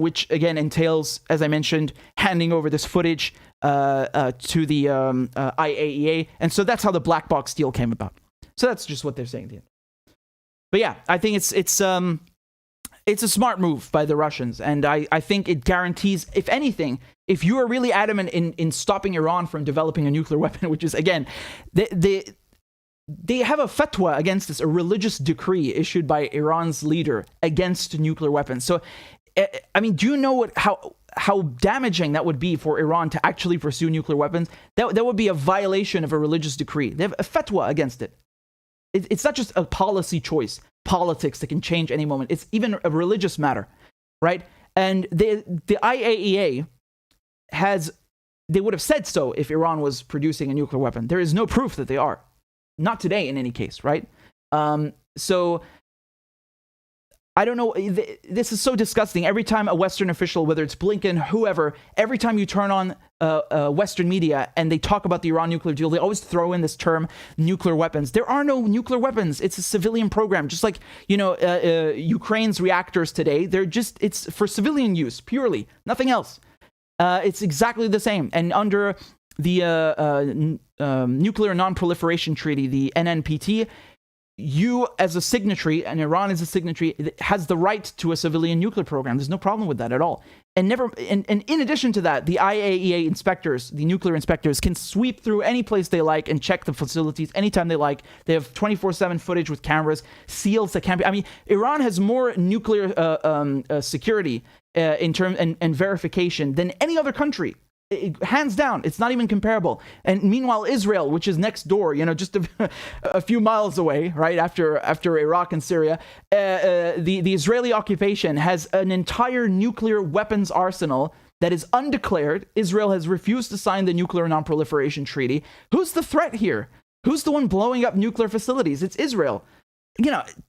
Speaker 1: which again entails, as I mentioned, handing over this footage to the IAEA, and so that's how the black box deal came about. So that's just what they're saying at the end. But yeah, I think it's a smart move by the Russians, and I think it guarantees, if anything, if you are really adamant in stopping Iran from developing a nuclear weapon, which is, again, they have a fatwa against this, a religious decree issued by Iran's leader against nuclear weapons. So, I mean, do you know how damaging that would be for Iran to actually pursue nuclear weapons? That would be a violation of a religious decree. They have a fatwa against it. It's not just a policy choice, politics that can change any moment. It's even a religious matter, right? And the IAEA they would have said so if Iran was producing a nuclear weapon. There is no proof that they are. Not today, in any case, right? So I don't know. This is so disgusting. Every time a Western official, whether it's Blinken, whoever, every time you turn on Western media and they talk about the Iran nuclear deal, they always throw in this term nuclear weapons. There are no nuclear weapons. It's a civilian program, just like, Ukraine's reactors today. It's for civilian use purely, nothing else. It's exactly the same. And under the Nuclear Non-Proliferation Treaty, the NNPT, you as a signatory, and Iran as a signatory, has the right to a civilian nuclear program. There's no problem with that at all. And in addition to that, the IAEA inspectors, the nuclear inspectors, can sweep through any place they like and check the facilities anytime they like. They have 24/7 footage with cameras, seals that can't be. I mean, Iran has more nuclear security in terms and verification than any other country. Hands down, it's not even comparable. And meanwhile, Israel, which is next door, just a few miles away, right after Iraq and Syria, the Israeli occupation has an entire nuclear weapons arsenal that is undeclared. Israel has refused to sign the Nuclear Non-Proliferation Treaty. Who's the threat here? Who's the one blowing up nuclear facilities? It's Israel.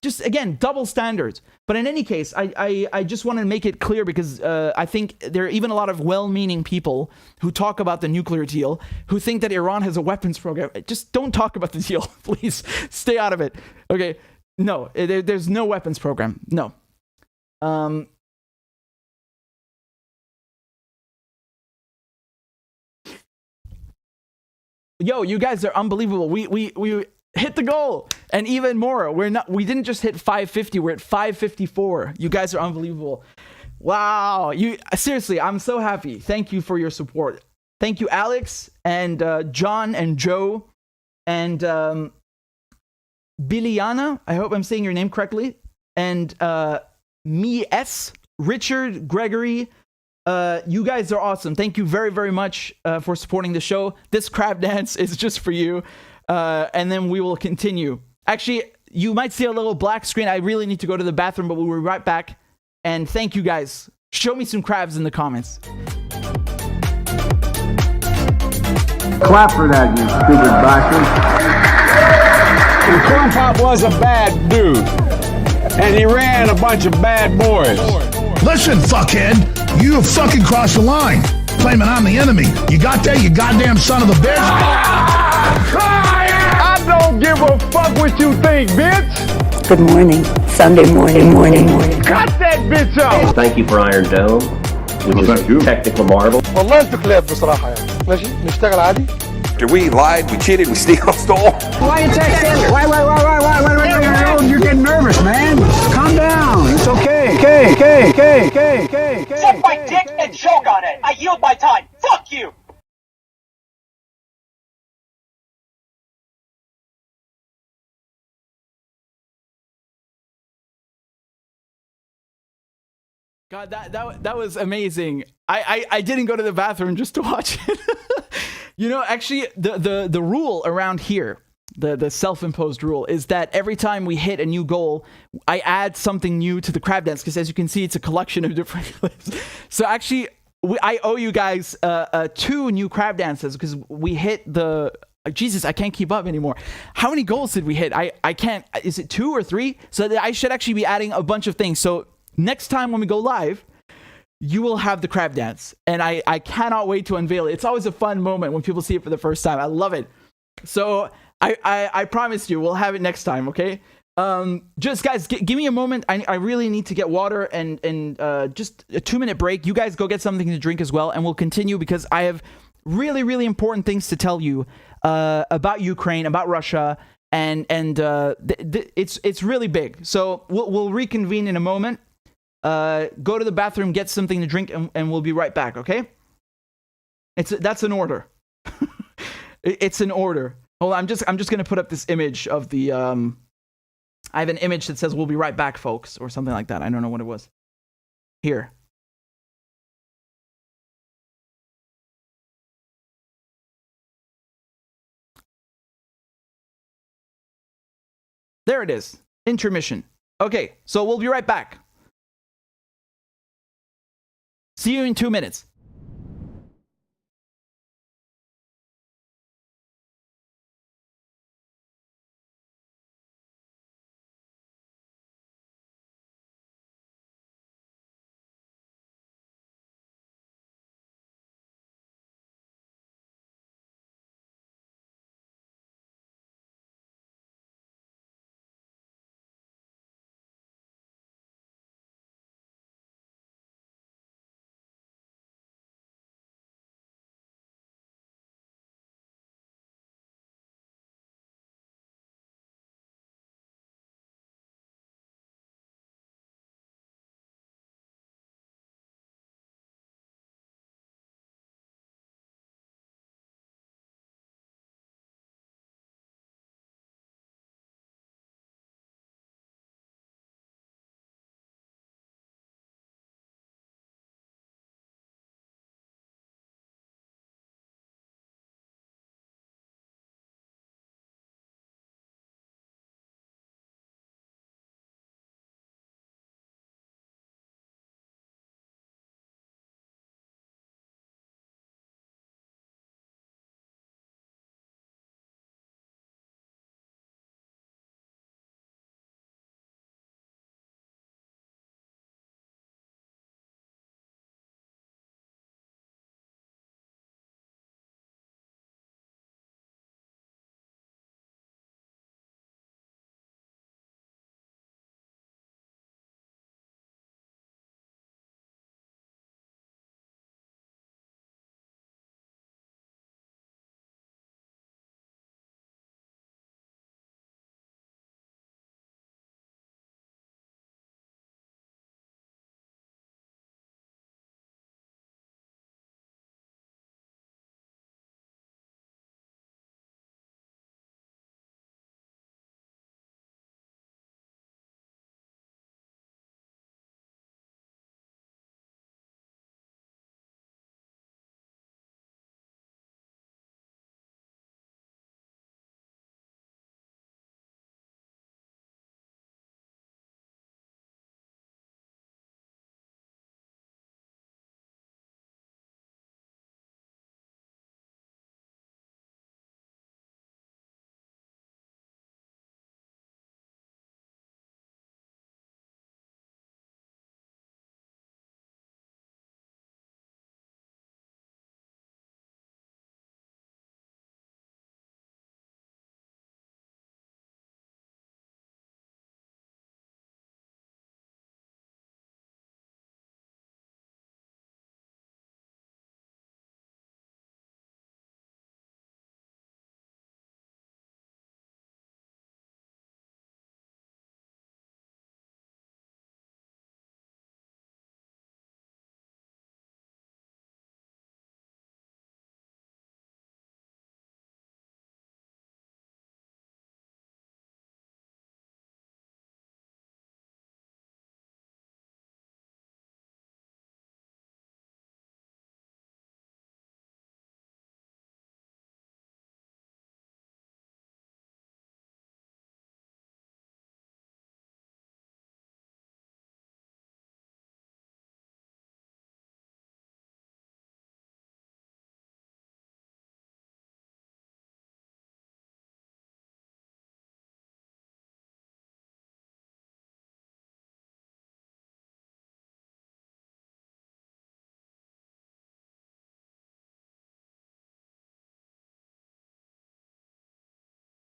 Speaker 1: Just again, double standards. But in any case, I just want to make it clear, because I think there are even a lot of well-meaning people who talk about the nuclear deal who think that Iran has a weapons program. Just don't talk about the deal, please. Stay out of it. Okay? No, there's no weapons program. No. Yo, you guys are unbelievable. We hit the goal, and even more. We didn't just hit 550, we're at 554. You guys are unbelievable. Wow. Seriously, I'm so happy. Thank you for your support. Thank you, Alex and John and Joe and Biliana. I hope I'm saying your name correctly. And me S, Richard, Gregory. You guys are awesome. Thank you very, very much for supporting the show. This crab dance is just for you. And then we will continue. Actually, you might see a little black screen. I really need to go to the bathroom, but we'll be right back. And thank you guys. Show me some crabs in the comments.
Speaker 11: Clap for that, you stupid bastard. And Corn Pop was a bad dude. And he ran a bunch of bad boys.
Speaker 12: Listen, fuckhead, you have fucking crossed the line. Claiming I'm the enemy. You got that, you goddamn son of a bitch?
Speaker 11: I don't give a fuck what you think, bitch.
Speaker 13: Good morning. Sunday morning.
Speaker 11: Cut that bitch off.
Speaker 14: Thank you for Iron Dome, which is a technical marvel.
Speaker 15: والله انتوا كلاب بصراحة يعني. ماشي نشتغل عادي.
Speaker 16: We lied, we cheated, we stole.
Speaker 11: Why you texting? Why? You're getting nervous, man. Calm down. It's okay. Okay.
Speaker 17: Suck my dick and choke on it. I yield my time. Fuck you.
Speaker 1: God, that was amazing. I didn't go to the bathroom just to watch it. Actually, the rule around here, the self-imposed rule, is that every time we hit a new goal, I add something new to the crab dance, because as you can see, it's a collection of different clips. So actually, I owe you guys 2 new crab dances, because we hit the... Jesus, I can't keep up anymore. How many goals did we hit? I can't... Is it 2 or 3? So I should actually be adding a bunch of things. So next time when we go live, you will have the crab dance, and I cannot wait to unveil it. It's always a fun moment when people see it for the first time. I love it. So I promise you, we'll have it next time, okay? Just guys, give me a moment. I really need to get water and just a 2-minute break. You guys go get something to drink as well, and we'll continue because I have really, really important things to tell you about Ukraine, about Russia, and it's really big. So we'll reconvene in a moment. Go to the bathroom, get something to drink, and we'll be right back. Okay? That's an order. It's an order. Hold on, I'm just gonna put up this image of the I have an image that says "We'll be right back, folks," or something like that. I don't know what it was. Here. There it is. Intermission. Okay, so we'll be right back. See you in 2 minutes.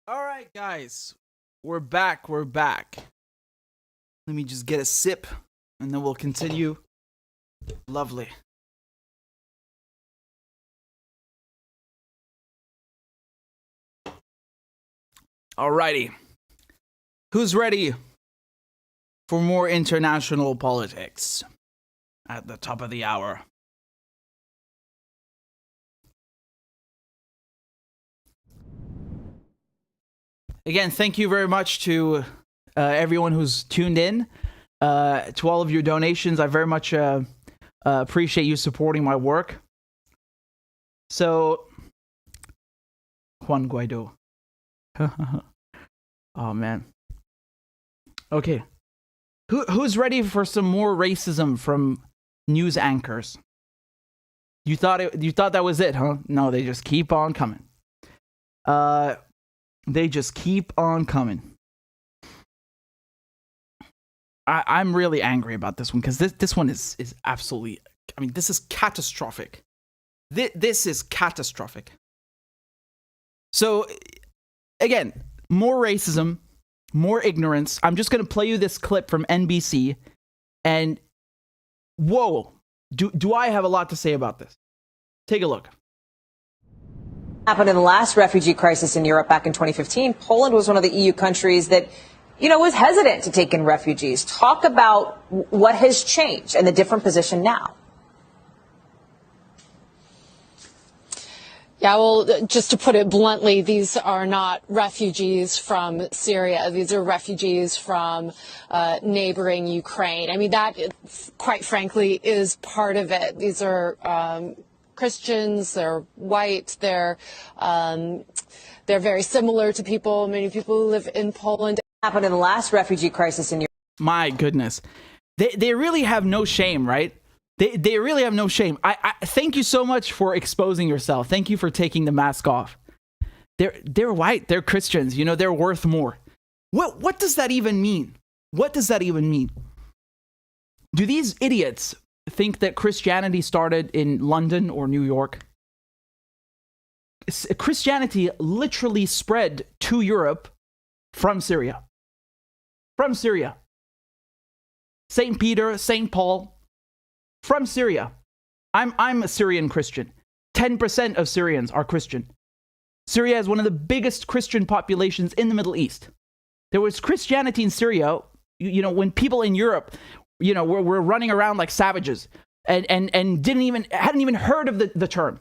Speaker 1: All right, guys. We're back. Let me just get a sip, and then we'll continue. Lovely. Alrighty. Who's ready for more international politics at the top of the hour? Again, thank you very much to everyone who's tuned in, to all of your donations. I very much appreciate you supporting my work. So, Juan Guaido. Oh, man. Okay. Who's ready for some more racism from news anchors? You thought that was it, huh? No, they just keep on coming. They just keep on coming. I'm really angry about this one because this one is absolutely, I mean, this is catastrophic. This is catastrophic. So, again, more racism, more ignorance. I'm just going to play you this clip from NBC, and whoa, do I have a lot to say about this? Take a look.
Speaker 18: Happened in the last refugee crisis in Europe back in 2015. Poland was one of the EU countries that, was hesitant to take in refugees. Talk about what has changed and the different position now.
Speaker 19: Yeah, well, just to put it bluntly, these are not refugees from Syria. These are refugees from neighboring Ukraine. I mean, that, quite frankly, is part of it. These are Christians, they're white, they're very similar to many people who live in Poland.
Speaker 18: Happened in the last refugee crisis in Europe.
Speaker 1: My goodness. They really have no shame, right? They really have no shame. I thank you so much for exposing yourself. Thank you for taking the mask off. They're white, they're Christians, they're worth more. What does that even mean? What does that even mean? Do these idiots think that Christianity started in London or New York? Christianity literally spread to Europe from Syria. From Syria. St. Peter, St. Paul, from Syria. I'm a Syrian Christian. 10% of Syrians are Christian. Syria is one of the biggest Christian populations in the Middle East. There was Christianity in Syria, when people in Europe were running around like savages and hadn't even heard of the term.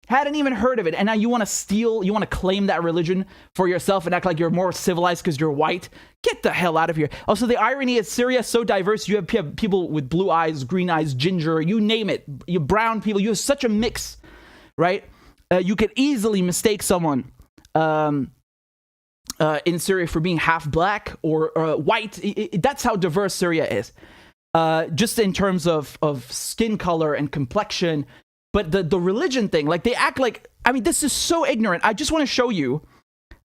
Speaker 1: Hadn't even heard of it. And now you want to claim that religion for yourself and act like you're more civilized because you're white? Get the hell out of here. Also, the irony is Syria is so diverse. You have people with blue eyes, green eyes, ginger, you name it. You brown people. You have such a mix, right? You could easily mistake someone in Syria for being half black or white. That's how diverse Syria is. Just in terms of skin color and complexion. But the religion thing, like they act like, I mean, this is so ignorant. I just want to show you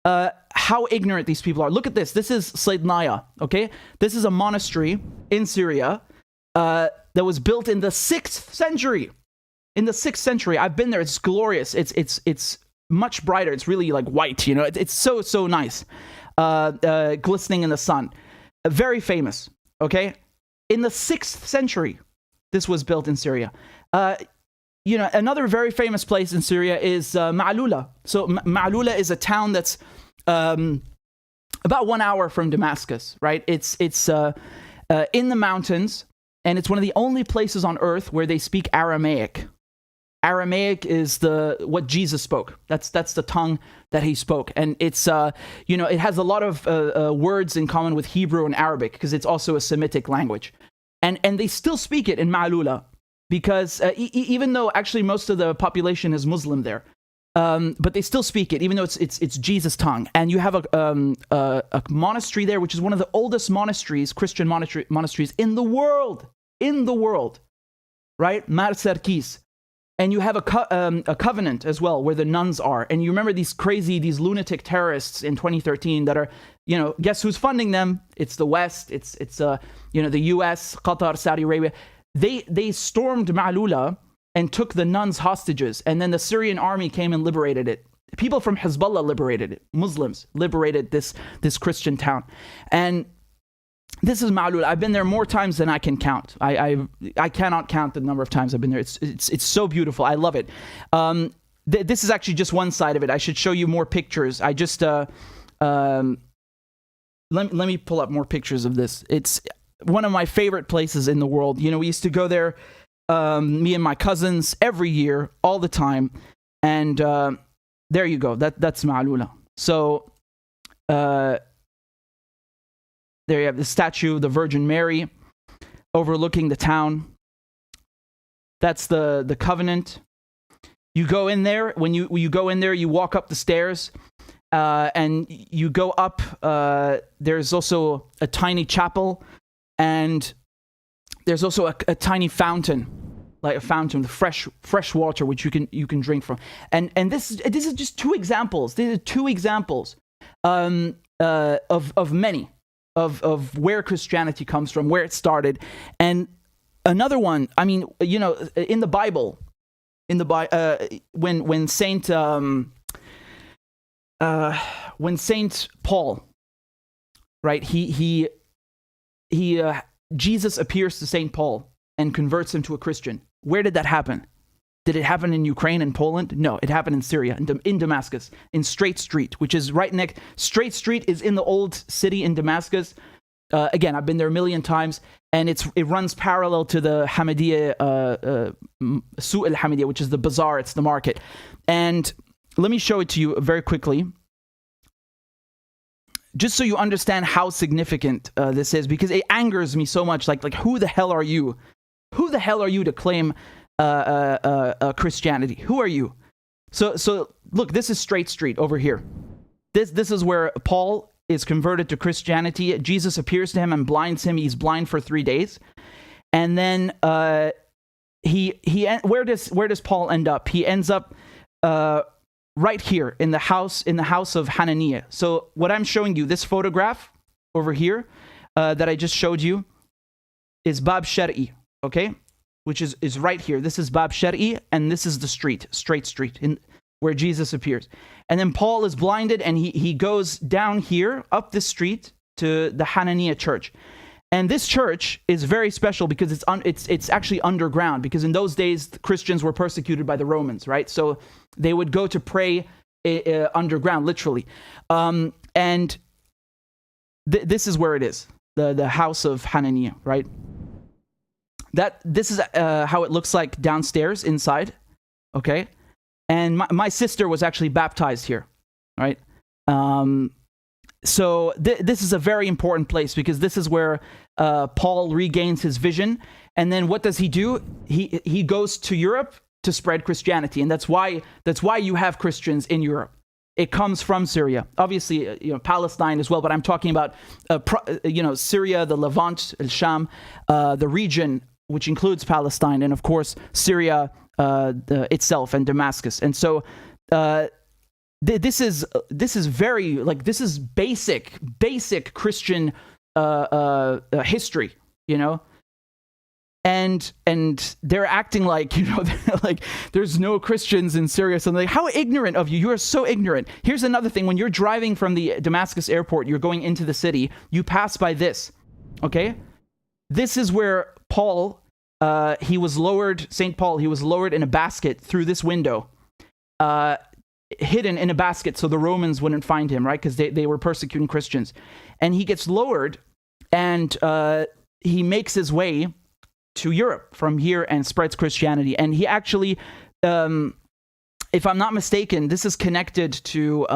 Speaker 1: how ignorant these people are. Look at this. This is Slaydnaya, okay? This is a monastery in Syria that was built in the 6th century. In the 6th century. I've been there. It's glorious. It's much brighter. It's really like white, It's so nice. Glistening in the sun. Very famous, okay? In the 6th century, this was built in Syria. Another very famous place in Syria is Ma'lula. So Ma'lula is a town that's about 1 hour from Damascus, right? It's in the mountains, and it's one of the only places on earth where they speak Aramaic. Aramaic is what Jesus spoke. That's the tongue that he spoke, and it's it has a lot of words in common with Hebrew and Arabic because it's also a Semitic language, and they still speak it in Ma'lula. Because even though actually most of the population is Muslim there, but they still speak it, even though it's Jesus' tongue. And you have a monastery there, which is one of the oldest monasteries, Christian monasteries in the world, right? Mar Serkis. And you have a covenant as well, where the nuns are. And you remember these lunatic terrorists in 2013 that are, guess who's funding them? It's the West. It's the U.S., Qatar, Saudi Arabia. They stormed Ma'lula and took the nuns hostages, and then the Syrian army came and liberated it people from Hezbollah liberated it. Muslims liberated this Christian town. And this is Ma'lul. I've been there more times than I can count. I cannot count the number of times I've been there. It's so beautiful. I love it. This is actually just one side of it. I should show you more pictures. I just let me pull up more pictures of this. It's one of my favorite places in the world. You know, we used to go there, me and my cousins, every year, all the time. And there you go. That's Ma'lula. So there you have the statue of the Virgin Mary overlooking the town. That's the Covenant. You go in there. When you go in there, you walk up the stairs, and you go up. There's also a tiny chapel, and there's also a tiny fountain, like a fountain, the fresh water which you can drink from. And this is just two examples. These are two examples of many of where Christianity comes from, where it started. And another one, I mean, you know, in the Bible, when Saint Paul, right, Jesus appears to Saint Paul and converts him to a Christian. Where did that happen? Did it happen in Ukraine and Poland? No, it happened in Syria, in Damascus, in Straight Street, which is right next. Straight Street is in the old city in Damascus. Again, I've been there a million times, and it runs parallel to the Hamidiyya, Su' al-Hamidiyya, which is the bazaar, it's the market. And let me show it to you very quickly, just so you understand how significant this is, because it angers me so much. Like who the hell are you? Who the hell are you to claim Christianity? Who are you? So look, this is Straight Street over here. This is where Paul is converted to Christianity. Jesus appears to him and blinds him. He's blind for 3 days, and then where does Paul end up? He ends up right here in the house of Hananiah. So what I'm showing you, this photograph over here that I just showed you, is Bab Shar'i, okay? Which is right here. This is Bab Shar'i, and this is the street, Straight Street, where Jesus appears. And then Paul is blinded, and he goes down here, up the street, to the Hananiah church. And this church is very special because it's actually underground, because in those days, the Christians were persecuted by the Romans, right? So they would go to pray underground, literally. And this is where it is, the house of Hananiah, right? This is how it looks like downstairs, inside, okay? And my sister was actually baptized here, right? So this is a very important place, because this is where Paul regains his vision. And then what does he do? He goes to Europe to spread Christianity, and that's why you have Christians in Europe. It comes from Syria, obviously, Palestine as well. But I'm talking about Syria, the Levant, Sham, the region which includes Palestine, and of course Syria itself and Damascus. And so this is very, like, this is basic Christian history, you know. And they're acting like, like there's no Christians in Syria. So like, how ignorant of you. You are so ignorant. Here's another thing. When you're driving from the Damascus airport, you're going into the city, you pass by this, okay? This is where Paul, St. Paul, he was lowered in a basket through this window, hidden in a basket so the Romans wouldn't find him, right? Because they were persecuting Christians. And he gets lowered, and he makes his way to Europe from here and spreads Christianity. And he actually, if I'm not mistaken, this is connected to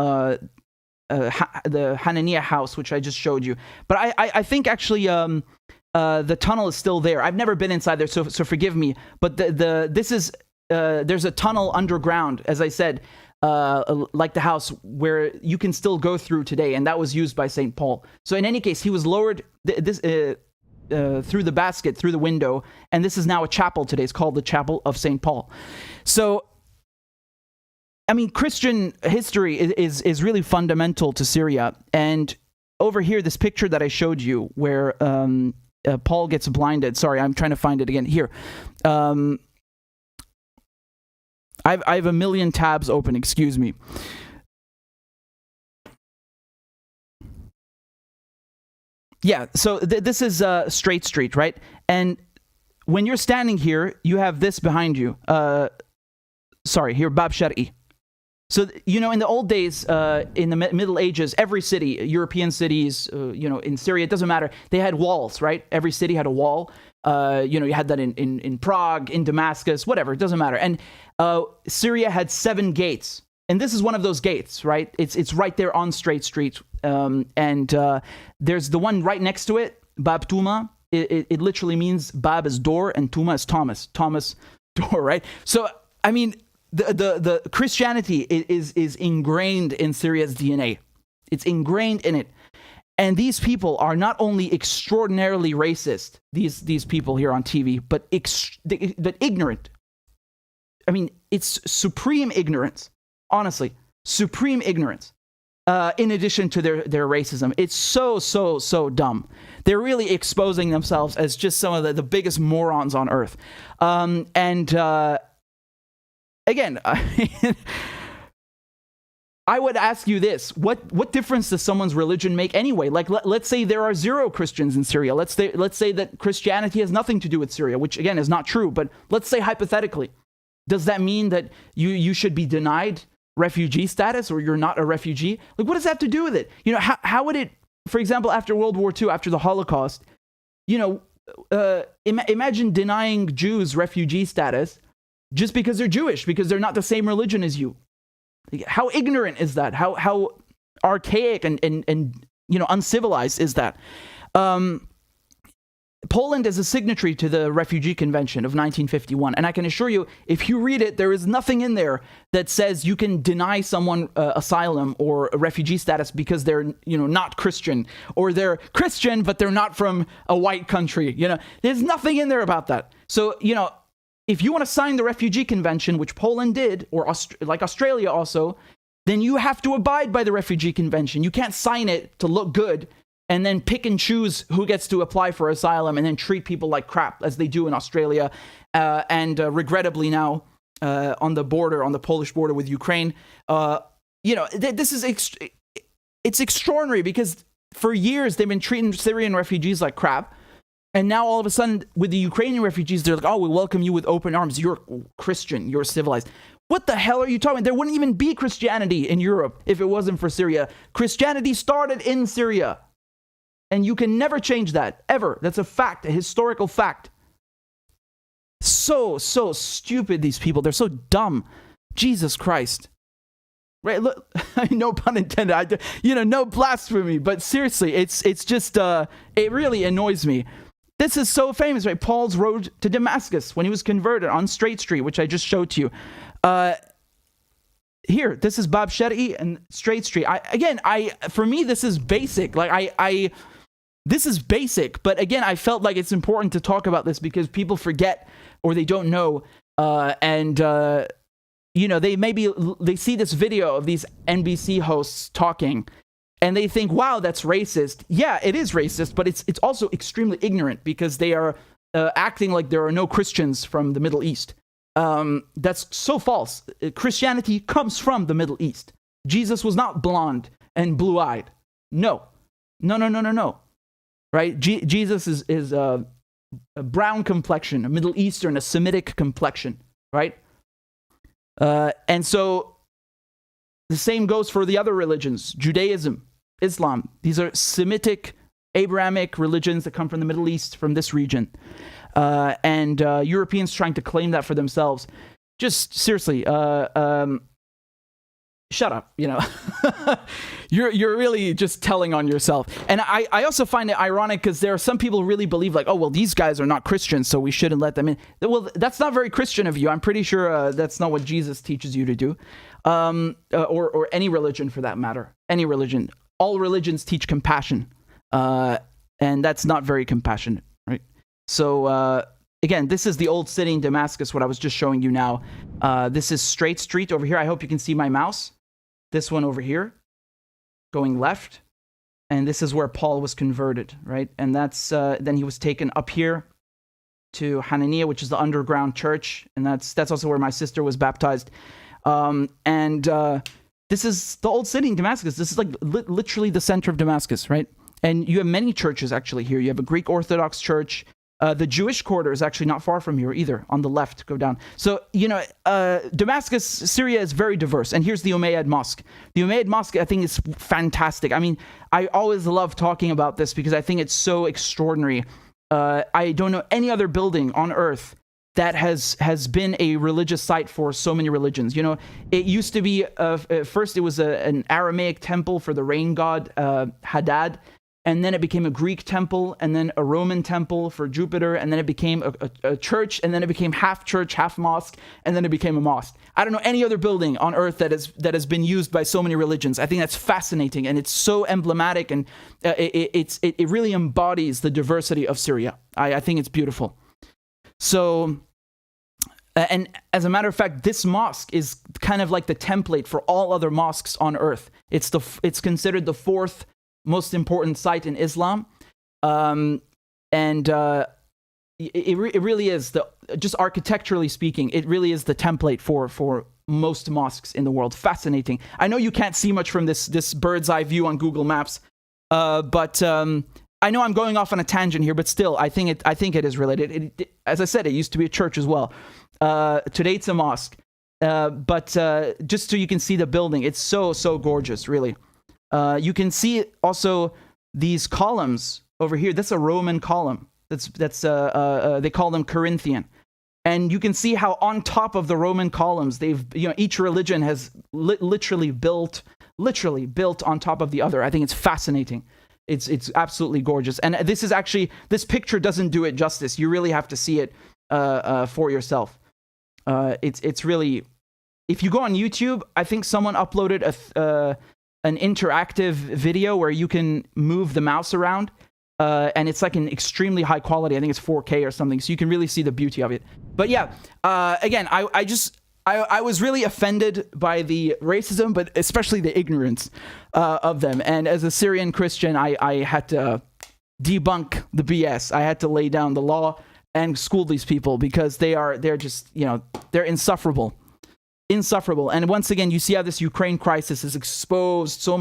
Speaker 1: the Hananiah house, which I just showed you. But I think actually the tunnel is still there. I've never been inside there, so forgive me. But this is there's a tunnel underground, as I said, like the house, where you can still go through today, and that was used by St. Paul. So in any case, he was lowered through the basket, through the window, and this is now a chapel today. It's called the Chapel of St. Paul. So, I mean, Christian history is really fundamental to Syria. And over here, this picture that I showed you, where Paul gets blinded. Sorry, I'm trying to find it again. Here. I have a million tabs open, excuse me. Yeah, so this is Straight Street, right? And when you're standing here, you have this behind you. Here, Bab Shar'i. So, in the old days, in the Middle Ages, every city, European cities, in Syria, it doesn't matter. They had walls, right? Every city had a wall. You had that in Prague, in Damascus, whatever. It doesn't matter. And Syria had 7 gates. And this is one of those gates, right? It's right there on Straight Street. And there's the one right next to it, Bab Tuma. It literally means Bab is Dore and Tuma is Thomas. Thomas Dore, right? So, I mean, the Christianity is ingrained in Syria's DNA. It's ingrained in it. And these people are not only extraordinarily racist, these people here on TV, but ignorant. I mean, it's supreme ignorance. Honestly, supreme ignorance. In addition to their racism, it's so dumb. They're really exposing themselves as just some of the biggest morons on earth. Again, I would ask you this: what difference does someone's religion make anyway? Like, let's say there are 0 Christians in Syria. Let's say that Christianity has nothing to do with Syria, which again is not true. But let's say hypothetically, does that mean that you should be denied refugee status, or you're not a refugee? Like, what does that have to do with it? How would it, for example, after World War II, after the Holocaust, imagine denying Jews refugee status just because they're Jewish, because they're not the same religion as you. How ignorant is that? How archaic and uncivilized is that? Poland is a signatory to the Refugee Convention of 1951, and I can assure you, if you read it, there is nothing in there that says you can deny someone asylum or a refugee status because they're not Christian, or they're Christian but they're not from a white country. There's nothing in there about that. So if you want to sign the Refugee Convention, which Poland did, or like Australia also, then you have to abide by the Refugee Convention. You can't sign it to look good and then pick and choose who gets to apply for asylum and then treat people like crap, as they do in Australia. And regrettably now, on the Polish border with Ukraine, this is it's extraordinary, because for years they've been treating Syrian refugees like crap. And now all of a sudden, with the Ukrainian refugees, they're like, oh, we welcome you with open arms. You're Christian. You're civilized. What the hell are you talking about? There wouldn't even be Christianity in Europe if it wasn't for Syria. Christianity started in Syria. And you can never change that, ever. That's a fact, a historical fact. So stupid, these people. They're so dumb. Jesus Christ. Right? Look, no pun intended. No blasphemy. But seriously, it's just, it really annoys me. This is so famous, right? Paul's road to Damascus when he was converted on Straight Street, which I just showed to you. Here, this is Bab Shar'i and Straight Street. For me, this is basic. This is basic, but again, I felt like it's important to talk about this because people forget or they don't know, they see this video of these NBC hosts talking, and they think, wow, that's racist. Yeah, it is racist, but it's also extremely ignorant, because they are acting like there are no Christians from the Middle East. That's so false. Christianity comes from the Middle East. Jesus was not blonde and blue-eyed. No. Right? Jesus is a brown complexion, a Middle Eastern, a Semitic complexion, right? And so the same goes for the other religions, Judaism, Islam. These are Semitic, Abrahamic religions that come from the Middle East, from this region. And Europeans trying to claim that for themselves. Just seriously, shut up, You're really just telling on yourself. And I also find it ironic, because there are some people who really believe, like, oh, well, these guys are not Christians, so we shouldn't let them in. Well, that's not very Christian of you. I'm pretty sure that's not what Jesus teaches you to do. Or any religion, for that matter. Any religion. All religions teach compassion. And that's not very compassionate, right? So, again, this is the old city in Damascus, what I was just showing you now. This is Straight Street over here. I hope you can see my mouse. This one over here, going left. And this is where Paul was converted, right? And that's then he was taken up here to Hananiah, which is the underground church. And that's also where my sister was baptized. This is the old city in Damascus. This is like literally the center of Damascus, right? And you have many churches actually here. You have a Greek Orthodox church. The Jewish quarter is actually not far from here either, on the left, go down. So, Damascus, Syria is very diverse. And here's the Umayyad Mosque. The Umayyad Mosque, I think, is fantastic. I mean, I always love talking about this because I think it's so extraordinary. I don't know any other building on earth that has been a religious site for so many religions. It used to be, first it was an Aramaic temple for the rain god, Hadad. And then it became a Greek temple, and then a Roman temple for Jupiter, and then it became a church, and then it became half church, half mosque, and then it became a mosque. I don't know any other building on earth that has been used by so many religions. I think that's fascinating, and it's so emblematic, and it really embodies the diversity of Syria. I think it's beautiful. So, and as a matter of fact, this mosque is kind of like the template for all other mosques on earth. It's considered the fourth most important site in Islam, and it really is just architecturally speaking, it really is the template for most mosques in the world. Fascinating. I know you can't see much from this bird's eye view on Google Maps, but I know I'm going off on a tangent here, but still, I think it is related. As I said, it used to be a church as well. Today it's a mosque, but just so you can see the building, it's so gorgeous, really. You can see also these columns over here. That's a Roman column. That's they call them Corinthian, and you can see how on top of the Roman columns, each religion has literally built on top of the other. I think it's fascinating. It's absolutely gorgeous, and this picture doesn't do it justice. You really have to see it for yourself. It's really, if you go on YouTube, I think someone uploaded an interactive video where you can move the mouse around, and it's like an extremely high quality. I think it's 4K or something, so you can really see the beauty of it. But yeah, again, I was really offended by the racism, but especially the ignorance of them. And as a Syrian Christian, I had to debunk the BS. I had to lay down the law and school these people because they're just, they're insufferable. And once again, you see how this Ukraine crisis has exposed so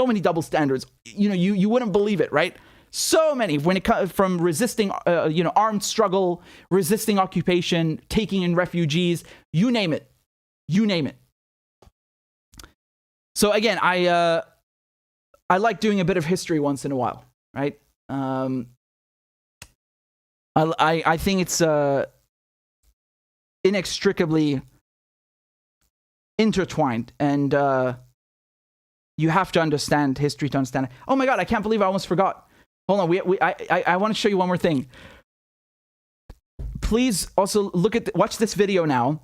Speaker 1: many double standards. You wouldn't believe it, right? So many, when it comes from resisting, armed struggle, resisting occupation, taking in refugees, you name it. So again, I like doing a bit of history once in a while, right? I think it's inextricably intertwined, and you have to understand history to understand it. Oh my God, I can't believe I almost forgot. Hold on, I want to show you one more thing. Please also watch this video now.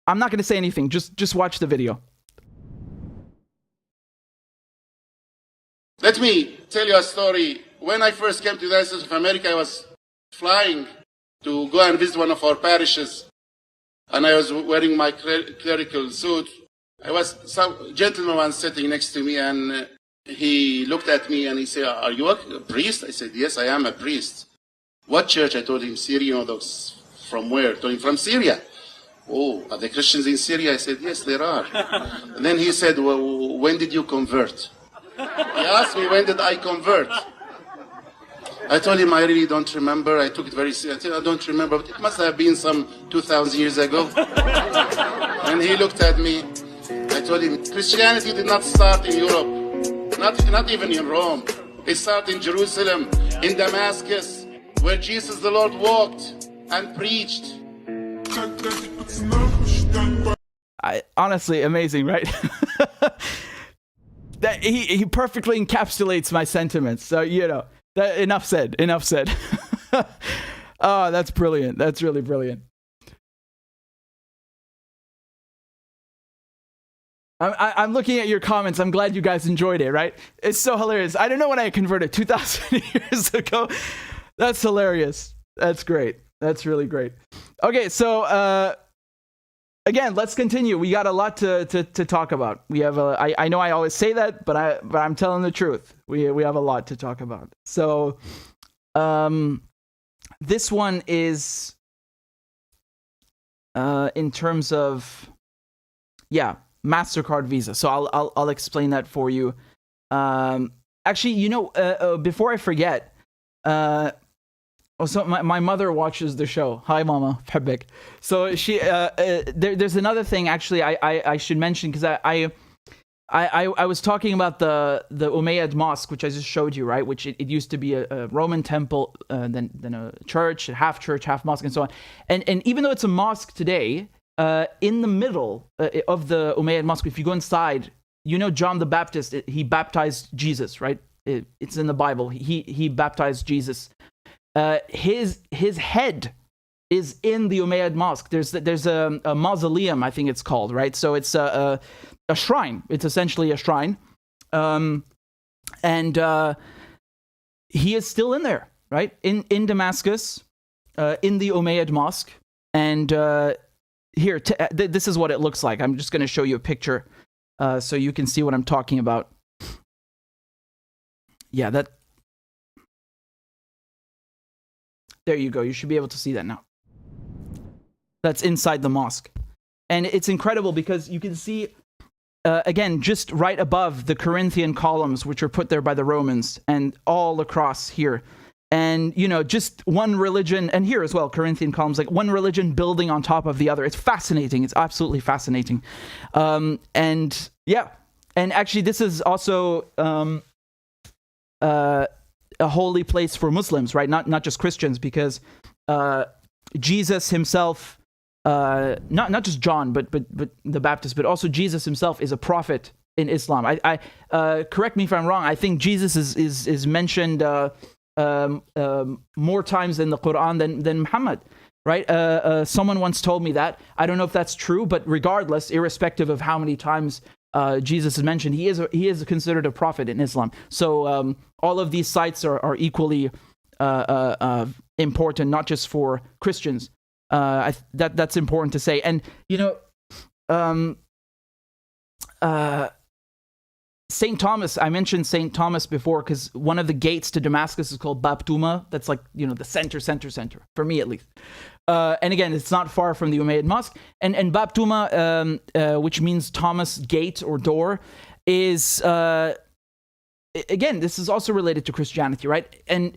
Speaker 1: I'm not going to say anything, just watch the video.
Speaker 20: Let me tell you a story. When I first came to the United States of America, I was flying to go and visit one of our parishes, and I was wearing my clerical suit. Some gentleman was sitting next to me, and he looked at me and he said, "Are you a priest?" I said, "Yes, I am a priest." "What church?" I told him, "Syrian Orthodox." "From where?" I told him, "From Syria." "Oh, are there Christians in Syria?" I said, "Yes, there are." And then he said, "Well, when did you convert?" He asked me, when did I convert? I told him I really don't remember. I took it very seriously. I don't remember, but it must have been some 2,000 years ago. And he looked at me. I told him, Christianity did not start in Europe, not even in Rome. It started in Jerusalem, in Damascus, where Jesus the Lord walked and preached.
Speaker 1: Honestly, amazing, right? That he perfectly encapsulates my sentiments. So, enough said. Oh, that's brilliant. That's really brilliant. I'm looking at your comments. I'm glad you guys enjoyed it, right? It's so hilarious. I don't know when I converted, 2,000 years ago. That's hilarious. That's great. That's really great. Okay, so again, let's continue. We got a lot to talk about. We have I know I always say that, but I'm telling the truth. We have a lot to talk about. So this one is in terms of MasterCard Visa. So I'll explain that for you. Actually, you know, before I forget, also my mother watches the show. Hi, Mama. Pebek. So she there's another thing actually I should mention, because I was talking about the Umayyad Mosque, which I just showed you, right? Which it used to be a Roman temple, then a church, half mosque, and so on. And even though it's a mosque today, in the middle of the Umayyad Mosque, if you go inside, you know John the Baptist, he baptized Jesus, right? It's in the Bible. He baptized Jesus. His head is in the Umayyad Mosque. There's a mausoleum, I think it's called, right? So it's a shrine. It's essentially a shrine. And he is still in there, right? In Damascus, in the Umayyad Mosque. And here, this is what it looks like. I'm just going to show you a picture so you can see what I'm talking about. Yeah, there you go. You should be able to see that now. That's inside the mosque. And it's incredible because you can see, again, just right above the Corinthian columns, which are put there by the Romans, and all across here. And, you know, just one religion, and here as well, Corinthian columns, like one religion building on top of the other. It's fascinating. It's absolutely fascinating. And yeah, and actually this is also a holy place for Muslims, right? Not just Christians, because Jesus himself, not just John, but the Baptist, but also Jesus himself is a prophet in Islam. I correct me if I'm wrong. I think Jesus is mentioned more times in the Quran than Muhammad, right? Someone once told me that. I don't know if that's true, but regardless, irrespective of how many times Jesus is mentioned, he is considered a prophet in Islam. So all of these sites are equally important, not just for Christians. That's important to say. And you know, St. Thomas, I mentioned St. Thomas before because one of the gates to Damascus is called Bab Tuma. That's like, you know, the center, for me at least. And again, it's not far from the Umayyad Mosque. And Bab Tuma, which means Thomas Gate or Door, is, again, this is also related to Christianity, right? And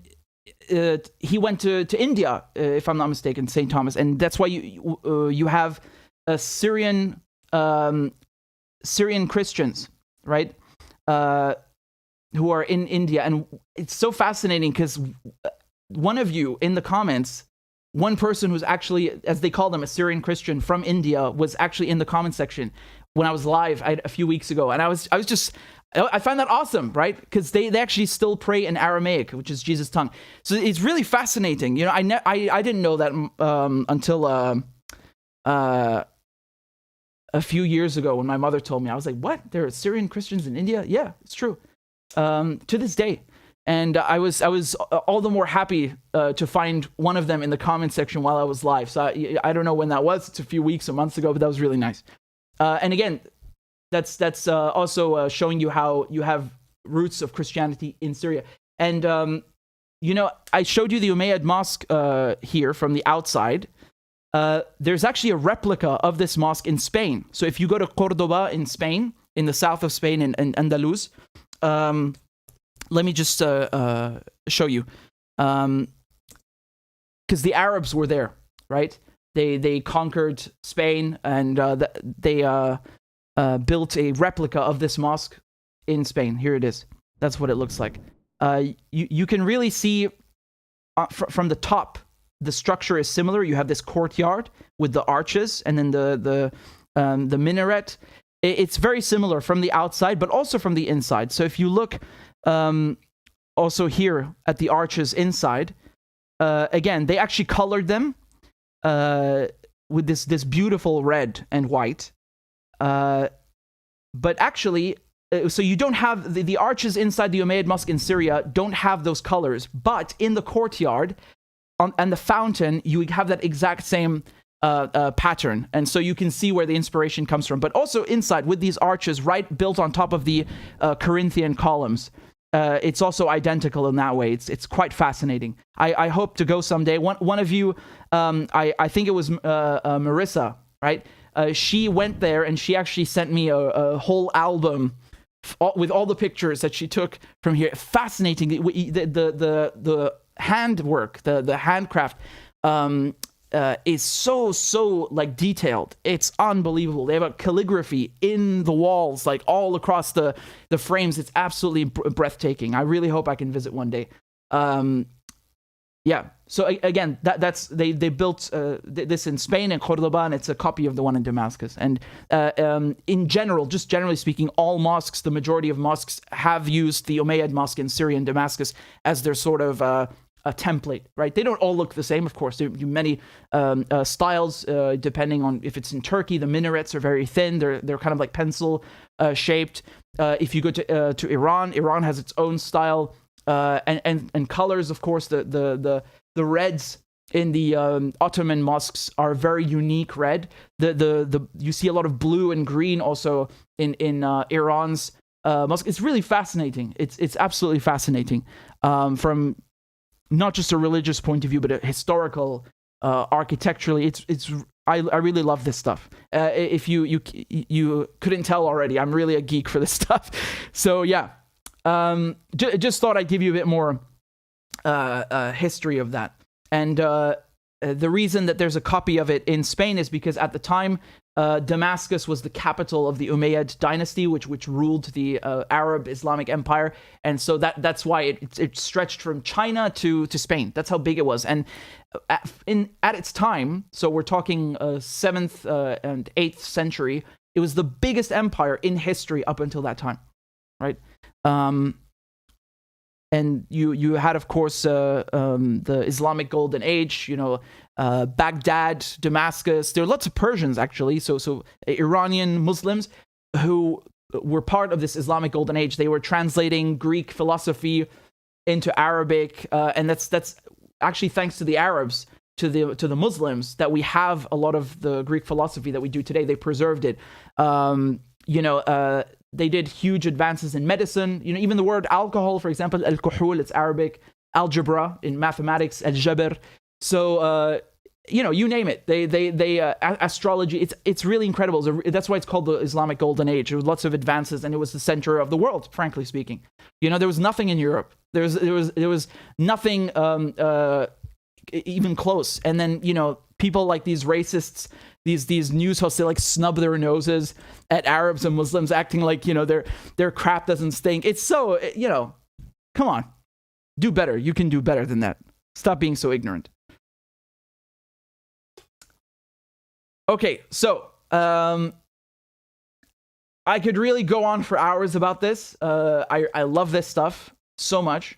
Speaker 1: he went to India, if I'm not mistaken, St. Thomas. And that's why you have Syrian Christians, right? Who are in India. And it's so fascinating because one of you in the comments, one person who's actually, as they call them, a Syrian Christian from India, was actually in the comment section when I was live a few weeks ago. And I find that awesome, right? Because they actually still pray in Aramaic, which is Jesus' tongue. So it's really fascinating. You know, I didn't know that until a few years ago when my mother told me. I was like, what? There are Syrian Christians in India? Yeah, it's true. To this day. And I was all the more happy to find one of them in the comment section while I was live. So I don't know when that was. It's a few weeks or months ago, but that was really nice. And again, that's also showing you how you have roots of Christianity in Syria. And, you know, I showed you the Umayyad Mosque here from the outside. There's actually a replica of this mosque in Spain. So if you go to Cordoba in Spain, in the south of Spain, in Andalus, let me just show you. Because the Arabs were there, right? They conquered Spain, and they built a replica of this mosque in Spain. Here it is. That's what it looks like. You can really see from the top, the structure is similar. You have this courtyard with the arches, and then the minaret. It's very similar from the outside, but also from the inside. So if you look also here at the arches inside, again, they actually colored them with this beautiful red and white. But actually, so you don't have the arches inside the Umayyad Mosque in Syria don't have those colors, but in the courtyard and the fountain, you have that exact same pattern. And so you can see where the inspiration comes from. But also inside with these arches, right, built on top of the Corinthian columns, it's also identical in that way. It's quite fascinating. I hope to go someday. One of you, I think it was Marissa, right? She went there and she actually sent me a whole album with all the pictures that she took from here. Fascinating. The handwork, the handcraft is so like detailed. It's unbelievable. They have a calligraphy in the walls, like all across the frames. It's absolutely breathtaking. I really hope I can visit one day. Yeah. So again, that's they built this in Spain, in Cordoba, and it's a copy of the one in Damascus. And in general, just generally speaking, all mosques, the majority of mosques, have used the Umayyad mosque in Syria and Damascus as their sort of a template, right? They don't all look the same, of course. There are many styles, depending on if it's in Turkey. The minarets are very thin. They're kind of like pencil shaped. If you go to Iran has its own style. And colors, of course, the reds in the Ottoman mosques are very unique red. You see a lot of blue and green also in Iran's mosque. It's really fascinating. It's absolutely fascinating from not just a religious point of view, but a historical, architecturally. I really love this stuff. If you couldn't tell already, I'm really a geek for this stuff. So yeah. Just thought I'd give you a bit more history of that. And the reason that there's a copy of it in Spain is because at the time, Damascus was the capital of the Umayyad dynasty, which ruled the Arab Islamic Empire. And so that's why it stretched from China to Spain. That's how big it was. And at its time, so we're talking 7th and 8th century, it was the biggest empire in history up until that time, right? And you had, of course, the Islamic Golden Age, Baghdad, Damascus. There are lots of Persians, actually, so Iranian Muslims who were part of this Islamic Golden Age. They were translating Greek philosophy into Arabic, and that's actually thanks to the Arabs, to the Muslims, that we have a lot of the Greek philosophy that we do today. They preserved it. They did huge advances in medicine. Even the word alcohol, for example, al-kuhul, it's Arabic. Algebra in mathematics, al-jabr. So, you name it. They astrology. It's really incredible. That's why it's called the Islamic Golden Age. There was lots of advances, and it was the center of the world, frankly speaking. There was nothing in Europe. There was nothing even close. And then people like these racists, these news hosts, they like snub their noses at Arabs and Muslims, acting like their crap doesn't stink. It's so come on, do better. You can do better than that. Stop being so ignorant. Okay, so I could really go on for hours about this. I love this stuff so much,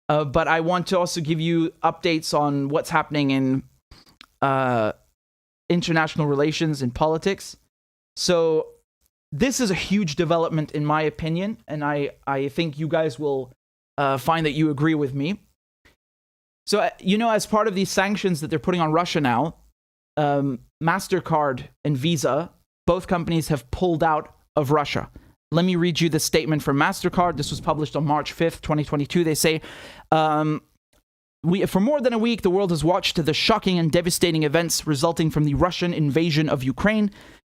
Speaker 1: but I want to also give you updates on what's happening in international relations and politics. So this is a huge development in my opinion, and I think you guys will find that you agree with me. So, as part of these sanctions that they're putting on Russia now, MasterCard and Visa, both companies have pulled out of Russia. Let me read you the statement from MasterCard. This was published on March 5th, 2022. They say, for more than a week, the world has watched the shocking and devastating events resulting from the Russian invasion of Ukraine.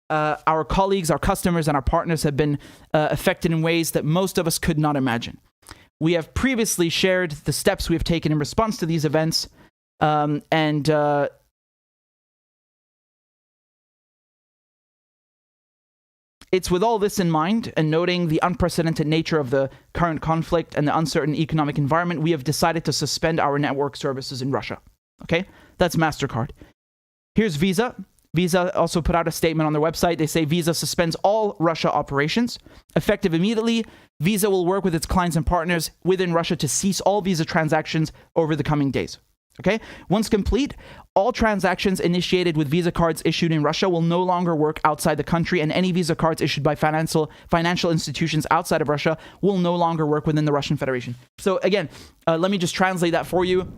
Speaker 1: Our colleagues, our customers, and our partners have been affected in ways that most of us could not imagine. We have previously shared the steps we have taken in response to these events, it's with all this in mind, and noting the unprecedented nature of the current conflict and the uncertain economic environment, we have decided to suspend our network services in Russia. Okay? That's MasterCard. Here's Visa. Visa also put out a statement on their website. They say Visa suspends all Russia operations. Effective immediately, Visa will work with its clients and partners within Russia to cease all Visa transactions over the coming days. Okay? Once complete, all transactions initiated with Visa cards issued in Russia will no longer work outside the country, and any Visa cards issued by financial institutions outside of Russia will no longer work within the Russian Federation. So again, let me just translate that for you.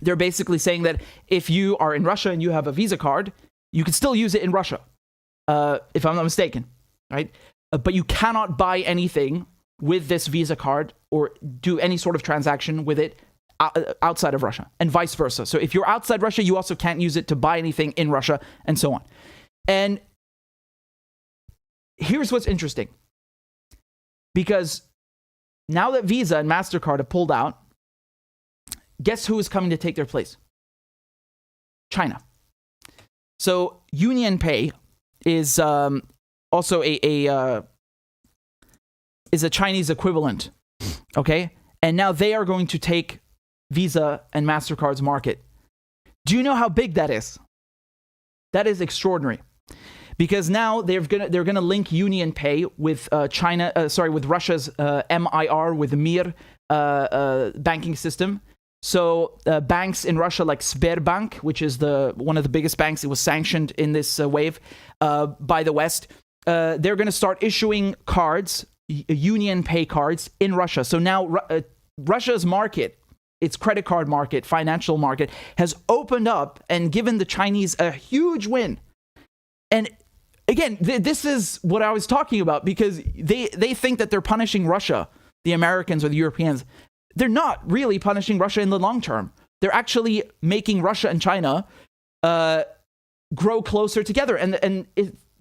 Speaker 1: They're basically saying that if you are in Russia and you have a Visa card, you can still use it in Russia, if I'm not mistaken, right? But you cannot buy anything with this Visa card or do any sort of transaction with it outside of Russia, and vice versa. So if you're outside Russia, you also can't use it to buy anything in Russia, and so on. And here's what's interesting. Because now that Visa and MasterCard have pulled out, guess who is coming to take their place? China. So UnionPay is also is a Chinese equivalent, okay? And now they are going to take Visa and MasterCard's market. Do you know how big that is? That is extraordinary, because now they're gonna link UnionPay with with Russia's MIR, with the MIR banking system. So banks in Russia like Sberbank, which is one of the biggest banks, it was sanctioned in this wave by the West. They're going to start issuing cards, UnionPay cards in Russia. So now Russia's market, its credit card market, financial market, has opened up and given the Chinese a huge win. And again, this is what I was talking about, because they think that they're punishing Russia, the Americans or the Europeans. They're not really punishing Russia in the long term. They're actually making Russia and China grow closer together. And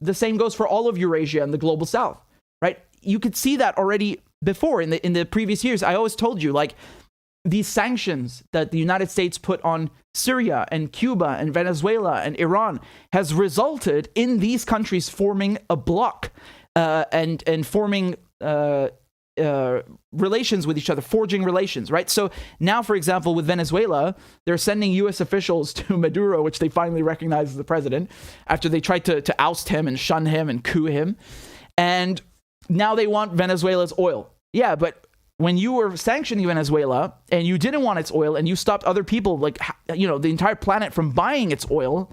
Speaker 1: the same goes for all of Eurasia and the global south, right? You could see that already before in the previous years. I always told you, like, these sanctions that the United States put on Syria and Cuba and Venezuela and Iran has resulted in these countries forming a bloc and forming relations with each other, forging relations, right? So now, for example, with Venezuela, they're sending U.S. officials to Maduro, which they finally recognize as the president, after they tried to oust him and shun him and coup him. And now they want Venezuela's oil. Yeah, but when you were sanctioning Venezuela and you didn't want its oil and you stopped other people, like, the entire planet from buying its oil,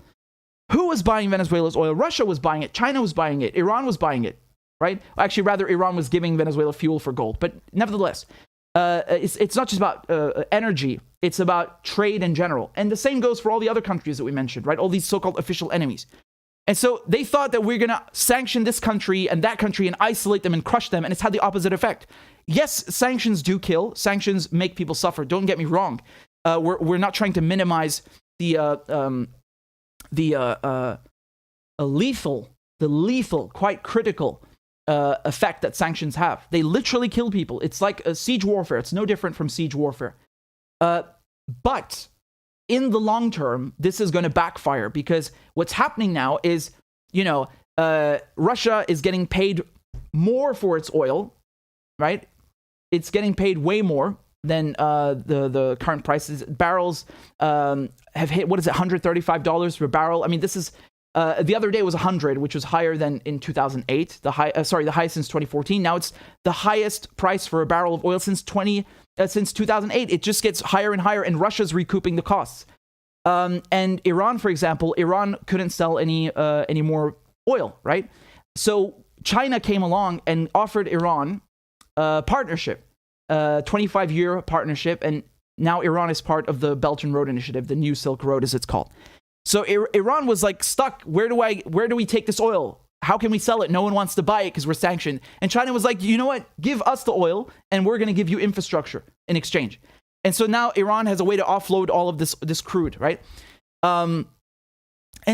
Speaker 1: who was buying Venezuela's oil? Russia was buying it. China was buying it. Iran was buying it. Right? Actually, rather, Iran was giving Venezuela fuel for gold. But nevertheless, it's not just about energy. It's about trade in general. And the same goes for all the other countries that we mentioned, right? All these so-called official enemies. And so they thought that we're going to sanction this country and that country and isolate them and crush them. And it's had the opposite effect. Yes, sanctions do kill. Sanctions make people suffer. Don't get me wrong. We're not trying to minimize the lethal, quite critical effect that sanctions have. They literally kill people. It's like a siege warfare. It's no different from siege warfare. But in the long term, this is going to backfire, because what's happening now is, Russia is getting paid more for its oil, right? It's getting paid way more than the current prices. Barrels have hit, what is it, $135 per barrel? I mean, this is the other day was 100, which was higher than in 2008. The highest since 2014. Now it's the highest price for a barrel of oil since 2008. It just gets higher and higher, and Russia's recouping the costs. And Iran, for example, Iran couldn't sell any more oil, right? So China came along and offered Iran a partnership, a 25-year partnership, and now Iran is part of the Belt and Road Initiative, the New Silk Road, as it's called. So Iran was like stuck. Where do we take this oil? How can we sell it? No one wants to buy it because we're sanctioned. And China was like, you know what? Give us the oil and we're going to give you infrastructure in exchange. And so now Iran has a way to offload all of this crude, right? And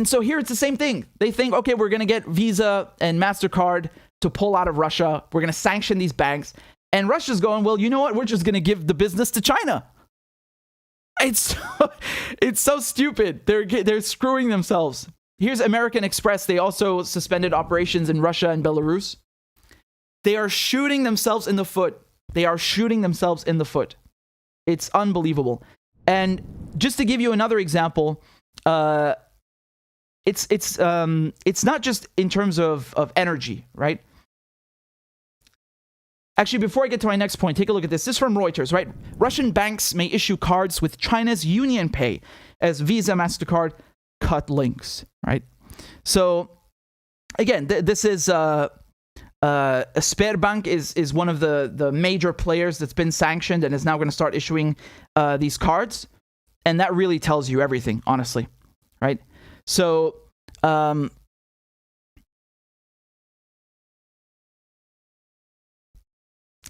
Speaker 1: so here it's the same thing. They think, okay, we're going to get Visa and MasterCard to pull out of Russia. We're going to sanction these banks. And Russia's going, well, you know what? We're just going to give the business to China. It's so stupid. They're screwing themselves. Here's American Express. They also suspended operations in Russia and Belarus. They are shooting themselves in the foot. It's unbelievable. And just to give you another example, it's not just in terms of energy, right? Actually, before I get to my next point, take a look at this. This is from Reuters, right? Russian banks may issue cards with China's UnionPay as Visa, MasterCard cut links, right? So, again, this is Sberbank is one of the major players that's been sanctioned and is now going to start issuing these cards. And that really tells you everything, honestly, right? So,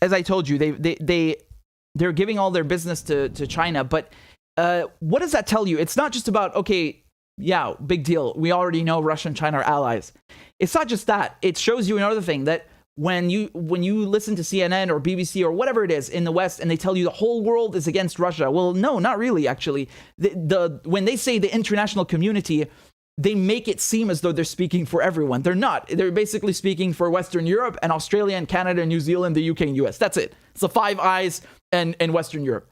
Speaker 1: as I told you, they're giving all their business to China. But what does that tell you? It's not just about, okay, yeah, big deal. We already know Russia and China are allies. It's not just that. It shows you another thing, that when you listen to CNN or BBC or whatever it is in the West and they tell you the whole world is against Russia. Well, no, not really, actually. When they say the international community, they make it seem as though they're speaking for everyone. They're not. They're basically speaking for Western Europe and Australia and Canada and New Zealand, the UK and US. That's it. It's the Five Eyes and Western Europe.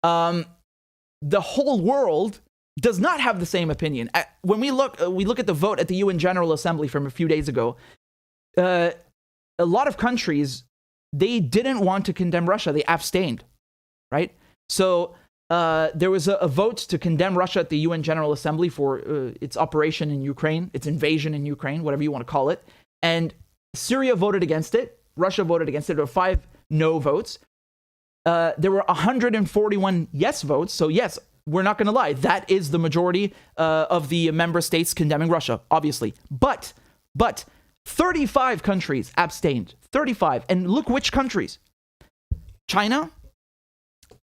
Speaker 1: The whole world does not have the same opinion. When we look at the vote at the UN General Assembly from a few days ago, a lot of countries, they didn't want to condemn Russia. They abstained, right? So there was a vote to condemn Russia at the UN General Assembly for its operation in Ukraine, its invasion in Ukraine, whatever you want to call it. And Syria voted against it. Russia voted against it. There were 5 no votes. There were 141 yes votes. So yes, we're not going to lie. That is the majority of the member states condemning Russia, obviously. But 35 countries abstained. 35. And look which countries. China,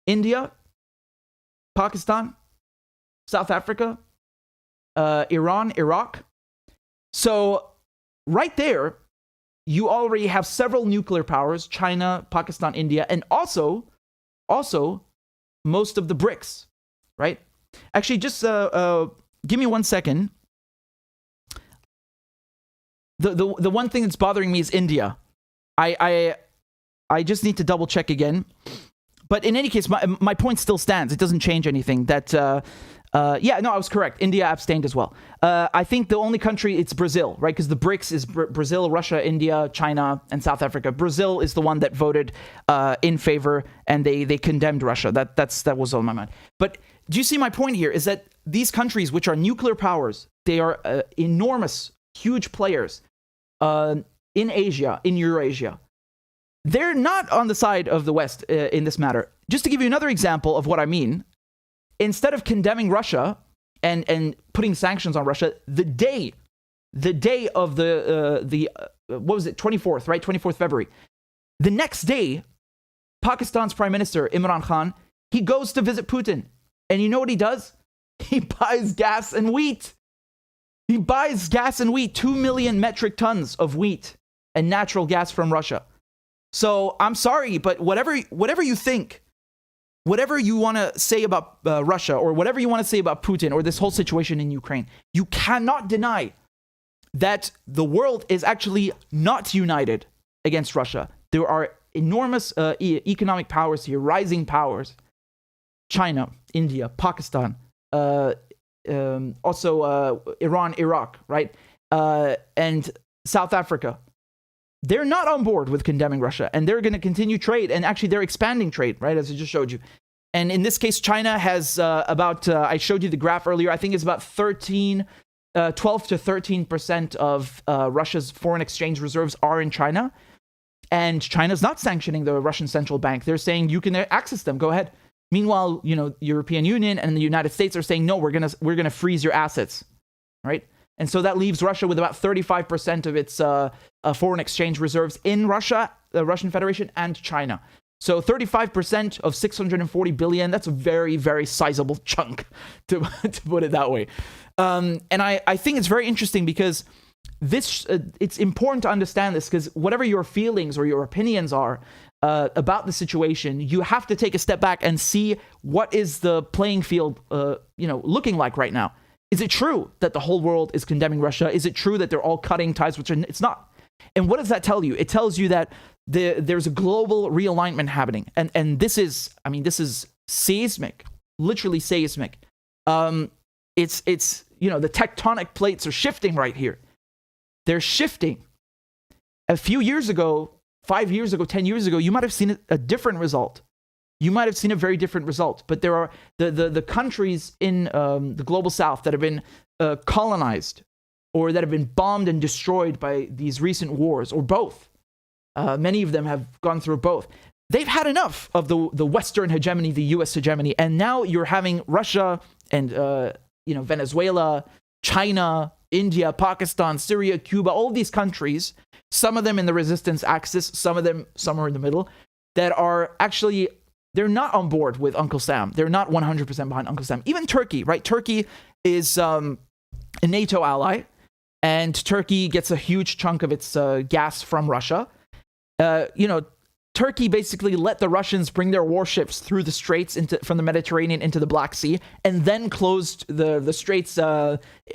Speaker 1: India, Pakistan, South Africa, Iran, Iraq. So right there, you already have several nuclear powers, China, Pakistan, India, and also most of the BRICS, right? Actually, just give me 1 second. The one thing that's bothering me is India. I just need to double check again. But in any case, my point still stands. It doesn't change anything. I was correct. India abstained as well. I think the only country, it's Brazil, right? Because the BRICS is Brazil, Russia, India, China, and South Africa. Brazil is the one that voted in favor, and they condemned Russia. That was on my mind. But do you see my point here? Is that these countries, which are nuclear powers, they are enormous, huge players in Asia, in Eurasia. They're not on the side of the West in this matter. Just to give you another example of what I mean, instead of condemning Russia and putting sanctions on Russia, the day of the what was it, 24th, right? 24th February. The next day, Pakistan's Prime Minister, Imran Khan, he goes to visit Putin. And you know what he does? He buys gas and wheat. He buys gas and wheat, 2 million metric tons of wheat and natural gas from Russia. So I'm sorry, but whatever you think, whatever you want to say about Russia, or whatever you want to say about Putin or this whole situation in Ukraine, you cannot deny that the world is actually not united against Russia. There are enormous economic powers here, rising powers. China, India, Pakistan, also Iran, Iraq, right? And South Africa. They're not on board with condemning Russia, and they're going to continue trade, and actually they're expanding trade, right, as I just showed you. And in this case, China has I showed you the graph earlier, I think it's about 12 to 13% of Russia's foreign exchange reserves are in China, and China's not sanctioning the Russian central bank. They're saying you can access them, go ahead. Meanwhile, European Union and the United States are saying, no, we're gonna freeze your assets, right? And so that leaves Russia with about 35% of its foreign exchange reserves in Russia, the Russian Federation, and China. So 35% of 640 billion, that's a very, very sizable chunk, to put it that way. And I think it's very interesting because it's important to understand this, because whatever your feelings or your opinions are about the situation, you have to take a step back and see what is the playing field looking like right now. Is it true that the whole world is condemning Russia? Is it true that they're all cutting ties? It's not. And what does that tell you? It tells you that there's a global realignment happening. And this is seismic, literally seismic. It's the tectonic plates are shifting right here. They're shifting. A few years ago, 5 years ago, 10 years ago, you might have seen a different result. You might have seen a very different result. But there are the countries in the global south that have been colonized or that have been bombed and destroyed by these recent wars, or both. Many of them have gone through both. They've had enough of the Western hegemony, the US hegemony, and now you're having Russia and Venezuela, China, India, Pakistan, Syria, Cuba, all these countries, some of them in the resistance axis, some of them somewhere in the middle, that are actually, they're not on board with Uncle Sam. They're not 100% behind Uncle Sam. Even Turkey, right? Turkey is a NATO ally, and Turkey gets a huge chunk of its gas from Russia. Turkey basically let the Russians bring their warships through the straits from the Mediterranean into the Black Sea, and then closed the straits,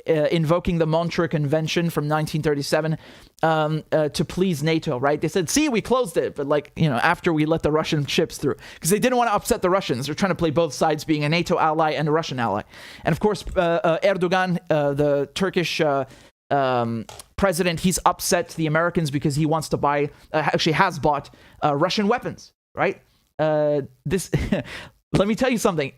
Speaker 1: invoking the Montreux Convention from 1937 to please NATO, right? They said, see, we closed it, but after we let the Russian ships through, because they didn't want to upset the Russians. They're trying to play both sides, being a NATO ally and a Russian ally. And of course, Erdogan, the Turkish president, he's upset the Americans because he wants to buy, actually has bought Russian weapons, right? This, let me tell you something.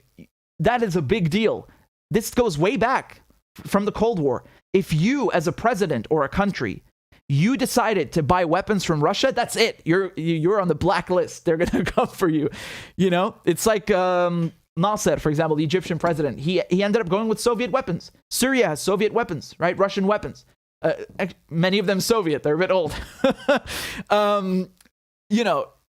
Speaker 1: That is a big deal. This goes way back from the Cold War. If you, as a president or a country, you decided to buy weapons from Russia, that's it. You're on the blacklist. They're gonna come for you. It's like Nasser, for example, the Egyptian president. He ended up going with Soviet weapons. Syria has Soviet weapons, right? Russian weapons. Many of them Soviet. They're a bit old.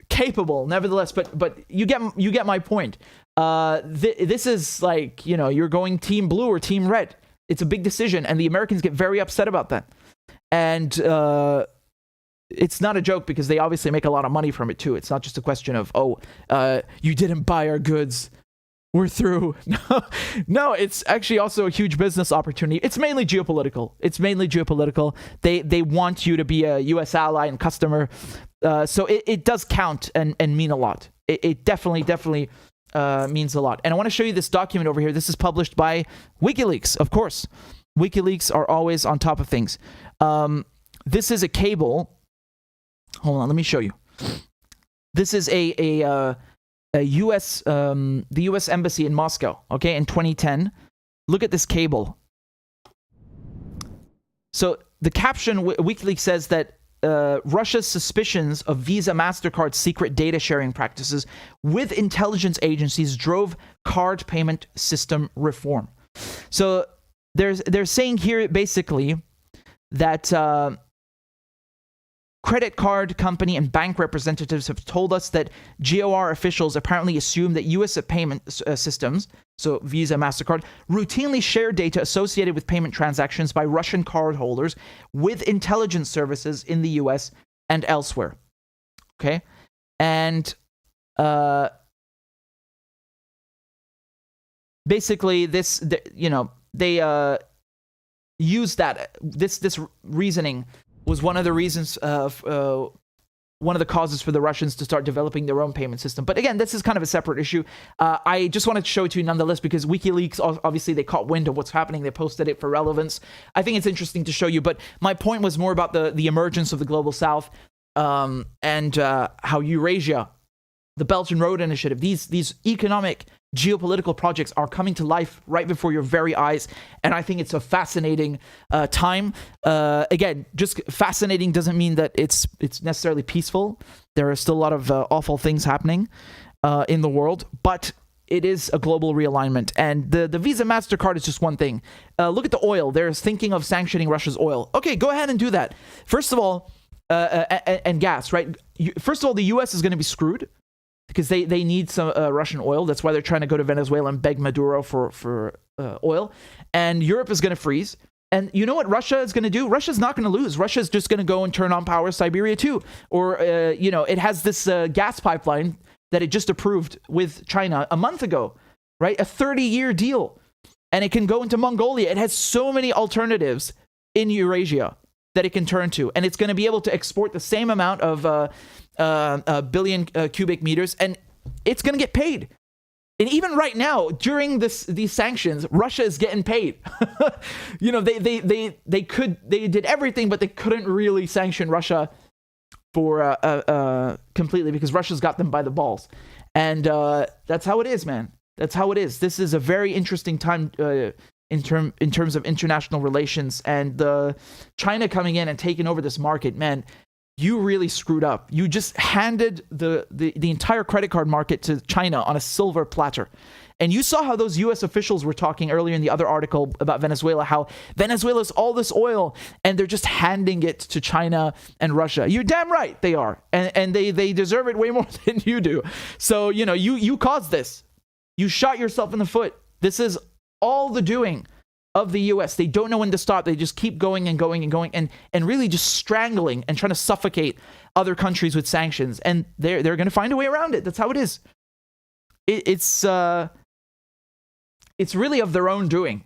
Speaker 1: Capable, nevertheless. But you get my point. This is like, you're going team blue or team red. It's a big decision, and the Americans get very upset about that. And it's not a joke, because they obviously make a lot of money from it too. It's not just a question of, you didn't buy our goods, we're through. No, it's actually also a huge business opportunity. It's mainly geopolitical. They want you to be a U.S. ally and customer. So it does count and mean a lot. It definitely means a lot. And I want to show you this document over here. This is published by WikiLeaks, of course. WikiLeaks are always on top of things. This is a cable. Hold on, let me show you. This is a U.S. The U.S. embassy in Moscow. Okay, in 2010. Look at this cable. So the caption, WikiLeaks says that Russia's suspicions of Visa MasterCard's secret data sharing practices with intelligence agencies drove card payment system reform. So they're saying here basically that credit card company and bank representatives have told us that GOR officials apparently assume that U.S. payment systems, so Visa, MasterCard, routinely share data associated with payment transactions by Russian cardholders with intelligence services in the U.S. and elsewhere. Okay? And basically this, they use that, this reasoning was one of the reasons, one of the causes for the Russians to start developing their own payment system. But again, this is kind of a separate issue. I just wanted to show it to you nonetheless, because WikiLeaks, obviously they caught wind of what's happening. They posted it for relevance. I think it's interesting to show you, but my point was more about the emergence of the Global South, and how Eurasia, the Belt and Road Initiative, these economic, geopolitical projects are coming to life right before your very eyes. And I think it's a fascinating time. Again, just fascinating doesn't mean that it's necessarily peaceful. There are still a lot of awful things happening in the world, but it is a global realignment. And the Visa MasterCard is just one thing. Look at the oil. They're thinking of sanctioning Russia's oil. Okay, go ahead and do that. First of all, and gas, right? First of all, the U.S. is going to be screwed, because they need some Russian oil. That's why they're trying to go to Venezuela and beg Maduro for oil. And Europe is going to freeze. And you know what Russia is going to do? Russia's not going to lose. Russia's just going to go and turn on power Siberia too. Or, it has this gas pipeline that it just approved with China a month ago, right? A 30-year deal. And it can go into Mongolia. It has so many alternatives in Eurasia that it can turn to. And it's going to be able to export the same amount of a billion cubic meters, and it's going to get paid. And even right now, during these sanctions, Russia is getting paid. They did everything, but they couldn't really sanction Russia for completely, because Russia's got them by the balls. And that's how it is, man. That's how it is. This is a very interesting time in terms of international relations, and China coming in and taking over this market, man. You really screwed up. You just handed the entire credit card market to China on a silver platter. And you saw how those U.S. officials were talking earlier in the other article about Venezuela, how Venezuela's all this oil, and they're just handing it to China and Russia. You're damn right they are. And they deserve it way more than you do. So, you caused this. You shot yourself in the foot. This is all the doing of the US. They don't know when to stop. They just keep going and going and going and really just strangling and trying to suffocate other countries with sanctions. And they're going to find a way around it. That's how it is. It's really of their own doing.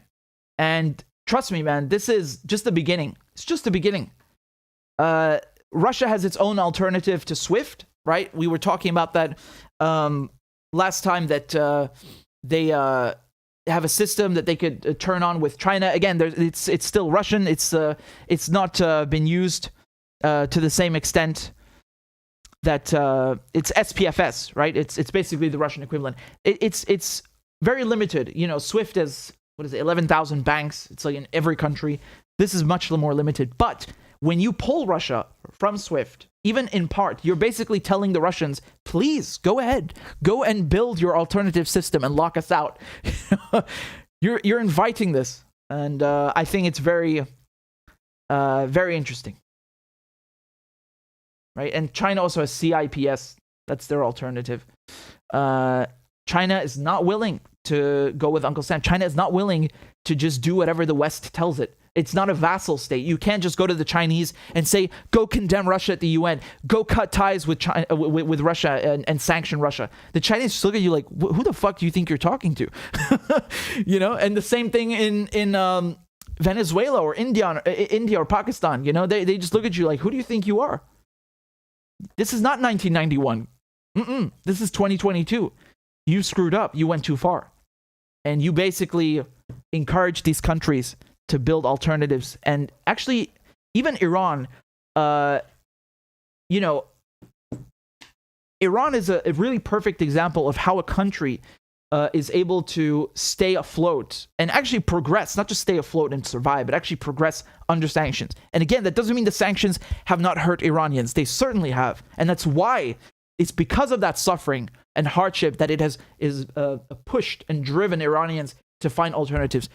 Speaker 1: And trust me, man, this is just the beginning. It's just the beginning. Russia has its own alternative to SWIFT, right? We were talking about that last time, that they have a system that they could turn on with China. Again, it's still Russian. It's not been used to the same extent that it's SPFS, right? It's basically the Russian equivalent. It's very limited. You know, SWIFT has, 11,000 banks. It's like in every country. This is much more limited. But when you pull Russia from SWIFT, even in part, you're basically telling the Russians, please go ahead, go and build your alternative system and lock us out. You're inviting this, and I think it's very, very interesting, right? And China also has CIPS. That's their alternative. China is not willing to go with Uncle Sam. China is not willing to just do whatever the West tells it. It's not a vassal state. You can't just go to the Chinese and say, go condemn Russia at the UN. Go cut ties with China, with Russia and sanction Russia. The Chinese just look at you like, who the fuck do you think you're talking to? You know, and the same thing in Venezuela or India or Pakistan. You know, they just look at you like, who do you think you are? This is not 1991. This is 2022. You screwed up. You went too far. And you basically encourage these countries to build alternatives. And actually, even Iran, you know, Iran is a really perfect example of how a country is able to stay afloat and actually progress, not just stay afloat and survive, but actually progress under sanctions. And again, that doesn't mean the sanctions have not hurt Iranians. They certainly have. And that's why it's because of that suffering and hardship that it has pushed and driven Iranians to find alternatives.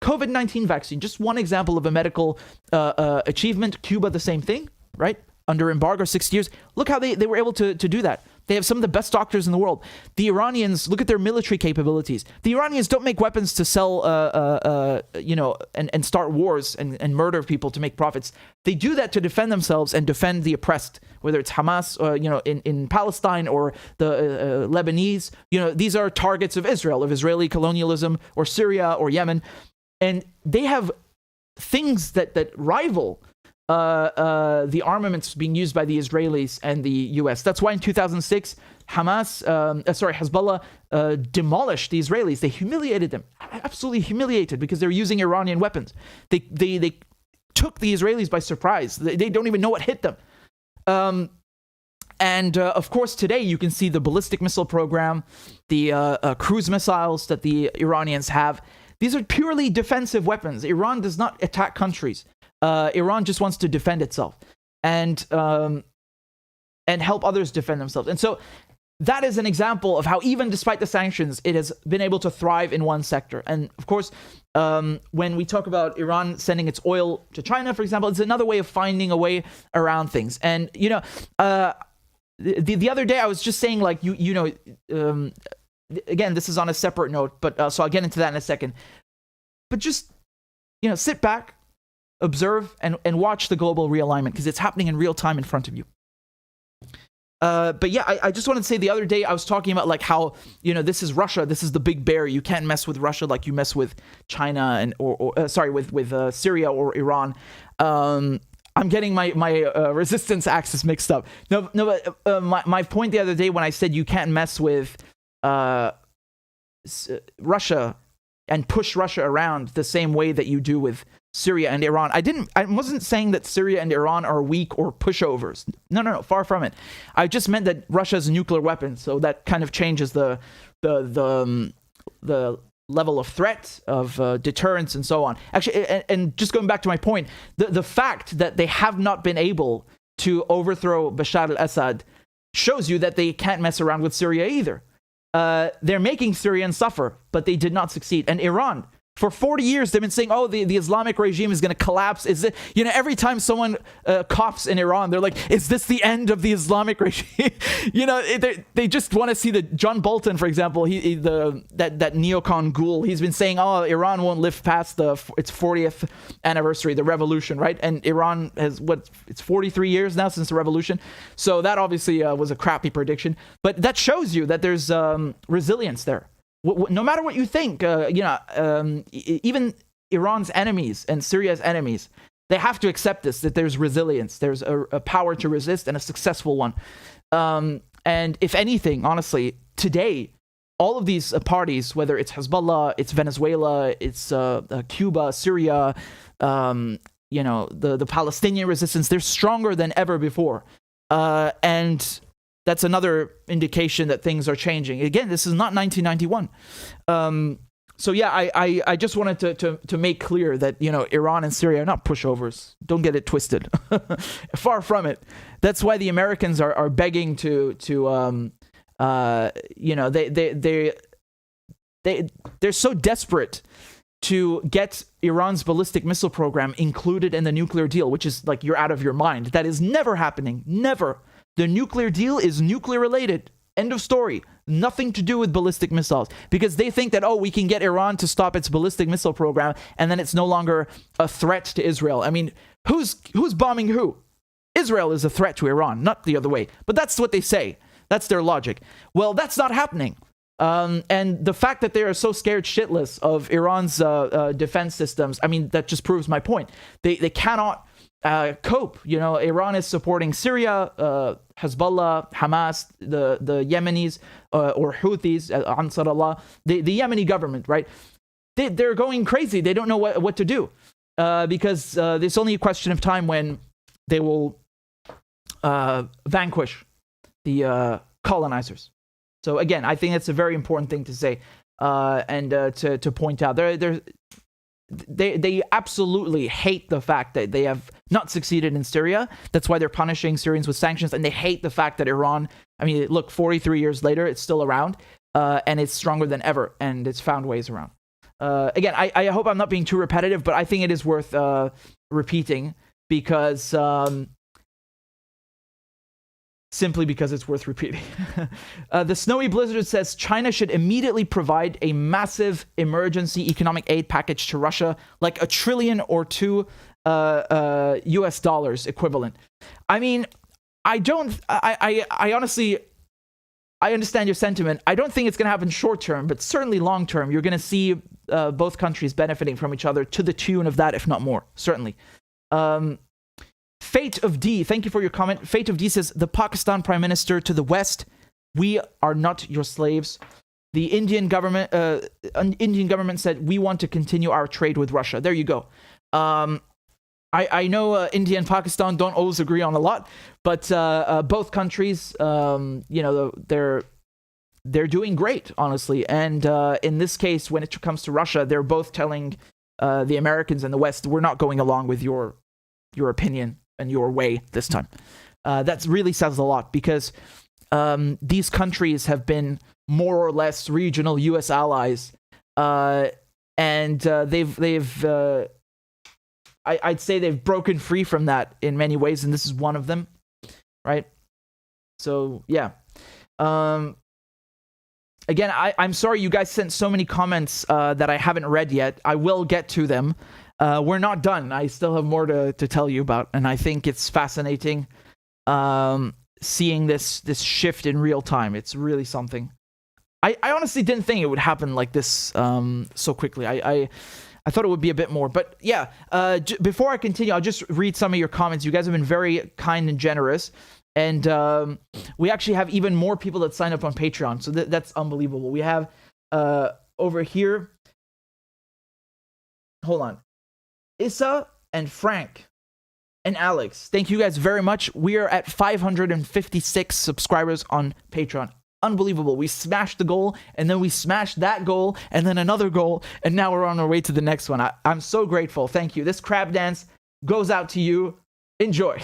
Speaker 1: COVID-19 vaccine, just one example of a medical achievement. Cuba, the same thing, right? Under embargo, 60 years. Look how they were able to do that. They have some of the best doctors in the world. The Iranians, look at their military capabilities. The Iranians don't make weapons to sell, you know, and start wars and murder people to make profits. They do that to defend themselves and defend the oppressed, whether it's Hamas, you know, in Palestine, or the Lebanese. You know, these are targets of Israel, of Israeli colonialism, or Syria or Yemen. And they have things that rival the armaments being used by the Israelis and the US. That's why in 2006, Hezbollah demolished the Israelis. They humiliated them, absolutely humiliated, because they're using Iranian weapons. They took the Israelis by surprise. They don't even know what hit them. And of course, today you can see the ballistic missile program, the cruise missiles that the Iranians have. These are purely defensive weapons. Iran does not attack countries. Iran just wants to defend itself and help others defend themselves. And so that is an example of how, even despite the sanctions, it has been able to thrive in one sector. And of course, when we talk about Iran sending its oil to China, for example, it's another way of finding a way around things. And, you know, the other day I was just saying, like, you know, again, this is on a separate note, but so I'll get into that in a second. But just, you know, sit back, observe, and watch the global realignment, because it's happening in real time in front of you. But yeah, I just wanted to say, the other day I was talking about, like, how, you know, this is Russia, this is the big bear. You can't mess with Russia like you mess with China and with Syria or Iran. I'm getting my resistance axis mixed up. No, but my point the other day when I said you can't mess with Russia and push Russia around the same way that you do with Syria and Iran. I wasn't saying that Syria and Iran are weak or pushovers. No, far from it. I just meant that Russia has a nuclear weapon, so that kind of changes the level of threat, of deterrence, and so on. Actually, and just going back to my point, the fact that they have not been able to overthrow Bashar al-Assad shows you that they can't mess around with Syria either. They're making Syrians suffer, but they did not succeed. And Iran, For 40 years, they've been saying, oh, the Islamic regime is going to collapse. Is it, every time someone coughs in Iran, they're like, is this the end of the Islamic regime? They just want to see John Bolton, for example, that neocon ghoul, he's been saying, oh, Iran won't live past its 40th anniversary, the revolution, right? And Iran has, it's 43 years now since the revolution. So that obviously was a crappy prediction. But that shows you that there's resilience there. No matter what you think, even Iran's enemies and Syria's enemies, they have to accept this, that there's resilience. There's a power to resist, and a successful one. And if anything, honestly, today, all of these parties, whether it's Hezbollah, it's Venezuela, it's Cuba, Syria, the Palestinian resistance, they're stronger than ever before. And that's another indication that things are changing. Again, this is not 1991. So yeah, I just wanted to make clear that, Iran and Syria are not pushovers. Don't get it twisted. Far from it. That's why the Americans are begging they're so desperate to get Iran's ballistic missile program included in the nuclear deal, which is like, you're out of your mind. That is never happening. Never. The nuclear deal is nuclear related. End of story. Nothing to do with ballistic missiles, because they think that, we can get Iran to stop its ballistic missile program, and then it's no longer a threat to Israel. I mean, who's bombing who? Israel is a threat to Iran, not the other way. But that's what they say. That's their logic. Well, that's not happening. And the fact that they are so scared shitless of Iran's defense systems, I mean, that just proves my point. They cannot cope. Iran is supporting Syria, Hezbollah, Hamas, the Yemenis, or Houthis, Ansar Allah, the Yemeni government, right? They're going crazy. They don't know what to do, because it's only a question of time when they will vanquish the colonizers. So again, I think that's a very important thing to say, and to point out. They absolutely hate the fact that they have not succeeded in Syria. That's why they're punishing Syrians with sanctions, and they hate the fact that Iran, I mean, look, 43 years later, it's still around, and it's stronger than ever, and it's found ways around. Again, I hope I'm not being too repetitive, but I think it is worth repeating, because simply because it's worth repeating. The Snowy Blizzard says China should immediately provide a massive emergency economic aid package to Russia, like $1 trillion or $2 US dollars equivalent. I mean, I honestly, I understand your sentiment. I don't think it's going to happen short term, but certainly long term, you're going to see both countries benefiting from each other to the tune of that, if not more. Certainly. Fate of D, thank you for your comment. Fate of D says, the Pakistan Prime Minister to the West, we are not your slaves. The Indian government said, we want to continue our trade with Russia. There you go. I know India and Pakistan don't always agree on a lot, but both countries, they're doing great, honestly. And in this case, when it comes to Russia, they're both telling the Americans and the West, we're not going along with your opinion and your way this time. That really says a lot, because these countries have been more or less regional U.S. allies, and I'd say they've broken free from that in many ways, and this is one of them, right? So yeah. Again, I'm sorry you guys sent so many comments that I haven't read yet. I will get to them. We're not done. I still have more to tell you about, and I think it's fascinating seeing this shift in real time. It's really something. I honestly didn't think it would happen like this so quickly. I thought it would be a bit more, but yeah. Before I continue, I'll just read some of your comments. You guys have been very kind and generous, and we actually have even more people that sign up on Patreon, so that's unbelievable. We have over here. Hold on. Issa and Frank and Alex, thank you guys very much. We are at 556 subscribers on Patreon. Unbelievable. We smashed the goal, and then we smashed that goal, and then another goal, and now we're on our way to the next one. I'm so grateful. Thank you. This crab dance goes out to you. Enjoy.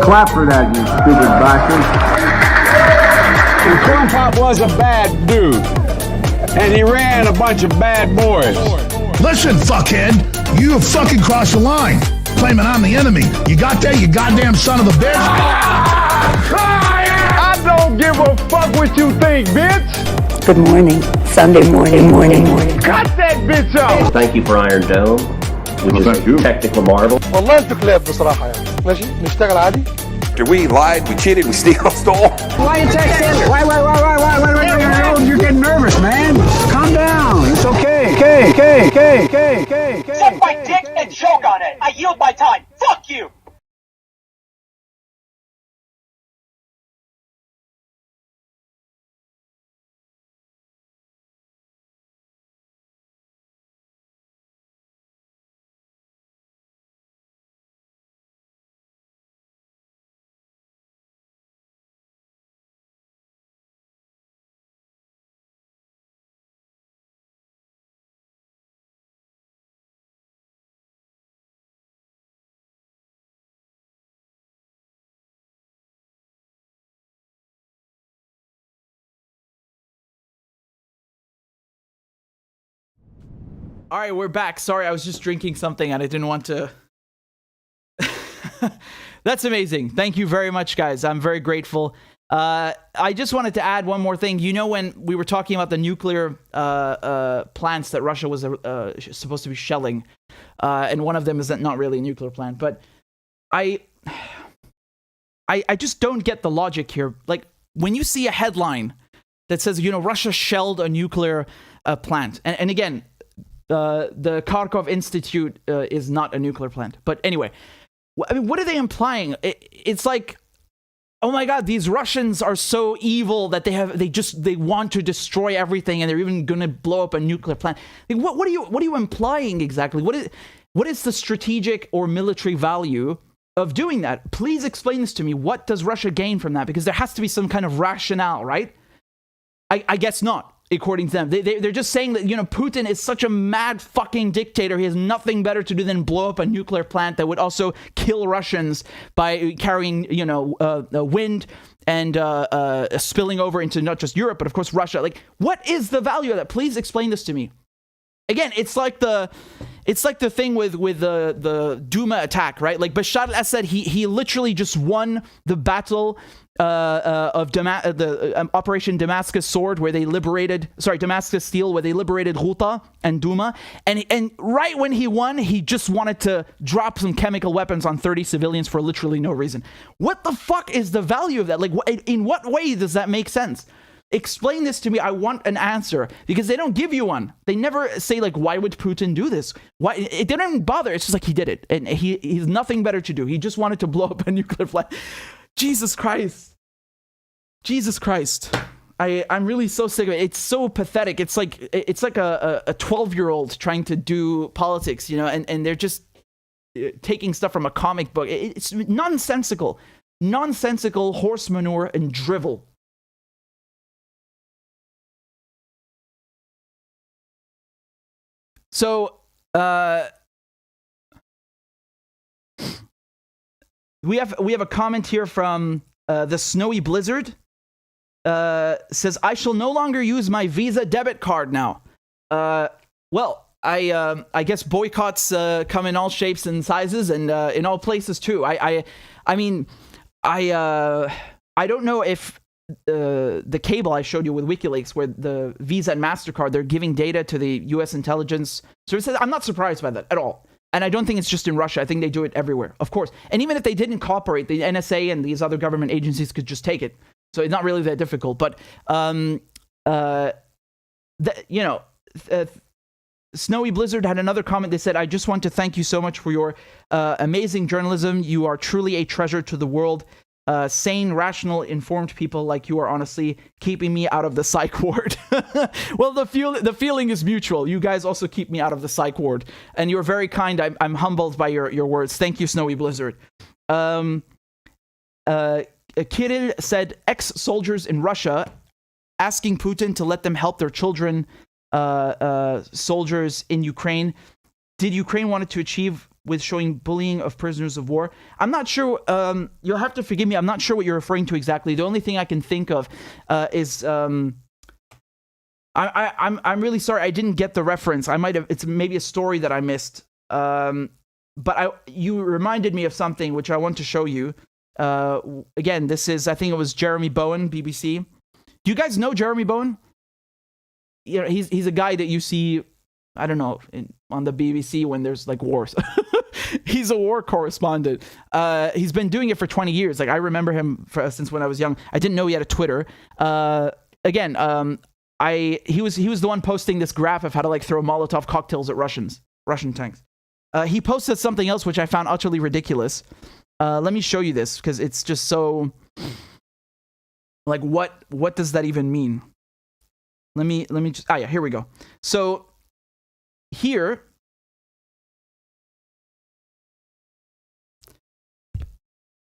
Speaker 11: Clap for that, you stupid bastard. And Corn Pop was a bad dude. And he ran a bunch of bad boys.
Speaker 12: Listen, fuckhead, you have fucking crossed the line. Claiming I'm the enemy. You got that, you goddamn son of a bitch?
Speaker 11: I don't give a fuck what you think, bitch.
Speaker 13: Good morning. Sunday morning.
Speaker 11: Cut that bitch off.
Speaker 14: Thank you for Iron Dome, which is a technical marvel.
Speaker 15: والله انتوا كلاب بصراحة يعني. ماشي نشتغل عادي.
Speaker 16: We lied, we cheated, we stole.
Speaker 11: Why you texting? Why? You're getting nervous, man. Calm down. It's okay. Okay.
Speaker 17: Suck my dick and choke on it. I yield my time. Fuck you.
Speaker 1: All right, we're back. Sorry, I was just drinking something and I didn't want to. That's amazing. Thank you very much, guys. I'm very grateful. I just wanted to add one more thing. You know, when we were talking about the nuclear plants that Russia was supposed to be shelling, and one of them is not really a nuclear plant, but I just don't get the logic here. Like, when you see a headline that says, you know, Russia shelled a nuclear plant, and again, the Kharkiv Institute is not a nuclear plant. But anyway, I mean, what are they implying? It's like, oh my God, these Russians are so evil that they want to destroy everything, and they're even going to blow up a nuclear plant. Like, what are you implying exactly? What is the strategic or military value of doing that? Please explain this to me. What does Russia gain from that? Because there has to be some kind of rationale, right? I guess not. According to them, they're just saying that, you know, Putin is such a mad fucking dictator. He has nothing better to do than blow up a nuclear plant that would also kill Russians by carrying, you know, wind and spilling over into not just Europe, but of course Russia. Like, what is the value of that? Please explain this to me. Again, it's like the thing with the Duma attack, right? Like Bashar al-Assad, he literally just won the battle of Operation Damascus Sword, where they liberated, Damascus Steel, where they liberated Ghouta and Duma, and right when he won, he just wanted to drop some chemical weapons on 30 civilians for literally no reason. What the fuck is the value of that? Like, in what way does that make sense? Explain this to me. I want an answer, because they don't give you one. They never say, like, why would Putin do this? Why? They don't even bother. It's just like, he did it, and he's nothing better to do. He just wanted to blow up a nuclear plant. Jesus Christ. I'm really so sick of it. It's so pathetic. It's like a 12-year-old trying to do politics, you know, and they're just taking stuff from a comic book. It's nonsensical horse manure and drivel. So, we have a comment here from the Snowy Blizzard. Says, I shall no longer use my Visa debit card now. Well, I guess boycotts come in all shapes and sizes, and in all places too. I mean, I don't know if the cable I showed you with WikiLeaks, where the Visa and MasterCard, they're giving data to the U.S. intelligence services. I'm not surprised by that at all. And I don't think it's just in Russia. I think they do it everywhere, of course. And even if they didn't cooperate, the NSA and these other government agencies could just take it. So it's not really that difficult. But, Snowy Blizzard had another comment. They said, I just want to thank you so much for your amazing journalism. You are truly a treasure to the world. Sane, rational, informed people like you are honestly keeping me out of the psych ward. Well, the feeling is mutual. You guys also keep me out of the psych ward, and you're very kind. I'm humbled by your words. Thank you, Snowy Blizzard. Kirill said, ex-soldiers in Russia asking Putin to let them help their children, soldiers in Ukraine. Did Ukraine want to achieve with showing bullying of prisoners of war. I'm not sure. You'll have to forgive me. I'm not sure what you're referring to exactly. The only thing I can think of is I'm really sorry. I didn't get the reference. I might have. It's maybe a story that I missed. But you reminded me of something which I want to show you. Again, this is, I think it was Jeremy Bowen, BBC. Do you guys know Jeremy Bowen? You know, he's a guy that you see, I don't know, on the BBC when there's like wars. He's a war correspondent. He's been doing it for 20 years. Like, I remember him since when I was young. I didn't know he had a Twitter. Again, he was the one posting this graph of how to like throw Molotov cocktails at Russian tanks. He posted something else which I found utterly ridiculous. Let me show you this because it's just so like what does that even mean? Let me just yeah, here we go. So here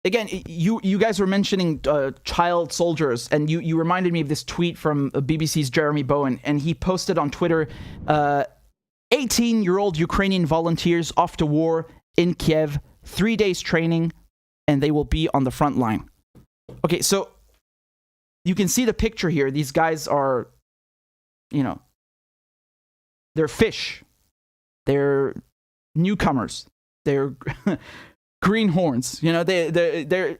Speaker 1: again, you guys were mentioning child soldiers, and you reminded me of this tweet from BBC's Jeremy Bowen, and he posted on Twitter 18-year-old Ukrainian volunteers off to war in Kiev, 3 days training, and they will be on the front line. Okay, so you can see the picture here. These guys are, you know, they're fish. They're newcomers. They're greenhorns. You know, they're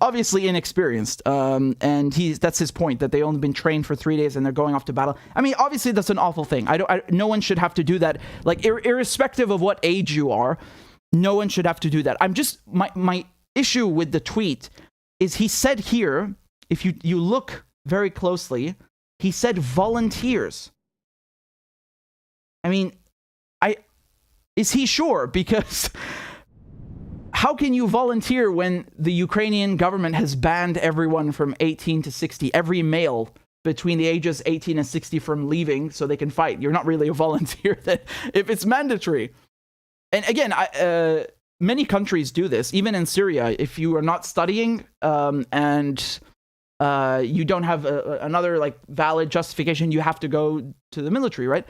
Speaker 1: obviously inexperienced. And that's his point, that they only been trained for 3 days and they're going off to battle. I mean, obviously that's an awful thing. No one should have to do that. Like, irrespective of what age you are, no one should have to do that. I'm just, my issue with the tweet is he said here, if you look very closely, he said volunteers. I mean, is he sure? Because how can you volunteer when the Ukrainian government has banned everyone from 18 to 60, every male between the ages 18 and 60 from leaving so they can fight? You're not really a volunteer if it's mandatory. And again, many countries do this, even in Syria. If you are not studying and you don't have another like valid justification, you have to go to the military, right?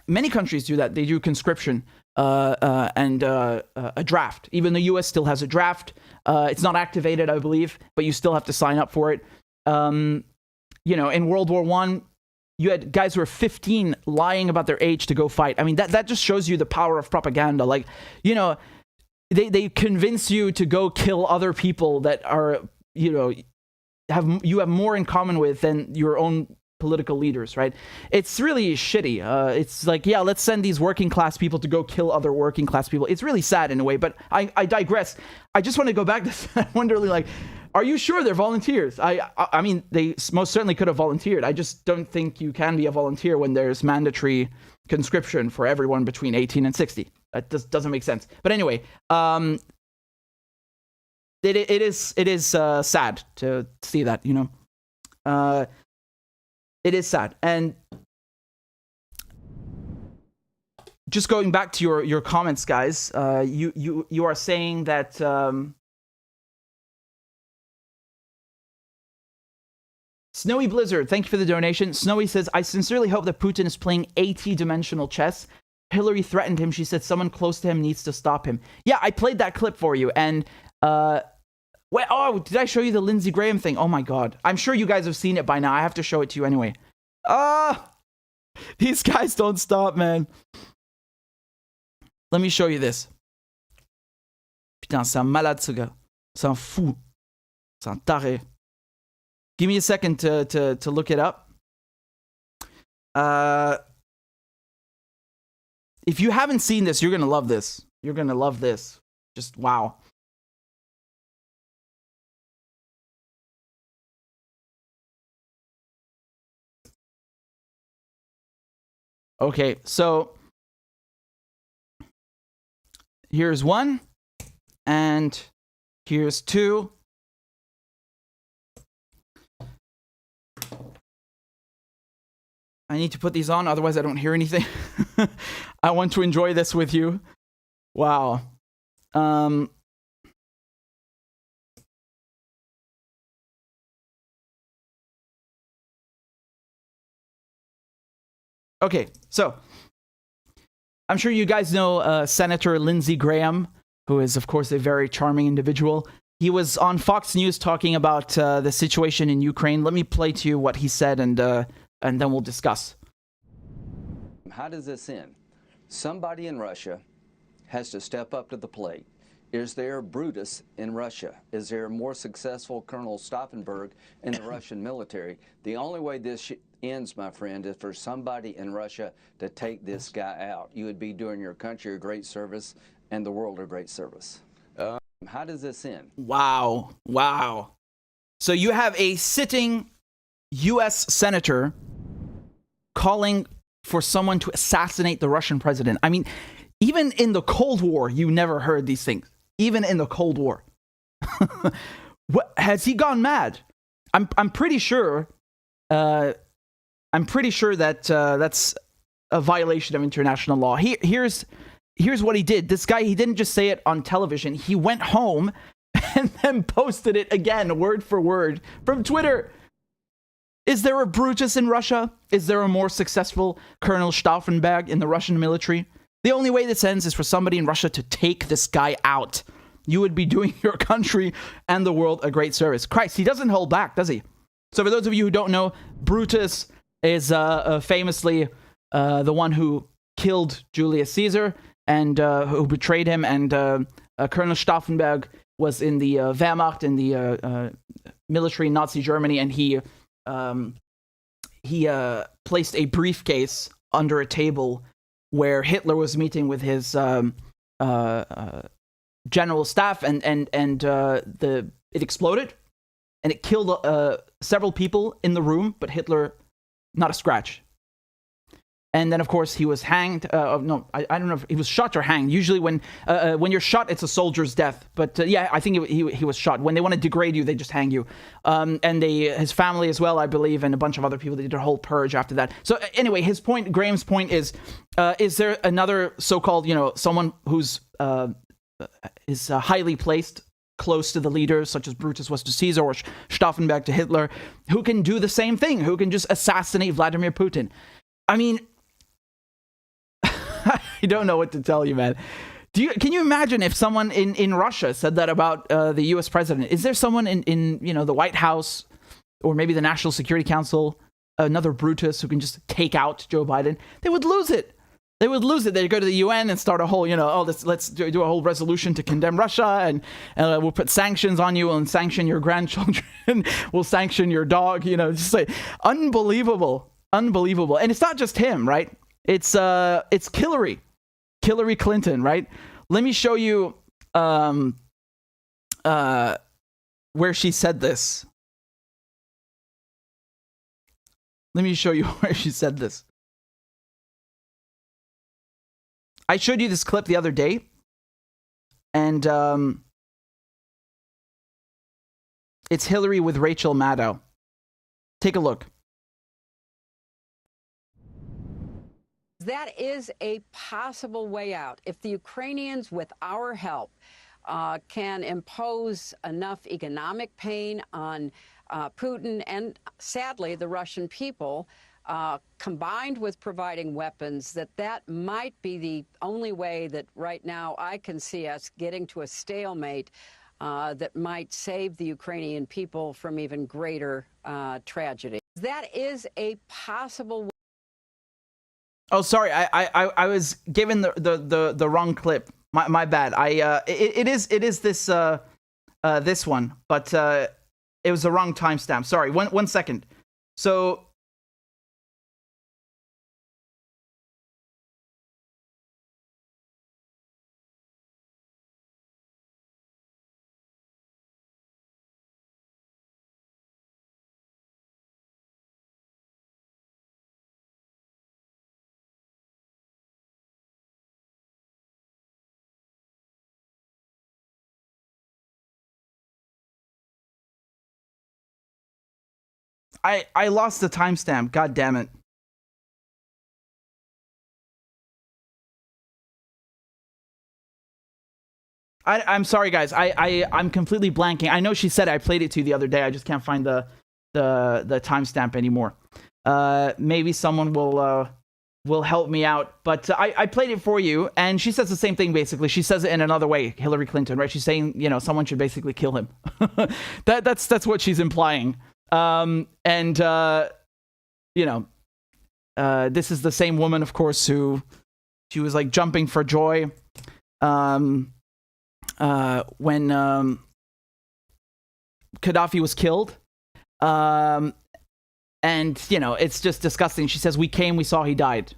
Speaker 1: Many countries do that. They do conscription and a draft. Even the US still has a draft. It's not activated, I believe, but you still have to sign up for it. You know, in World War I, you had guys who were 15 lying about their age to go fight. I mean, that just shows you the power of propaganda. Like, you know, they convince you to go kill other people that are, you know, you have more in common with than your own political leaders, right? It's really shitty. It's like, yeah, let's send these working class people to go kill other working class people. It's really sad in a way, but I digress. I just want to go back to I wonder, like, are you sure they're volunteers? I mean, they most certainly could have volunteered. I just don't think you can be a volunteer when there's mandatory conscription for everyone between 18 and 60. That doesn't make sense. But anyway, it is sad to see that, you know. It is sad. And just going back to your comments, guys, you are saying that Snowy Blizzard, thank you for the donation. Snowy says, I sincerely hope that Putin is playing 80-dimensional chess. Hillary threatened him. She said someone close to him needs to stop him. Yeah, I played that clip for you. And, wait, oh, did I show you the Lindsey Graham thing? Oh my God. I'm sure you guys have seen it by now. I have to show it to you anyway. These guys don't stop, man. Let me show you this. Putain, c'est un malade, ce gars. C'est un fou. C'est un taré. Give me a second to look it up. If you haven't seen this, you're going to love this. You're going to love this. Just wow. Okay, so here's one, and here's two. I need to put these on, otherwise I don't hear anything. I want to enjoy this with you. Wow. Okay, so I'm sure you guys know Senator Lindsey Graham, who is, of course, a very charming individual. He was on Fox News talking about the situation in Ukraine. Let me play to you what he said, and then we'll discuss.
Speaker 21: How does this end? Somebody in Russia has to step up to the plate. Is there Brutus in Russia? Is there a more successful Colonel Stauffenberg in the Russian military? The only way this ends, my friend, is for somebody in Russia to take this guy out. You would be doing your country a great service and the world a great service. How does this end?
Speaker 1: Wow. Wow. So you have a sitting U.S. senator calling for someone to assassinate the Russian president. I mean, even in the Cold War, you never heard these things. Even in the Cold War. What, has he gone mad? I'm pretty sure. I'm pretty sure that that's a violation of international law. Here's what he did. This guy, he didn't just say it on television. He went home and then posted it again, word for word, from Twitter. Is there a Brutus in Russia? Is there a more successful Colonel Stauffenberg in the Russian military? The only way this ends is for somebody in Russia to take this guy out. You would be doing your country and the world a great service. Christ, he doesn't hold back, does he? So for those of you who don't know, Brutus is famously the one who killed Julius Caesar and who betrayed him. And Colonel Stauffenberg was in the Wehrmacht, in the military in Nazi Germany, and he placed a briefcase under a table where Hitler was meeting with his general staff, and it exploded, and it killed several people in the room, but Hitler, not a scratch. And then, of course, he was hanged. No, I don't know if he was shot or hanged. Usually when you're shot, it's a soldier's death. But yeah, I think he was shot. When they want to degrade you, they just hang you. And his family as well, I believe, and a bunch of other people, they did a whole purge after that. So anyway, Graham's point is there another so-called, someone who's is highly placed, close to the leaders, such as Brutus was to Caesar or Stauffenberg to Hitler, who can do the same thing, who can just assassinate Vladimir Putin? I mean, I don't know what to tell you, man. Can you imagine if someone in Russia said that about the U.S. president? Is there someone in the White House or maybe the National Security Council, another Brutus who can just take out Joe Biden? They would lose it. They would lose it. They'd go to the UN and start a whole, let's do a whole resolution to condemn Russia, and we'll put sanctions on you and sanction your grandchildren. We'll sanction your dog. Just say unbelievable. Unbelievable. And it's not just him, right? It's Hillary Clinton, right? Let me show you where she said this. Let me show you where she said this. I showed you this clip the other day, and it's Hillary with Rachel Maddow. Take a look.
Speaker 22: That is a possible way out. If the Ukrainians, with our help, can impose enough economic pain on Putin and, sadly, the Russian people, combined with providing weapons, that might be the only way that right now I can see us getting to a stalemate that might save the Ukrainian people from even greater tragedy. That is a possible way.
Speaker 1: Oh, sorry, I was given the wrong clip. My bad. It is this this one, but it was the wrong timestamp. Sorry, one second. So I lost the timestamp. God damn it. I'm sorry, guys. I'm completely blanking. I know she said I played it to you the other day. I just can't find the timestamp anymore. Maybe someone will will help me out. But I played it for you, and she says the same thing, basically. She says it in another way, Hillary Clinton, right? She's saying, you know, someone should basically kill him. That's what she's implying. You know, this is the same woman, of course, who she was like jumping for joy when Gaddafi was killed. And, you know, it's just disgusting. She says, we came, we saw, he died.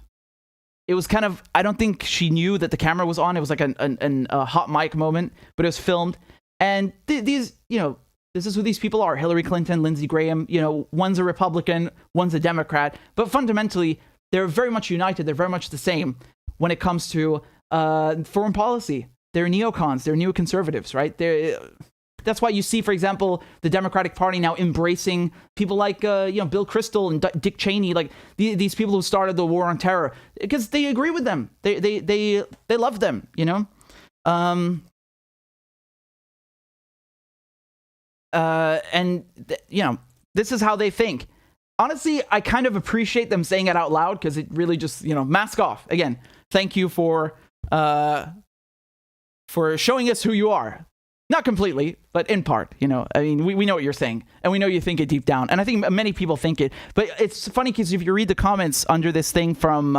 Speaker 1: It was kind of, I don't think she knew that the camera was on. It was like a hot mic moment, but it was filmed. And these, you know, this is who these people are. Hillary Clinton, Lindsey Graham, you know, one's a Republican, one's a Democrat. But fundamentally, they're very much united. They're very much the same when it comes to foreign policy. They're neocons. They're neoconservatives, right? That's why you see, for example, the Democratic Party now embracing people like, you know, Bill Kristol and Dick Cheney, like these people who started the war on terror, because they agree with them. They love them, you know. You know, this is how they think. Honestly, I kind of appreciate them saying it out loud, because it really just, you know, mask off. Again, thank you for showing us who you are. Not completely, but in part, you know. I mean, we know what you're saying, and we know you think it deep down. And I think many people think it. But it's funny, because if you read the comments under this thing from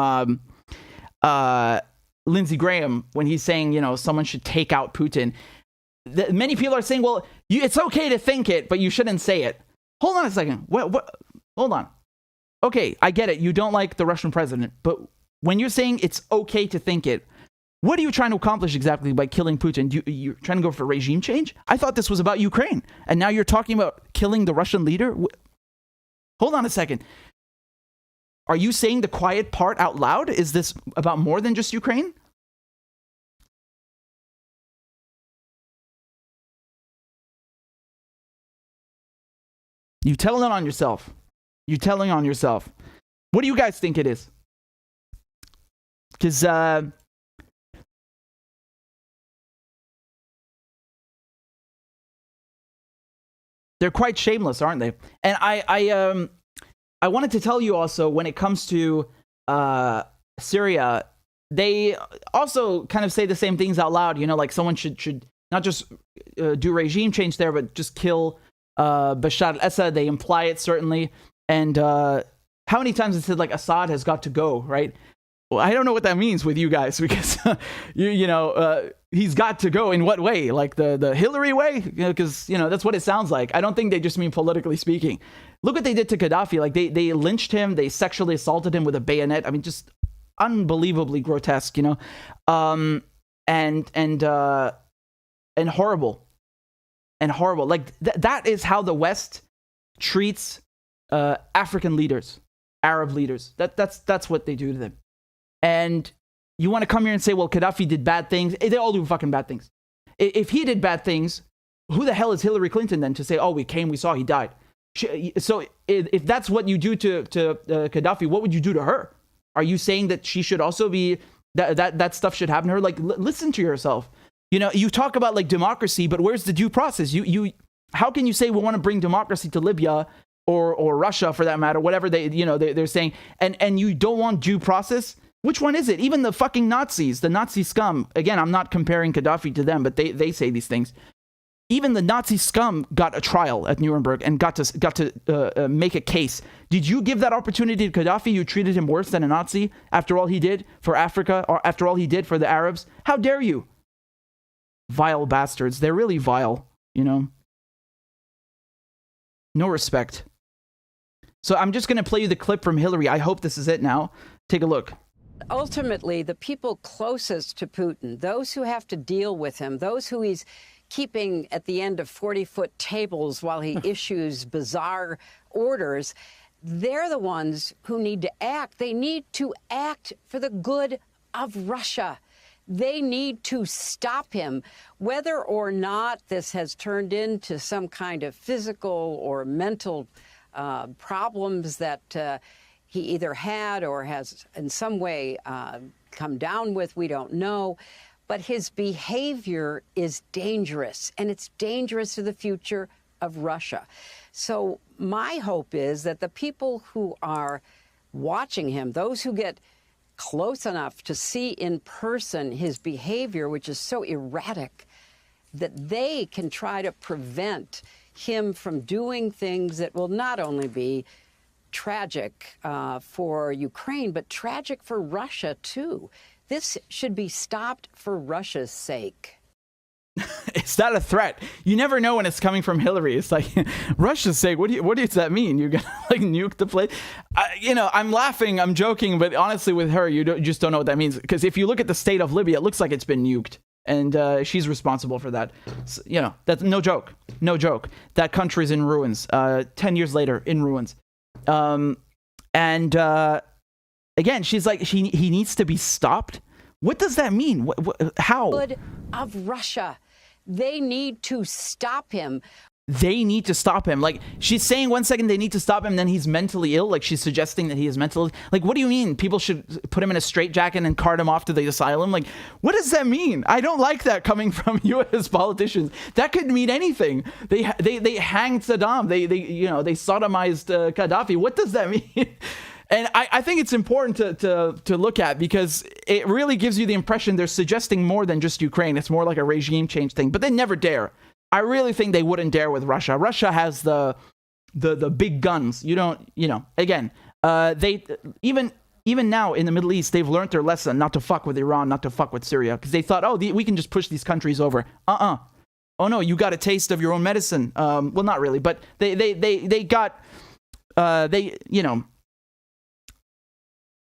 Speaker 1: Lindsey Graham, when he's saying, you know, someone should take out Putin, many people are saying, well, it's okay to think it, but you shouldn't say it. Hold on a second. What? Hold on. Okay, I get it. You don't like the Russian president, but when you're saying it's okay to think it, what are you trying to accomplish exactly by killing Putin? You're trying to go for regime change? I thought this was about Ukraine, and now you're talking about killing the Russian leader? Hold on a second. Are you saying the quiet part out loud? Is this about more than just Ukraine? You're telling on yourself. You're telling on yourself. What do you guys think it is? Because, they're quite shameless, aren't they? And I wanted to tell you also, when it comes to Syria, they also kind of say the same things out loud. You know, like someone should not just do regime change there, but just kill Bashar al-Assad. They imply it, certainly. And how many times it said, like, Assad has got to go, right? Well, I don't know what that means with you guys, because you know, he's got to go in what way? Like the Hillary way? Because, you know, that's what it sounds like. I don't think they just mean politically speaking. Look what they did to Gaddafi. Like they lynched him. They sexually assaulted him with a bayonet. I mean, just unbelievably grotesque, you know, and horrible, and horrible. Like that is how the West treats African leaders, Arab leaders. That's what they do to them. And you want to come here and say, well, Gaddafi did bad things. They all do fucking bad things. If he did bad things, who the hell is Hillary Clinton then to say, oh, we came, we saw, he died? So if that's what you do to Gaddafi, what would you do to her? Are you saying that she should also be, that stuff should happen to her? Like, listen to yourself. You know, you talk about like democracy, but where's the due process? How can you say we want to bring democracy to Libya or Russia, for that matter, whatever they're saying, and you don't want due process? Which one is it? Even the fucking Nazis, the Nazi scum. Again, I'm not comparing Gaddafi to them, but they say these things. Even the Nazi scum got a trial at Nuremberg and got to make a case. Did you give that opportunity to Gaddafi? You treated him worse than a Nazi after all he did for Africa, or after all he did for the Arabs? How dare you? Vile bastards. They're really vile, you know? No respect. So I'm just going to play you the clip from Hillary. I hope this is it now. Take a look.
Speaker 22: Ultimately, the people closest to Putin, those who have to deal with him, those who he's keeping at the end of 40-foot tables while he issues bizarre orders, they're the ones who need to act. They need to act for the good of Russia. They need to stop him. Whether or not this has turned into some kind of physical or mental problems that he either had or has in some way come down with, we don't know. But his behavior is dangerous, and it's dangerous to the future of Russia. So my hope is that the people who are watching him, those who get close enough to see in person his behavior, which is so erratic, that they can try to prevent him from doing things that will not only be tragic for Ukraine, but tragic for Russia, too. This should be stopped for Russia's sake.
Speaker 1: Is that a threat? You never know when it's coming from Hillary. It's like, Russia's sake, what does that mean? You're gonna like nuke the place? I'm laughing, I'm joking, but honestly with her, you just don't know what that means. Because if you look at the state of Libya, it looks like it's been nuked. And she's responsible for that. So, that's no joke. No joke. That country's in ruins. 10 years later, in ruins. Again, she's like, he needs to be stopped. What does that mean? How?
Speaker 22: Good of Russia. They need to stop him.
Speaker 1: They need to stop him. Like, she's saying 1 second they need to stop him, then he's mentally ill. Like, she's suggesting that he is mentally... Like, what do you mean? People should put him in a straitjacket and cart him off to the asylum? Like, what does that mean? I don't like that coming from U.S. politicians. That could mean anything. They hanged Saddam. They sodomized Gaddafi. What does that mean? And I think it's important to look at, because it really gives you the impression they're suggesting more than just Ukraine. It's more like a regime change thing. But they never dare. I really think they wouldn't dare with Russia. Russia has the big guns. You don't, again, they even now in the Middle East, they've learned their lesson not to fuck with Iran, not to fuck with Syria, because they thought, we can just push these countries over. Oh no, you got a taste of your own medicine. Well, not really, but they got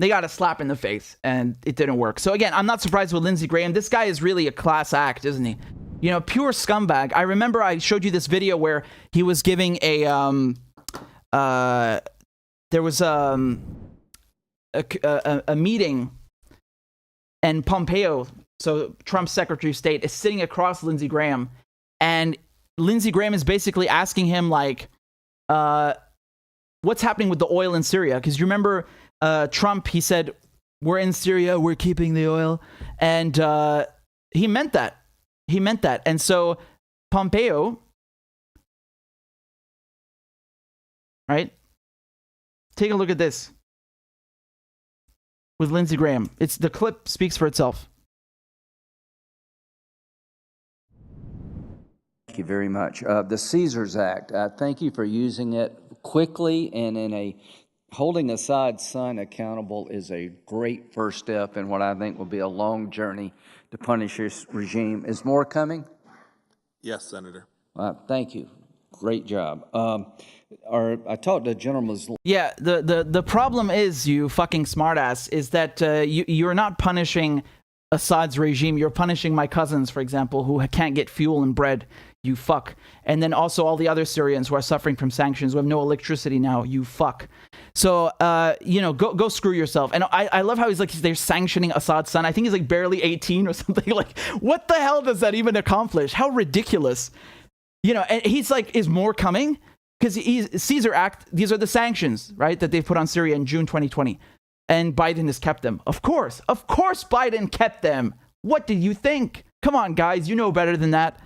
Speaker 1: they got a slap in the face, and it didn't work. So again, I'm not surprised with Lindsey Graham. This guy is really a class act, isn't he? Pure scumbag. I remember I showed you this video where he was giving a meeting, and Pompeo, so Trump's Secretary of State, is sitting across Lindsey Graham, and Lindsey Graham is basically asking him, like, what's happening with the oil in Syria? Because you remember Trump, he said, we're in Syria, we're keeping the oil, and he meant that. He meant that. And so Pompeo, right? Take a look at this with Lindsey Graham. The clip speaks for itself.
Speaker 2: Thank you very much. The Caesars Act, thank you for using it quickly and in a holding Assad's son accountable is a great first step in what I think will be a long journey to punish this regime. Is more coming?
Speaker 3: Yes, Senator.
Speaker 2: Thank you. Great job. I talked to General Muslim.
Speaker 1: Yeah, the problem is, you fucking smartass, is that you're not punishing Assad's regime. You're punishing my cousins, for example, who can't get fuel and bread. You fuck. And then also all the other Syrians who are suffering from sanctions, who have no electricity now. You fuck. So, go screw yourself. And I love how they're sanctioning Assad's son. I think he's like barely 18 or something. Like, what the hell does that even accomplish? How ridiculous. And he's like, is more coming? Because Caesar Act, these are the sanctions, right, that they've put on Syria in June 2020. And Biden has kept them. Of course Biden kept them. What did you think? Come on, guys, you know better than that.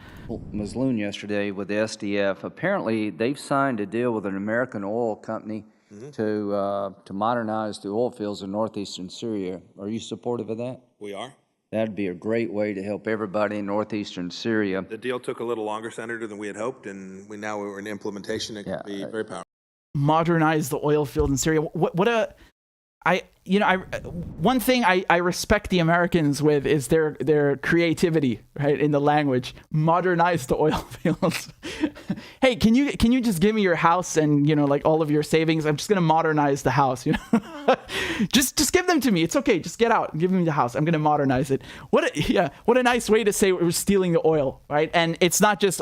Speaker 2: Muslim yesterday with the SDF. Apparently, they've signed a deal with an American oil company to modernize the oil fields in northeastern Syria. Are you supportive of that?
Speaker 3: We are.
Speaker 2: That'd be a great way to help everybody in northeastern Syria.
Speaker 3: The deal took a little longer, Senator, than we had hoped, and we're in implementation. It could be very powerful.
Speaker 1: Modernize the oil field in Syria. One thing I respect the Americans with is their creativity, right, in the language. Modernize the oil fields. Hey, can you just give me your house and like all of your savings? I'm just gonna modernize the house. Just give them to me. It's okay. Just get out and give me the house. I'm gonna modernize it. What a nice way to say we're stealing the oil, right? And it's not just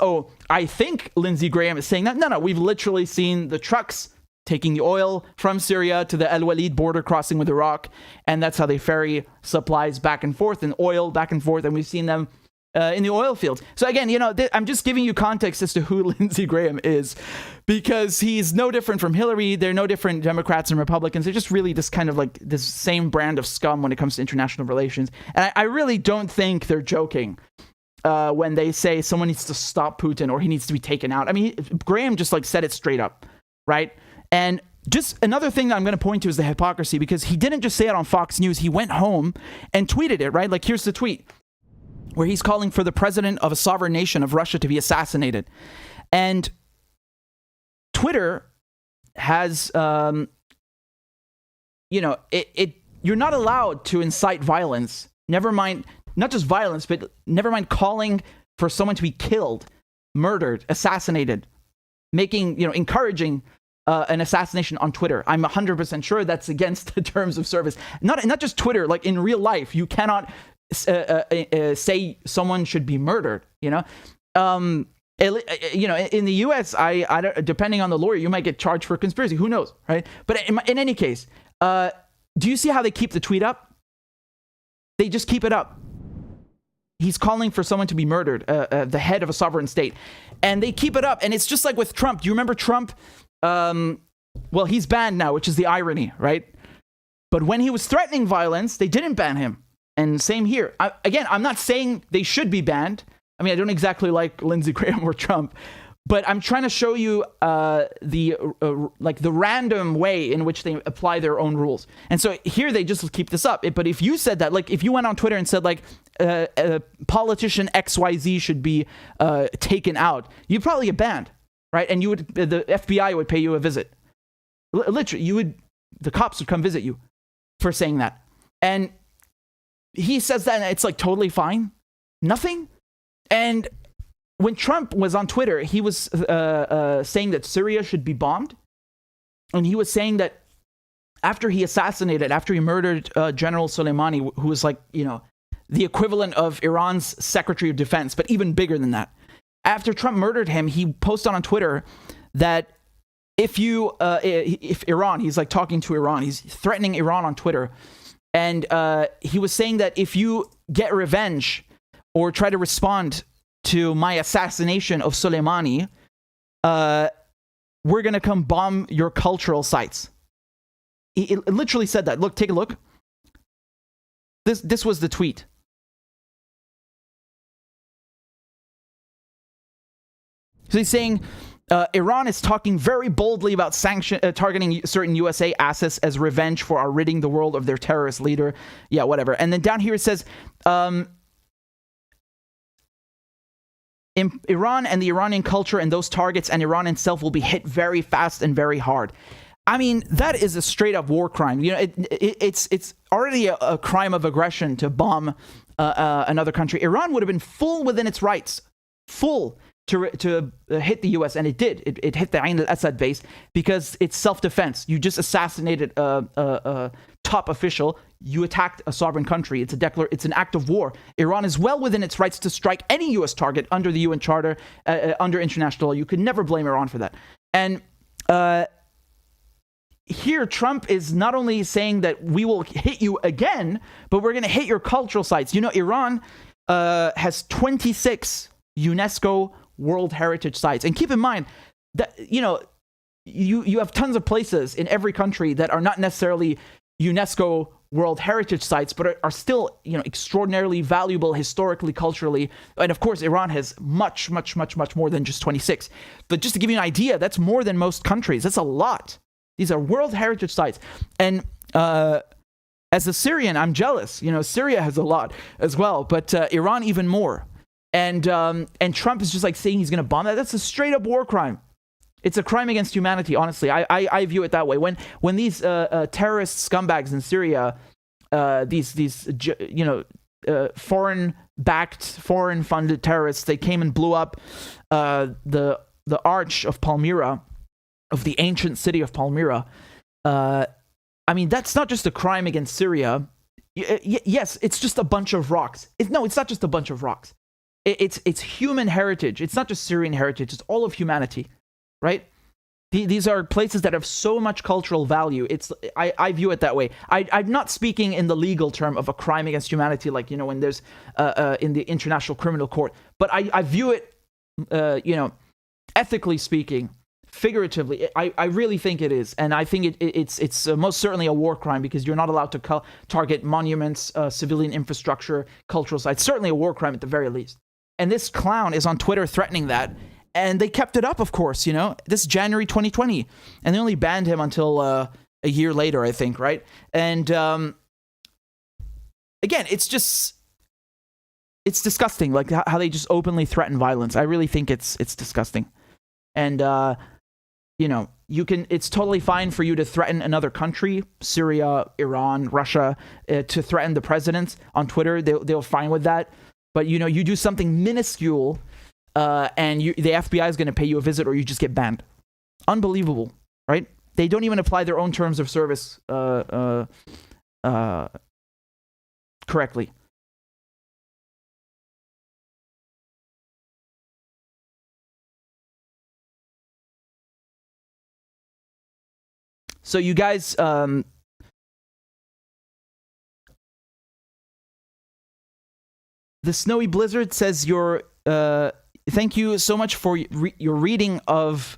Speaker 1: I think Lindsey Graham is saying that. No, we've literally seen the trucks taking the oil from Syria to the Al Walid border crossing with Iraq, and that's how they ferry supplies back and forth and oil back and forth, and we've seen them in the oil fields. So again, I'm just giving you context as to who Lindsey Graham is, because he's no different from Hillary. They're no different, Democrats and Republicans. They're just really just kind of like this same brand of scum when it comes to international relations. And I really don't think they're joking when they say someone needs to stop Putin or he needs to be taken out. I mean, Graham just said it straight up, right? And just another thing that I'm going to point to is the hypocrisy, because he didn't just say it on Fox News. He went home and tweeted it, right? Like, here's the tweet where he's calling for the president of a sovereign nation of Russia to be assassinated. And Twitter has, you're not allowed to incite violence. Never mind, not just violence, but never mind calling for someone to be killed, murdered, assassinated, encouraging an assassination on Twitter. I'm 100% sure that's against the terms of service. Not just Twitter, like in real life, you cannot say someone should be murdered, in the US, I depending on the lawyer, you might get charged for conspiracy. Who knows, right? But in any case, do you see how they keep the tweet up? They just keep it up. He's calling for someone to be murdered, the head of a sovereign state. And they keep it up. And it's just like with Trump. Do you remember Trump? Well, he's banned now, which is the irony, right? But when he was threatening violence, they didn't ban him. And same here. I'm not saying they should be banned. I mean, I don't exactly like Lindsey Graham or Trump, but I'm trying to show you the random way in which they apply their own rules. And so here they just keep this up. But if you said that, like if you went on Twitter and said politician XYZ should be taken out, you'd probably get banned, right? And the FBI would pay you a visit. Literally, the cops would come visit you for saying that. And he says that, and it's like totally fine. Nothing. And when Trump was on Twitter, he was saying that Syria should be bombed. And he was saying that after he murdered General Soleimani, who was the equivalent of Iran's Secretary of Defense, but even bigger than that. After Trump murdered him, he posted on Twitter that if Iran, he's like talking to Iran, he's threatening Iran on Twitter. And he was saying that if you get revenge or try to respond to my assassination of Soleimani, we're going to come bomb your cultural sites. He literally said that. Look, take a look. This was the tweet. So he's saying Iran is talking very boldly about targeting certain USA assets as revenge for our ridding the world of their terrorist leader. Yeah, whatever. And then down here it says, Iran and the Iranian culture and those targets and Iran itself will be hit very fast and very hard. I mean, that is a straight up war crime. It's already a crime of aggression to bomb another country. Iran would have been full within its rights, full to hit the U.S., and it did. It hit the Ain al-Assad base because it's self-defense. You just assassinated a top official. You attacked a sovereign country. It's an act of war. Iran is well within its rights to strike any U.S. target under the UN Charter, under international law. You could never blame Iran for that. And here, Trump is not only saying that we will hit you again, but we're going to hit your cultural sites. Iran has 26 UNESCO World Heritage sites. And keep in mind that, you have tons of places in every country that are not necessarily UNESCO World Heritage sites, but are still, extraordinarily valuable historically, culturally. And of course, Iran has much, much, much, much more than just 26. But just to give you an idea, that's more than most countries. That's a lot. These are World Heritage sites. And as a Syrian, I'm jealous. Syria has a lot as well, but Iran even more. And Trump is just like saying he's going to bomb that. That's a straight up war crime. It's a crime against humanity, honestly. I view it that way. When these terrorist scumbags in Syria, these foreign-backed, foreign-funded terrorists, they came and blew up the arch of Palmyra, of the ancient city of Palmyra. I mean, that's not just a crime against Syria. Yes, it's just a bunch of rocks. It's not just a bunch of rocks. It's human heritage. It's not just Syrian heritage. It's all of humanity, right? These are places that have so much cultural value. I view it that way. I'm not speaking in the legal term of a crime against humanity, like, when there's in the International Criminal Court. But I view it, ethically speaking, figuratively. I really think it is. And I think it's most certainly a war crime, because you're not allowed to target monuments, civilian infrastructure, cultural sites. Certainly a war crime at the very least. And this clown is on Twitter threatening that. And they kept it up, of course, you know. This is January 2020. And they only banned him until a year later, I think, right? And again, it's disgusting, like how they just openly threaten violence. I really think it's disgusting. And, you know, it's totally fine for you to threaten another country, Syria, Iran, Russia, to threaten the president on Twitter. They'll fine with that. But, you know, you do something minuscule and the FBI is going to pay you a visit or you just get banned. Unbelievable, right? They don't even apply their own terms of service correctly. So you guys, the Snowy Blizzard says thank you so much for your reading of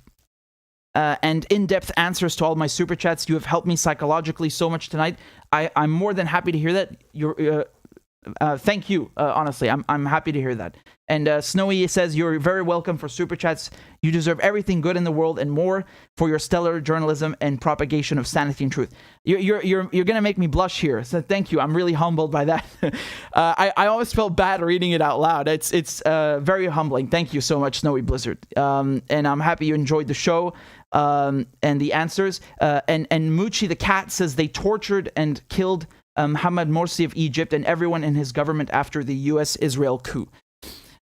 Speaker 1: and in-depth answers to all my super chats. You have helped me psychologically so much tonight. I'm more than happy to hear that. Thank you. Honestly, I'm happy to hear that. And Snowy says you're very welcome for super chats. You deserve everything good in the world and more for your stellar journalism and propagation of sanity and truth. You're gonna make me blush here. So thank you. I'm really humbled by that. I always felt bad reading it out loud. It's very humbling. Thank you so much, Snowy Blizzard. And I'm happy you enjoyed the show and the answers. And Moochie the cat says they tortured and killed Mohammed Morsi of Egypt and everyone in his government after the U.S.-Israel coup.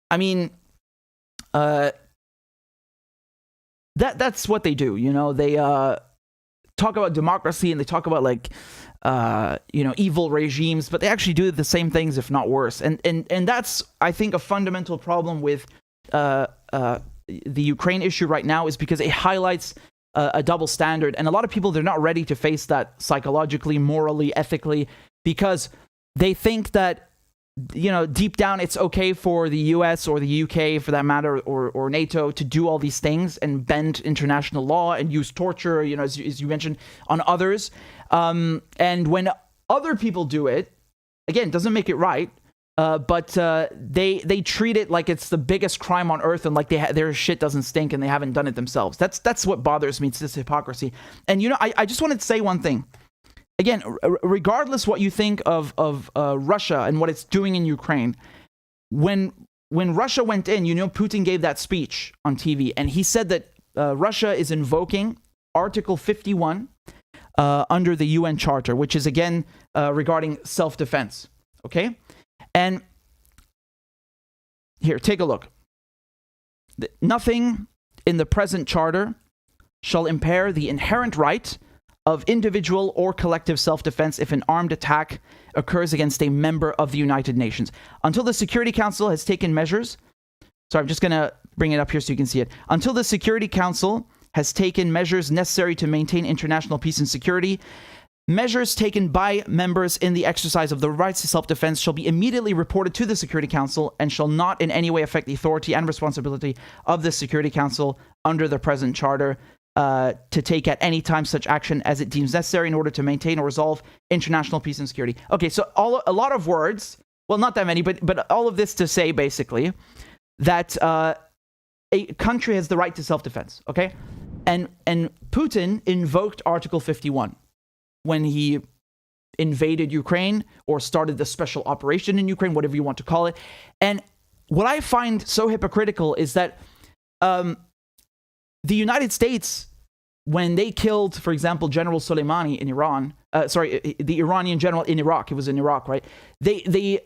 Speaker 1: I mean, that's what they do, you know. They talk about democracy and they talk about like evil regimes, but they actually do the same things, if not worse. And that's, I think, a fundamental problem with the Ukraine issue right now, is because it highlights a double standard, and a lot of people, they're not ready to face that psychologically, morally, ethically, because they think that, you know, deep down it's okay for the US or the UK, for that matter, or NATO to do all these things and bend international law and use torture, you know, as you mentioned, on others. And when other people do it, again, it doesn't make it right. But they treat it like it's the biggest crime on earth, and like their shit doesn't stink and they haven't done it themselves. That's what bothers me. It's this hypocrisy. And, you know, I just wanted to say one thing. Again, regardless what you think of Russia and what it's doing in Ukraine, when Russia went in, you know, Putin gave that speech on TV, and he said that Russia is invoking Article 51 under the UN Charter, which is, again, regarding self-defense. Okay? And here, take a look. Nothing in the present charter shall impair the inherent right of individual or collective self-defense if an armed attack occurs against a member of the United Nations. Until the Security Council has taken measures... Sorry, I'm just going to bring it up here so you can see it. Until the Security Council has taken measures necessary to maintain international peace and security, measures taken by members in the exercise of the rights to self-defense shall be immediately reported to the Security Council and shall not in any way affect the authority and responsibility of the Security Council under the present charter to take at any time such action as it deems necessary in order to maintain or resolve international peace and security. Okay, so a lot of words, well, not that many, but all of this to say basically that a country has the right to self-defense, okay? And Putin invoked Article 51 when he invaded Ukraine or started the special operation in Ukraine, whatever you want to call it. And what I find so hypocritical is that the United States, when they killed, for example, General Soleimani in Iran, the Iranian general in Iraq, it was in Iraq, right? They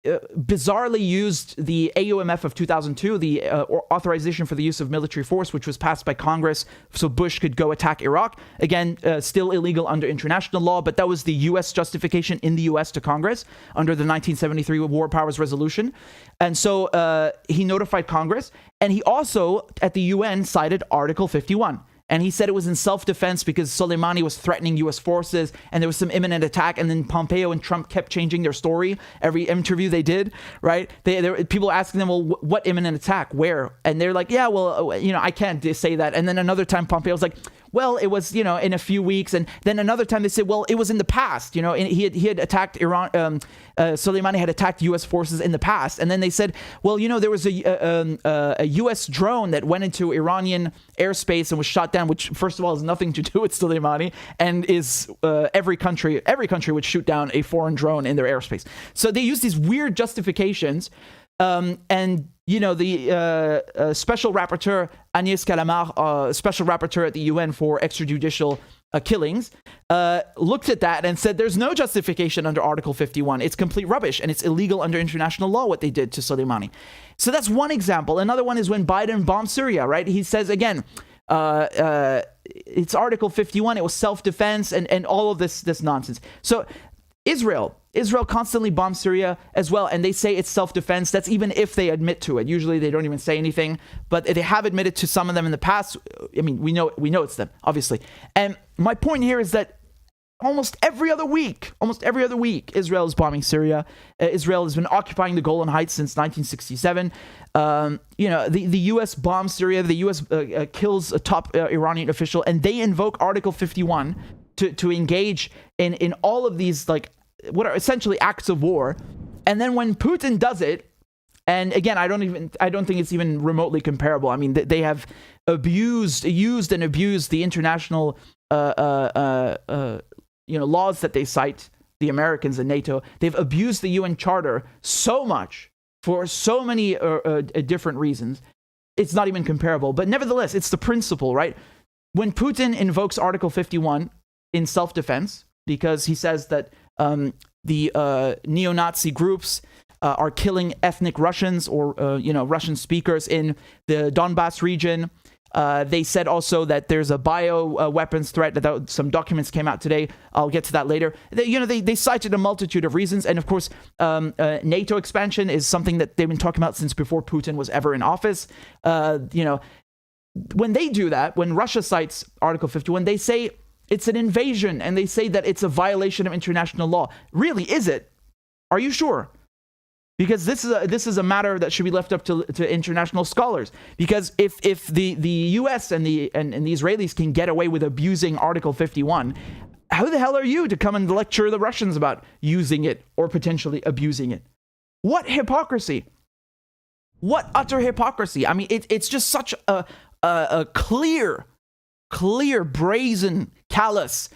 Speaker 1: bizarrely used the AUMF of 2002, the authorization for the use of military force, which was passed by Congress so Bush could go attack Iraq. Again, still illegal under international law, but that was the U.S. justification in the U.S. to Congress under the 1973 War Powers Resolution. And so he notified Congress, and he also, at the UN, cited Article 51. And he said it was in self-defense because Soleimani was threatening U.S. forces and there was some imminent attack. And then Pompeo and Trump kept changing their story every interview they did, right? People asking them, well, what imminent attack? Where? And they're like, yeah, well, you know, I can't say that. And then another time Pompeo was like, well, it was, in a few weeks. And then another time they said, well, it was in the past, and he had attacked Iran. Soleimani had attacked U.S. forces in the past. And then they said, well, there was a U.S. drone that went into Iranian airspace and was shot down, which, first of all, has nothing to do with Soleimani, and is every country would shoot down a foreign drone in their airspace. So they use these weird justifications. And the special rapporteur Agnès Calamard, special rapporteur at the UN for extrajudicial killings, looked at that and said there's no justification under Article 51. It's complete rubbish, and it's illegal under international law what they did to Soleimani. So that's one example. Another one is when Biden bombed Syria, right? He says, again, it's Article 51. It was self-defense and all of this nonsense. So Israel constantly bombs Syria as well, and they say it's self-defense. That's even if they admit to it. Usually they don't even say anything, but they have admitted to some of them in the past. I mean, we know it's them, obviously. And my point here is that almost every other week, Israel is bombing Syria. Israel has been occupying the Golan Heights since 1967. The U.S. bombs Syria. The U.S. kills a top Iranian official, and they invoke Article 51 to engage in all of these, like, what are essentially acts of war. And then when Putin does it, and again, I don't think it's even remotely comparable. I mean, they have used and abused the international laws that they cite, the Americans and NATO. They've abused the UN Charter so much for so many different reasons. It's not even comparable. But nevertheless, it's the principle, right? When Putin invokes Article 51 in self-defense, because he says that the neo-Nazi groups are killing ethnic Russians or Russian speakers in the Donbass region. They said also that there's a bio-weapons threat. That some documents came out today. I'll get to that later. They cited a multitude of reasons. And of course, NATO expansion is something that they've been talking about since before Putin was ever in office. When they do that, when Russia cites Article 51, they say it's an invasion, and they say that it's a violation of international law. Really, is it? Are you sure? Because this is a matter that should be left up to international scholars. Because if the U.S. and the Israelis can get away with abusing Article 51, how the hell are you to come and lecture the Russians about using it or potentially abusing it? What hypocrisy! What utter hypocrisy! I mean, it's just such a clear, brazen, callous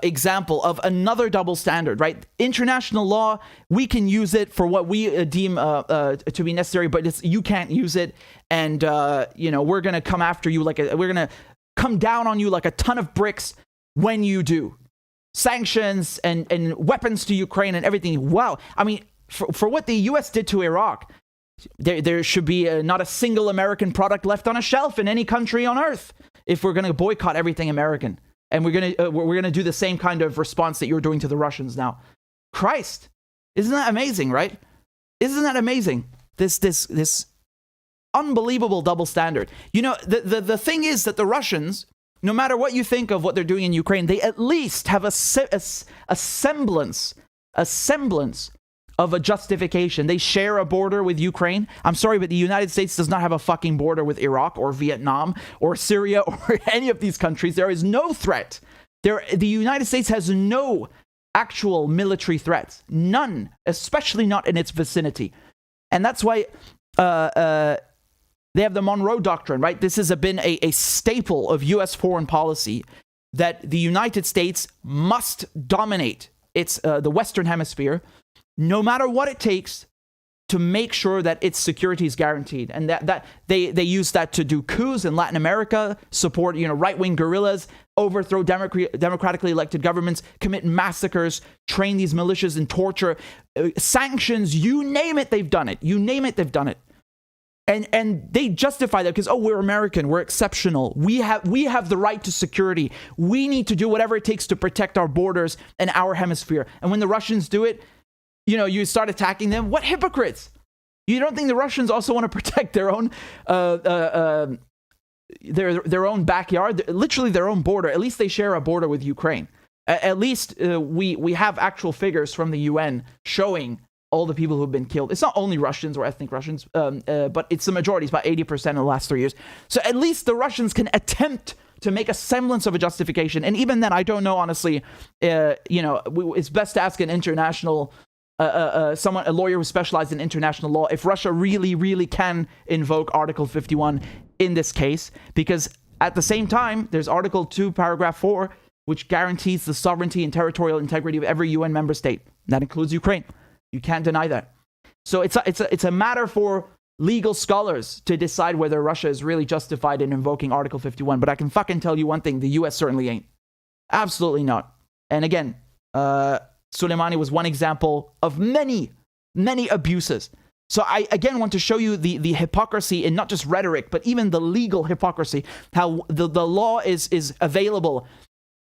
Speaker 1: example of another double standard, right? International law, we can use it for what we deem to be necessary, but you can't use it, and we're gonna come after you we're gonna come down on you like a ton of bricks when you do. Sanctions and weapons to Ukraine and everything. Wow, I mean, for what the U.S. did to Iraq, there should be not a single American product left on a shelf in any country on earth if we're gonna boycott everything American. And we're gonna do the same kind of response that you're doing to the Russians now. Christ, isn't that amazing, right? Isn't that amazing? This unbelievable double standard. The thing is that the Russians, no matter what you think of what they're doing in Ukraine, they at least have a semblance of a justification. They share a border with Ukraine. I'm sorry, but the United States does not have a fucking border with Iraq or Vietnam or Syria or any of these countries. There is no threat. The United States has no actual military threats. None, especially not in its vicinity. And that's why they have the Monroe Doctrine, right? This has been a staple of U.S. foreign policy, that the United States must dominate the Western Hemisphere, no matter what it takes, to make sure that its security is guaranteed. And that they use that to do coups in Latin America, support right-wing guerrillas, overthrow democratically elected governments, commit massacres, train these militias in torture, sanctions, you name it, they've done it. You name it, they've done it. And they justify that because, we're American, we're exceptional. We have the right to security. We need to do whatever it takes to protect our borders and our hemisphere. And when the Russians do it, you start attacking them. What hypocrites! You don't think the Russians also want to protect their own their own backyard, literally their own border? At least they share a border with Ukraine. At least we have actual figures from the UN showing all the people who have been killed. It's not only Russians or ethnic Russians, but it's the majority. It's about 80% in the last 3 years. So at least the Russians can attempt to make a semblance of a justification. And even then, I don't know, honestly, it's best to ask an international, a lawyer who specializes in international law, if Russia really, really can invoke Article 51 in this case, because at the same time, there's Article 2, Paragraph 4, which guarantees the sovereignty and territorial integrity of every UN member state. That includes Ukraine. You can't deny that. So it's a matter for legal scholars to decide whether Russia is really justified in invoking Article 51. But I can fucking tell you one thing, the US certainly ain't. Absolutely not. And again, Soleimani was one example of many, many abuses. So I, again, want to show you the hypocrisy in not just rhetoric, but even the legal hypocrisy, how the law is available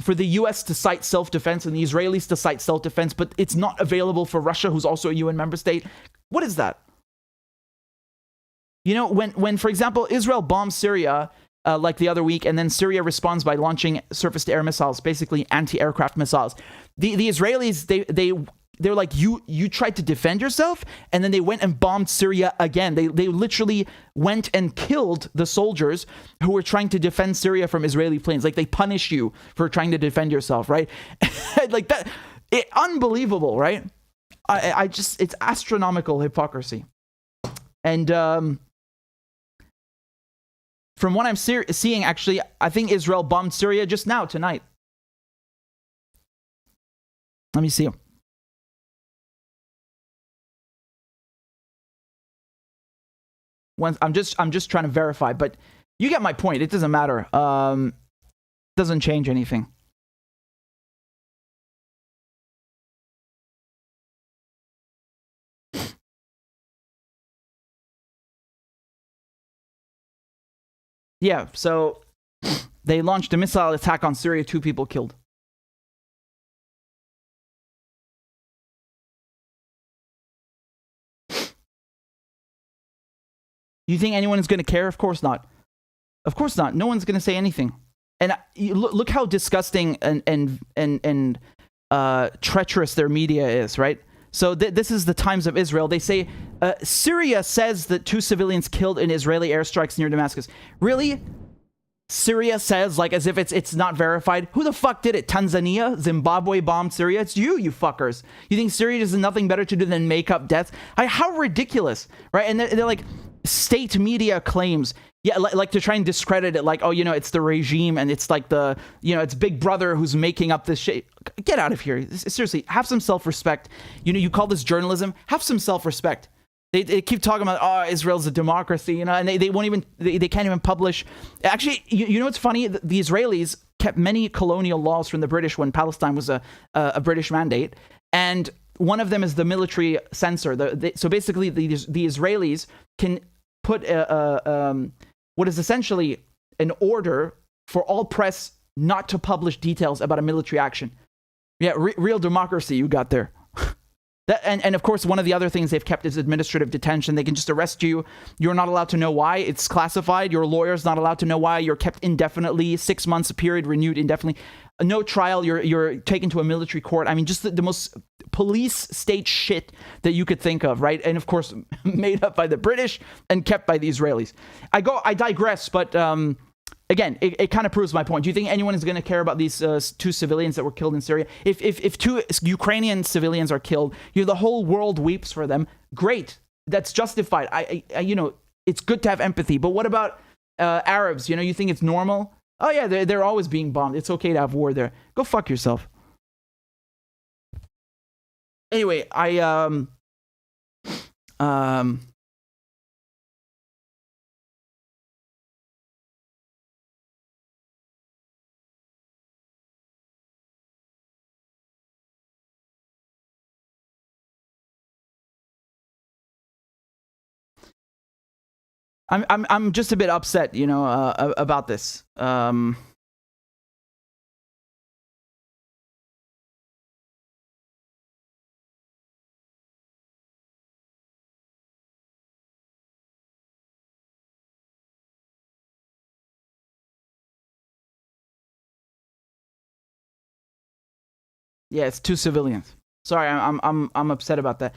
Speaker 1: for the US to cite self-defense and the Israelis to cite self-defense, but it's not available for Russia, who's also a UN member state. What is that? You know, when for example, Israel bombs Syria like the other week, and then Syria responds by launching surface-to-air missiles, basically anti-aircraft missiles. The Israelis, they're like, you tried to defend yourself, and then they went and bombed Syria again. They literally went and killed the soldiers who were trying to defend Syria from Israeli planes. Like, they punish you for trying to defend yourself, right? Like that, unbelievable, right? I just, it's astronomical hypocrisy. And from what I'm seeing, actually, I think Israel bombed Syria just now, tonight. Let me see. I'm just trying to verify, but you get my point. It doesn't matter. Doesn't change anything. Yeah, so they launched a missile attack on Syria, 2 people killed. You think anyone is going to care? Of course not. Of course not. No one's going to say anything. And look how disgusting and treacherous their media is, right? So this is the Times of Israel. They say, Syria says that 2 civilians killed in Israeli airstrikes near Damascus. Really? Syria says, like, as if it's not verified. Who the fuck did it? Tanzania? Zimbabwe bombed Syria? It's you fuckers. You think Syria has nothing better to do than make up deaths? How ridiculous, right? And they're like, state media claims, yeah, like to try and discredit it, like, oh, you know, it's the regime and it's like the, you know, it's Big Brother who's making up this shit. Get out of here. Seriously, have some self-respect. You know, you call this journalism? Have some self-respect. They keep talking about, oh, Israel's a democracy, you know, and they won't even, they can't even publish. Actually, you know what's funny? The Israelis kept many colonial laws from the British when Palestine was a British mandate, and one of them is the military censor. So basically, the Israelis can put what is essentially an order for all press not to publish details about a military action. Yeah, real democracy you got there. And of course, one of the other things they've kept is administrative detention. They can just arrest you. You're not allowed to know why. It's classified. Your lawyer's not allowed to know why. You're kept indefinitely, 6 months, a period renewed indefinitely. No trial. You're taken to a military court. I mean, just the most police state shit that you could think of, right? And of course, made up by the British and kept by the Israelis. I digress, but again, it kind of proves my point. Do you think anyone is going to care about these 2 civilians that were killed in Syria? If 2 Ukrainian civilians are killed, the whole world weeps for them. Great, that's justified. I you know, it's good to have empathy. But what about Arabs? You know, you think it's normal? Oh yeah, they're always being bombed. It's okay to have war there. Go fuck yourself. Anyway, I'm just a bit upset, you know, about this. Yeah, it's 2 civilians. Sorry, I'm upset about that.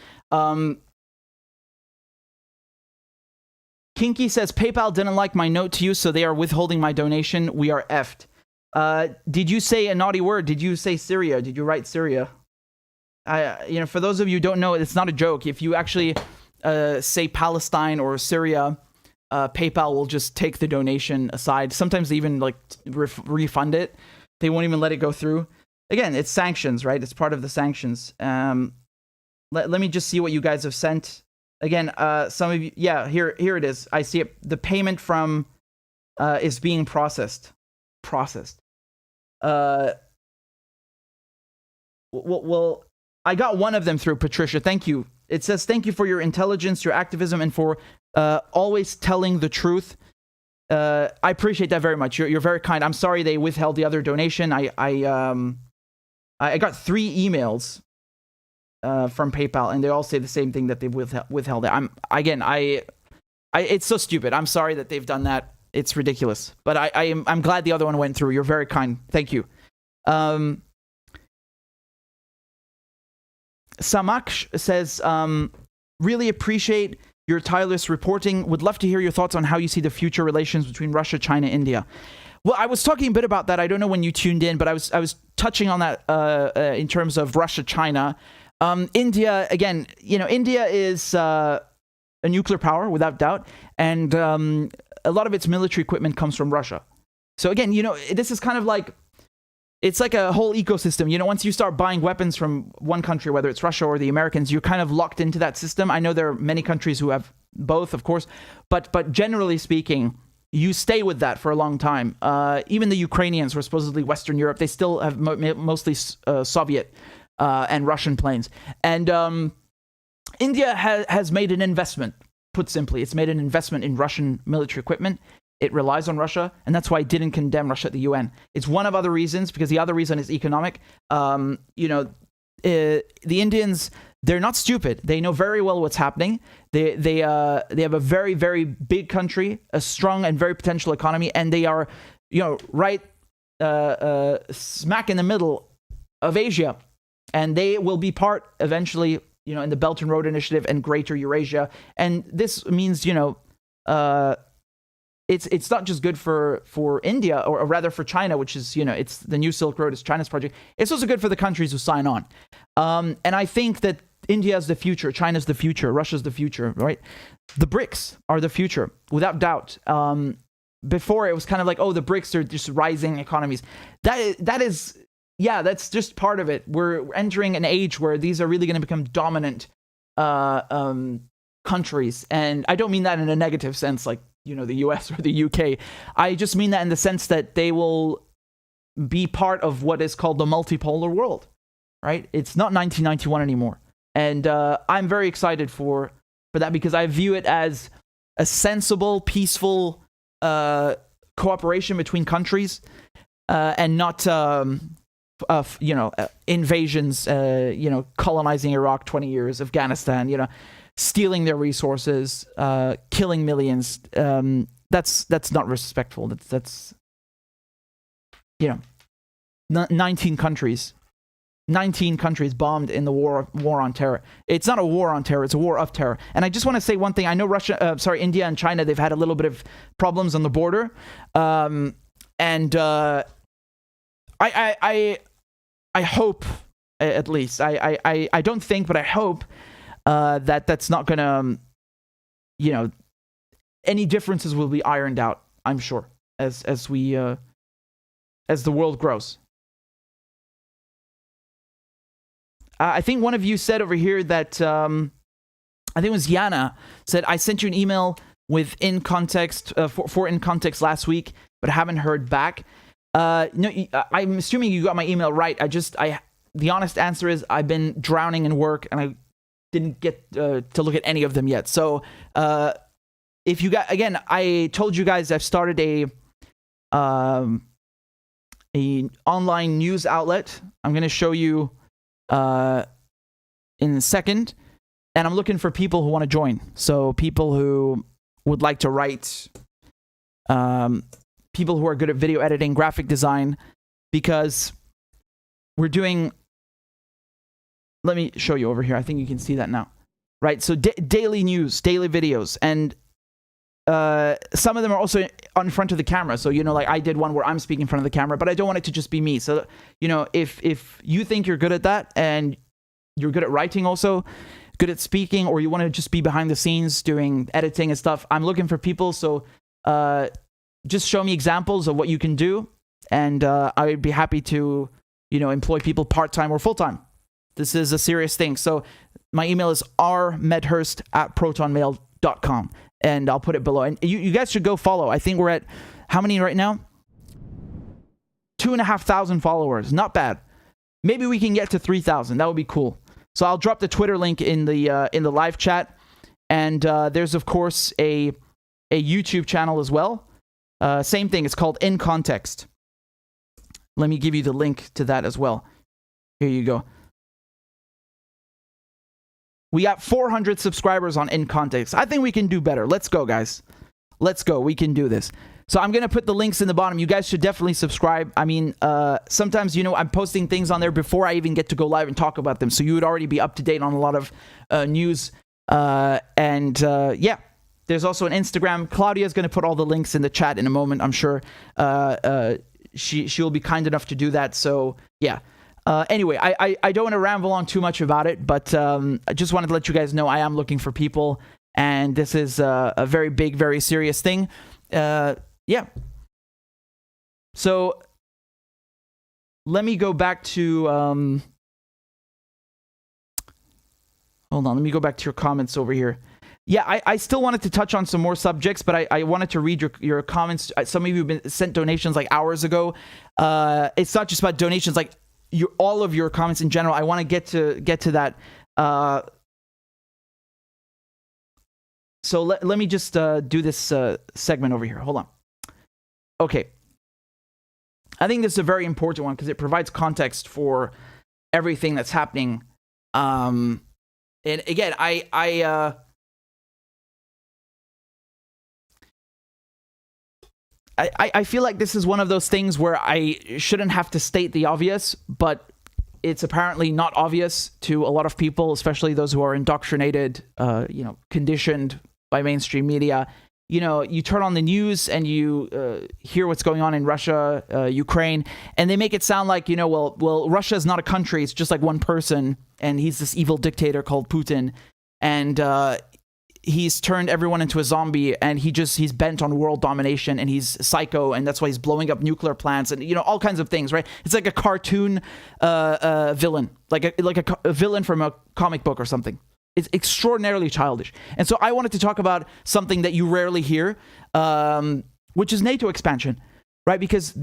Speaker 1: Kinky says, PayPal didn't like my note to you, so they are withholding my donation. We are effed. Did you say a naughty word? Did you say Syria? Did you write Syria? For those of you who don't know, it's not a joke. If you actually say Palestine or Syria, PayPal will just take the donation aside. Sometimes they even like refund it. They won't even let it go through. Again, it's sanctions, right? It's part of the sanctions. Let me just see what you guys have sent. Again, some of you, yeah, here it is. I see it. The payment from is being processed. Well, I got one of them through, Patricia. Thank you. It says, thank you for your intelligence, your activism, and for always telling the truth. I appreciate that very much. You're very kind. I'm sorry they withheld the other donation. I got 3 emails from PayPal, and they all say the same thing, that they've withheld it. It's so stupid. I'm sorry that they've done that. It's ridiculous. But I'm glad the other one went through. You're very kind. Thank you. Samaksh says, really appreciate your tireless reporting. Would love to hear your thoughts on how you see the future relations between Russia, China, India. Well, I was talking a bit about that. I don't know when you tuned in, but I was touching on that in terms of Russia, China. India, again, India is a nuclear power, without doubt. And a lot of its military equipment comes from Russia. So again, this is kind of like, it's like a whole ecosystem. Once you start buying weapons from one country, whether it's Russia or the Americans, you're kind of locked into that system. I know there are many countries who have both, of course, but generally speaking, you stay with that for a long time. Even the Ukrainians, who are supposedly Western Europe, they still have mostly Soviet and Russian planes. And India has made an investment, put simply. It's made an investment in Russian military equipment. It relies on Russia, and that's why it didn't condemn Russia at the UN. It's one of other reasons, because the other reason is economic. The Indians, they're not stupid. They know very well what's happening. They have a very, very big country, a strong and very potential economy, and they are, right smack in the middle of Asia, and they will be part eventually, in the Belt and Road Initiative and Greater Eurasia. And this means, it's not just good for India, or rather for China, which is, it's the new Silk Road is China's project. It's also good for the countries who sign on. And I think that India is the future, China's the future, Russia's the future, right? The BRICS are the future, without doubt. Before it was kind of like, the BRICS are just rising economies. That is, that's just part of it. We're entering an age where these are really going to become dominant countries. And I don't mean that in a negative sense, like, the US or the UK. I just mean that in the sense that they will be part of what is called the multipolar world, right? It's not 1991 anymore. And I'm very excited for that, because I view it as a sensible, peaceful cooperation between countries, and not, invasions, colonizing Iraq 20 years, Afghanistan, stealing their resources, killing millions. That's not respectful. That's 19 countries bombed in the war on terror. It's not a war on terror, it's a war of terror. And I just want to say one thing. I know India and China, they've had a little bit of problems on the border. I hope, at least, I don't think, but I hope that's not gonna, any differences will be ironed out, I'm sure, as the world grows. I think one of you said over here that, I think it was Yana, said, I sent you an email with in context, for in context last week, but haven't heard back. No, I'm assuming you got my email right. The honest answer is I've been drowning in work, and I didn't get to look at any of them yet. So if you got, again, I told you guys I've started a online news outlet. I'm going to show you in a second, and I'm looking for people who want to join. So people who would like to write, people who are good at video editing, graphic design, because we're doing, let me show you over here. I think you can see that now, right? So daily news, daily videos, and some of them are also on front of the camera. So, you know, like I did one where I'm speaking in front of the camera, but I don't want it to just be me. So, you know, if you think you're good at that and you're good at writing also, good at speaking, or you want to just be behind the scenes doing editing and stuff, I'm looking for people. So just show me examples of what you can do, and I would be happy to, you know, employ people part-time or full-time. This is a serious thing. So my email is rmedhurst@protonmail.com, and I'll put it below. And you guys should go follow. I think we're at, how many right now? 2,500 followers. Not bad. Maybe we can get to 3,000. That would be cool. So I'll drop the Twitter link in the live chat, and there's of course a YouTube channel as well. Same thing. It's called In Context. Let me give you the link to that as well. Here you go. We got 400 subscribers on In Context. I think we can do better. Let's go, guys. Let's go. We can do this. So I'm going to put the links in the bottom. You guys should definitely subscribe. I mean, sometimes, you know, I'm posting things on there before I even get to go live and talk about them. So you would already be up to date on a lot of news. Yeah, there's also an Instagram. Claudia's going to put all the links in the chat in a moment, I'm sure. She'll be kind enough to do that. So, yeah. Anyway, I don't want to ramble on too much about it, but I just wanted to let you guys know I am looking for people. And this is a very big, very serious thing. Yeah. So let me go back to hold on, let me go back to your comments over here. Yeah, I still wanted to touch on some more subjects, but I wanted to read your comments. Some of you have been sent donations like hours ago. It's not just about donations, like all of your comments in general. I want to get to that. So let me just do this segment over here. Hold on. Okay. I think this is a very important one because it provides context for everything that's happening. And again, I feel like this is one of those things where I shouldn't have to state the obvious, but it's apparently not obvious to a lot of people, especially those who are indoctrinated, you know, conditioned by mainstream media. You know, you turn on the news and you hear what's going on in Russia, Ukraine, and they make it sound like, you know, well, Russia is not a country. It's just like one person, and he's this evil dictator called Putin, and he's turned everyone into a zombie, and he's bent on world domination, and he's psycho, and that's why he's blowing up nuclear plants, and, you know, all kinds of things, right? It's like a cartoon villain, like a villain from a comic book or something. It's extraordinarily childish. And so I wanted to talk about something that you rarely hear, which is NATO expansion, right? Because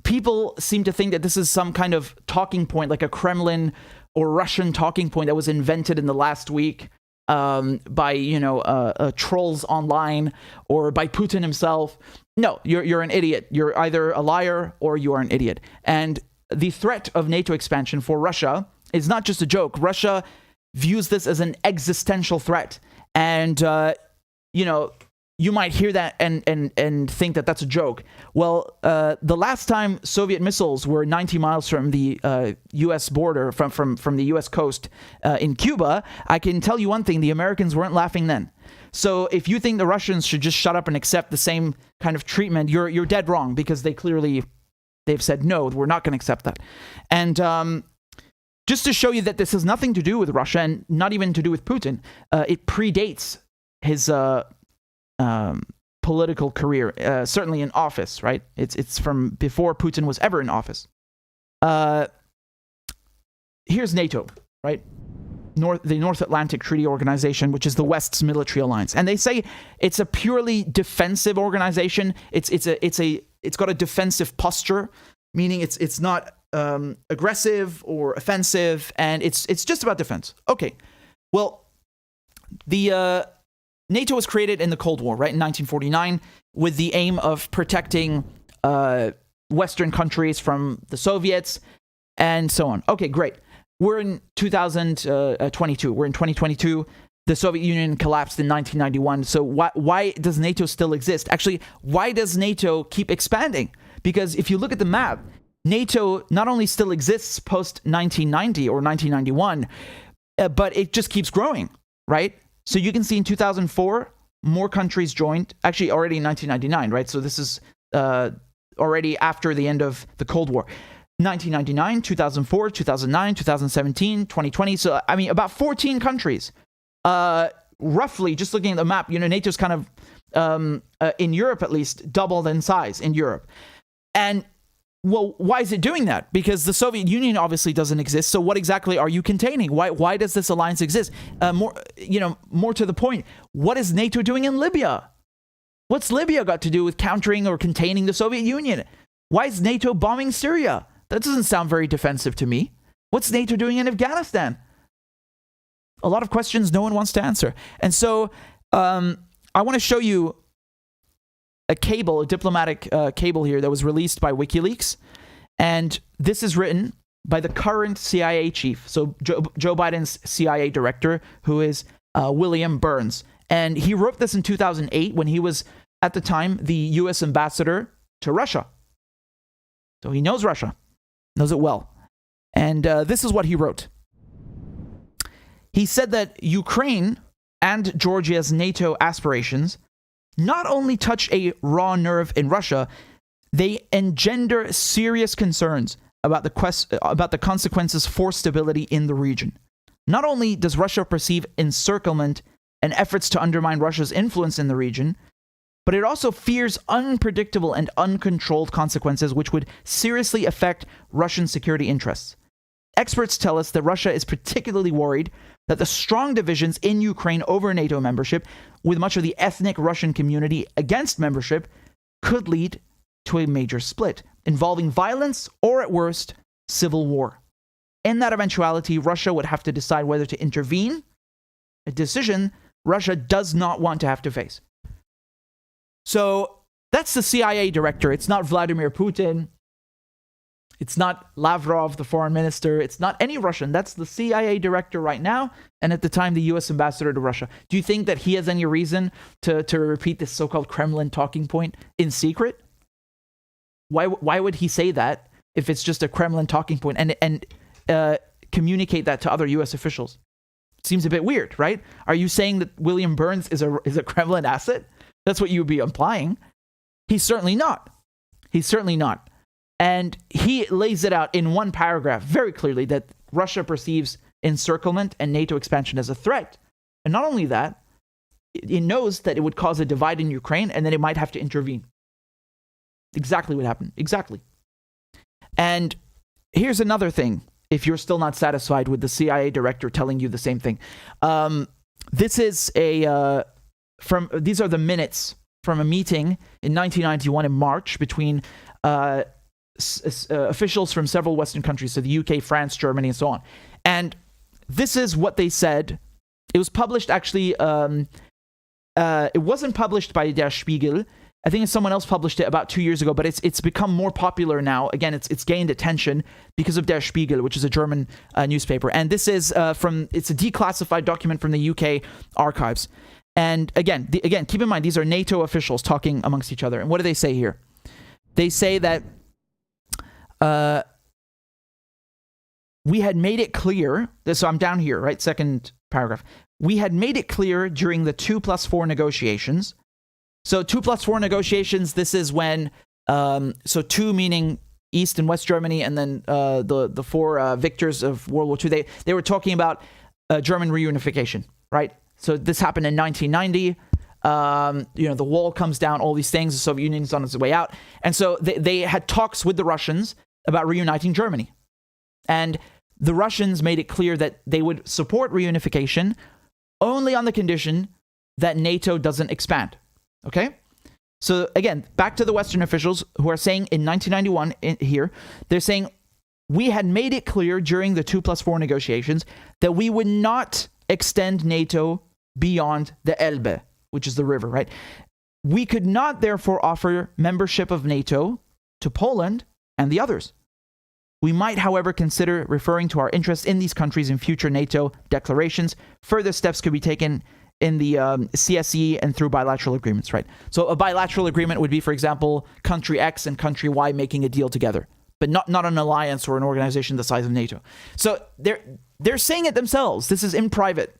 Speaker 1: people seem to think that this is some kind of talking point, like a Kremlin or Russian talking point that was invented in the last week by, you know, trolls online or by Putin himself. No, you're an idiot. You're either a liar or you are an idiot. And the threat of NATO expansion for Russia is not just a joke. Russia views this as an existential threat. And, you know, you might hear that and think that that's a joke. Well, the last time Soviet missiles were 90 miles from the U.S. border, from the U.S. coast in Cuba, I can tell you one thing, the Americans weren't laughing then. So if you think the Russians should just shut up and accept the same kind of treatment, you're dead wrong, because they've said, no, we're not going to accept that. And just to show you that this has nothing to do with Russia and not even to do with Putin, it predates his political career, certainly in office, right? It's from before Putin was ever in office. Here's NATO, right? The North Atlantic Treaty Organization, which is the West's military alliance, and they say it's a purely defensive organization. It's got a defensive posture, meaning it's not aggressive or offensive, and it's just about defense. Okay, well, the NATO was created in the Cold War, right, in 1949, with the aim of protecting Western countries from the Soviets and so on. Okay, great. We're in 2022. We're in 2022. The Soviet Union collapsed in 1991. So why does NATO still exist? Actually, why does NATO keep expanding? Because if you look at the map, NATO not only still exists post-1990 or 1991, but it just keeps growing, right? So you can see in 2004, more countries joined, actually already in 1999, right? So this is already after the end of the Cold War. 1999, 2004, 2009, 2017, 2020. So, I mean, about 14 countries. Roughly, just looking at the map, NATO's kind of, in Europe at least, doubled in size in Europe. And, well, why is it doing that? Because the Soviet Union obviously doesn't exist. So what exactly are you containing? Why does this alliance exist? More to the point, what is NATO doing in Libya? What's Libya got to do with countering or containing the Soviet Union? Why is NATO bombing Syria? That doesn't sound very defensive to me. What's NATO doing in Afghanistan? A lot of questions no one wants to answer. And so I want to show you a diplomatic cable here that was released by WikiLeaks. And this is written by the current CIA chief. So Joe Biden's CIA director, who is William Burns. And he wrote this in 2008 when he was, at the time, the U.S. ambassador to Russia. So he knows Russia, knows it well. And this is what he wrote. He said that Ukraine and Georgia's NATO aspirations not only touch a raw nerve in Russia, they engender serious concerns about the consequences for stability in the region. Not only does Russia perceive encirclement and efforts to undermine Russia's influence in the region, but it also fears unpredictable and uncontrolled consequences which would seriously affect Russian security interests. Experts tell us that Russia is particularly worried that the strong divisions in Ukraine over NATO membership, with much of the ethnic Russian community against membership, could lead to a major split, involving violence or, at worst, civil war. In that eventuality, Russia would have to decide whether to intervene, a decision Russia does not want to have to face. So that's the CIA director. It's not Vladimir Putin. It's not Lavrov, the foreign minister. It's not any Russian. That's the CIA director right now, and at the time, the U.S. ambassador to Russia. Do you think that he has any reason to repeat this so-called Kremlin talking point in secret? Why would he say that if it's just a Kremlin talking point and communicate that to other U.S. officials? Seems a bit weird, right? Are you saying that William Burns is a Kremlin asset? That's what you would be implying. He's certainly not. He's certainly not. And he lays it out in one paragraph very clearly that Russia perceives encirclement and NATO expansion as a threat. And not only that, it knows that it would cause a divide in Ukraine and then it might have to intervene. Exactly what happened. Exactly. And here's another thing, if you're still not satisfied with the CIA director telling you the same thing. This is these are the minutes from a meeting in 1991 in March between officials from several Western countries, so the UK, France, Germany, and so on. And this is what they said. It was published, actually, it wasn't published by Der Spiegel. I think someone else published it about 2 years ago, but it's become more popular now. Again, it's gained attention because of Der Spiegel, which is a German newspaper. And this is it's a declassified document from the UK archives. And again, keep in mind, these are NATO officials talking amongst each other. And what do they say here? They say that we had made it clear, so I'm down here, right? Second paragraph. We had made it clear during the 2+4 negotiations. So 2+4 negotiations, this is when, so 2 meaning East and West Germany, and then the 4 victors of World War II, they were talking about German reunification, right? So this happened in 1990. The wall comes down, all these things, the Soviet Union's on its way out. And so they had talks with the Russians about reuniting Germany. And the Russians made it clear that they would support reunification only on the condition that NATO doesn't expand. Okay? So again, back to the Western officials who are saying in 1991 here, they're saying, we had made it clear during the 2+4 negotiations that we would not extend NATO beyond the Elbe, which is the river, right? We could not therefore offer membership of NATO to Poland and the others. We might, however, consider referring to our interest in these countries in future NATO declarations. Further steps could be taken in the CSE and through bilateral agreements, right? So a bilateral agreement would be, for example, country X and country Y making a deal together, but not an alliance or an organization the size of NATO. So they're saying it themselves. This is in private.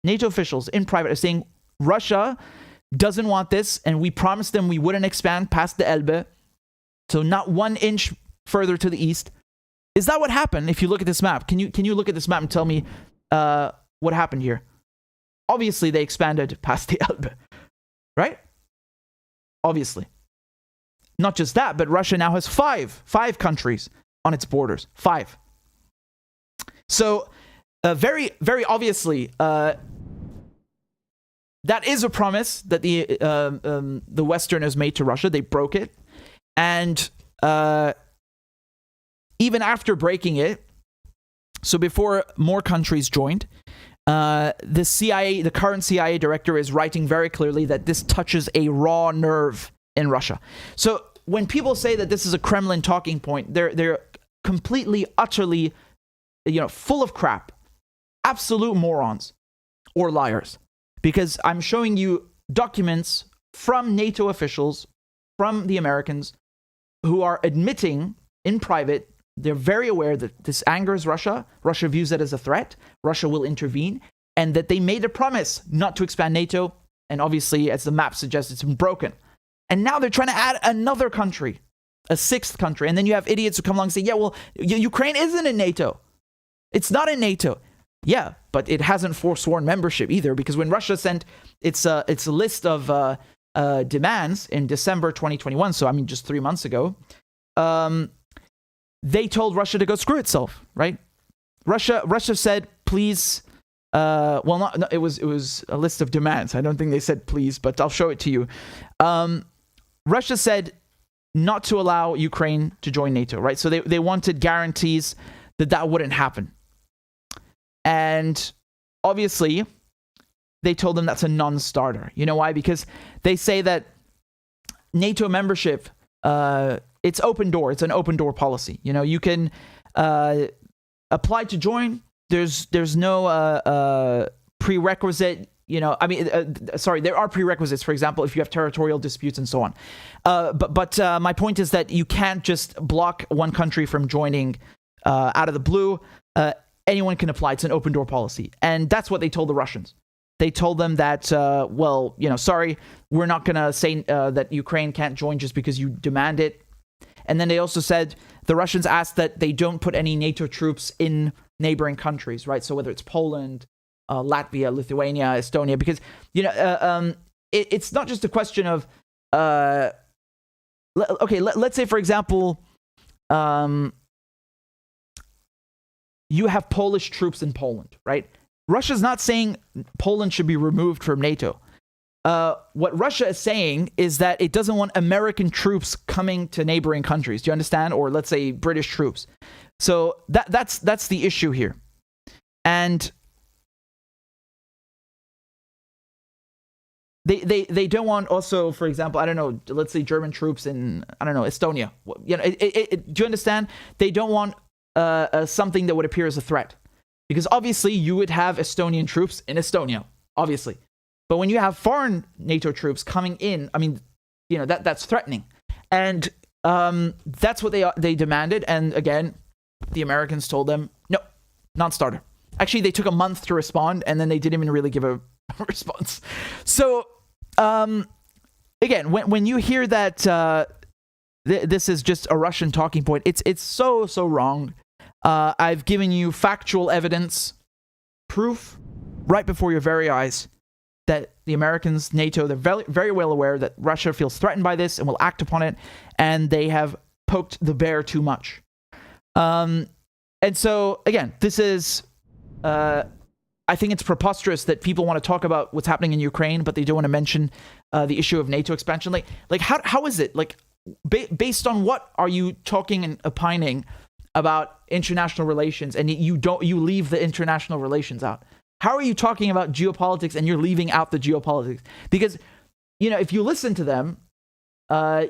Speaker 1: NATO officials in private are saying, Russia doesn't want this, and we promised them we wouldn't expand past the Elbe, so not 1 inch further to the east. Is that what happened? If you look at this map, can you look at this map and tell me what happened here? Obviously, they expanded past the Elbe, right? Obviously. Not just that, but Russia now has five countries on its borders. 5. So, very, very obviously, that is a promise that the Westerners made to Russia. They broke it, and even after breaking it, so before more countries joined, the current CIA director is writing very clearly that this touches a raw nerve in Russia. So when people say that this is a Kremlin talking point, they're completely, utterly, full of crap, absolute morons or liars. Because I'm showing you documents from NATO officials, from the Americans, who are admitting in private, they're very aware that this angers Russia. Russia views it as a threat. Russia will intervene. And that they made a promise not to expand NATO. And obviously, as the map suggests, it's been broken. And now they're trying to add another country, a 6th country. And then you have idiots who come along and say, yeah, well, Ukraine isn't in NATO. It's not in NATO. Yeah, but it hasn't forsworn membership either, because when Russia sent its a list of demands in December 2021, so I mean just 3 months ago, they told Russia to go screw itself, right? Russia said, please. It was a list of demands. I don't think they said please, but I'll show it to you. Russia said not to allow Ukraine to join NATO, right? So they wanted guarantees that wouldn't happen. And obviously, they told them that's a non-starter. You know why? Because they say that NATO membership, it's open door. It's an open door policy. You can apply to join. There's no prerequisite. There are prerequisites. For example, if you have territorial disputes and so on. But my point is that you can't just block one country from joining out of the blue. Anyone can apply. It's an open door policy. And that's what they told the Russians. They told them that, sorry, we're not going to say that Ukraine can't join just because you demand it. And then they also said, the Russians asked that they don't put any NATO troops in neighboring countries, right? So whether it's Poland, Latvia, Lithuania, Estonia, because, it's not just a question of, let's say, for example, you have Polish troops in Poland, right? Russia's not saying Poland should be removed from NATO. What Russia is saying is that it doesn't want American troops coming to neighboring countries. Do you understand? Or let's say British troops. So that's the issue here. And they don't want also, for example, I don't know, let's say German troops in, I don't know, Estonia. Do you understand? They don't want something that would appear as a threat. Because obviously you would have Estonian troops in Estonia, obviously. But when you have foreign NATO troops coming in, I mean, that's threatening. And that's what they demanded. And again, the Americans told them, no, non-starter. Actually, they took a month to respond, and then they didn't even really give a response. So, again, when you hear that this is just a Russian talking point, it's so wrong. I've given you factual evidence, proof, right before your very eyes, that the Americans, NATO, they're very, very well aware that Russia feels threatened by this and will act upon it, and they have poked the bear too much. And so, again, this is, I think it's preposterous that people want to talk about what's happening in Ukraine, but they don't want to mention the issue of NATO expansion. Like how is it? Like, based on what are you talking and opining about international relations, and you leave the international relations out? How are you talking about geopolitics and you're leaving out the geopolitics? Because, if you listen to them,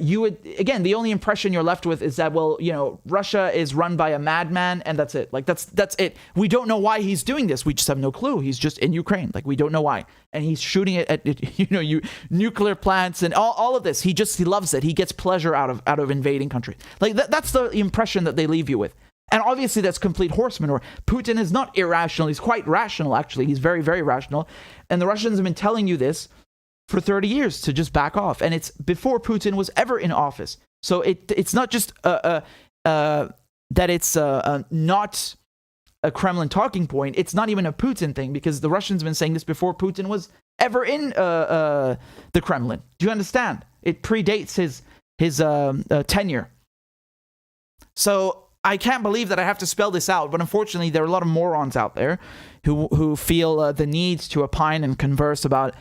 Speaker 1: you would, again, the only impression you're left with is that, well, Russia is run by a madman, and that's it. Like, that's it. We don't know why he's doing this. We just have no clue. He's just in Ukraine. Like, we don't know why. And he's shooting it at, nuclear plants and all of this. He loves it. He gets pleasure out of invading countries. Like, that's the impression that they leave you with. And obviously that's complete horse manure. Putin is not irrational. He's quite rational, actually. He's very, very rational. And the Russians have been telling you this for 30 years to just back off. And it's before Putin was ever in office. So it's not just that it's not a Kremlin talking point. It's not even a Putin thing, because the Russians have been saying this before Putin was ever in the Kremlin. Do you understand? It predates his tenure. So I can't believe that I have to spell this out, but unfortunately there are a lot of morons out there who feel the need to opine and converse about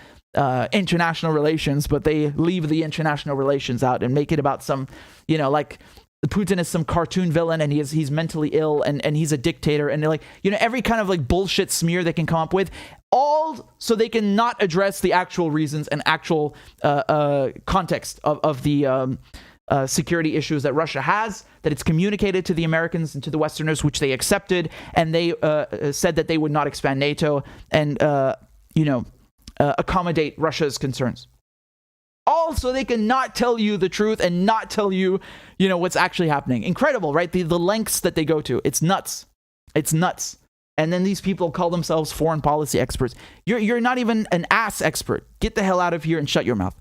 Speaker 1: international relations, but they leave the international relations out and make it about some, like Putin is some cartoon villain and he's mentally ill and he's a dictator, and they're like, every kind of like bullshit smear they can come up with, all so they can not address the actual reasons and actual context of the security issues that Russia has, that it's communicated to the Americans and to the Westerners, which they accepted, and they said that they would not expand NATO and accommodate Russia's concerns. All so they can not tell you the truth and not tell you, what's actually happening. Incredible, right? The lengths that they go to. It's nuts. It's nuts. And then these people call themselves foreign policy experts. You're not even an ass expert. Get the hell out of here and shut your mouth.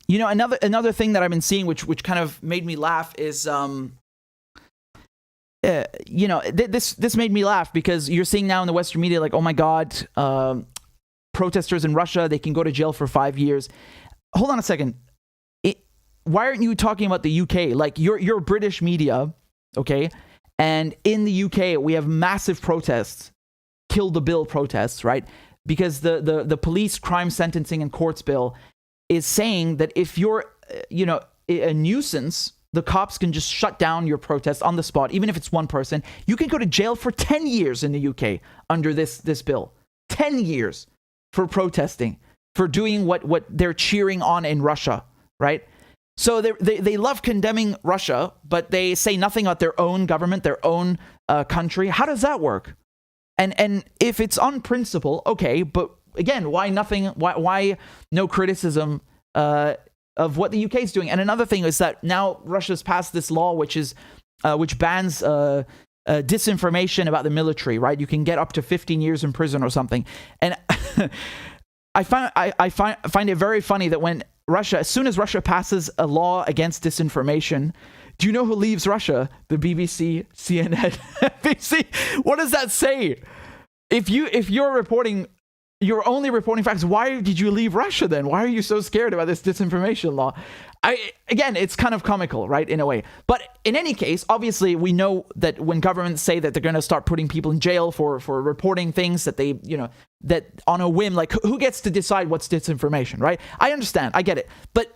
Speaker 1: Another thing that I've been seeing, which kind of made me laugh, is this made me laugh because you're seeing now in the Western media, like, oh my God, protesters in Russia, they can go to jail for 5 years. Hold on a second. Why aren't you talking about the UK? Like, you're British media, okay? And in the UK, we have massive protests, kill the bill protests, right? Because the police crime sentencing and courts bill is saying that if you're, a nuisance, the cops can just shut down your protest on the spot, even if it's one person. You can go to jail for 10 years in the UK under this bill. 10 years for protesting, for doing what they're cheering on in Russia, right? So they love condemning Russia, but they say nothing about their own government, their own country. How does that work? And if it's on principle, okay, but again, why nothing? Why no criticism of what the UK is doing? And another thing is that now Russia's passed this law which bans disinformation about the military. Right? You can get up to 15 years in prison or something. And I find it very funny that when Russia, as soon as Russia passes a law against disinformation, do you know who leaves Russia? The BBC, CNN, NBC. What does that say? If you're reporting, you're only reporting facts, why did you leave Russia then? Why are you so scared about this disinformation law? Again, it's kind of comical, right, in a way. But in any case, obviously, we know that when governments say that they're going to start putting people in jail for reporting things that they, that on a whim, like who gets to decide what's disinformation, right? I understand. I get it. But,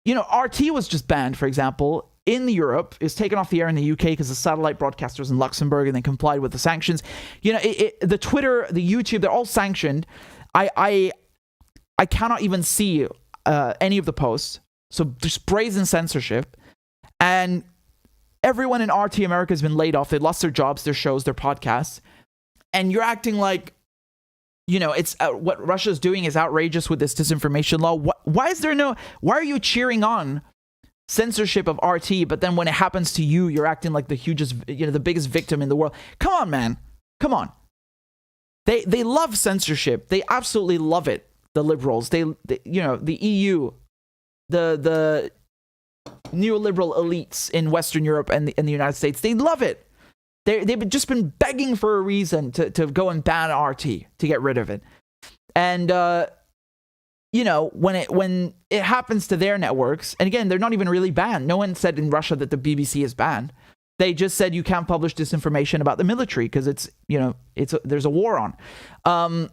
Speaker 1: RT was just banned, for example, in Europe, is taken off the air in the UK because the satellite broadcasters in Luxembourg, and they complied with the sanctions. The Twitter, the YouTube, they're all sanctioned. I cannot even see any of the posts. So just brazen censorship. And everyone in RT America has been laid off. They lost their jobs, their shows, their podcasts. And you're acting like, it's what Russia's doing is outrageous with this disinformation law. Why are you cheering on censorship of RT, but then when it happens to you, you're acting like the hugest, the biggest victim in the world? Come on, man. Come on. They love censorship. They absolutely love it. The liberals, the EU, the neoliberal elites in Western Europe and the United States, they love it. They've just been begging for a reason to go and ban RT, to get rid of it. And when it happens to their networks, and again, they're not even really banned. No one said in Russia that the BBC is banned. They just said you can't publish disinformation about the military because there's a war on.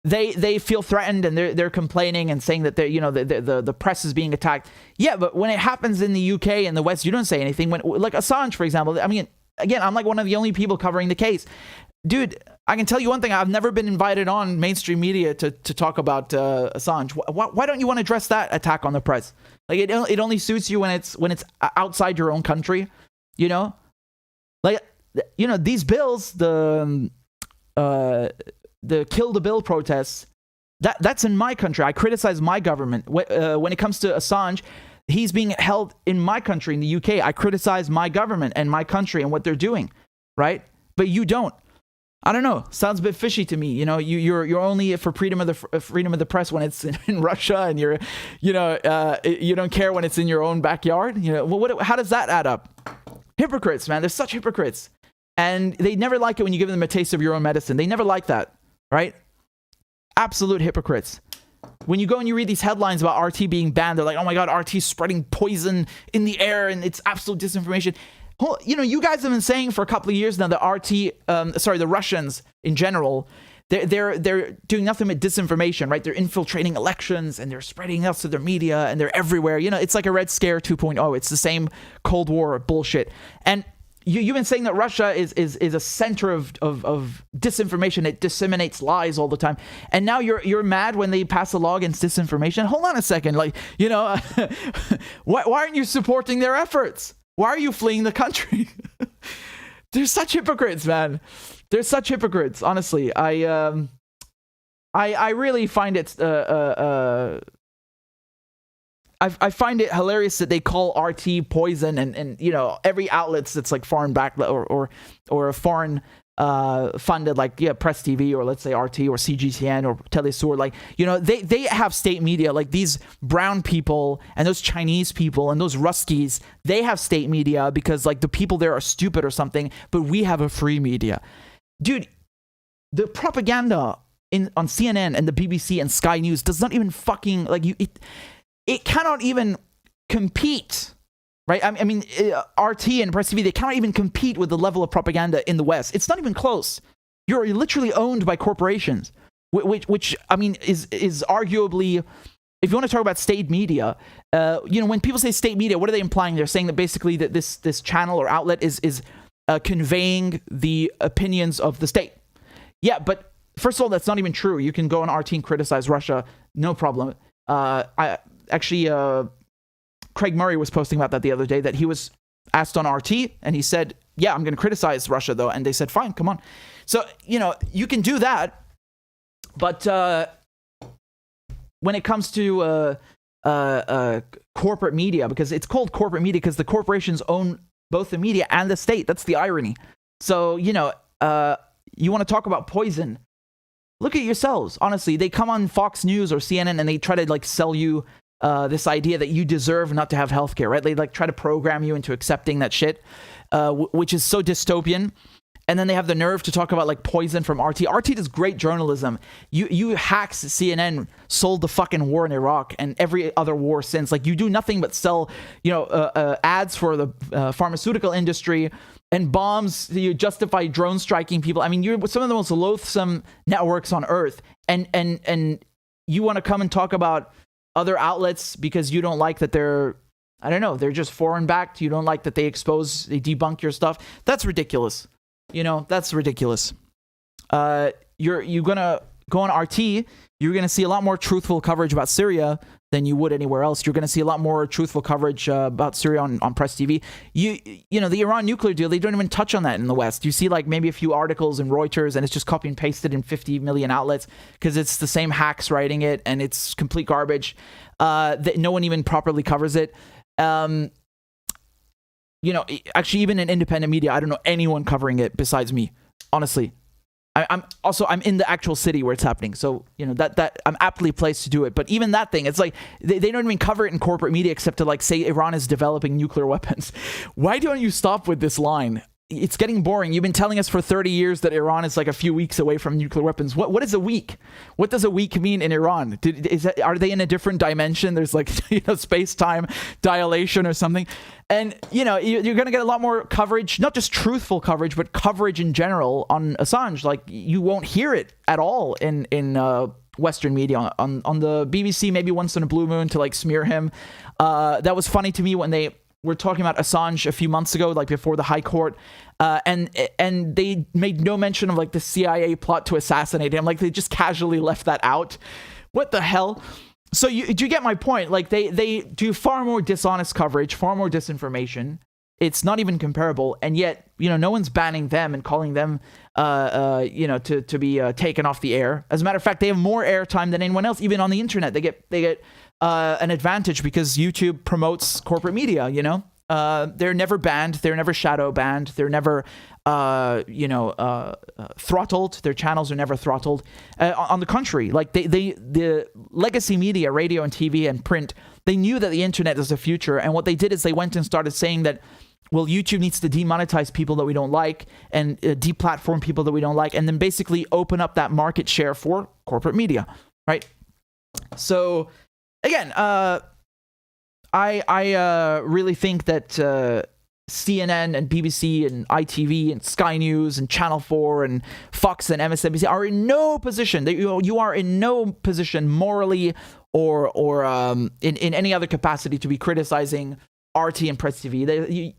Speaker 1: They feel threatened, and they're complaining and saying that the press is being attacked. Yeah, but when it happens in the UK and the West, you don't say anything. When, like Assange, for example, I mean, again, I'm like one of the only people covering the case. Dude, I can tell you one thing. I've never been invited on mainstream media to talk about Assange. Why don't you want to address that attack on the press? Like it only suits you when it's outside your own country, Like, these bills, the the Kill the Bill protests, that's in my country. I criticize my government. When it comes to Assange, he's being held in my country, in the UK. I criticize my government and my country and what they're doing, right? But you don't. I don't know. Sounds a bit fishy to me. You know, you're only for freedom of the press when it's in Russia, and you don't care when it's in your own backyard. You know, well, how does that add up? Hypocrites, man. They're such hypocrites, and they never like it when you give them a taste of your own medicine. They never like that, right? Absolute hypocrites. When you go and you read these headlines about RT being banned, they're like, oh my God, RT's spreading poison in the air and it's absolute disinformation. You know, you guys have been saying for a couple of years now that the Russians in general, they're doing nothing but disinformation, right? They're infiltrating elections and they're spreading us to their media and they're everywhere. You know, it's like a Red Scare 2.0. It's the same Cold War bullshit. And you've been saying that Russia is a center of disinformation. It disseminates lies all the time. And now you're mad when they pass a law against disinformation? Hold on a second. Like, you know, why aren't you supporting their efforts? Why are you fleeing the country? They're such hypocrites, man. They're such hypocrites. Honestly, I really find it I find it hilarious that they call RT poison, and you know, every outlet that's like foreign backed or a foreign funded, like Press TV or let's say RT or CGTN or Telesur, like, you know, they have state media. Like these brown people and those Chinese people and those Ruskies, they have state media because like the people there are stupid or something, but we have a free media. Dude, the propaganda on CNN and the BBC and Sky News does not even fucking like it cannot even compete, right? I mean, RT and Press TV, they cannot even compete with the level of propaganda in the West. It's not even close. You're literally owned by corporations, which I mean, is arguably, if you want to talk about state media, you know, when people say state media, what are they implying? They're saying that basically that this channel or outlet is conveying the opinions of the state. Yeah, but first of all, that's not even true. You can go on RT and criticize Russia, no problem. Craig Murray was posting about that the other day, that he was asked on RT and he said, yeah, I'm going to criticize Russia though. And they said, fine, come on. So, you know, you can do that. But when it comes to corporate media, because it's called corporate media because the corporations own both the media and the state. That's the irony. So, you know, you want to talk about poison. Look at yourselves. Honestly, they come on Fox News or CNN and they try to like sell you this idea that you deserve not to have healthcare, right? They like try to program you into accepting that shit, which is so dystopian. And then they have the nerve to talk about like poison from RT. RT does great journalism. You hacks CNN sold the fucking war in Iraq and every other war since. Like you do nothing but sell, you know, ads for the pharmaceutical industry and bombs. You justify drone striking people. I mean, you're some of the most loathsome networks on earth. And you want to come and talk about other outlets because you don't like that they're, I don't know, they're just foreign backed. You don't like that they debunk your stuff. That's ridiculous. You know, that's ridiculous. You're gonna go on RT. You're gonna see a lot more truthful coverage about Syria than you would anywhere else. You're gonna see a lot more truthful coverage about Syria on Press TV. You know, the Iran nuclear deal, they don't even touch on that in the West. You see like maybe a few articles in Reuters and it's just copy and pasted in 50 million outlets because it's the same hacks writing it and it's complete garbage. That no one even properly covers it. You know, actually, even in independent media, I don't know anyone covering it besides me. Honestly, I'm in the actual city where it's happening, so you know that I'm aptly placed to do it. But even that thing, it's like they don't even cover it in corporate media except to like say Iran is developing nuclear weapons. Why don't you stop with this line? It's getting boring. You've been telling us for 30 years that Iran is like a few weeks away from nuclear weapons. What is a week? What does a week mean in Iran? Are they in a different dimension? There's like, you know, space-time dilation or something. And, you know, you're going to get a lot more coverage, not just truthful coverage, but coverage in general on Assange. Like, you won't hear it at all in Western media. On the BBC, maybe once in a blue moon to like smear him. That was funny to me when they were talking about Assange a few months ago, like before the High Court, and they made no mention of like the CIA plot to assassinate him. Like they just casually left that out. What the hell? So do you get my point? Like they do far more dishonest coverage, far more disinformation, It's not even comparable, and yet, you know, no one's banning them and calling them, you know, to be taken off the air. As a matter of fact, they have more airtime than anyone else, even on the internet. They get an advantage because YouTube promotes corporate media. You know, they're never banned, they're never shadow banned, they're never, you know, throttled. Their channels are never throttled. On the contrary, like the legacy media, radio and TV and print, they knew that the internet is the future, and what they did is they went and started saying that, well, YouTube needs to demonetize people that we don't like and deplatform people that we don't like, and then basically open up that market share for corporate media, right? So, again, I really think that CNN and BBC and ITV and Sky News and Channel 4 and Fox and MSNBC are in no position, you are in no position morally or in any other capacity to be criticizing RT and Press TV.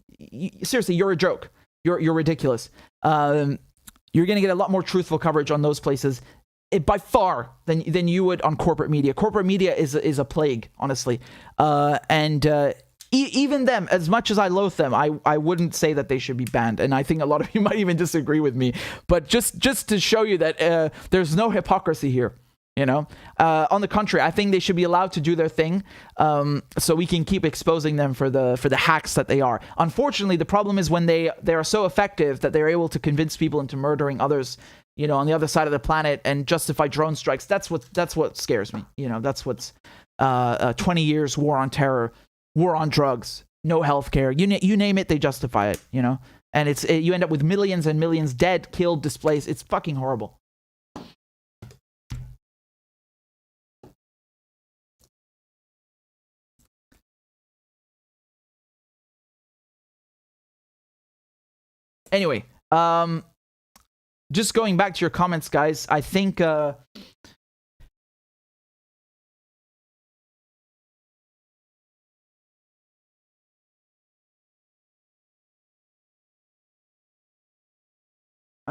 Speaker 1: Seriously, you're a joke. You're ridiculous. You're going to get a lot more truthful coverage on those places by far than you would on corporate media. Corporate media is a plague, honestly. Even them, as much as I loathe them, I wouldn't say that they should be banned. And I think a lot of you might even disagree with me. But just to show you that there's no hypocrisy here. You know, on the contrary, I think they should be allowed to do their thing, so we can keep exposing them for the hacks that they are. Unfortunately, the problem is when they are so effective that they're able to convince people into murdering others, you know, on the other side of the planet and justify drone strikes. That's what scares me. You know, that's what's 20 years war on terror, war on drugs, no healthcare. You name it, they justify it. You know, and you end up with millions and millions dead, killed, displaced. It's fucking horrible. Anyway, just going back to your comments, guys, I think I'm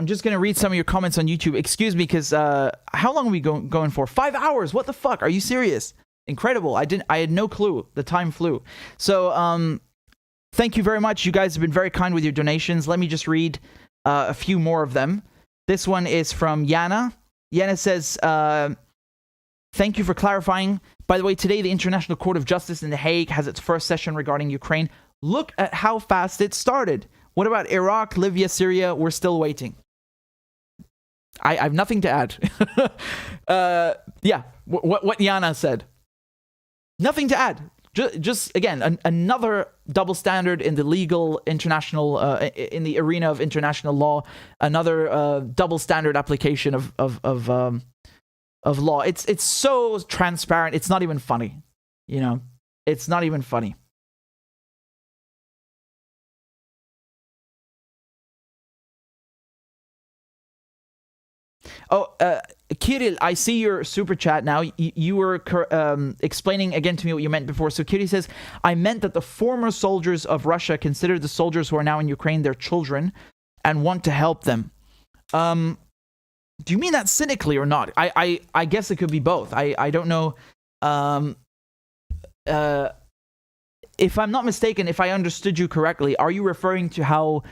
Speaker 1: just going to read some of your comments on YouTube. Excuse me, because how long are we going for? 5 hours? What the fuck? Are you serious? Incredible. I had no clue. The time flew. So, thank you very much. You guys have been very kind with your donations. Let me just read a few more of them. This one is from Yana. Yana says, thank you for clarifying. By the way, today the International Court of Justice in The Hague has its first session regarding Ukraine. Look at how fast it started. What about Iraq, Libya, Syria? We're still waiting. I have nothing to add. Yeah, what Yana said. Nothing to add. Just again, another double standard in the legal international, in the arena of international law. Another double standard application of law. It's so transparent. It's not even funny. You know, it's not even funny. Oh, Kirill, I see your super chat now. You were explaining again to me what you meant before. So Kirill says, I meant that the former soldiers of Russia consider the soldiers who are now in Ukraine their children and want to help them. Do you mean that cynically or not? I guess it could be both. I don't know. If I'm not mistaken, if I understood you correctly, are you referring to how,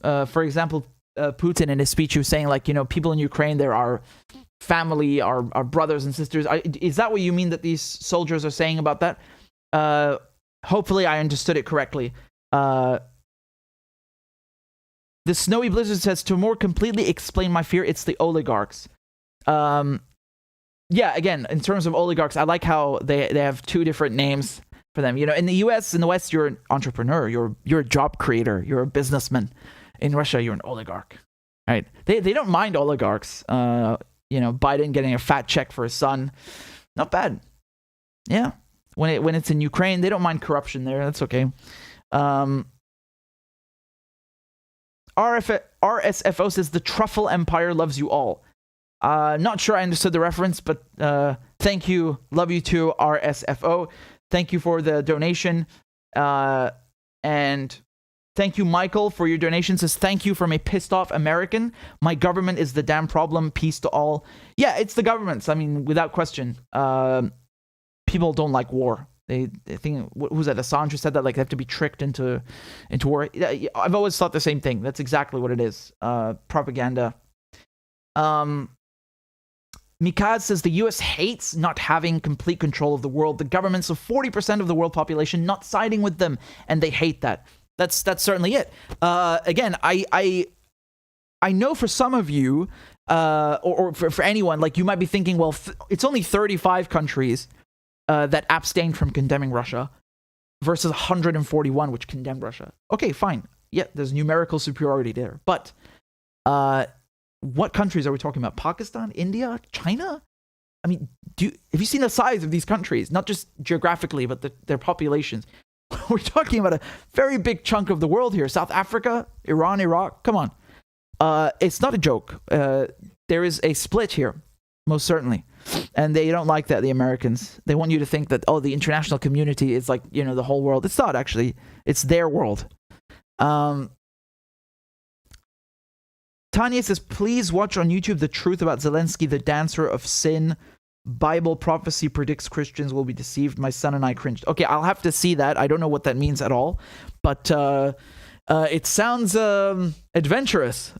Speaker 1: for example, Putin in his speech was saying, like, you know, people in Ukraine, there are family, are brothers and sisters. Is that what you mean that these soldiers are saying about that? Hopefully I understood it correctly. The Snowy Blizzard says, to more completely explain my fear, it's the oligarchs. Yeah, again, in terms of oligarchs, I like how they have two different names for them. You know, in the US, in the West, you're an entrepreneur, you're a job creator, you're a businessman. In Russia, you're an oligarch, right? They don't mind oligarchs. You know, Biden getting a fat check for his son, not bad. Yeah, when it's in Ukraine, they don't mind corruption there. That's okay. RSFO says the truffle empire loves you all. Not sure I understood the reference, but thank you, love you too, RSFO. Thank you for the donation, and. Thank you, Michael, for your donation. Says, thank you from a pissed off American. My government is the damn problem. Peace to all. Yeah, it's the governments. I mean, without question. People don't like war. They think, who was that? Assange who said that, like, they have to be tricked into war. I've always thought the same thing. That's exactly what it is. Propaganda. Mikaz says the U.S. hates not having complete control of the world. The governments of 40% of the world population not siding with them, and they hate that. That's certainly it. Again, I know for some of you, or for anyone, like, you might be thinking, well, it's only 35 countries that abstained from condemning Russia versus 141 which condemned Russia. Okay, fine. Yeah, there's numerical superiority there. But what countries are we talking about? Pakistan? India? China? I mean, have you seen the size of these countries? Not just geographically, but their populations. We're talking about a very big chunk of the world here. South Africa, Iran, Iraq. Come on. It's not a joke. There is a split here, most certainly. And they don't like that, the Americans. They want you to think that, oh, the international community is like, the whole world. It's not, actually. It's their world. Tanya says, please watch on YouTube The Truth About Zelensky, the Dancer of Sin. Bible prophecy predicts Christians will be deceived. My son and I cringed. Okay, I'll have to see that. I don't know what that means at all. But it sounds adventurous.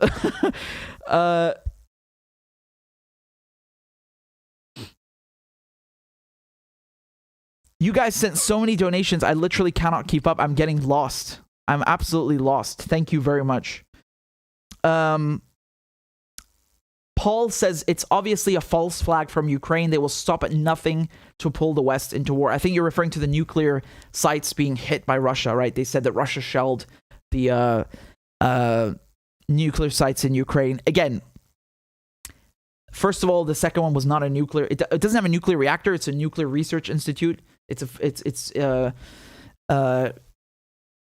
Speaker 1: You guys sent so many donations, I literally cannot keep up. I'm getting lost. I'm absolutely lost. Thank you very much. Paul says it's obviously a false flag from Ukraine. They will stop at nothing to pull the West into war. I think you're referring to the nuclear sites being hit by Russia, right? They said that Russia shelled the nuclear sites in Ukraine. Again, first of all, the second one was not a nuclear. It doesn't have a nuclear reactor. It's a nuclear research institute.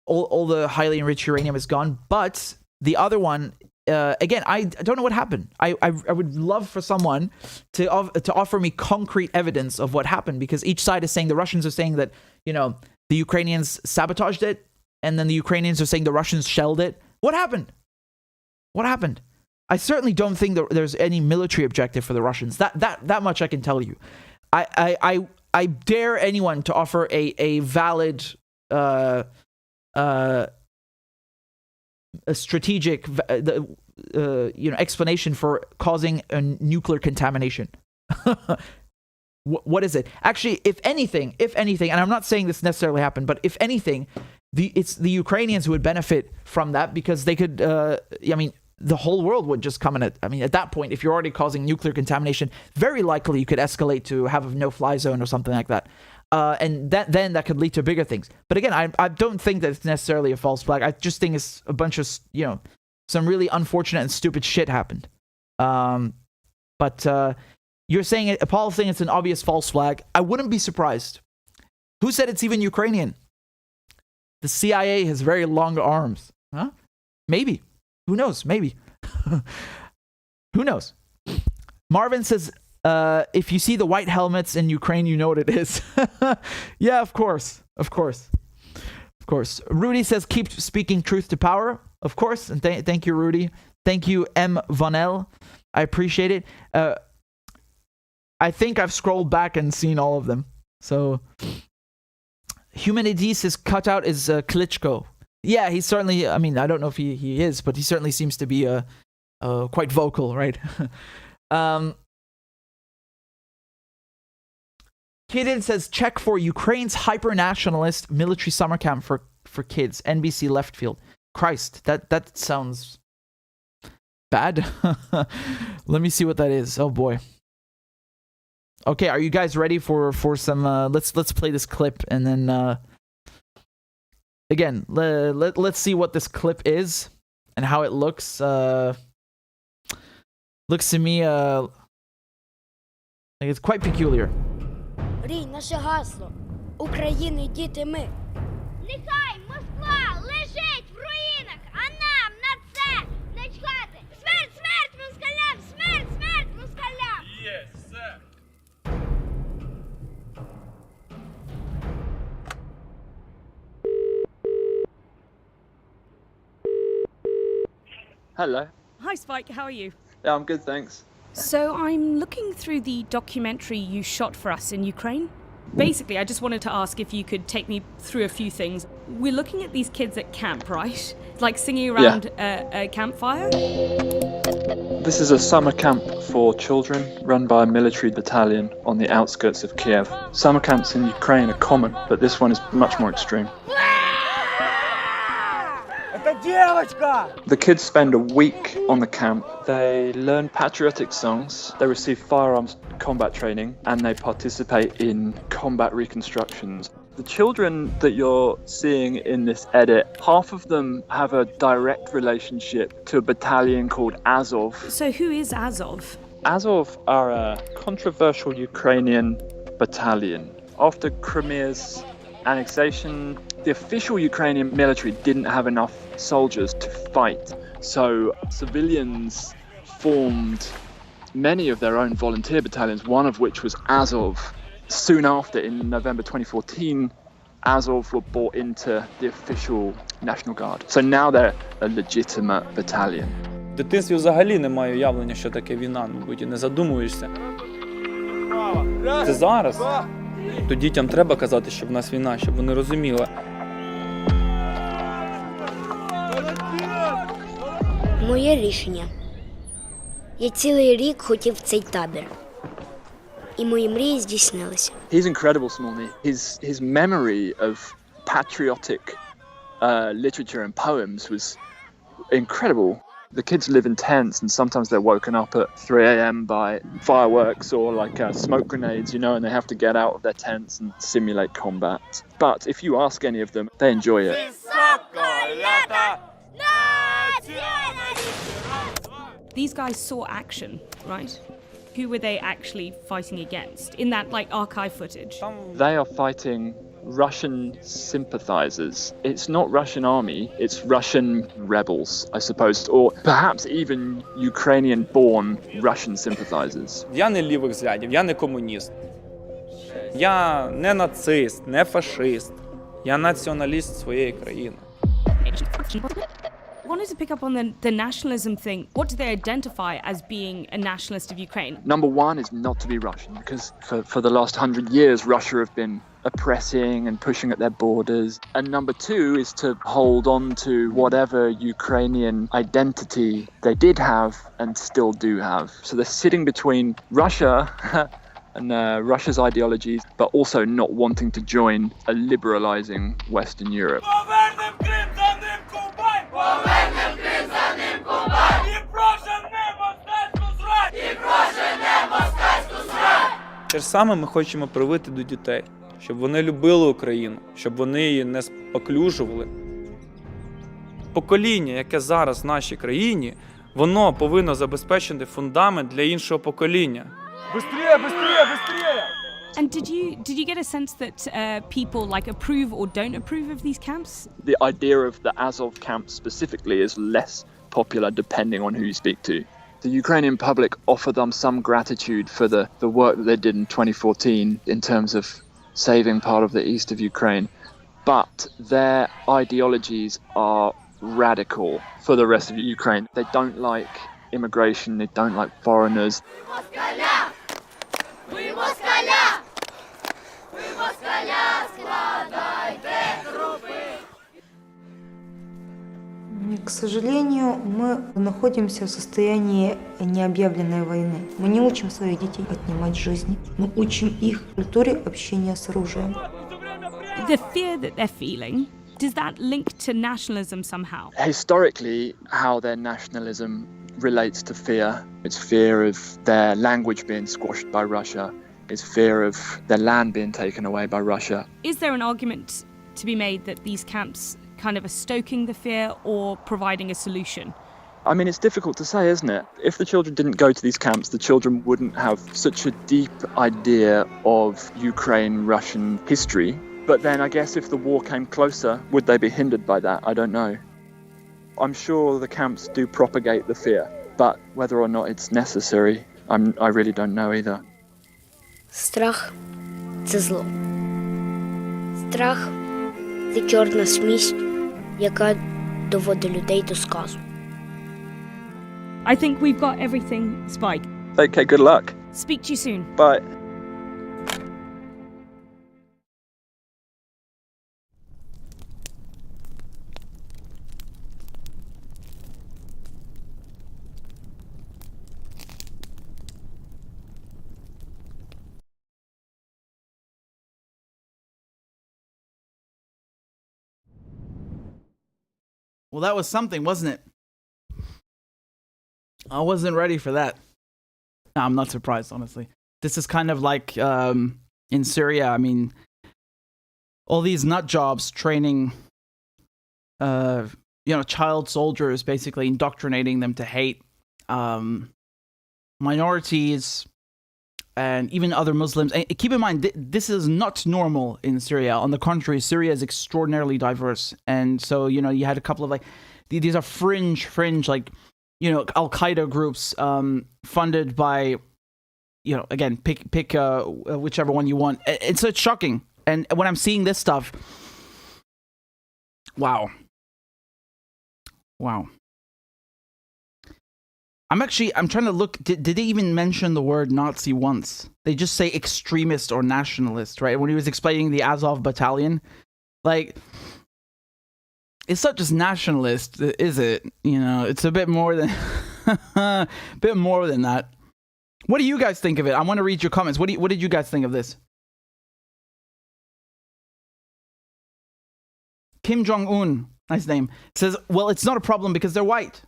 Speaker 1: All the highly enriched uranium is gone. But the other one, again, I don't know what happened. I would love for someone to offer me concrete evidence of what happened, because each side is saying, the Russians are saying that, the Ukrainians sabotaged it, and then the Ukrainians are saying the Russians shelled it. What happened? What happened? I certainly don't think that there's any military objective for the Russians. That much I can tell you. I dare anyone to offer a valid a strategic explanation for causing a nuclear contamination. What is it? Actually, if anything, and I'm not saying this necessarily happened, but if anything, it's the Ukrainians who would benefit from that, because they could, the whole world would just come in it. I mean, at that point, if you're already causing nuclear contamination, very likely you could escalate to have a no-fly zone or something like that. And then that could lead to bigger things. But again, I don't think that it's necessarily a false flag. I just think it's a bunch of, some really unfortunate and stupid shit happened. But you're saying it, Paul's saying it's an obvious false flag. I wouldn't be surprised. Who said it's even Ukrainian? The CIA has very long arms. Huh? Maybe. Who knows? Maybe. Who knows? Marvin says, if you see the white helmets in Ukraine, you know what it is. Yeah, of course. Of course. Of course. Rudy says, keep speaking truth to power. Of course. And thank you, Rudy. Thank you, M. Vonel. I appreciate it. I think I've scrolled back and seen all of them. So, Humanidis is cut out is Klitschko. Yeah, he's certainly, I mean, I don't know if he is, but he certainly seems to be quite vocal, right? Kidin says, check for Ukraine's hyper-nationalist military summer camp for kids. NBC left field. Christ, that sounds bad. Let me see what that is. Oh boy. Okay, are you guys ready for some? Let's play this clip, and then again, let's see what this clip is and how it looks. Looks to me like it's quite peculiar.
Speaker 5: Рій, наше гасло. України, діти, ми. Нехай Москва лежить в руїнах, а нам на це не чхати. Смерть, смерть москалям, смерть, смерть москалям. Є, все.
Speaker 6: Hello.
Speaker 23: Hi Spike, how are you?
Speaker 6: Yeah, I'm good, thanks.
Speaker 23: So I'm looking through the documentary you shot for us in Ukraine.
Speaker 4: Basically, I just wanted to ask if you could take me through a few things. We're looking at these kids at camp, right? Like singing around a campfire?
Speaker 6: This is a summer camp for children run by a military battalion on the outskirts of Kiev. Summer camps in Ukraine are common, but this one is much more extreme. The kids spend a week on the camp. They learn patriotic songs, they receive firearms combat training, and they participate in combat reconstructions. The children that you're seeing in this edit, half of them have a direct relationship to a battalion called Azov.
Speaker 4: So who is Azov?
Speaker 6: Azov are a controversial Ukrainian battalion. After Crimea's annexation, the official Ukrainian military didn't have enough soldiers to fight. So civilians formed many of their own volunteer battalions, one of which was Azov. Soon after, in November 2014, Azov were brought into the official National Guard. So now they're a legitimate battalion.
Speaker 23: В дитинстві взагалі немає уявлення, що таке війна, мабуть, і не задумуєшся. Це зараз. То дітям треба казати, що в нас війна, щоб вони розуміли.
Speaker 5: Моє рішення. Я цілий рік хотів цей табір. І мої мрії здійснилися.
Speaker 6: He's incredible, Smolny. His memory of patriotic literature and poems was incredible. The kids live in tents, and sometimes they're woken up at 3 a.m. by fireworks or like smoke grenades, you know, and they have to get out of their tents and simulate combat. But if you ask any of them, they enjoy it.
Speaker 4: These guys saw action, right? Who were they actually fighting against in that like archive footage?
Speaker 6: They are fighting Russian sympathizers. It's not Russian army, it's Russian rebels, I suppose, or perhaps even Ukrainian-born Russian sympathizers.
Speaker 23: Я не лівих взглядів, я не комуніст. Я не нацист, не фашист. Я націоналіст своєї країни.
Speaker 4: I wanted to pick up on the nationalism thing. What do they identify as being a nationalist of Ukraine?
Speaker 6: Number one is not to be Russian, because for the last 100 years, Russia have been oppressing and pushing at their borders. And number two is to hold on to whatever Ukrainian identity they did have and still do have. So they're sitting between Russia and Russia's ideologies, but also not wanting to join a liberalizing Western Europe.
Speaker 23: Те ж саме ми хочемо привити до дітей, щоб вони любили Україну, щоб вони її не споплюжували. Покоління, яке зараз в нашій країні, воно повинно забезпечити фундамент для іншого покоління.
Speaker 15: Быстрее, быстрее, быстрее!
Speaker 4: And did you get a sense that people like approve or don't approve of these camps?
Speaker 6: The idea of the Azov camp specifically is less popular depending on who you speak to. The Ukrainian public offer them some gratitude for the work that they did in 2014 in terms of saving part of the east of Ukraine. But their ideologies are radical for the rest of Ukraine. They don't like immigration, they don't like foreigners.
Speaker 24: К сожалению, мы находимся в состоянии необъявленной войны. Мы не учим своих детей отнимать жизни. Мы учим их культуре общения с оружием.
Speaker 4: The fear that they're feeling, does that link to nationalism somehow?
Speaker 6: Historically, how their nationalism relates to fear. It's fear of their language being squashed by Russia. It's fear of their land being taken away by Russia.
Speaker 4: Is there an argument to be made that these camps kind of are stoking the fear or providing a solution?
Speaker 6: I mean, it's difficult to say, isn't it? If the children didn't go to these camps, the children wouldn't have such a deep idea of Ukraine-Russian history. But then I guess if the war came closer, would they be hindered by that? I don't know. I'm sure the camps do propagate the fear, but whether or not it's necessary, I really don't know either.
Speaker 5: Страх – це зло. Страх – це чорна смість, яка доводить людей до сказу.
Speaker 4: I think we've got everything, Spike.
Speaker 6: Okay, good luck.
Speaker 4: Speak to you soon.
Speaker 6: Bye.
Speaker 1: Well, that was something, wasn't it? I wasn't ready for that. No, I'm not surprised, honestly. This is kind of like in Syria. I mean, all these nut jobs training, child soldiers, basically indoctrinating them to hate minorities and even other Muslims. And keep in mind, this is not normal in Syria. On the contrary, Syria is extraordinarily diverse. And so, you had a couple of these are fringe, like, Al-Qaeda groups funded by, again, pick whichever one you want. It's shocking. And when I'm seeing this stuff, wow. I'm trying to look. Did they even mention the word Nazi once? They just say extremist or nationalist, right? When he was explaining the Azov battalion, it's not just nationalist, is it? It's a bit more than that. What do you guys think of it? I want to read your comments. What did you guys think of this? Kim Jong-un, nice name, says, well, it's not a problem because they're white.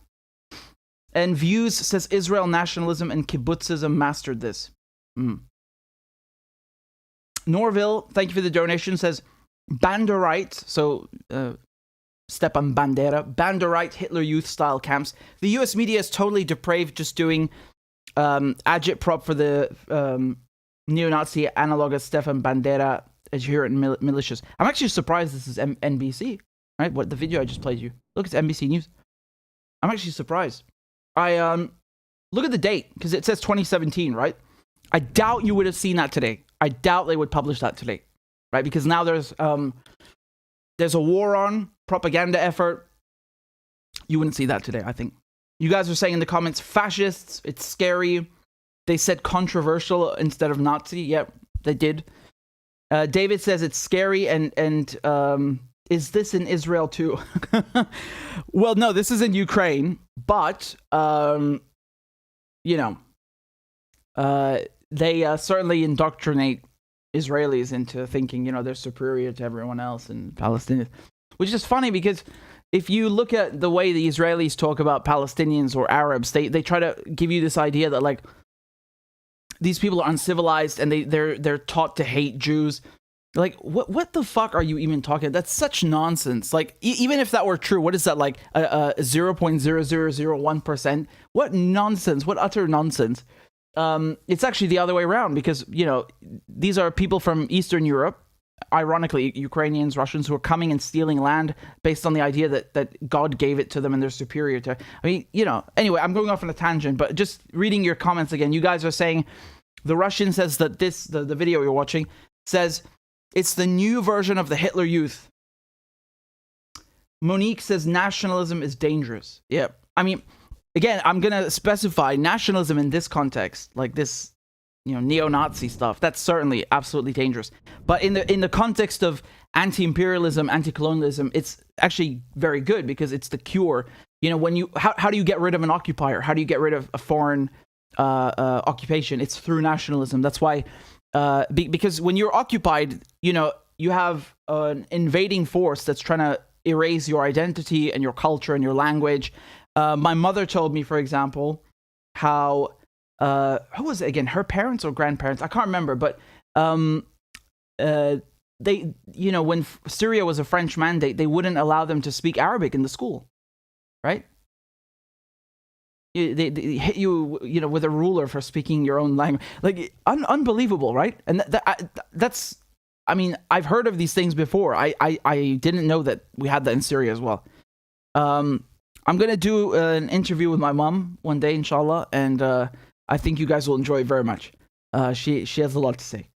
Speaker 1: And Views says Israel nationalism and kibbutzism mastered this. Norville, thank you for the donation, says Banderite, so Stepan Bandera, Banderite Hitler Youth style camps. The US media is totally depraved, just doing agitprop for the neo-Nazi analog of Stepan Bandera, as you hear it in militias. I'm actually surprised this is NBC, right? What the video I just played you. Look, it's NBC News. I'm actually surprised. I look at the date, because it says 2017, right? I doubt you would have seen that today. I doubt they would publish that today, right? Because now there's a war on, propaganda effort. You wouldn't see that today, I think. You guys are saying in the comments, fascists, it's scary. They said controversial instead of Nazi. Yep, they did. David says it's scary and is this in Israel too? Well, no, this is in Ukraine, but they certainly indoctrinate Israelis into thinking, they're superior to everyone else and Palestinians, which is funny because if you look at the way the Israelis talk about Palestinians or Arabs, they try to give you this idea that these people are uncivilized and they're taught to hate Jews. What the fuck are you even talking? That's such nonsense. Even if that were true, what is that, a 0.0001%? What nonsense? What utter nonsense? It's actually the other way around because, these are people from Eastern Europe, ironically, Ukrainians, Russians, who are coming and stealing land based on the idea that God gave it to them and they're superior to. Anyway, I'm going off on a tangent, but just reading your comments again, you guys are saying the Russian says that the video you're watching says it's the new version of the Hitler Youth. Monique says nationalism is dangerous. Yeah. Again, I'm going to specify nationalism in this context, like this, neo-Nazi stuff. That's certainly absolutely dangerous. But in the context of anti-imperialism, anti-colonialism, it's actually very good because it's the cure. How do you get rid of an occupier? How do you get rid of a foreign occupation? It's through nationalism. That's why, because when you're occupied, you have an invading force that's trying to erase your identity and your culture and your language. My mother told me, for example, how who was it again? Her parents or grandparents? I can't remember, but they, when Syria was a French mandate, they wouldn't allow them to speak Arabic in the school, right? They hit you, with a ruler for speaking your own language. Unbelievable, right? And that's, I've heard of these things before. I didn't know that we had that in Syria as well. I'm going to do an interview with my mom one day, inshallah, and I think you guys will enjoy it very much. She has a lot to say.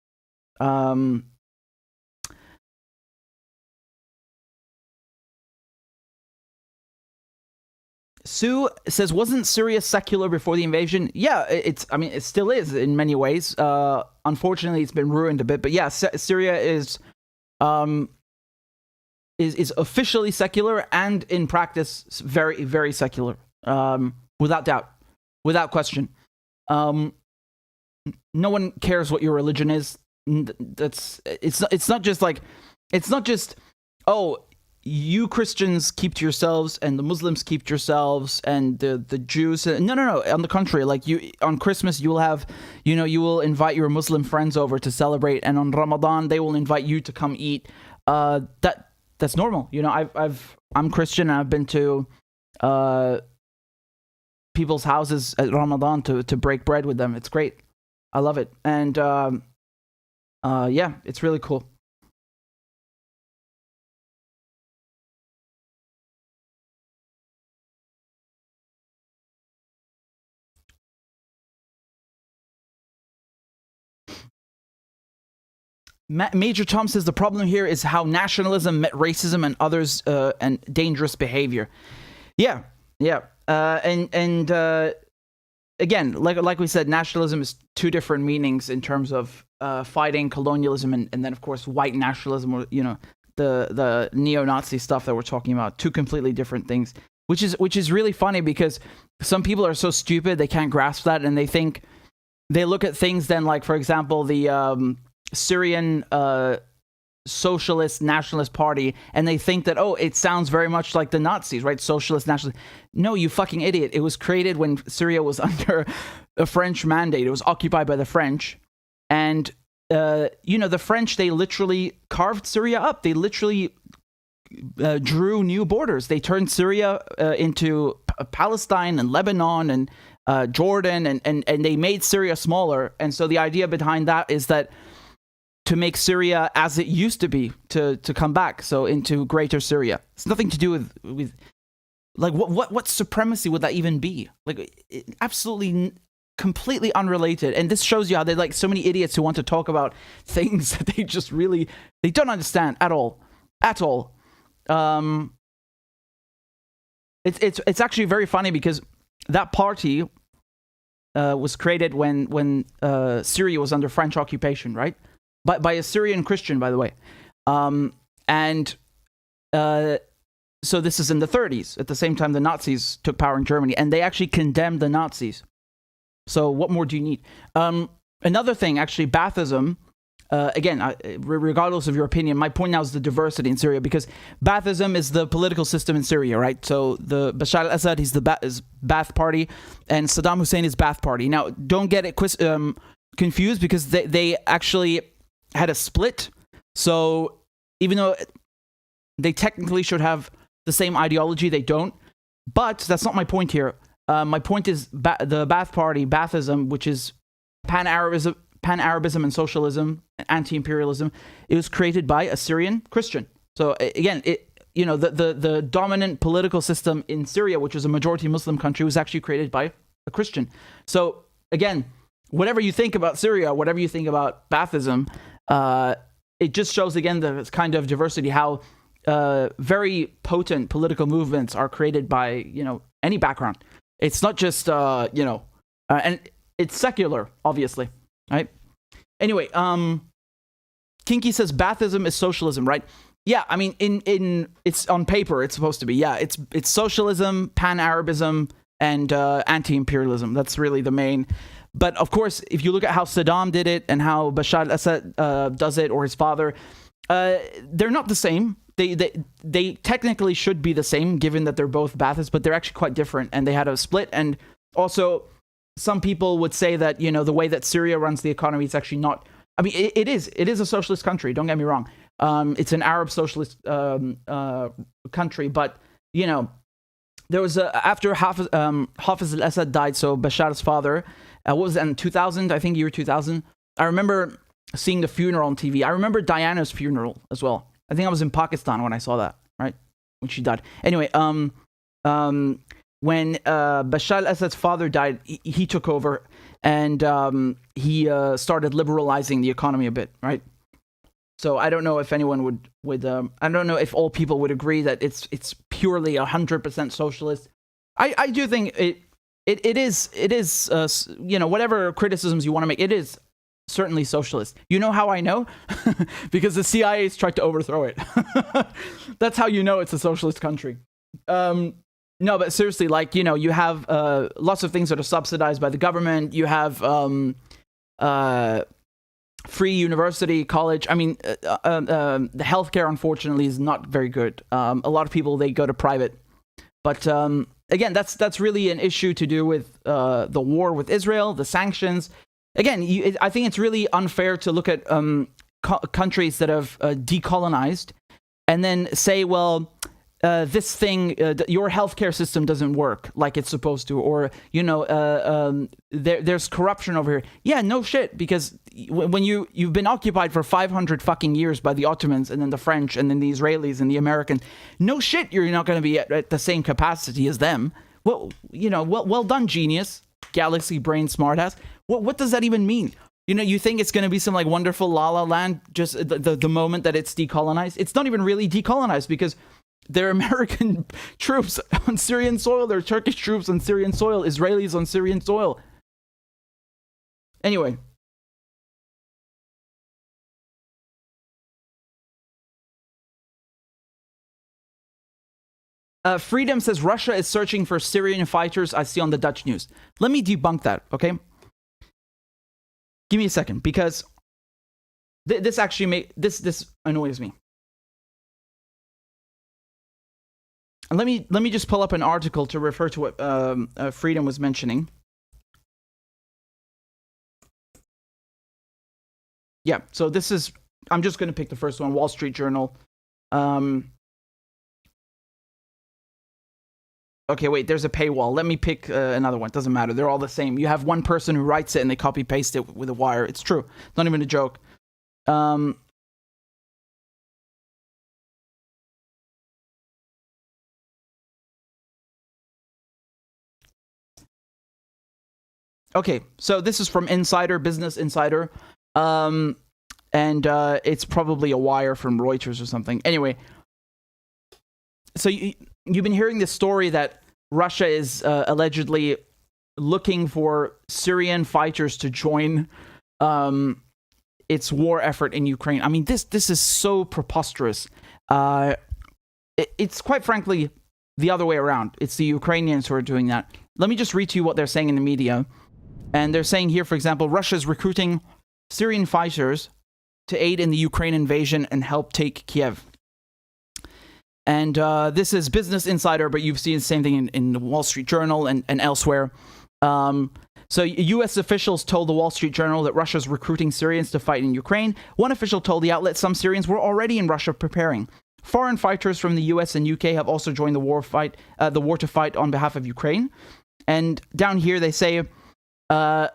Speaker 1: Sue says, wasn't Syria secular before the invasion? Yeah, it still is in many ways. Unfortunately, it's been ruined a bit. But yeah, Syria is officially secular and in practice very, very secular. Without doubt, without question. No one cares what your religion is. It's not just you Christians keep to yourselves and the Muslims keep to yourselves and the Jews. No. On the contrary, like on Christmas, you will have, you will invite your Muslim friends over to celebrate. And on Ramadan, they will invite you to come eat. That's normal. I'm Christian and I've been to people's houses at Ramadan to break bread with them. It's great. I love it. And yeah, it's really cool. Major Tom says the problem here is how nationalism met racism and others and dangerous behavior. Yeah. Again, like we said, nationalism is two different meanings in terms of fighting colonialism and then of course white nationalism, or the neo-Nazi stuff that we're talking about. Two completely different things, which is really funny because some people are so stupid they can't grasp that, and they look at things then, like for example the Syrian Socialist Nationalist Party, and they think that, oh, it sounds very much like the Nazis, right? Socialist Nationalist. No, you fucking idiot. It was created when Syria was under a French mandate. It was occupied by the French. And, the French, they literally carved Syria up. They literally drew new borders. They turned Syria into Palestine and Lebanon and Jordan, and they made Syria smaller. And so the idea behind that is that to make Syria as it used to be, to come back, so into greater Syria. It's nothing to do with like what supremacy would that even be? Like absolutely completely unrelated. And this shows you how they're like so many idiots who want to talk about things that they just really they don't understand at all. It's actually very funny because that party was created when Syria was under French occupation, right? By a Syrian Christian, by the way. So this is in the 30s, at the same time the Nazis took power in Germany, and they actually condemned the Nazis. So what more do you need? Another thing, actually, Baathism, again, regardless of your opinion, my point now is the diversity in Syria, because Baathism is the political system in Syria, right? So the Bashar al-Assad, he's the Baath Party, and Saddam Hussein is Baath Party. Now, don't get it confused, because they actually had a split. So even though they technically should have the same ideology, they don't. But that's not my point here. My point is the Baath Party, Baathism, which is pan-Arabism and socialism and anti-imperialism, it was created by a Syrian Christian. So again, the dominant political system in Syria, which is a majority Muslim country, was actually created by a Christian. So again, whatever you think about Syria, whatever you think about Baathism, it just shows again the kind of diversity, how very potent political movements are created by any background. It's not just and it's secular, obviously, right? Anyway, Kinky says Baathism is socialism, right? Yeah, I mean, in it's on paper, it's supposed to be. Yeah, it's socialism, pan-Arabism, and anti-imperialism. That's really the main. But of course, if you look at how Saddam did it and how Bashar al-Assad does it, or his father, they're not the same. They technically should be the same, given that they're both Baathists, but they're actually quite different, and they had a split. And also, some people would say that the way that Syria runs the economy is actually not. I mean, it is a socialist country. Don't get me wrong. It's an Arab socialist country, but there was after Hafiz al-Assad died, so Bashar's father. What was it, in 2000? I think year 2000. I remember seeing the funeral on TV. I remember Diana's funeral as well. I think I was in Pakistan when I saw that, right? When she died. Anyway, when Bashar al-Assad's father died, he took over, and he started liberalizing the economy a bit, right? So I don't know if anyone would I don't know if all people would agree that it's purely 100% socialist. I do think it is whatever criticisms you want to make, it is certainly socialist. You know how I know? Because the CIA's tried to overthrow it. That's how you know it's a socialist country. No, but seriously, like, you have lots of things that are subsidized by the government. You have free university, college. I mean, the healthcare, unfortunately, is not very good. A lot of people, they go to private. But again, that's really an issue to do with the war with Israel, the sanctions. Again, I think it's really unfair to look at countries that have decolonized and then say, well, this thing, your healthcare system doesn't work like it's supposed to, or, you know, there's corruption over here. Yeah, no shit, because when you've been occupied for 500 fucking years by the Ottomans and then the French and then the Israelis and the Americans, no shit, you're not going to be at the same capacity as them. Well, you know, well done, genius, galaxy brain smartass. What does that even mean? You know, you think it's going to be some like wonderful La La Land just the moment that it's decolonized? It's not even really decolonized, because there are American troops on Syrian soil, there are Turkish troops on Syrian soil, Israelis on Syrian soil. Anyway. Freedom says Russia is searching for Syrian fighters, I see on the Dutch news. Let me debunk that, okay? Give me a second, because this actually this annoys me. And let me just pull up an article to refer to what Freedom was mentioning. Yeah, so this is, I'm just going to pick the first one, Wall Street Journal. Okay, wait, there's a paywall. Let me pick another one. Doesn't matter. They're all the same. You have one person who writes it and they copy paste it with a wire. It's true. It's not even a joke. Okay, so this is from Insider, Business Insider. And it's probably a wire from Reuters or something. Anyway, so you've been hearing this story that Russia is allegedly looking for Syrian fighters to join its war effort in Ukraine. I mean, this is so preposterous. It's quite frankly the other way around. It's the Ukrainians who are doing that. Let me just read to you what they're saying in the media. And they're saying here, for example, Russia is recruiting Syrian fighters to aid in the Ukraine invasion and help take Kiev. And this is Business Insider, but you've seen the same thing in the Wall Street Journal and elsewhere. So U.S. officials told the Wall Street Journal that Russia's recruiting Syrians to fight in Ukraine. One official told the outlet some Syrians were already in Russia preparing. Foreign fighters from the U.S. and UK have also joined the war to fight on behalf of Ukraine. And down here they say that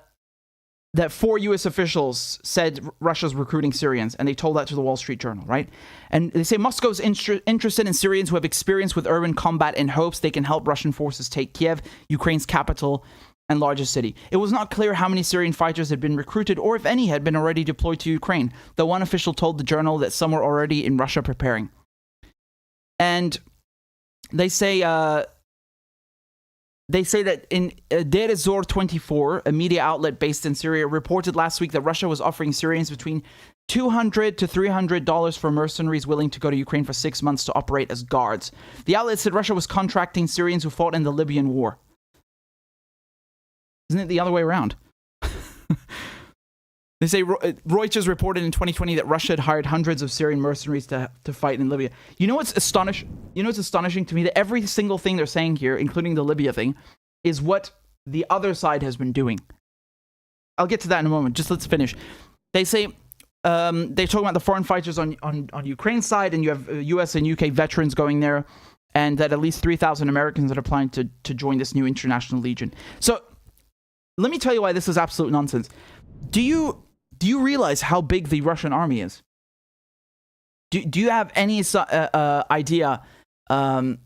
Speaker 1: 4 U.S. officials said Russia's recruiting Syrians, and they told that to the Wall Street Journal, right? And they say Moscow's interested in Syrians who have experience with urban combat in hopes they can help Russian forces take Kiev, Ukraine's capital and largest city. It was not clear how many Syrian fighters had been recruited or if any had been already deployed to Ukraine, though one official told the Journal that some were already in Russia preparing. And they say that in Dore 24, a media outlet based in Syria, reported last week that Russia was offering Syrians between $200 to $300 for mercenaries willing to go to Ukraine for 6 months to operate as guards. The outlet said Russia was contracting Syrians who fought in the Libyan war. Isn't it the other way around? They say Reuters reported in 2020 that Russia had hired hundreds of Syrian mercenaries to fight in Libya. You know what's astonishing to me? That every single thing they're saying here, including the Libya thing, is what the other side has been doing. I'll get to that in a moment. Just let's finish. They say they're talking about the foreign fighters on Ukraine's side, and you have US and UK veterans going there, and that at least 3,000 Americans are applying to join this new international legion. So let me tell you why this is absolute nonsense. Do you realize how big the Russian army is? Do you have any idea? Not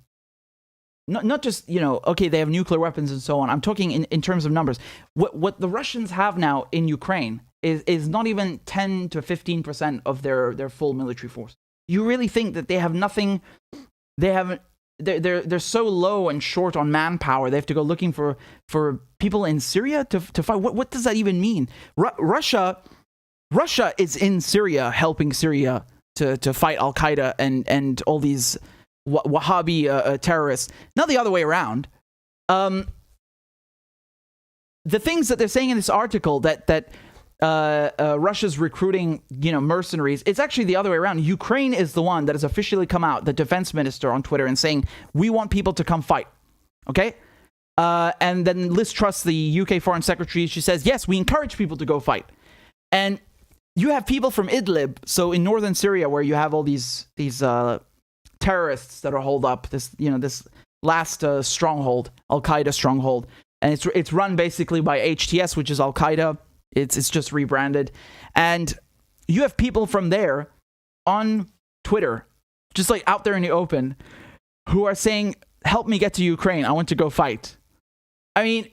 Speaker 1: just, okay, they have nuclear weapons and so on. I'm talking in terms of numbers. What the Russians have now in Ukraine is not even 10 to 15% of their full military force. You really think that they have nothing? They're so low and short on manpower. They have to go looking for people in Syria to fight. What does that even mean? Russia is in Syria helping Syria to fight Al Qaeda and all these Wahhabi terrorists. Not the other way around. The things that they're saying in this article that Russia's recruiting, mercenaries. It's actually the other way around. Ukraine is the one that has officially come out, the defense minister on Twitter, and saying, we want people to come fight. Okay? And then Liz Truss, the UK foreign secretary, she says, yes, we encourage people to go fight. And you have people from Idlib, so in northern Syria, where you have all these terrorists that are holed up, this last stronghold, Al-Qaeda stronghold. And it's run basically by HTS, which is Al-Qaeda. It's just rebranded. And you have people from there on Twitter, just like out there in the open, who are saying, help me get to Ukraine. I want to go fight. I mean,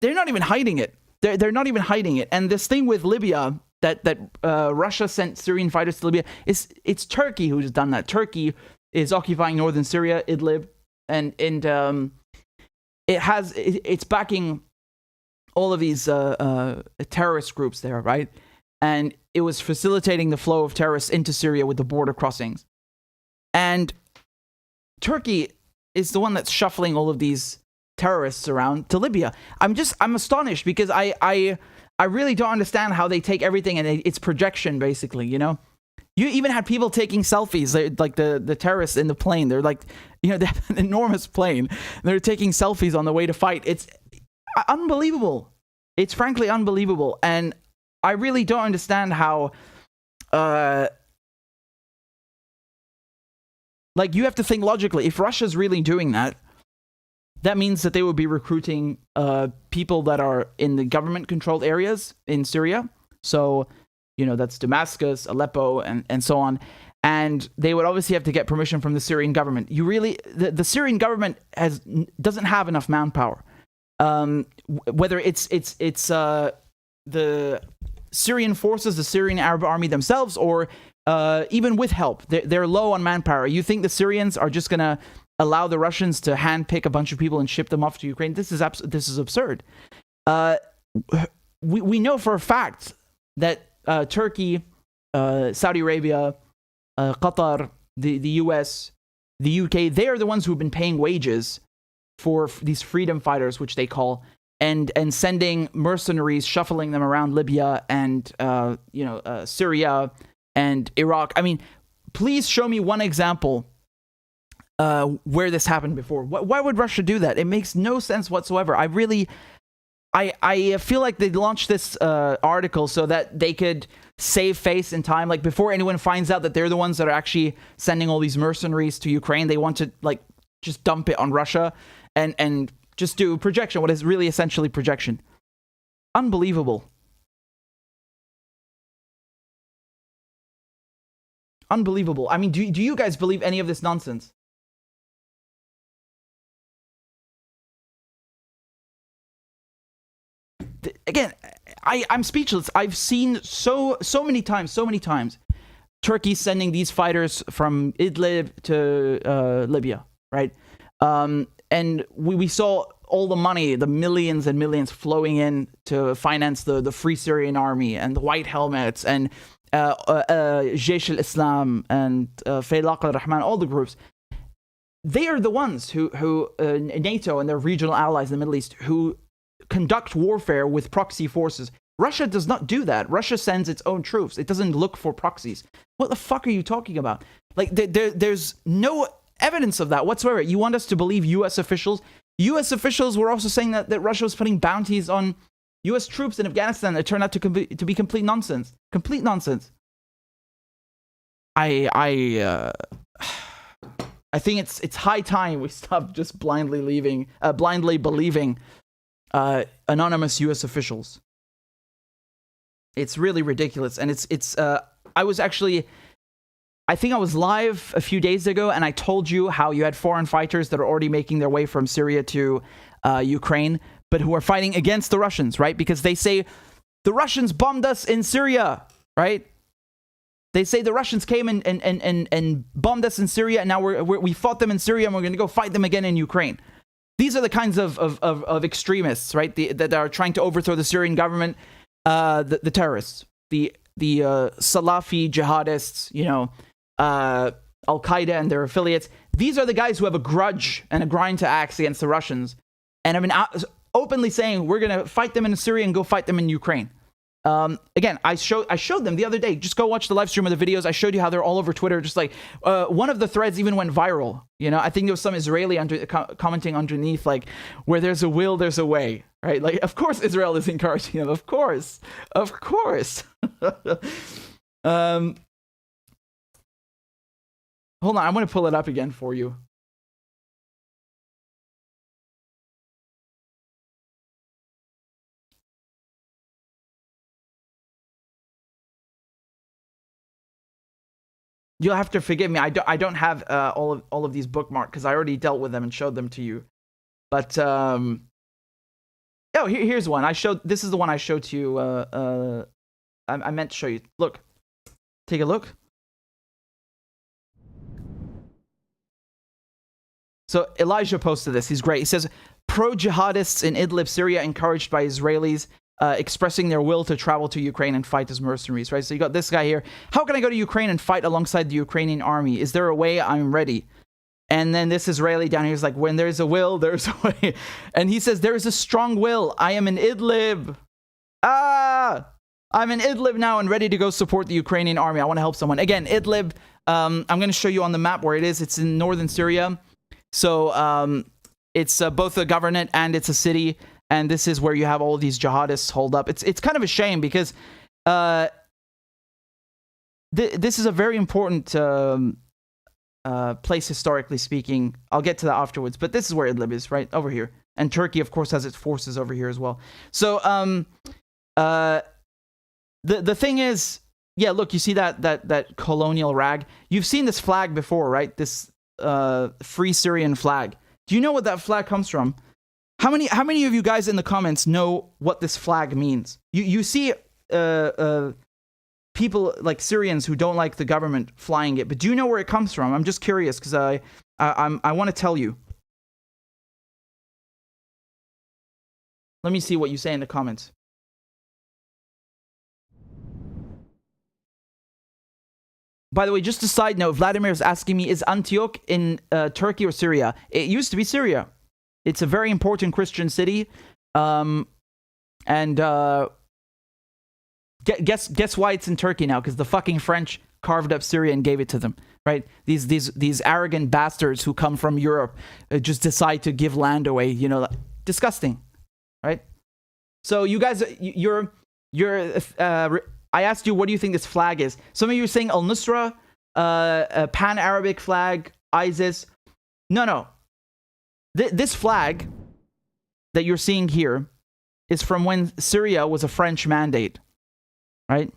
Speaker 1: they're not even hiding it. They're not even hiding it. And this thing with Libya, that Russia sent Syrian fighters to Libya, it's Turkey who's done that. Turkey is occupying northern Syria, Idlib, and it's backing all of these terrorist groups there, right? And it was facilitating the flow of terrorists into Syria with the border crossings. And Turkey is the one that's shuffling all of these terrorists around to Libya. I'm astonished because I really don't understand how they take everything and it's projection, basically, You even had people taking selfies, like the terrorists in the plane. They're like, they have an enormous plane. They're taking selfies on the way to fight. It's unbelievable. It's frankly unbelievable. And I really don't understand how, you have to think logically. If Russia's really doing that, that means that they would be recruiting people that are in the government-controlled areas in Syria. So, that's Damascus, Aleppo, and so on. And they would obviously have to get permission from the Syrian government. The Syrian government doesn't have enough manpower. Whether it's the Syrian forces, the Syrian Arab army themselves, or even with help, they're low on manpower. You think the Syrians are just going to allow the Russians to handpick a bunch of people and ship them off to Ukraine? This is absurd. We know for a fact that Turkey, Saudi Arabia, Qatar, the US, the UK, they are the ones who've been paying wages for these freedom fighters, which they call, and sending mercenaries, shuffling them around Libya and Syria and Iraq. I mean, please show me one example where this happened before. Why would Russia do that? It makes no sense whatsoever. I feel like they launched this article so that they could save face in time. Like, before anyone finds out that they're the ones that are actually sending all these mercenaries to Ukraine, they want to just dump it on Russia and just do projection, what is really essentially projection. Unbelievable. Unbelievable. I mean, do you guys believe any of this nonsense? Again, I'm speechless. I've seen so many times Turkey sending these fighters from Idlib to Libya, right? And we saw all the money, the millions and millions flowing in to finance the Free Syrian Army and the White Helmets and Jaish al-Islam and Faylaq al-Rahman, all the groups. They are the ones who NATO and their regional allies in the Middle East, who conduct warfare with proxy forces. Russia does not do that. Russia sends its own troops. It doesn't look for proxies. What the fuck are you talking about? There's no evidence of that whatsoever. You want us to believe U.S. officials? U.S. officials were also saying that Russia was putting bounties on U.S. troops in Afghanistan. It turned out to be complete nonsense. Complete nonsense. I think it's high time we stop just blindly believing anonymous U.S. officials. It's really ridiculous, and I think I was live a few days ago, and I told you how you had foreign fighters that are already making their way from Syria to Ukraine, but who are fighting against the Russians, right? Because they say the Russians bombed us in Syria, right? They say the Russians came and bombed us in Syria, and now we fought them in Syria, and we're going to go fight them again in Ukraine. These are the kinds of extremists, right? That are trying to overthrow the Syrian government, the terrorists, the Salafi jihadists, Al-Qaeda and their affiliates. These are the guys who have a grudge and a grind to axe against the Russians, and have been openly saying we're going to fight them in Syria and go fight them in Ukraine. Again, I showed them the other day. Just go watch the live stream of the videos. I showed you how they're all over Twitter. Just like one of the threads even went viral. You know, I think there was some Israeli commenting underneath, like, where there's a will, there's a way, right? Like, of course Israel is encouraging them. Of course. Hold on, I'm going to pull it up again for you. You'll have to forgive me. I don't have all of these bookmarked because I already dealt with them and showed them to you. But here's one. This is the one I showed to you. I meant to show you. Look, take a look. So Elijah posted this. He's great. He says, pro-jihadists in Idlib, Syria, encouraged by Israelis, expressing their will to travel to Ukraine and fight as mercenaries, right? So you got this guy here. How can I go to Ukraine and fight alongside the Ukrainian army? Is there a way? I'm ready. And then this Israeli down here is like, when there's a will, there's a way. And he says, there is a strong will. I am in Idlib. I'm in Idlib now and ready to go support the Ukrainian army. I want to help someone. Again, Idlib, I'm going to show you on the map where it is. It's in northern Syria. So it's both a governorate and it's a city. And this is where you have all of these jihadists holed up. It's kind of a shame because this is a very important place historically speaking. I'll get to that afterwards. But this is where Idlib is, right? Over here. And Turkey, of course, has its forces over here as well. So the thing is, yeah, look, you see that colonial rag? You've seen this flag before, right? This Free Syrian flag. Do you know what that flag comes from? How many of you guys in the comments know what this flag means? You see people like Syrians who don't like the government flying it, but do you know where it comes from? I'm just curious because I want to tell you. Let me see what you say in the comments. By the way, just a side note, Vladimir is asking me, is Antioch in Turkey or Syria? It used to be Syria. It's a very important Christian city. Guess why it's in Turkey now? Because the fucking French carved up Syria and gave it to them, right? These arrogant bastards who come from Europe just decide to give land away, you know, disgusting, right? So you guys, I asked you, what do you think this flag is? Some of you are saying Al-Nusra, a Pan-Arabic flag, ISIS. No. This flag that you're seeing here is from when Syria was a French mandate, right?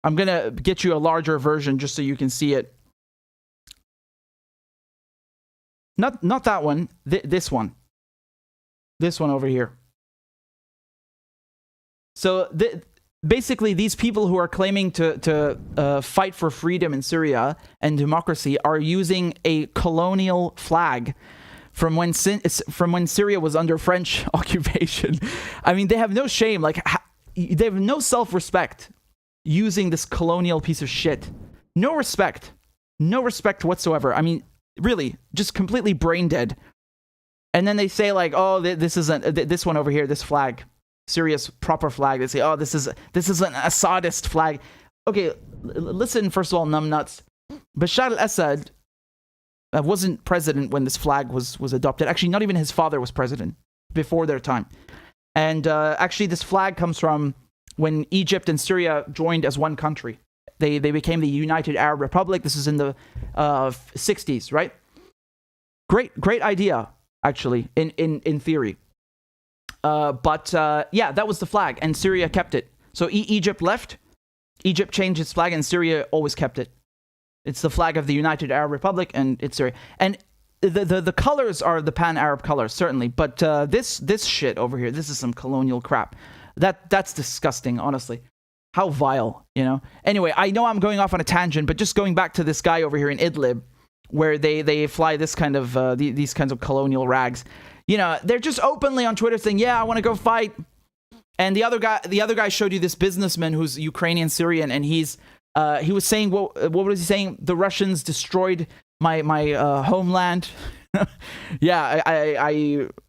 Speaker 1: I'm going to get you a larger version just so you can see it. Not that one, this one. This one over here. So basically, these people who are claiming to fight for freedom in Syria and democracy are using a colonial flag from when Syria was under French occupation. I mean, they have no shame. Like, they have no self-respect using this colonial piece of shit. No respect whatsoever. I mean, really, just completely brain dead. And then they say like, oh, this isn't this one over here, this flag. Syria's proper flag. They say, oh, this is an Assadist flag. Okay, listen, first of all, numbnuts. Bashar al-Assad wasn't president when this flag was adopted. Actually, not even his father was president before their time. And actually, this flag comes from when Egypt and Syria joined as one country. They became the United Arab Republic. This is in the 60s, right? Great idea, actually, in theory. But that was the flag, and Syria kept it. So Egypt left, Egypt changed its flag, and Syria always kept it. It's the flag of the United Arab Republic, and it's Syria. And the colors are the Pan-Arab colors, certainly. But this shit over here, this is some colonial crap. That's disgusting, honestly. How vile, you know? Anyway, I know I'm going off on a tangent, but just going back to this guy over here in Idlib, where they fly this kind of these kinds of colonial rags. You know, they're just openly on Twitter saying, yeah, I want to go fight. And the other guy showed you this businessman who's Ukrainian Syrian, and he was saying, what was he saying? The Russians destroyed my homeland. Yeah,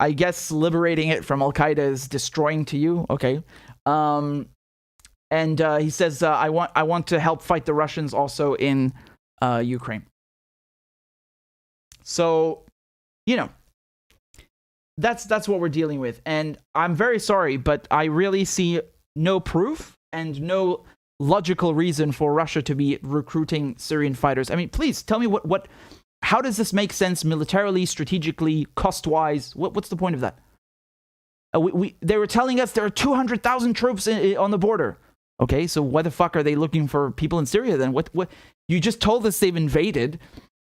Speaker 1: I guess liberating it from Al-Qaeda is destroying to you. Okay. And he says, I want to help fight the Russians also in Ukraine. So, you know, that's what we're dealing with. And I'm very sorry, but I really see no proof and no logical reason for Russia to be recruiting Syrian fighters. I mean, please tell me how does this make sense militarily, strategically, cost-wise? What's the point of that? They were telling us there are 200,000 troops on the border. Okay, so why the fuck are they looking for people in Syria then? What? You just told us they've invaded.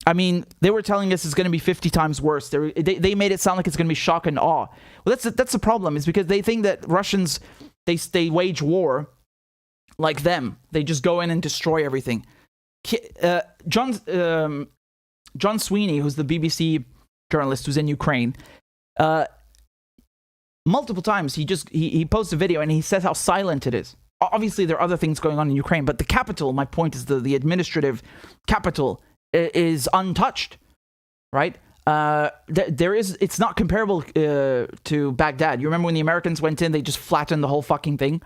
Speaker 1: I mean, they were telling us it's going to be 50 times worse. They made it sound like it's going to be shock and awe. Well, that's the problem, is because they think that Russians, they wage war like them. They just go in and destroy everything. John Sweeney, who's the BBC journalist who's in Ukraine, multiple times he posts a video and he says how silent it is. Obviously, there are other things going on in Ukraine, but the capital, my point is the administrative capital is untouched, right? It's not comparable to Baghdad. You remember when the Americans went in, they just flattened the whole fucking thing.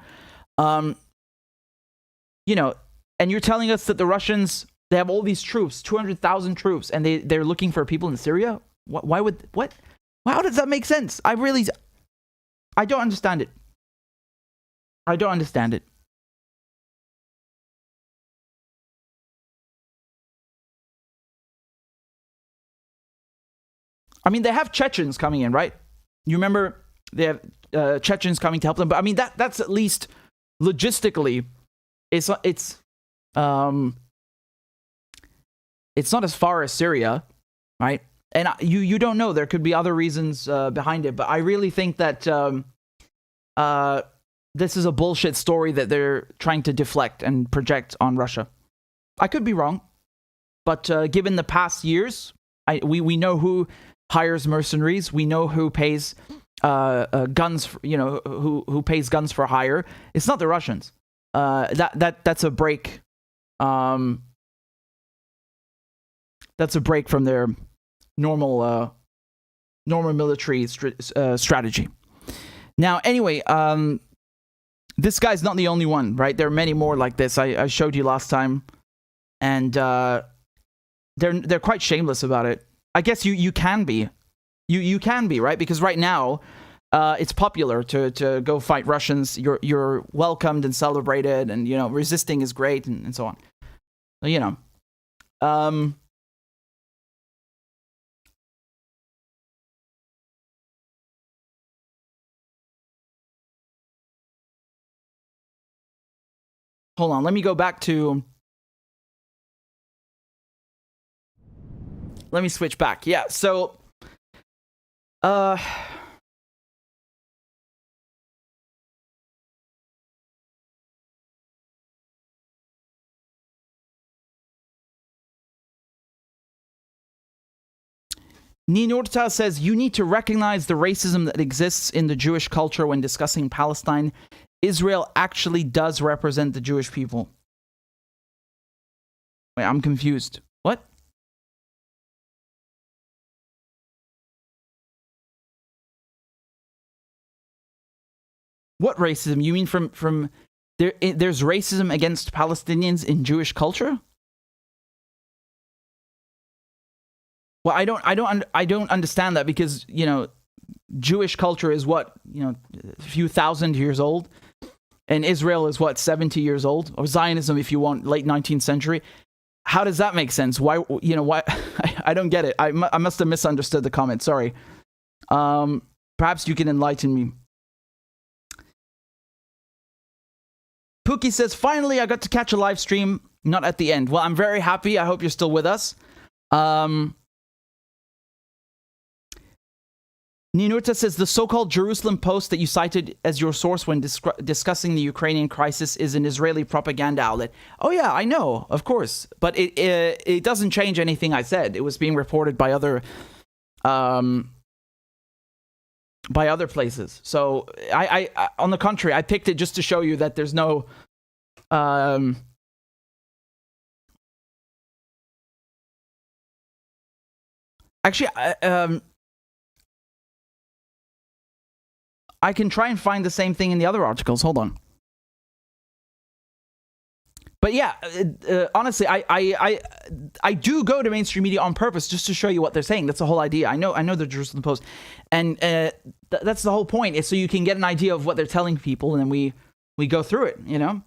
Speaker 1: You know, and you're telling us that the Russians, they have all these troops, 200,000 troops, and they're looking for people in Syria? How does that make sense? I don't understand it. I don't understand it. I mean, they have Chechens coming in, right? You remember they have Chechens coming to help them, but I mean that's at least logistically, it's not as far as Syria, right? And you don't know, there could be other reasons behind it, but I really think that this is a bullshit story that they're trying to deflect and project on Russia. I could be wrong, but given the past years, we know who hires mercenaries. We know who pays guns. Who pays guns for hire. It's not the Russians. That's a break. That's a break from their normal military strategy. Now, anyway, this guy's not the only one, right? There are many more like this. I showed you last time, and they're quite shameless about it. I guess you can be, you can be, right? Because right now, it's popular to go fight Russians. You're welcomed and celebrated, and you know resisting is great, and so on. So, you know, hold on, let me go back to. Let me switch back. Yeah, so Ninurta says, you need to recognize the racism that exists in the Jewish culture when discussing Palestine. Israel actually does represent the Jewish people. Wait, I'm confused. What? What racism? You mean from there's racism against Palestinians in Jewish culture? Well, I don't understand that, because, you know, Jewish culture is what, you know, a few thousand years old, and Israel is what, 70 years old, or Zionism, if you want, late 19th century. How does that make sense? Why, you know, why? I don't get it. I must have misunderstood the comment. Sorry. Perhaps you can enlighten me. Pookie says, finally, I got to catch a live stream, not at the end. Well, I'm very happy. I hope you're still with us. Ninurta says, the so-called Jerusalem Post that you cited as your source when discussing the Ukrainian crisis is an Israeli propaganda outlet. Oh yeah, I know, of course. But it doesn't change anything I said. It was being reported by other places. So I on the contrary, I picked it just to show you that there's no actually I can try and find the same thing in the other articles. Hold on. But yeah, honestly, I do go to mainstream media on purpose just to show you what they're saying. That's the whole idea. I know the Jerusalem Post, and that's the whole point. Is so you can get an idea of what they're telling people, and then we go through it. You know.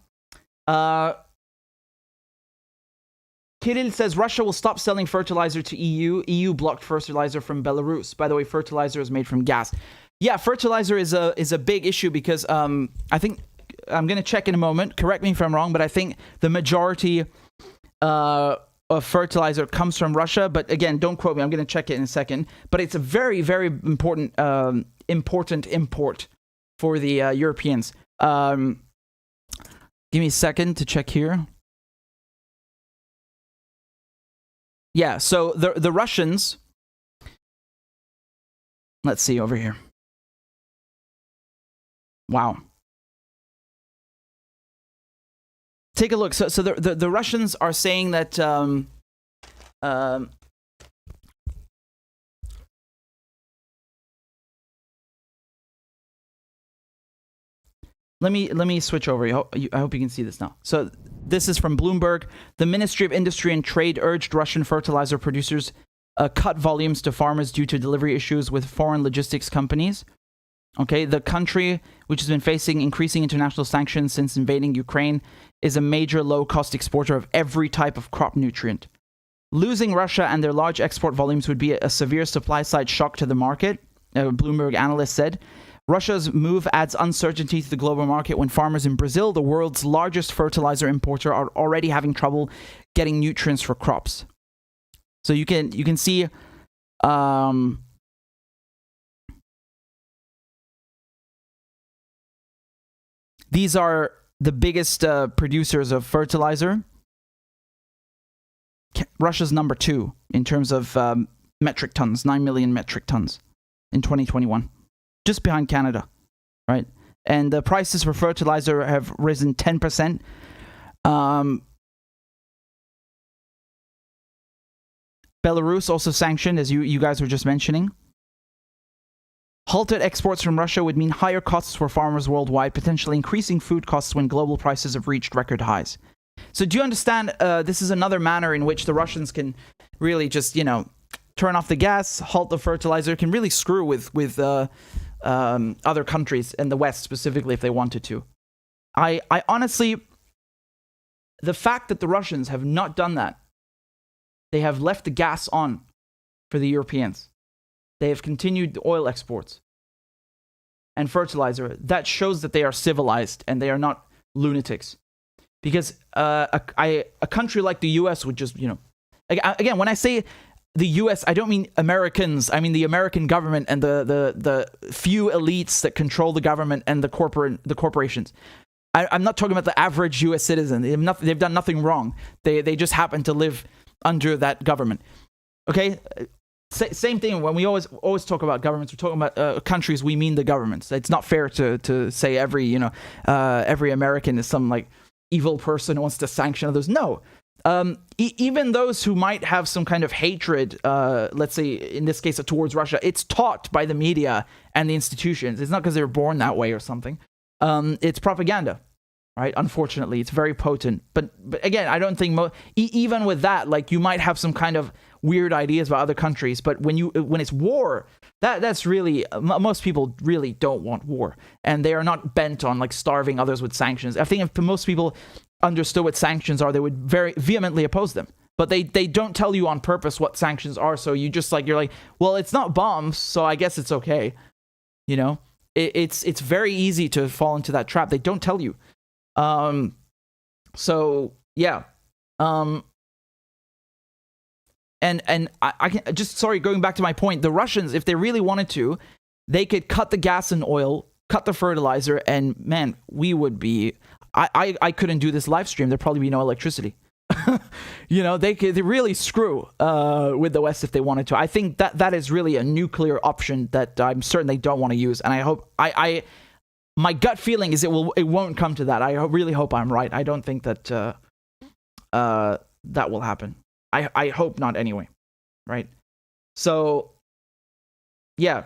Speaker 1: Kirill says Russia will stop selling fertilizer to EU. EU blocked fertilizer from Belarus. By the way, fertilizer is made from gas. Yeah, fertilizer is a big issue because I think I'm going to check in a moment. Correct me if I'm wrong, but I think the majority of fertilizer comes from Russia. But again, don't quote me. I'm going to check it in a second. But it's a very, very important import for the Europeans. Give me a second to check here. Yeah, so the Russians, let's see over here. Wow. Take a look. So the Russians are saying that Let me switch over. I hope you can see this now. So this is from Bloomberg. The Ministry of Industry and Trade urged Russian fertilizer producers cut volumes to farmers due to delivery issues with foreign logistics companies. Okay, the country, which has been facing increasing international sanctions since invading Ukraine, is a major low-cost exporter of every type of crop nutrient. Losing Russia and their large export volumes would be a severe supply-side shock to the market, a Bloomberg analyst said. Russia's move adds uncertainty to the global market when farmers in Brazil, the world's largest fertilizer importer, are already having trouble getting nutrients for crops. So you can see these are the biggest producers of fertilizer. Russia's number 2 in terms of metric tons, 9 million metric tons in 2021. Just behind Canada, right? And the prices for fertilizer have risen 10%. Belarus also sanctioned, as you guys were just mentioning. Halted exports from Russia would mean higher costs for farmers worldwide, potentially increasing food costs when global prices have reached record highs. So do you understand? This is another manner in which the Russians can really just, turn off the gas, halt the fertilizer, can really screw with other countries and the West specifically if they wanted to. I honestly, the fact that the Russians have not done that, they have left the gas on for the Europeans. They have continued the oil exports and fertilizer. That shows that they are civilized and they are not lunatics. Because a country like the US would just, again, when I say the US, I don't mean Americans. I mean the American government and the few elites that control the government and the corporations. I'm not talking about the average US citizen. They've done nothing wrong. They just happen to live under that government. Okay? Same thing when we always talk about governments. We're talking about countries. We mean the governments. It's not fair to say every American is some like evil person who wants to sanction others. No. Even those who might have some kind of hatred, let's say in this case towards Russia, it's taught by the media and the institutions. It's not because they were born that way or something. It's propaganda, right? Unfortunately, it's very potent. But again, I don't think even with that, like you might have some kind of weird ideas about other countries. But when it's war, that's really most people really don't want war, and they are not bent on like starving others with sanctions. I think if most people understood what sanctions are, they would very vehemently oppose them. But they don't tell you on purpose what sanctions are, so you're like, well, it's not bombs, so I guess it's okay. It's very easy to fall into that trap. They don't tell you. So yeah. And I can just, going back to my point, the Russians, if they really wanted to, they could cut the gas and oil, cut the fertilizer, and man, we would be. I couldn't do this live stream. There'd probably be no electricity. They really screw with the West if they wanted to. I think that is really a nuclear option that I'm certain they don't want to use. And I hope my gut feeling is it won't come to that. I really hope I'm right. I don't think that that will happen. I hope not anyway. Right. So yeah.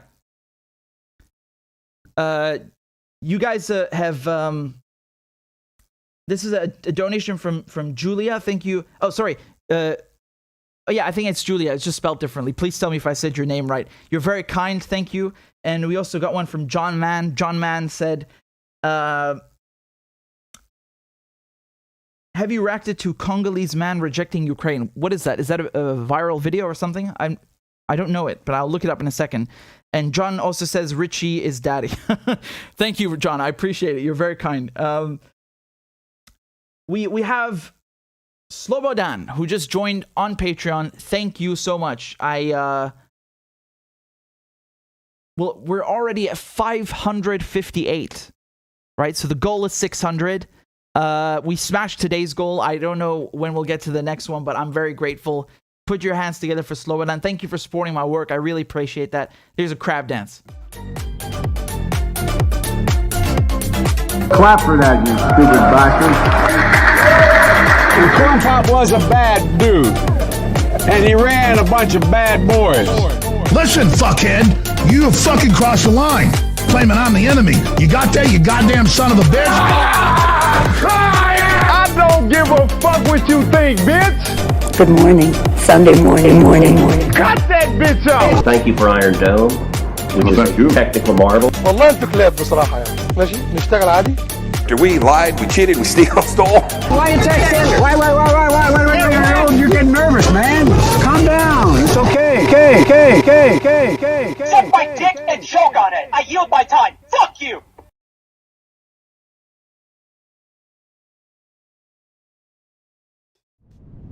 Speaker 1: You guys have This is a donation from Julia. Thank you. Oh, sorry. Oh, yeah, I think it's Julia. It's just spelled differently. Please tell me if I said your name right. You're very kind. Thank you. And we also got one from John Mann. John Mann said, have you reacted to Congolese man rejecting Ukraine? What is that? Is that a viral video or something? I don't know it, but I'll look it up in a second. And John also says Richie is daddy. Thank you, John. I appreciate it. You're very kind. We have Slobodan, who just joined on Patreon. Thank you so much. Well, we're already at 558, right? So the goal is 600. We smashed today's goal. I don't know when we'll get to the next one, but I'm very grateful. Put your hands together for Slobodan. Thank you for supporting my work. I really appreciate that. Here's a crab dance.
Speaker 11: Clap for that, you stupid bastard. And Corn Pop was a bad dude. And he ran a bunch of bad boys.
Speaker 12: Listen, fuckhead, you have fucking crossed the line. Claiming I'm the enemy. You got that, you goddamn son of a bitch?
Speaker 11: I don't give a fuck what you think, bitch.
Speaker 13: Good morning. Sunday morning.
Speaker 11: Cut that bitch off.
Speaker 14: Thank you for Iron Dome, which is a technical marvel.
Speaker 15: والله انتوا كلاب بصراحة يعني. ماشي نشتغل عادي.
Speaker 16: After we lied, we cheated, we stole.
Speaker 11: Why you texting? Wait. You're getting nervous, man. Calm down. It's okay. Okay.
Speaker 17: Suck my dick and choke on it. I yield my time. Fuck you.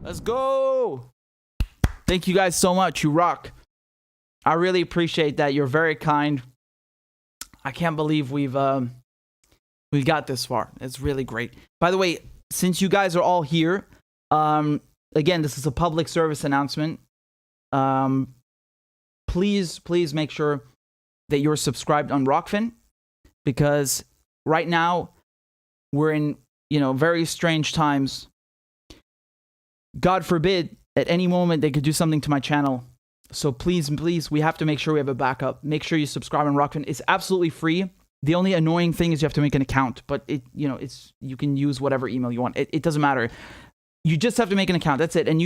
Speaker 1: Let's go. Thank you guys so much. You rock. I really appreciate that. You're very kind. I can't believe we've got this far. It's really great. By the way, since you guys are all here, again, this is a public service announcement. Please make sure that you're subscribed on Rockfin, because right now we're in, very strange times. God forbid, at any moment they could do something to my channel. So please, we have to make sure we have a backup. Make sure you subscribe on Rockfin. It's absolutely free. The only annoying thing is you have to make an account, but you can use whatever email you want. It doesn't matter. You just have to make an account. That's it. And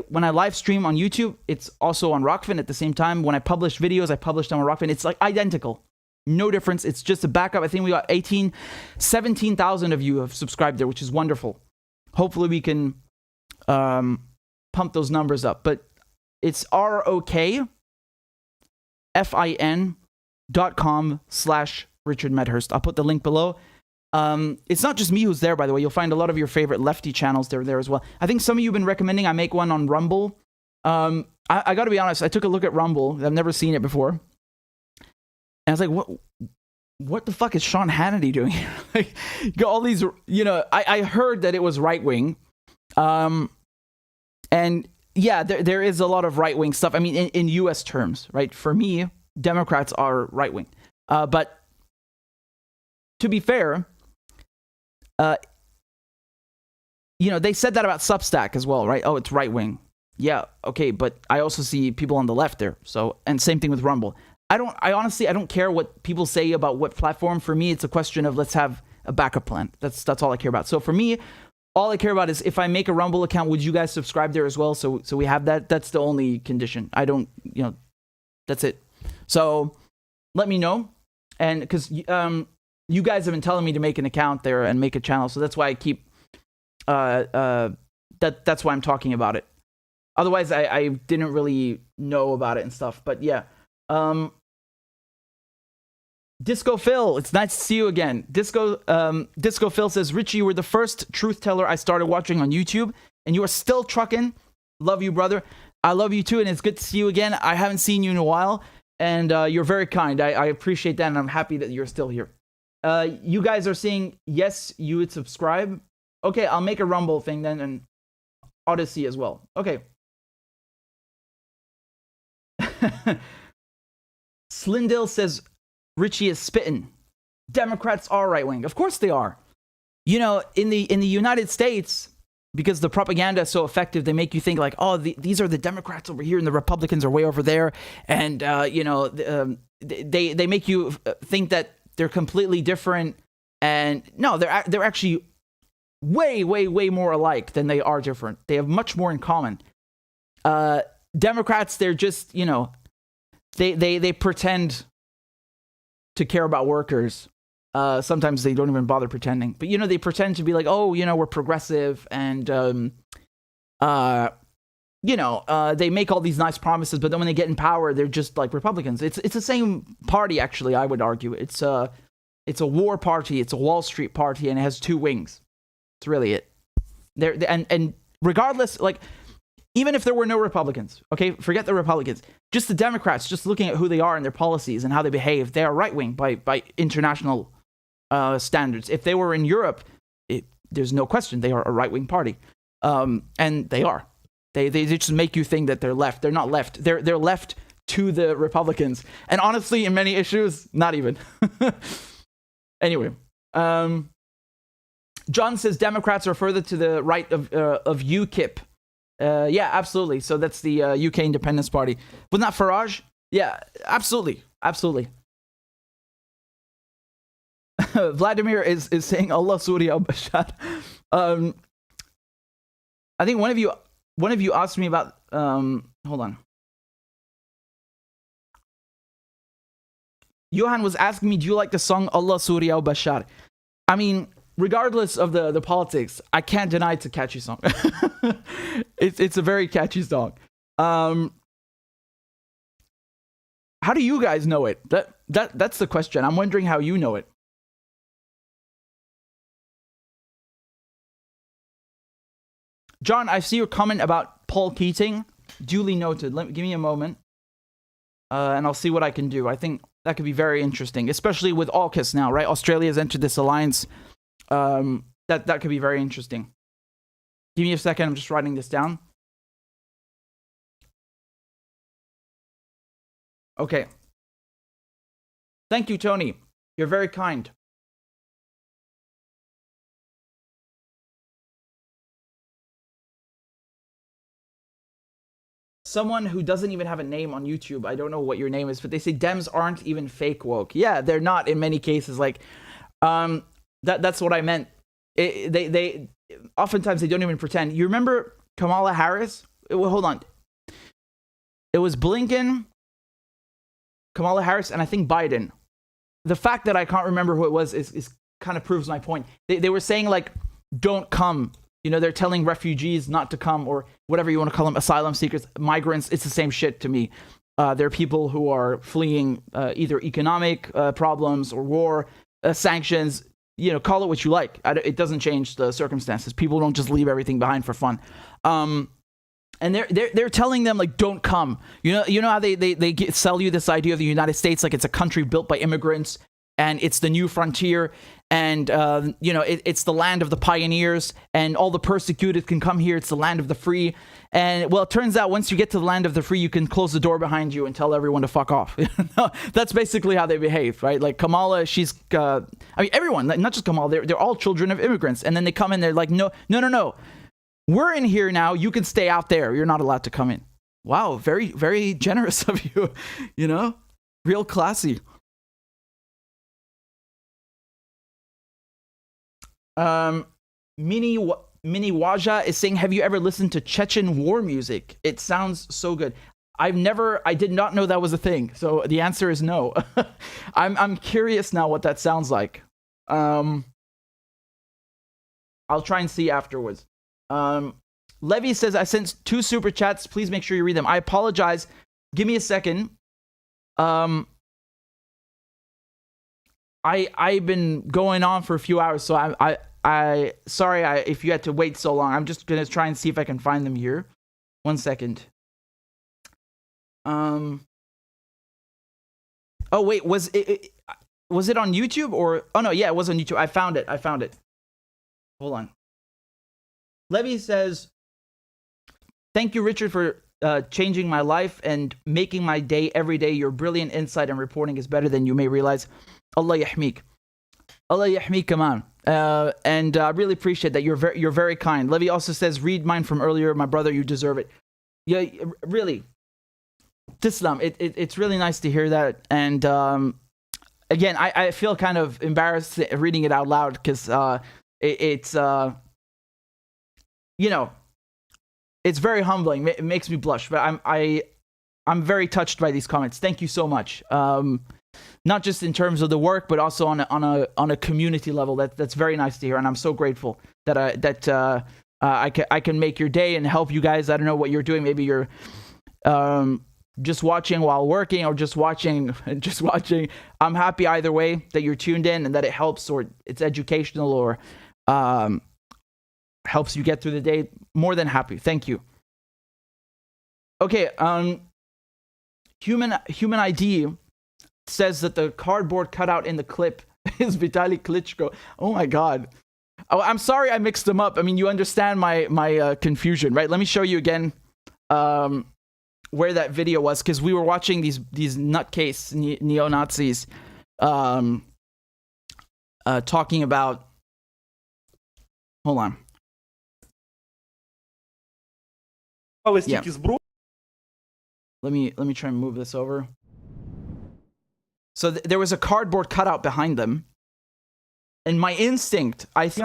Speaker 1: when I live stream on YouTube, it's also on Rockfin at the same time. When I publish videos, I publish them on Rockfin. It's like identical. No difference. It's just a backup. I think we got 17,000 of you have subscribed there, which is wonderful. Hopefully we can pump those numbers up. But it's ROKFIN.com/RichardMedhurst. I'll put the link below. It's not just me who's there, by the way. You'll find a lot of your favorite lefty channels there as well. I think some of you have been recommending I make one on Rumble. I got to be honest. I took a look at Rumble. I've never seen it before. And I was like, what the fuck is Sean Hannity doing here? Like, all these, I heard that it was right-wing. And yeah, there is a lot of right-wing stuff. I mean, in U.S. terms, right? For me, Democrats are right-wing. But to be fair, they said that about Substack as well, right? Oh, it's right-wing. Yeah, okay, but I also see people on the left there. So, and same thing with Rumble. I honestly don't care what people say about what platform. For me, it's a question of let's have a backup plan. That's all I care about. So for me, all I care about is if I make a Rumble account, would you guys subscribe there as well? So we have that. That's the only condition. I don't, that's it. So let me know. And because you guys have been telling me to make an account there and make a channel. So that's why I keep, that's why I'm talking about it. Otherwise, I didn't really know about it and stuff. But yeah. Disco Phil, it's nice to see you again. Disco Phil says, Richie, you were the first truth teller I started watching on YouTube, and you are still trucking. Love you, brother. I love you too, and it's good to see you again. I haven't seen you in a while, and you're very kind. I appreciate that, and I'm happy that you're still here. You guys are saying, yes, you would subscribe. Okay, I'll make a Rumble thing then, and Odyssey as well. Okay. Slindale says, Richie is spitting. Democrats are right-wing. Of course they are. In the United States, because the propaganda is so effective, they make you think like, oh, these are the Democrats over here and the Republicans are way over there. And, they make you think that they're completely different. And no, they're actually way, way, way more alike than they are different. They have much more in common. Democrats, they're just, you know, they pretend to care about workers. Sometimes they don't even bother pretending. But, you know, they pretend to be like, oh, you know, we're progressive. And, you know, they make all these nice promises. But then when they get in power, they're just like Republicans. It's the same party, actually, I would argue. It's a war party. It's a Wall Street party. And it has two wings. It's really it. And regardless, like, even if there were no Republicans, okay, forget the Republicans, just the Democrats, just looking at who they are and their policies and how they behave, they are right-wing by international standards. If they were in Europe, there's no question they are a right-wing party. And they are. They just make you think that they're left. They're not left. They're left to the Republicans. And honestly, in many issues, not even. Anyway, John says Democrats are further to the right of UKIP. Yeah, absolutely. So that's the UK Independence Party. Wasn't that Farage? Yeah, absolutely. Absolutely. Vladimir is saying Allah Surya al-Bashar. I think one of you asked me about hold on. Johan was asking me, do you like the song Allah Surya al-Bashar? I mean, regardless of the politics, I can't deny it's a catchy song. It's a very catchy song. How do you guys know it? That's the question. I'm wondering how you know it. John, I see your comment about Paul Keating. Duly noted. Give me a moment. And I'll see what I can do. I think that could be very interesting, especially with AUKUS now, right? Australia's entered this alliance. That could be very interesting. Give me a second. I'm just writing this down. Okay. Thank you, Tony. You're very kind. Someone who doesn't even have a name on YouTube, I don't know what your name is, but they say Dems aren't even fake woke. Yeah, they're not in many cases. Like, that's what I meant. They oftentimes they don't even pretend. You remember Kamala Harris? Hold on. It was Blinken, Kamala Harris, and I think Biden. The fact that I can't remember who it was is kind of proves my point. They were saying, like, don't come. You know, they're telling refugees not to come, or whatever you want to call them, asylum seekers, migrants. It's the same shit to me. They're people who are fleeing either economic problems or war, sanctions. You know, call it what you like. It doesn't change the circumstances. People don't just leave everything behind for fun. And they're telling them, like, don't come. You know how they sell you this idea of the United States like it's a country built by immigrants and it's the new frontier, and you know, it's the land of the pioneers, and all the persecuted can come here. It's the land of the free. And well, it turns out once you get to the land of the free, you can close the door behind you and tell everyone to fuck off. That's basically how they behave, right? Like Kamala, she's I mean, everyone, not just Kamala, they're all children of immigrants, and then they come in, they're like, no, we're in here now, you can stay out there, you're not allowed to come in. Wow, very, very generous of you. You know, real classy. Mini Waja is saying, have you ever listened to Chechen war music? It sounds so good. I did not know that was a thing. So the answer is no. I'm curious now what that sounds like. I'll try and see afterwards. Levy says, I sent 2 super chats. Please make sure you read them. I apologize. Give me a second. I've been going on for a few hours, so I sorry if you had to wait so long. I'm just gonna try and see if I can find them here. 1 second. Oh wait, was it on YouTube or? Oh no, yeah, it was on YouTube. I found it. Hold on. Levy says, thank you, Richard, for changing my life and making my day every day. Your brilliant insight and reporting is better than you may realize. Allah yahmeek. Allah yahmeek, come on. And I really appreciate that. You're very kind. Levy also says, read mine from earlier. My brother, you deserve it. Yeah, really. Tislam, it's really nice to hear that. And again, I feel kind of embarrassed reading it out loud because it's you know, it's very humbling. It makes me blush, but I'm very touched by these comments. Thank you so much. Not just in terms of the work, but also on a community level. That's very nice to hear, and I'm so grateful that I can make your day and help you guys. I don't know what you're doing. Maybe you're just watching while working, or just watching. I'm happy either way that you're tuned in and that it helps, or it's educational, or helps you get through the day. More than happy. Thank you. Okay. Human ID says that the cardboard cutout in the clip is Vitaly Klitschko. Oh my God. Oh, I'm sorry I mixed them up. I mean, you understand my confusion, right? Let me show you again where that video was, because we were watching these nutcase neo-Nazis talking about... Hold on. Yeah. Let me try and move this over. So there was a cardboard cutout behind them, and my instinct, hold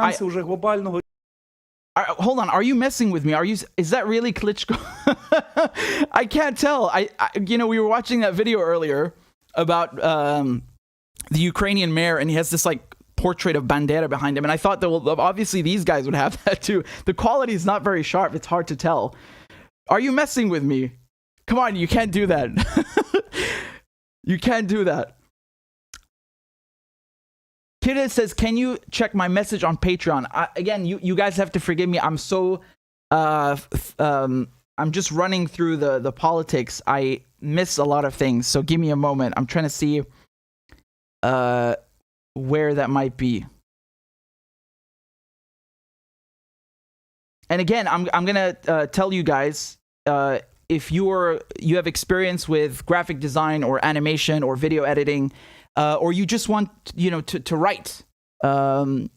Speaker 1: on, are you messing with me? Is that really Klitschko? I can't tell. You know, we were watching that video earlier about the Ukrainian mayor, and he has this like portrait of Bandera behind him, and I thought that, well, obviously these guys would have that too. The quality is not very sharp. It's hard to tell. Are you messing with me? Come on, you can't do that. You can't do that. Kira says, can you check my message on Patreon? Again, you guys have to forgive me. I'm so... I'm just running through the politics. I miss a lot of things, so give me a moment. I'm trying to see where that might be. And again, I'm gonna tell you guys, if you have experience with graphic design or animation or video editing, or you just want, you know, to write, or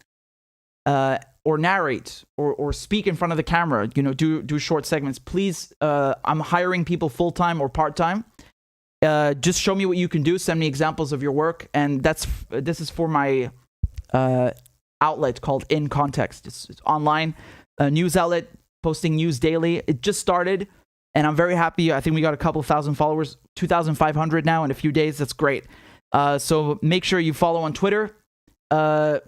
Speaker 1: narrate, or speak in front of the camera, you know, do short segments, please, I'm hiring people full-time or part-time. Just show me what you can do. Send me examples of your work. And this is for my outlet called In Context. It's online, a news outlet, posting news daily. It just started, and I'm very happy. I think we got a couple thousand followers, 2,500 now in a few days. That's great. So make sure you follow on Twitter, or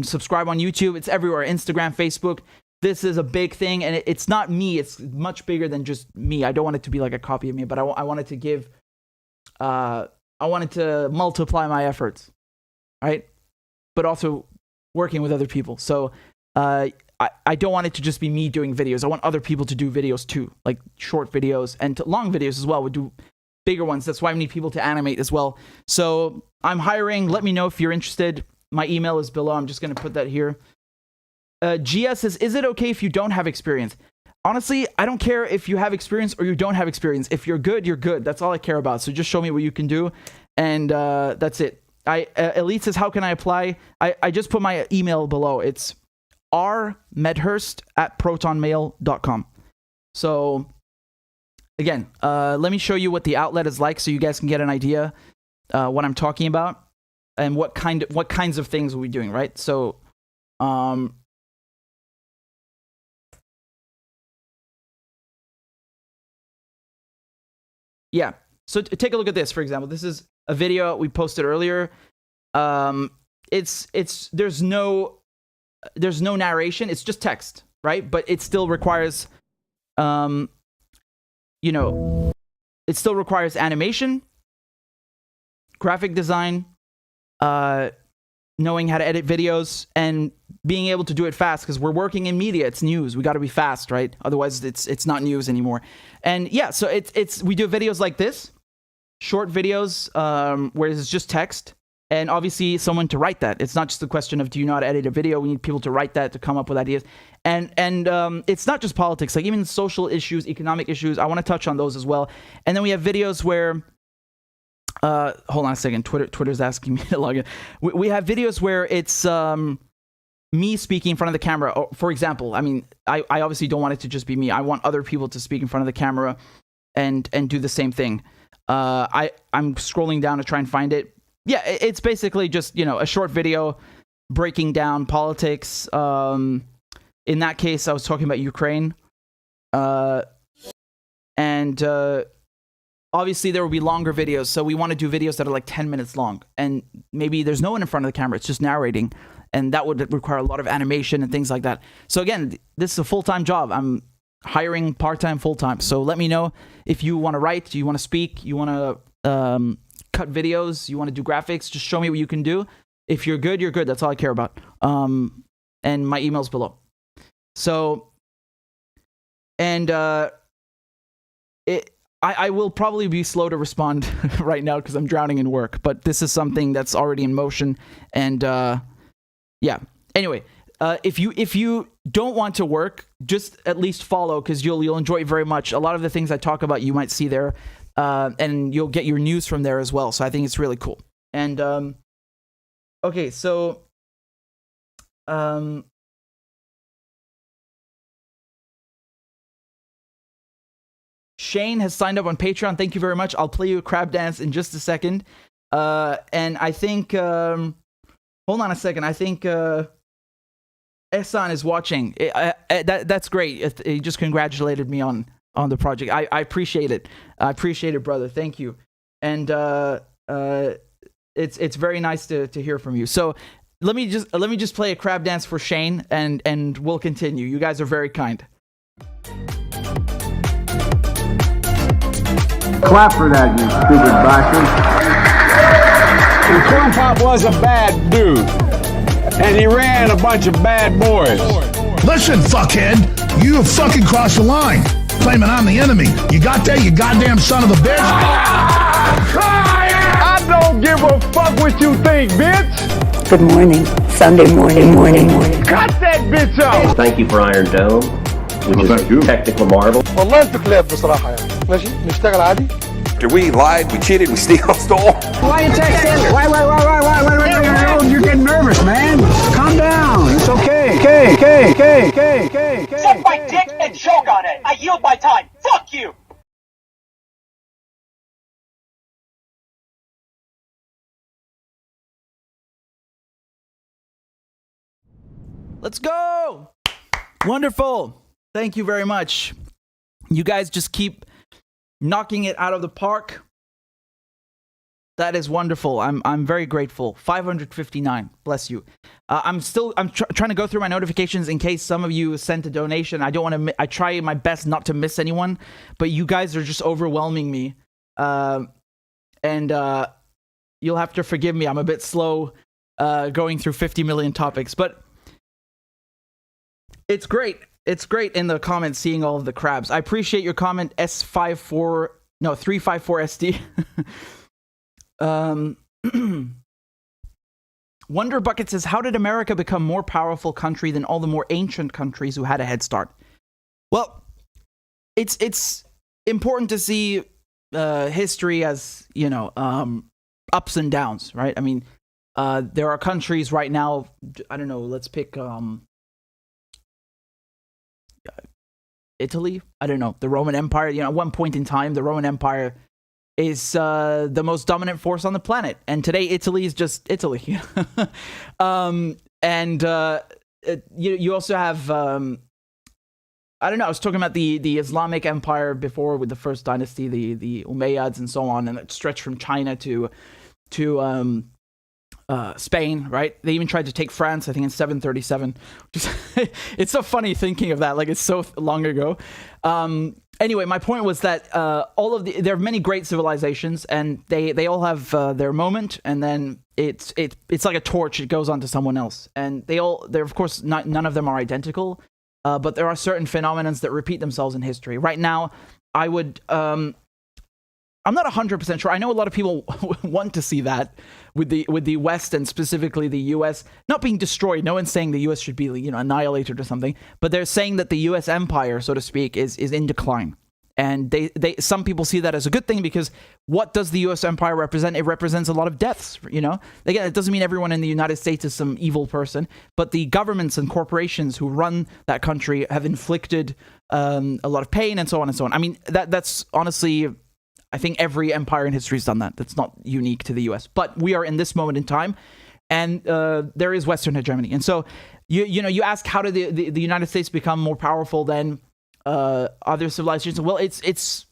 Speaker 1: subscribe on YouTube. It's everywhere. Instagram, Facebook. This is a big thing, and it's not me. It's much bigger than just me. I don't want it to be like a copy of me, but I wanted to give... I wanted to multiply my efforts, right? But also working with other people. So I don't want it to just be me doing videos. I want other people to do videos too, like short videos and long videos as well. We do bigger ones. That's why we need people to animate as well. So I'm hiring. Let me know if you're interested. My email is below. I'm just going to put that here. Gia says, is it okay if you don't have experience? Honestly, I don't care if you have experience or you don't have experience. If you're good, you're good. That's all I care about. So just show me what you can do, and that's it. Elite says, how can I apply? I just put my email below. It's rmedhurst@protonmail.com. So again, let me show you what the outlet is like, so you guys can get an idea what I'm talking about and what kinds of things are we doing, right? So yeah. So take a look at this, for example. This is a video we posted earlier. There's no narration. It's just text, right? But it still requires, you know, it still requires animation, graphic design, knowing how to edit videos, and being able to do it fast, because we're working in media. It's news. We got to be fast, right? Otherwise, it's not news anymore. And yeah, so we do videos like this, short videos, where it's just text, and obviously someone to write that. It's not just a question of, do you know how to edit a video? We need people to write that, to come up with ideas. And it's not just politics, like even social issues, economic issues. I want to touch on those as well. And then we have videos where, hold on a second. Twitter's asking me to log in. We have videos where it's me speaking in front of the camera. For example, I mean, I obviously don't want it to just be me. I want other people to speak in front of the camera and do the same thing. I'm scrolling down to try and find it. Yeah, it's basically just, you know, a short video breaking down politics, in that case, I was talking about Ukraine. And obviously there will be longer videos, so we want to do videos that are like 10 minutes long, and maybe there's no one in front of the camera, it's just narrating, and that would require a lot of animation and things like that. So again, this is a full-time job. I'm hiring part-time, full-time. So let me know if you want to write, you want to speak, you want to cut videos, you want to do graphics. Just show me what you can do. If you're good, you're good. That's all I care about. And my email's below. So, and I will probably be slow to respond right now because I'm drowning in work, but this is something that's already in motion. And yeah, anyway, if you don't want to work, just at least follow, because you'll enjoy it very much. A lot of the things I talk about you might see there, and you'll get your news from there as well. So I think it's really cool. And okay, so Shane has signed up on Patreon. Thank you very much. I'll play you a crab dance in just a second. And I think, hold on a second. I think Ehsan is watching. That's great. He just congratulated me on the project. I appreciate it. I appreciate it, brother. Thank you. And it's very nice to hear from you. So let me just play a crab dance for Shane, and we'll continue. You guys are very kind.
Speaker 11: Clap for that, you stupid bastard. And Corn Pop was a bad dude. And he ran a bunch of bad boys.
Speaker 12: Listen, fuckhead, you have fucking crossed the line. Claiming I'm the enemy. You got that, you goddamn son of a bitch?
Speaker 11: I don't give a fuck what you think, bitch.
Speaker 13: Good morning. Sunday morning.
Speaker 11: Cut that bitch off.
Speaker 14: Thank you for Iron Dome, which is a technical marvel.
Speaker 15: والله انتوا كلاب بصراحة يعني. ماشي نشتغل عادي.
Speaker 16: We lied, we cheated, we stole.
Speaker 11: Why you texting? Why? You're getting nervous, man. Calm down. It's okay. Okay.
Speaker 17: Suck my dick and choke on it. I yield my time. Fuck you.
Speaker 1: Let's go. Wonderful. Thank you very much. You guys just keep knocking it out of the park. That is wonderful. I'm very grateful. 559. Bless you. I'm trying to go through my notifications in case some of you sent a donation. I don't want to. I try my best not to miss anyone, but you guys are just overwhelming me. And you'll have to forgive me. I'm a bit slow going through 50 million topics, but it's great. It's great in the comments seeing all of the crabs. I appreciate your comment, 354SD. Wonder Bucket says, how did America become more powerful country than all the more ancient countries who had a head start? Well, it's important to see history as, ups and downs, right? I mean, there are countries right now, I don't know, let's pick Italy. I don't know, the Roman Empire. At one point in time, the Roman Empire is the most dominant force on the planet, and today Italy is just Italy. You also have I don't know, I was talking about the Islamic Empire before with the first dynasty, the Umayyads and so on, and it stretched from China to Spain, right? They even tried to take France, I think, in 737. It's so funny thinking of that, like it's so long ago. Anyway, my point was that there are many great civilizations, and they all have their moment, and then it's like a torch; it goes on to someone else, and they're of course none of them are identical, but there are certain phenomena that repeat themselves in history. Right now, I would. I'm not 100% sure. I know a lot of people want to see that with the West, and specifically the U.S. not being destroyed. No one's saying the U.S. should be annihilated or something, but they're saying that the U.S. empire, so to speak, is in decline. And some people see that as a good thing, because what does the U.S. empire represent? It represents a lot of deaths, Again, it doesn't mean everyone in the United States is some evil person, but the governments and corporations who run that country have inflicted a lot of pain and so on and so on. I mean, that's honestly, I think every empire in history has done that. That's not unique to the US. But we are in this moment in time, and there is Western hegemony. And so you ask how did the United States become more powerful than other civilizations? Well, it's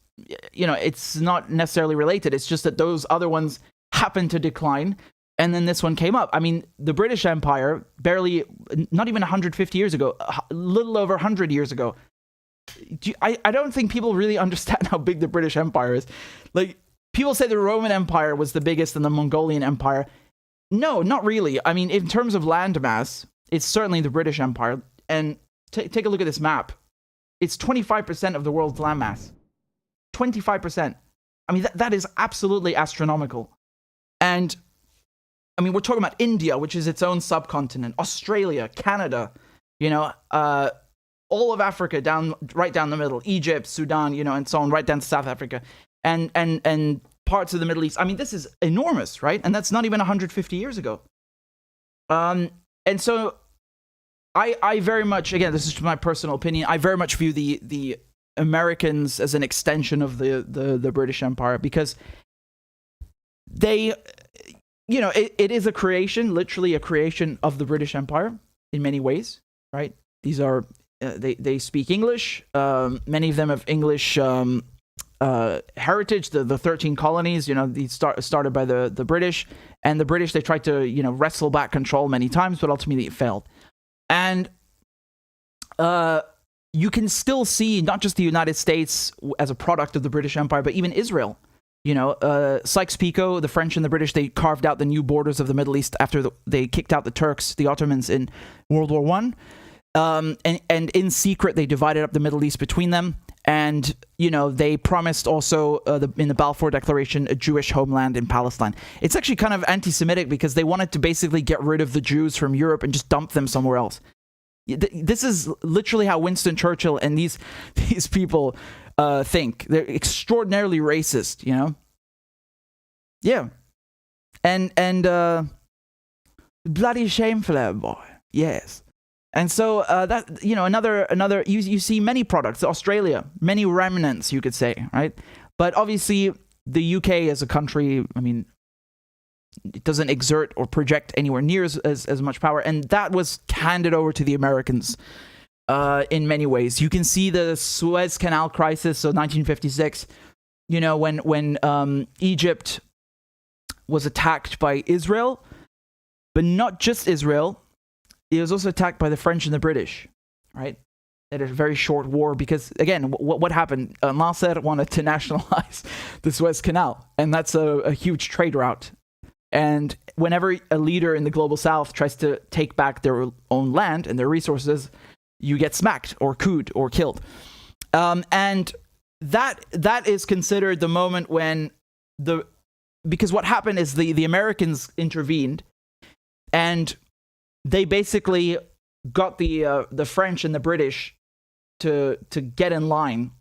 Speaker 1: not necessarily related. It's just that those other ones happened to decline, and then this one came up. I mean, the British Empire, not even 150 years ago, a little over 100 years ago. I don't think people really understand how big the British Empire is. Like, people say the Roman Empire was the biggest and the Mongolian Empire. No, not really. I mean, in terms of land mass, it's certainly the British Empire. And take a look at this map. It's 25% of the world's land mass. 25%. I mean, that is absolutely astronomical. And, I mean, we're talking about India, which is its own subcontinent, Australia, Canada, all of Africa, right down the middle, Egypt, Sudan, and so on, right down to South Africa, and parts of the Middle East. I mean, this is enormous, right? And that's not even 150 years ago. And so I very much, again, this is my personal opinion, I very much view the Americans as an extension of the British Empire, because they, it is a creation, literally a creation of the British Empire in many ways, right? These are, they speak English. Many of them have English heritage. The 13 colonies, these started by the British, and the British, they tried to, wrestle back control many times, but ultimately it failed. And you can still see not just the United States as a product of the British Empire, but even Israel. Sykes-Picot, the French and the British, they carved out the new borders of the Middle East after they kicked out the Turks, the Ottomans, in World War I. And in secret, they divided up the Middle East between them. And, they promised also in the Balfour Declaration a Jewish homeland in Palestine. It's actually kind of anti-Semitic because they wanted to basically get rid of the Jews from Europe and just dump them somewhere else. This is literally how Winston Churchill and these people think. They're extraordinarily racist, Yeah. And bloody shameful, boy. Yes. And so that, another you see many products, Australia, many remnants, you could say, right? But obviously the UK as a country, I mean, it doesn't exert or project anywhere near as much power, and that was handed over to the Americans in many ways. You can see the Suez Canal crisis, so 1956, when Egypt was attacked by Israel, but not just Israel. It was also attacked by the French and the British, right? It had a very short war because, again, what happened? Nasser wanted to nationalize the Suez Canal, and that's a huge trade route. And whenever a leader in the global south tries to take back their own land and their resources, you get smacked or couped or killed. And that is considered the moment when because what happened is the Americans intervened, and they basically got the French and the British to get in line,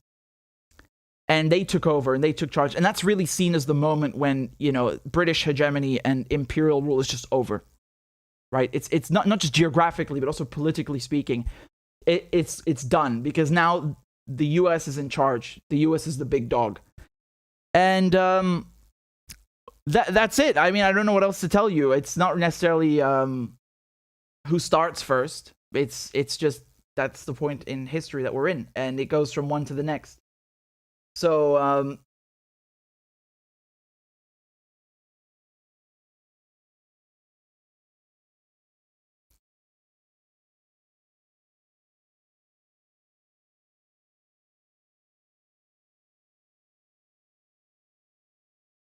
Speaker 1: and they took over and they took charge. And that's really seen as the moment when, British hegemony and imperial rule is just over, right? It's not just geographically, but also politically speaking. It's done, because now the US is in charge. The US is the big dog. And that's it. I mean, I don't know what else to tell you. It's not necessarily who starts first. It's just that's the point in history that we're in, and it goes from one to the next. So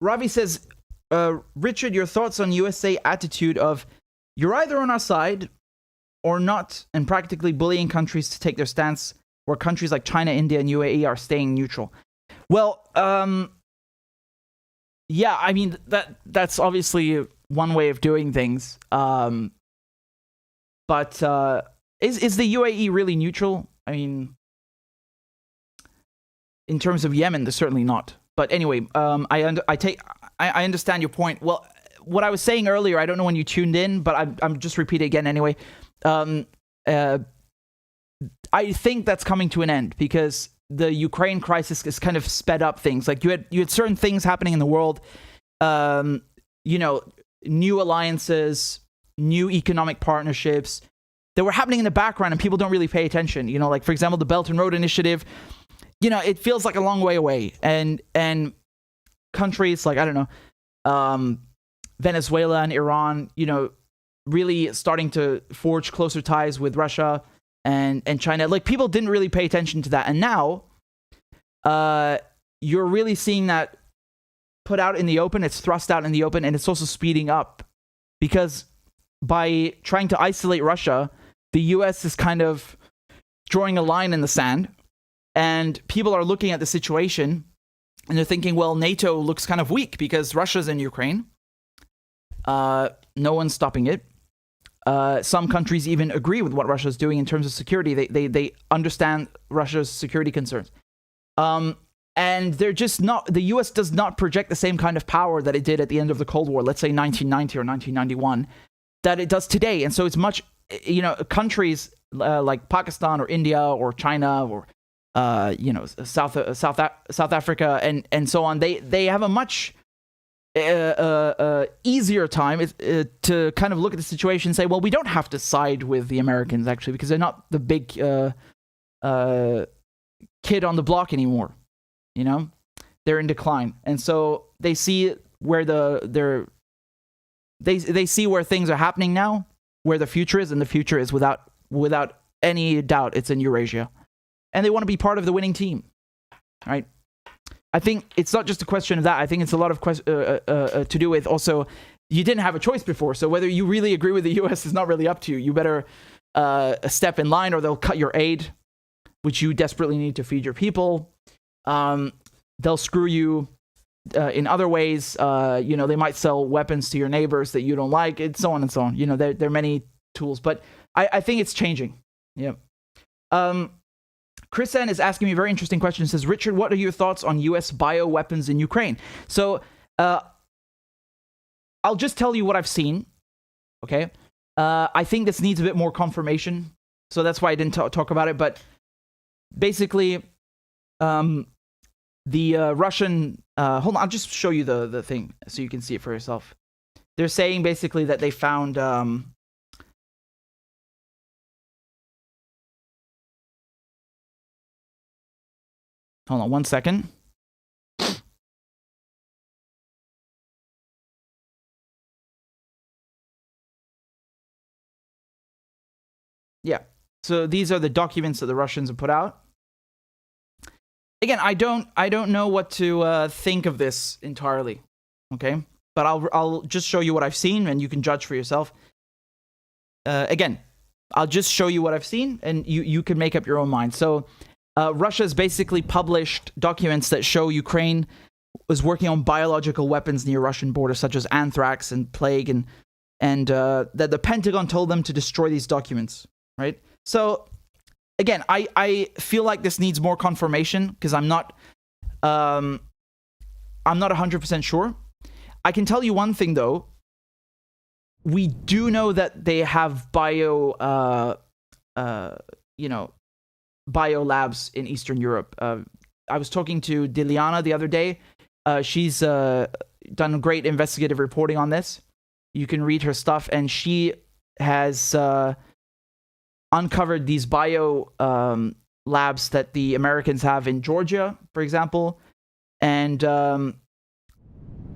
Speaker 1: Ravi says, Richard, your thoughts on USA attitude of you're either on our side or not, and practically bullying countries to take their stance, where countries like China, India, and UAE are staying neutral. Well, yeah, I mean, that's obviously one way of doing things. But is the UAE really neutral? I mean, in terms of Yemen, they're certainly not. But anyway, I understand your point. Well, what I was saying earlier, I don't know when you tuned in, but I'm just repeating again anyway. I think that's coming to an end, because the Ukraine crisis has kind of sped up things. Like you had certain things happening in the world, new alliances, new economic partnerships, that were happening in the background and people don't really pay attention. You know, like, for example, the Belt and Road Initiative, you know, it feels like a long way away. And countries like, I don't know, Venezuela and Iran, you know, really starting to forge closer ties with Russia and China. Like, people didn't really pay attention to that. And now you're really seeing that put out in the open. It's thrust out in the open, and it's also speeding up because by trying to isolate Russia, the US is kind of drawing a line in the sand, and people are looking at the situation and they're thinking, well, NATO looks kind of weak because Russia's in Ukraine. No one's stopping it. Some countries even agree with what Russia's doing in terms of security. They understand Russia's security concerns. And they're just not, the US does not project the same kind of power that it did at the end of the Cold War, let's say 1990 or 1991, that it does today. And so it's much, you know, countries like Pakistan or India or China or, you know, South Africa and so on, they have a much easier time to kind of look at the situation and say, well, we don't have to side with the Americans, actually, because they're not the big kid on the block anymore. You know, they're in decline, and so they see where they see where things are happening now, where the future is, and the future is without any doubt, it's in Eurasia, and they want to be part of the winning team, right? I think it's not just a question of that. I think it's a lot of to do with also, you didn't have a choice before, so whether you really agree with the US is not really up to you. You better step in line, or they'll cut your aid, which you desperately need to feed your people. They'll screw you in other ways. You know, they might sell weapons to your neighbors that you don't like, and so on and so on. You know, there are many tools, but I think it's changing. Yeah. Chris N is asking me a very interesting question. He says, Richard, what are your thoughts on US bioweapons in Ukraine? So I'll just tell you what I've seen. Okay. I think this needs a bit more confirmation, so that's why I didn't talk about it. But basically, the Russian, hold on, I'll just show you the thing so you can see it for yourself. They're saying basically that they found, hold on one second. Yeah, so these are the documents that the Russians have put out. Again, I don't know what to think of this entirely, okay? But I'll just show you what I've seen, and you can judge for yourself. Again, I'll just show you what I've seen, and you can make up your own mind. So, Russia's basically published documents that show Ukraine was working on biological weapons near Russian borders, such as anthrax and plague, and that the Pentagon told them to destroy these documents, right? So, again, I feel like this needs more confirmation because I'm not 100% sure. I can tell you one thing though. We do know that they have bio labs in Eastern Europe. I was talking to Diliana the other day. She's done great investigative reporting on this. You can read her stuff, and she has uncovered these bio labs that the Americans have in Georgia, for example. And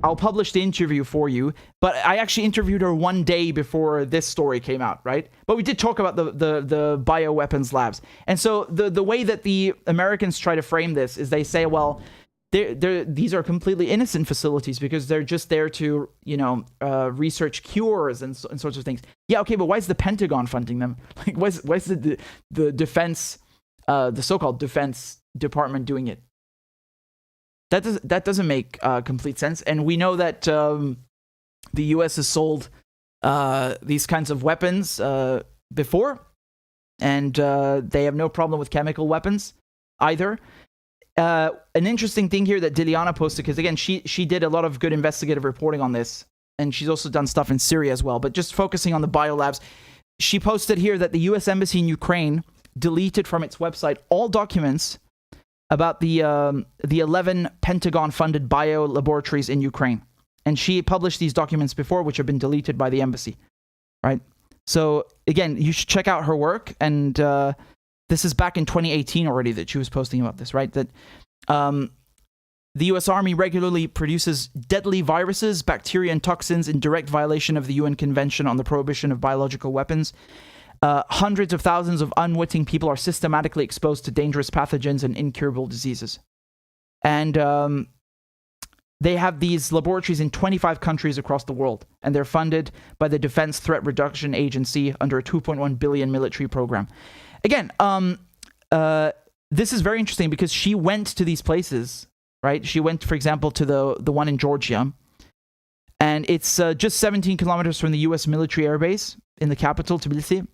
Speaker 1: I'll publish the interview for you. But I actually interviewed her one day before this story came out, right? But we did talk about the bioweapons labs. And so the way that the Americans try to frame this is they say, well, these are completely innocent facilities because they're just there to, research cures and sorts of things. Yeah, okay, but why is the Pentagon funding them? Like, why is the defense, the so-called defense department doing it? That doesn't make complete sense. And we know that the U.S. has sold these kinds of weapons before, and they have no problem with chemical weapons either. An interesting thing here that Diliana posted, because again, she did a lot of good investigative reporting on this, and she's also done stuff in Syria as well, but just focusing on the biolabs, she posted here that the U.S. Embassy in Ukraine deleted from its website all documents about the 11 Pentagon-funded bio laboratories in Ukraine. And she published these documents before, which have been deleted by the embassy, right? So again, you should check out her work. And this is back in 2018 already that she was posting about this, right? That the U.S. Army regularly produces deadly viruses, bacteria, and toxins in direct violation of the UN Convention on the Prohibition of Biological Weapons. Hundreds of thousands of unwitting people are systematically exposed to dangerous pathogens and incurable diseases. And they have these laboratories in 25 countries across the world, and they're funded by the Defense Threat Reduction Agency under a $2.1 billion military program. Again, this is very interesting because she went to these places, right? She went, for example, to the one in Georgia, and it's just 17 kilometers from the U.S. military airbase in the capital, Tbilisi.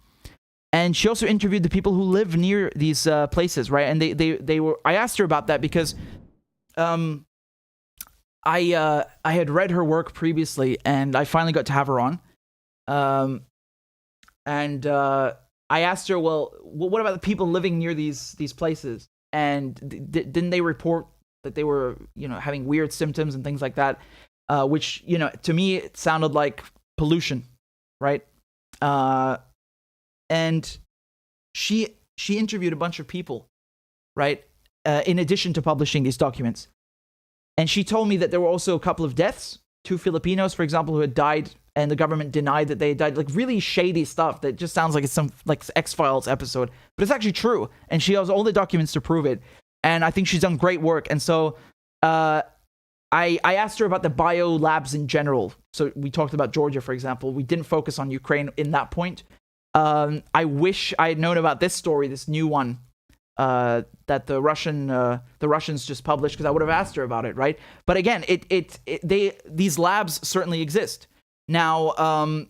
Speaker 1: And she also interviewed the people who live near these places, right? And they were. I asked her about that because I had read her work previously, and I finally got to have her on. I asked her, well, what about the people living near these places? And didn't they report that they were, having weird symptoms and things like that? Which, to me, it sounded like pollution, right? And she interviewed a bunch of people, right? In addition to publishing these documents. And she told me that there were also a couple of deaths, 2 Filipinos, for example, who had died, and the government denied that they had died. Like really shady stuff that just sounds like it's some like X-Files episode, but it's actually true. And she has all the documents to prove it. And I think she's done great work. And so I asked her about the bio labs in general. So we talked about Georgia, for example. We didn't focus on Ukraine in that point. I wish I had known about this story, this new one, that the Russians just published, because I would have asked her about it, right? But again, these labs certainly exist. Now,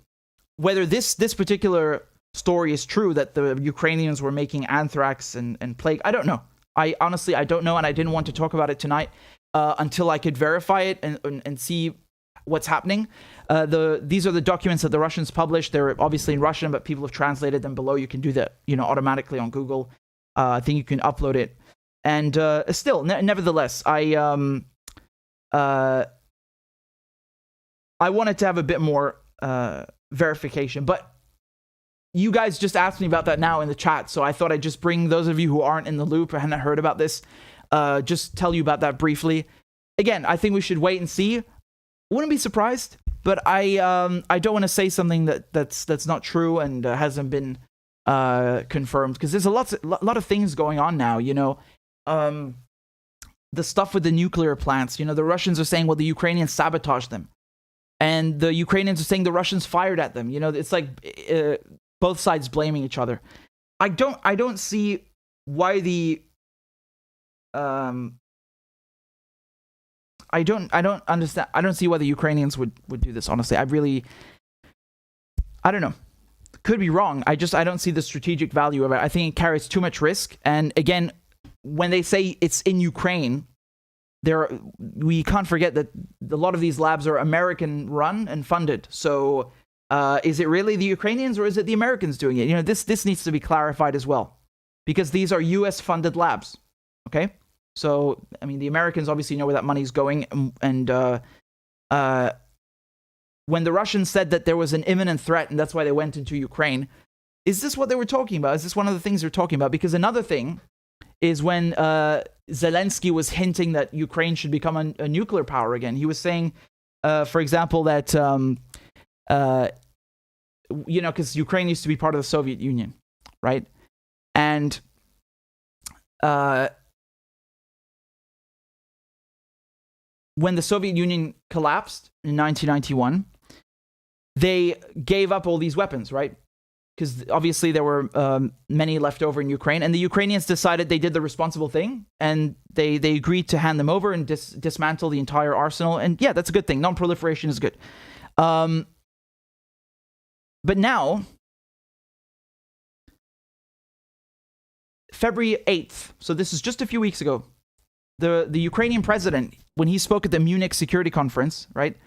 Speaker 1: whether this particular story is true, that the Ukrainians were making anthrax and plague, I don't know. I don't know, and I didn't want to talk about it tonight until I could verify it and see what's happening. These are the documents that the Russians published. They're obviously in Russian, but people have translated them below. You can do that, automatically on Google. I think you can upload it. And still, nevertheless, I wanted to have a bit more verification. But you guys just asked me about that now in the chat, so I thought I'd just bring those of you who aren't in the loop or hadn't heard about this, just tell you about that briefly. Again, I think we should wait and see. Wouldn't be surprised, but I don't want to say something that's not true and hasn't been confirmed, because there's a lot of things going on now. The stuff with the nuclear plants. The Russians are saying, well, the Ukrainians sabotaged them, and the Ukrainians are saying the Russians fired at them. It's like both sides blaming each other. I don't see why the I don't understand. I don't see why the Ukrainians would do this, honestly. I don't know. Could be wrong. I don't see the strategic value of it. I think it carries too much risk. And again, when they say it's in Ukraine, we can't forget that a lot of these labs are American run and funded. So is it really the Ukrainians or is it the Americans doing it? This needs to be clarified as well, because these are US funded labs. Okay? So, the Americans obviously know where that money's going. And when the Russians said that there was an imminent threat and that's why they went into Ukraine, is this what they were talking about? Is this one of the things they're talking about? Because another thing is when Zelensky was hinting that Ukraine should become a nuclear power again. He was saying, for example, that, because Ukraine used to be part of the Soviet Union, right? And when the Soviet Union collapsed in 1991, they gave up all these weapons, right? Because obviously there were many left over in Ukraine, and the Ukrainians decided they did the responsible thing, and they agreed to hand them over and dismantle the entire arsenal. And yeah, that's a good thing. Non-proliferation is good. But now, February 8th, so this is just a few weeks ago, the Ukrainian president, when he spoke at the Munich Security Conference, right,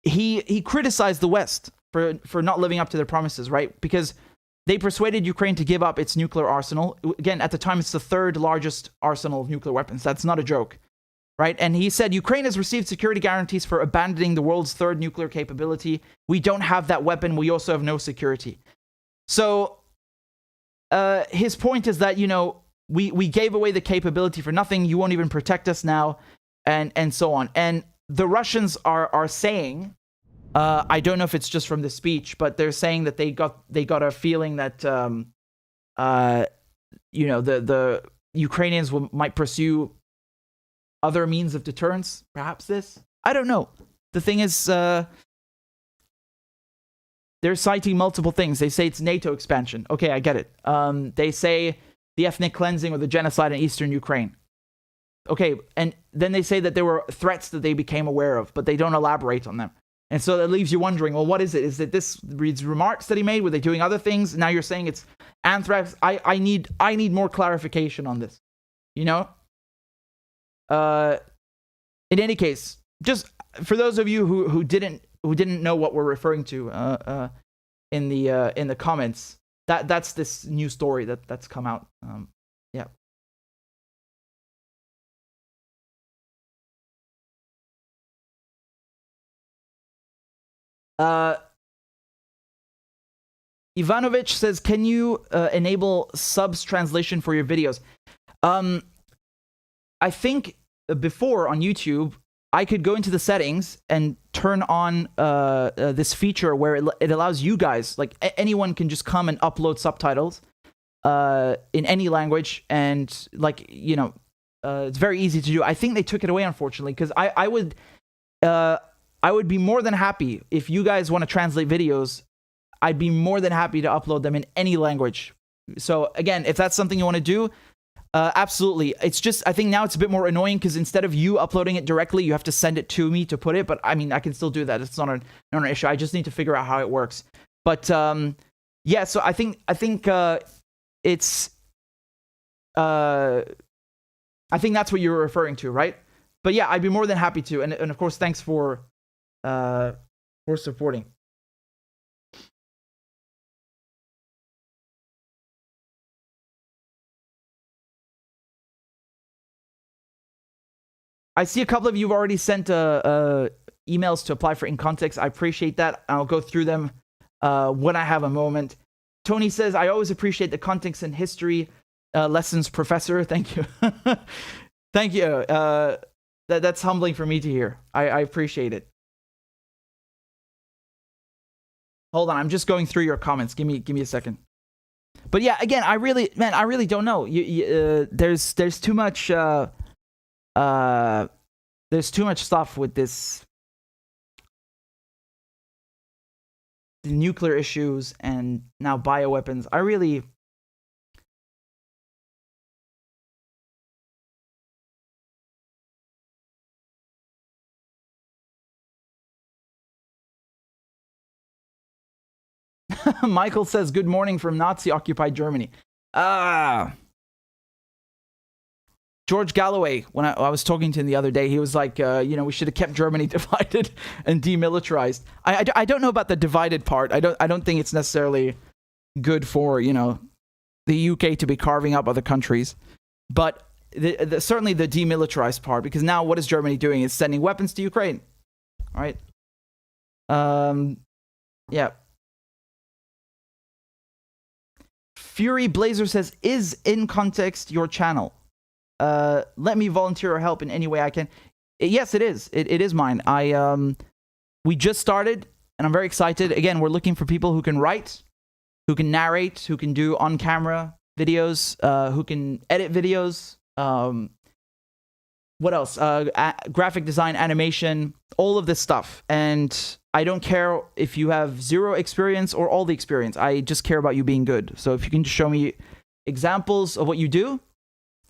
Speaker 1: he criticized the West for not living up to their promises, right? Because they persuaded Ukraine to give up its nuclear arsenal. Again, at the time, it's the third largest arsenal of nuclear weapons. That's not a joke. right? And he said, Ukraine has received security guarantees for abandoning the world's third nuclear capability. We don't have that weapon. We also have no security. So his point is that, we gave away the capability for nothing. You won't even protect us now, and so on. And the Russians are saying, I don't know if it's just from the speech, but they're saying that they got a feeling that the Ukrainians might pursue other means of deterrence. Perhaps this. I don't know. The thing is, they're citing multiple things. They say it's NATO expansion. Okay, I get it. They say the ethnic cleansing or the genocide in eastern Ukraine. Okay, and then they say that there were threats that they became aware of, but they don't elaborate on them. And so that leaves you wondering, well, what is it? Is it these remarks that he made? Were they doing other things? Now you're saying it's anthrax. I need more clarification on this. In any case, just for those of you who didn't know what we're referring to in the comments, that's this new story that's come out. Yeah. Ivanovic says, can you enable subs translation for your videos? I think before on YouTube, I could go into the settings and turn on this feature where it allows you guys, like anyone can just come and upload subtitles in any language. And it's very easy to do. I think they took it away, unfortunately, because I would be more than happy if you guys want to translate videos. I'd be more than happy to upload them in any language. So again, if that's something you want to do, absolutely. It's just, I think now it's a bit more annoying because instead of you uploading it directly, you have to send it to me to put it. But I mean, I can still do that. It's not an issue. I just need to figure out how it works. But yeah, so I think it's I think that's what you were referring to, right? But yeah, I'd be more than happy to. And of course, thanks for supporting. I see a couple of you have already sent emails to apply for In Context. I appreciate that. I'll go through them when I have a moment. Tony says, I always appreciate the context and history lessons, Professor. Thank you. Thank you. That's humbling for me to hear. I appreciate it. Hold on. I'm just going through your comments. Give me a second. But yeah, again, I really don't know. There's too much... there's too much stuff with this, the nuclear issues and now bioweapons. I really... Michael says, good morning from Nazi-occupied Germany. George Galloway, when I was talking to him the other day, he was like, we should have kept Germany divided and demilitarized. I don't know about the divided part. I don't think it's necessarily good for, the UK to be carving up other countries. But certainly the demilitarized part, because now what is Germany doing? It's sending weapons to Ukraine. All right. Yeah. Fury Blazer says, is In Context your channel? Let me volunteer or help in any way I can. Yes, it is. It is mine. We just started, and I'm very excited. Again, we're looking for people who can write, who can narrate, who can do on-camera videos, who can edit videos. What else? Graphic design, animation, all of this stuff. And I don't care if you have zero experience or all the experience. I just care about you being good. So if you can just show me examples of what you do,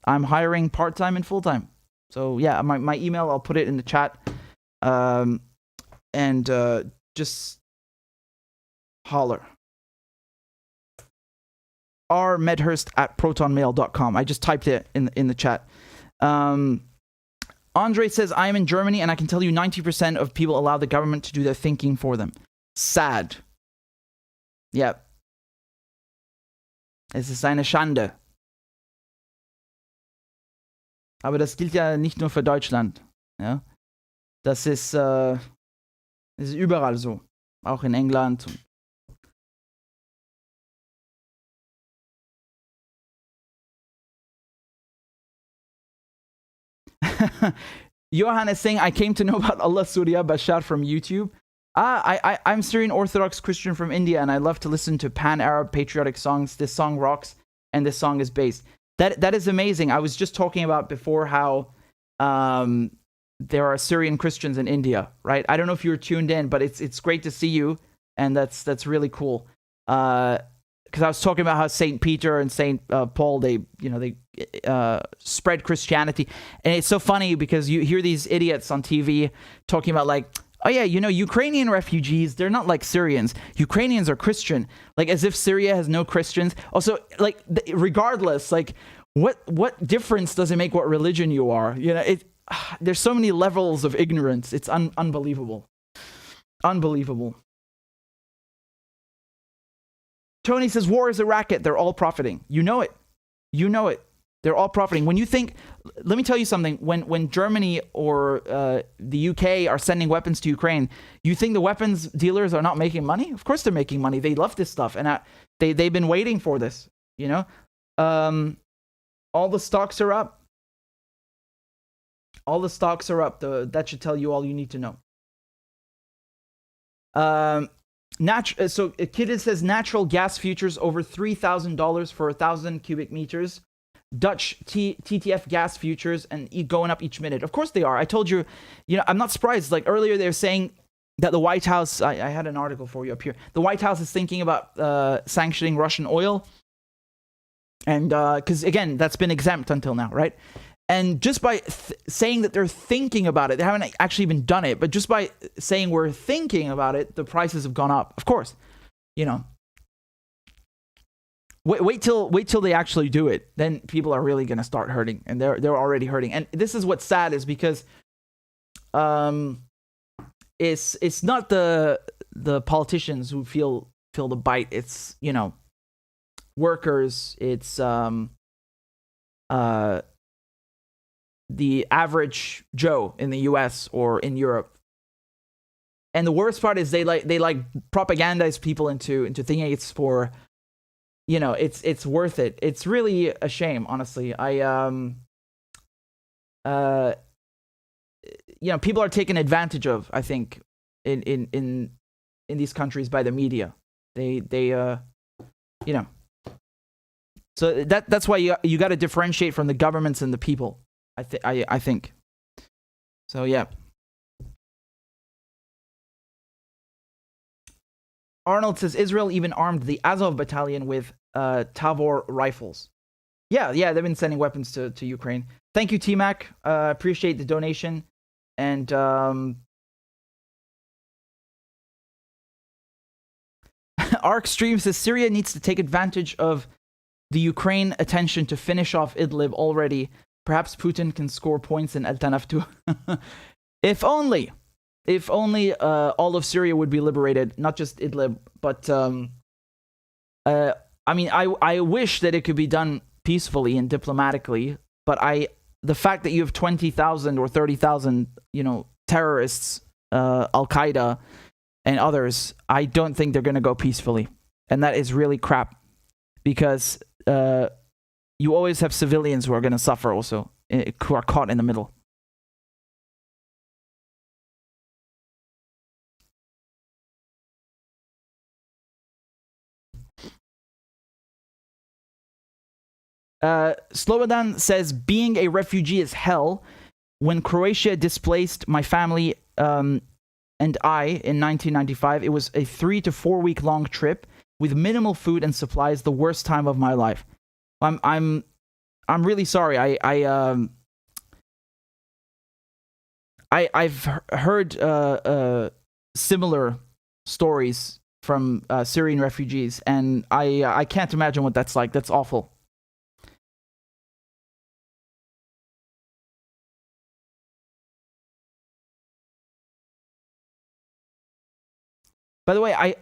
Speaker 1: I'm hiring part-time and full-time. So yeah, my email, I'll put it in the chat. And just holler. rmedhurst@protonmail.com. I just typed it in the chat. Andre says, I am in Germany and I can tell you 90% of people allow the government to do their thinking for them. Sad. Yeah. Es ist eine Schande. Aber das gilt ja nicht nur für Deutschland. Ja? Das ist überall so. Auch in England. Johan is saying, I came to know about Allah Surya Bashar from YouTube. I'm Syrian Orthodox Christian from India, and I love to listen to pan-Arab patriotic songs. This song rocks, and this song is based. That is amazing. I was just talking about before how there are Syrian Christians in India, right? I don't know if you were tuned in, but it's great to see you, and that's really cool. Because I was talking about how Saint Peter and Saint Paul, they spread Christianity, and it's so funny because you hear these idiots on TV talking about like, oh yeah, Ukrainian refugees, they're not like Syrians. Ukrainians are Christian, like as if Syria has no Christians. Also, like regardless, like what difference does it make what religion you are? There's so many levels of ignorance. It's unbelievable, unbelievable. Tony says, war is a racket. They're all profiting. You know it. You know it. They're all profiting. When you think, let me tell you something. When Germany or the UK are sending weapons to Ukraine, you think the weapons dealers are not making money? Of course they're making money. They love this stuff. And they've been waiting for this, all the stocks are up. All the stocks are up. That should tell you all you need to know. So Kid says natural gas futures over $3,000 for 1,000 cubic meters. Dutch TTF gas futures and going up each minute. Of course they are. I told you, I'm not surprised. Like earlier they were saying that the White House, I had an article for you up here. The White House is thinking about sanctioning Russian oil. And because again, that's been exempt until now, right? And just by saying that they're thinking about it, they haven't actually even done it, but just by saying we're thinking about it, the prices have gone up. Of course, Wait till they actually do it. Then people are really gonna start hurting, and they're already hurting. And this is what's sad is because it's not the politicians who feel the bite. It's workers. It's the average Joe in the US or in Europe. And the worst part is they propagandize people into thinking it's for it's worth it. It's really a shame, honestly. People are taken advantage of, I think, in these countries by the media. So that's why you got to differentiate from the governments and the people. I think. So yeah. Arnold says Israel even armed the Azov battalion with Tavor rifles. Yeah, they've been sending weapons to Ukraine. Thank you, T-Mac. Appreciate the donation. And Arc Stream says Syria needs to take advantage of the Ukraine attention to finish off Idlib already. Perhaps Putin can score points in Al Tanaf too. If only all of Syria would be liberated, not just Idlib, but I wish that it could be done peacefully and diplomatically, but the fact that you have 20,000 or 30,000, terrorists, Al-Qaeda and others, I don't think they're going to go peacefully. And that is really crap, because you always have civilians who are going to suffer also, who are caught in the middle. Slobodan says, being a refugee is hell. When Croatia displaced my family and I in 1995, it was a 3 to 4 week long trip with minimal food and supplies, the worst time of my life. I'm really sorry. I've heard similar stories from Syrian refugees, and I can't imagine what that's like. That's awful. By the way, I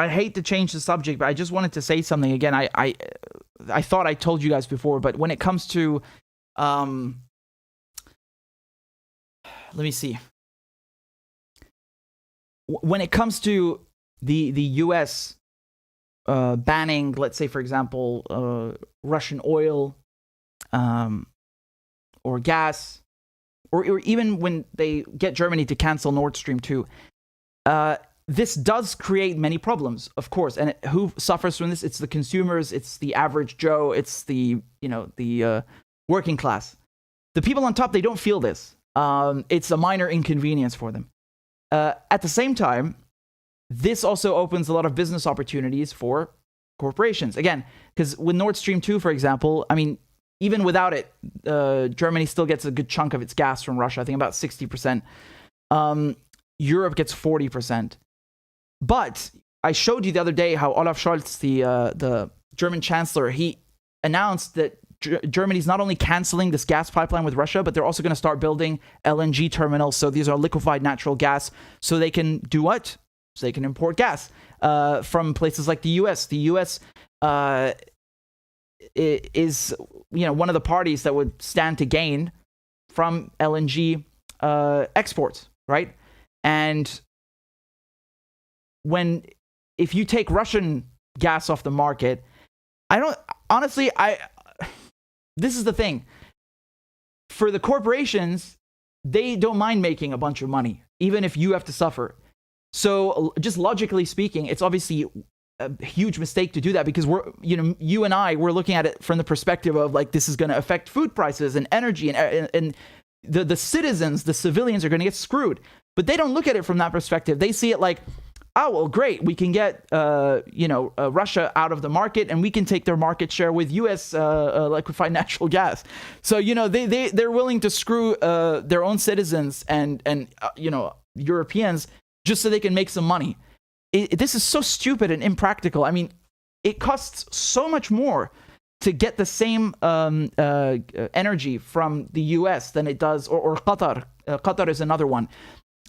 Speaker 1: hate to change the subject, but I just wanted to say something again. I thought I told you guys before, but when it comes to, let me see. When it comes to the U.S. Banning, let's say, for example, Russian oil or gas, or even when they get Germany to cancel Nord Stream 2, this does create many problems, of course. And who suffers from this? It's the consumers, it's the average Joe, it's the working class. The people on top, they don't feel this. It's a minor inconvenience for them. At the same time, this also opens a lot of business opportunities for corporations. Again, because with Nord Stream 2, for example, I mean, even without it, Germany still gets a good chunk of its gas from Russia, I think about 60%. Europe gets 40%. But I showed you the other day how Olaf Scholz, the German chancellor, he announced that Germany's not only canceling this gas pipeline with Russia, but they're also going to start building LNG terminals. So these are liquefied natural gas. So they can do what? So they can import gas from places like the U.S. The U.S. Is one of the parties that would stand to gain from LNG exports, right? And if you take Russian gas off the market, this is the thing. For the corporations, they don't mind making a bunch of money, even if you have to suffer. So just logically speaking, it's obviously a huge mistake to do that, because you and I, we're looking at it from the perspective of like, this is going to affect food prices and energy, and the citizens, the civilians are going to get screwed. But they don't look at it from that perspective. They see it like, oh, well, great, we can get Russia out of the market, and we can take their market share with U.S. Liquefied natural gas. So they're willing to screw their own citizens and Europeans just so they can make some money. This is so stupid and impractical. I mean, it costs so much more to get the same energy from the U.S. than it does, or Qatar. Qatar is another one.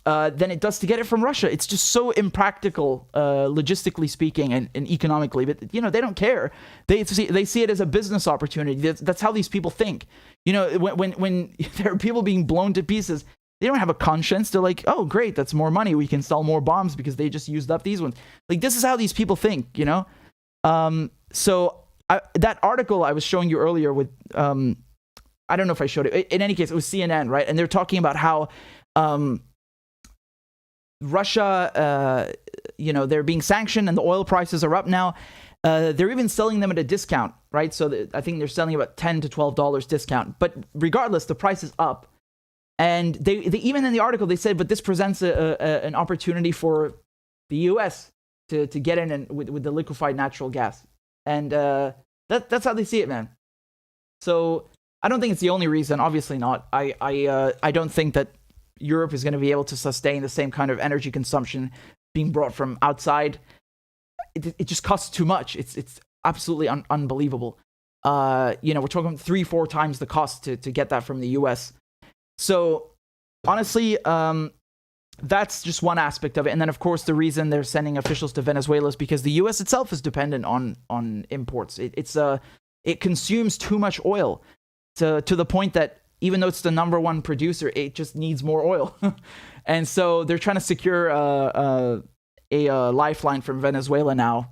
Speaker 1: Than it does to get it from Russia. It's just so impractical, logistically speaking, and economically. But they don't care. They see it as a business opportunity. That's how these people think. When there are people being blown to pieces, they don't have a conscience. They're like, oh, great, that's more money. We can sell more bombs because they just used up these ones. Like, this is how these people think. So that article I was showing you earlier with, I don't know if I showed it. In any case, it was CNN, right? And they're talking about how Russia, they're being sanctioned and the oil prices are up now. They're even selling them at a discount, right? So I think they're selling about $10 to $12 discount. But regardless, the price is up. And they even in the article, they said, but this presents an opportunity for the U.S. to get in with the liquefied natural gas. And that's how they see it, man. So I don't think it's the only reason. Obviously not. I don't think that Europe is going to be able to sustain the same kind of energy consumption being brought from outside. It just costs too much. It's absolutely unbelievable. We're talking 3-4 times the cost to get that from the US. So honestly, that's just one aspect of it. And then of course the reason they're sending officials to Venezuela is because the US itself is dependent on imports. It consumes too much oil to the point that even though it's the number one producer, it just needs more oil. And so they're trying to secure a lifeline from Venezuela now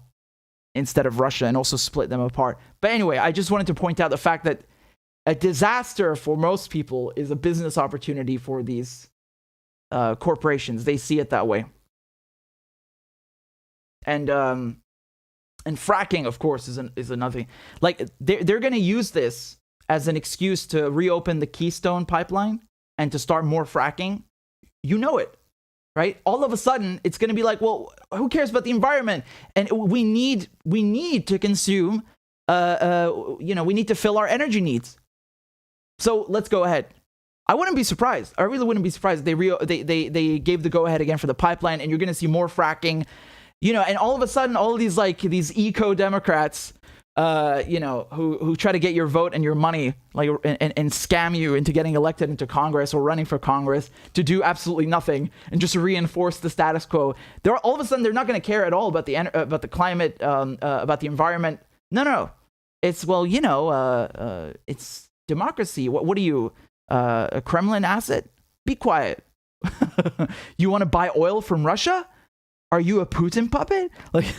Speaker 1: instead of Russia, and also split them apart. But anyway, I just wanted to point out the fact that a disaster for most people is a business opportunity for these corporations. They see it that way. And fracking, of course, is another thing. Like, they're going to use this as an excuse to reopen the Keystone pipeline and to start more fracking. You know it, right? All of a sudden, it's going to be like, well, who cares about the environment? And we need to consume, we need to fill our energy needs. So let's go ahead. I wouldn't be surprised. I really wouldn't be surprised if they gave the go ahead again for the pipeline, and you're going to see more fracking, and all of a sudden, all of these eco-democrats, who try to get your vote and your money, like, and scam you into getting elected into Congress or running for Congress to do absolutely nothing and just reinforce the status quo. All of a sudden, they're not going to care at all about the climate, about the environment. No. It's, well, you know, it's democracy. What are you, a Kremlin asset? Be quiet. You want to buy oil from Russia? Are you a Putin puppet? Like,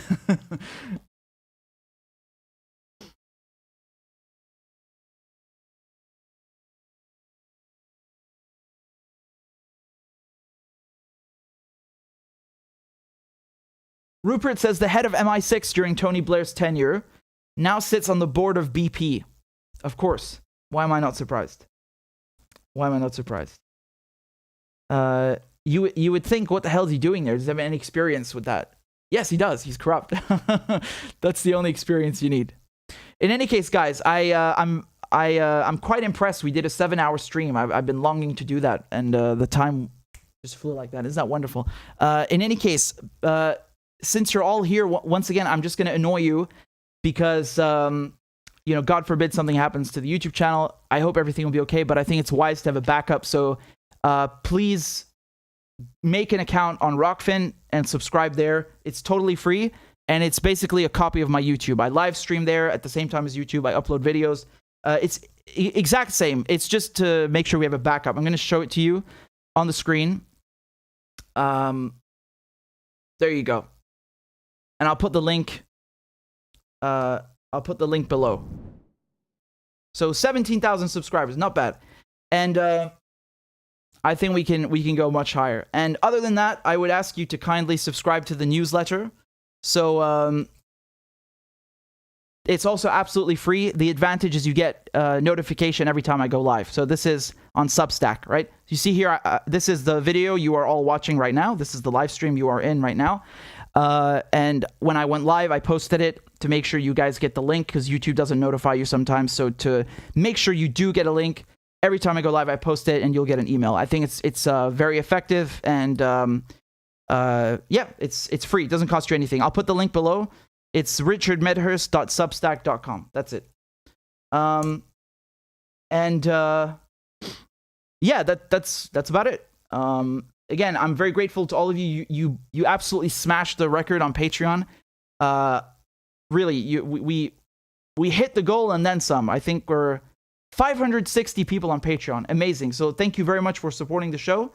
Speaker 1: Rupert says the head of MI6 during Tony Blair's tenure now sits on the board of BP. Of course. Why am I not surprised? Why am I not surprised? You would think, what the hell is he doing there? Does he have any experience with that? Yes, he does. He's corrupt. That's the only experience you need. In any case, guys, I'm quite impressed. We did a 7-hour stream. I've been longing to do that, and the time just flew like that. Isn't that wonderful? In any case, since you're all here, once again, I'm just going to annoy you because, you know, God forbid something happens to the YouTube channel. I hope everything will be okay, but I think it's wise to have a backup. So please make an account on Rockfin and subscribe there. It's totally free, and it's basically a copy of my YouTube. I live stream there at the same time as YouTube. I upload videos. It's exact same. It's just to make sure we have a backup. I'm going to show it to you on the screen. There you go. And I'll put the link. I'll put the link below. So 17,000 subscribers, not bad. And I think we can go much higher. And other than that, I would ask you to kindly subscribe to the newsletter. So it's also absolutely free. The advantage is you get notification every time I go live. So this is on Substack, right? You see here, this is the video you are all watching right now. This is the live stream you are in right now. And when I went live, I posted it to make sure you guys get the link, because YouTube doesn't notify you sometimes. So to make sure you do get a link, every time I go live, I post it and you'll get an email. I think it's very effective, and yeah, it's free. It doesn't cost you anything. I'll put the link below. It's richardmedhurst.substack.com. That's it. Yeah, that's about it. Again, I'm very grateful to all of you. You absolutely smashed the record on Patreon. Really, we hit the goal and then some. I think we're 560 people on Patreon. Amazing. So thank you very much for supporting the show.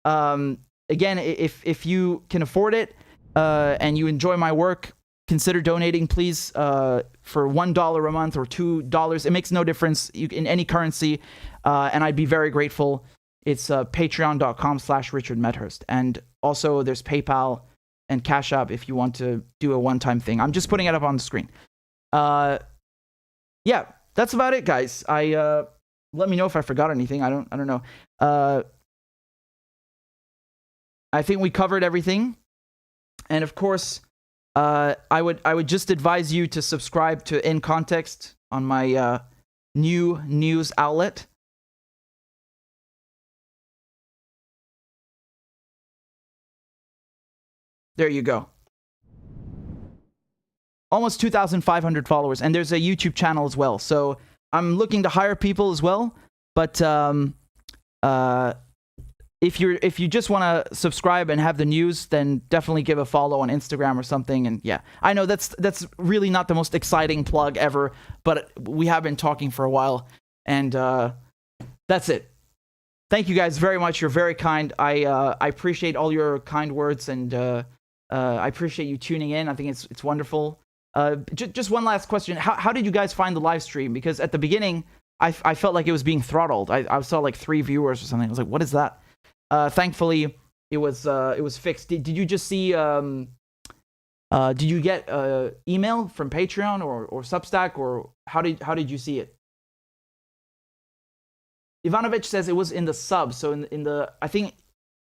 Speaker 1: Again, if you can afford it and you enjoy my work, consider donating, please, for $1 a month or $2. It makes no difference in any currency, and I'd be very grateful. It's patreon.com/RichardMedhurst. And also there's PayPal and CashApp if you want to do a one-time thing. I'm just putting it up on the screen. Yeah, that's about it, guys. Let me know if I forgot anything. I don't know. I think we covered everything. And of course, I would just advise you to subscribe to In Context on my new news outlet. There you go. Almost 2,500 followers, and there's a YouTube channel as well. So I'm looking to hire people as well. But if you just want to subscribe and have the news, then definitely give a follow on Instagram or something. And yeah, I know that's really not the most exciting plug ever, but we have been talking for a while, and that's it. Thank you guys very much. You're very kind. I appreciate all your kind words, and I appreciate you tuning in. I think it's wonderful. Just one last question. How did you guys find the live stream? Because at the beginning, I felt like it was being throttled. I saw like 3 viewers or something. I was like, what is that? Thankfully, it was fixed. Did you just see? Did you get email from Patreon or Substack, or how did you see it? Ivanovich says it was in the sub. So in the, I think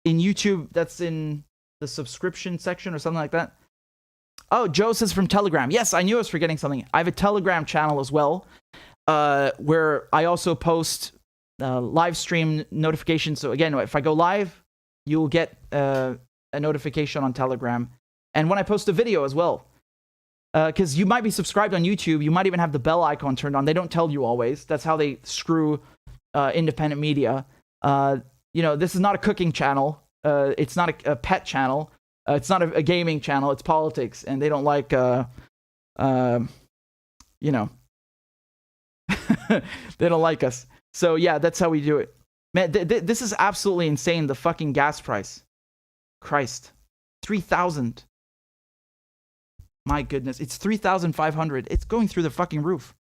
Speaker 1: in YouTube that's in the subscription section or something like that. Oh, Joe says from Telegram. Yes, I knew I was forgetting something. I have a Telegram channel as well, where I also post live stream notifications. So again, if I go live, you'll get a notification on Telegram. And when I post a video as well, because you might be subscribed on YouTube, you might even have the bell icon turned on. They don't tell you always. That's how they screw independent media. You know, this is not a cooking channel. It's not a pet channel. It's not a gaming channel. It's politics, and they don't like, you know, They don't like us. So yeah, that's how we do it. Man, this is absolutely insane. The fucking gas price. Christ. 3,000. My goodness. It's 3,500. It's going through the fucking roof.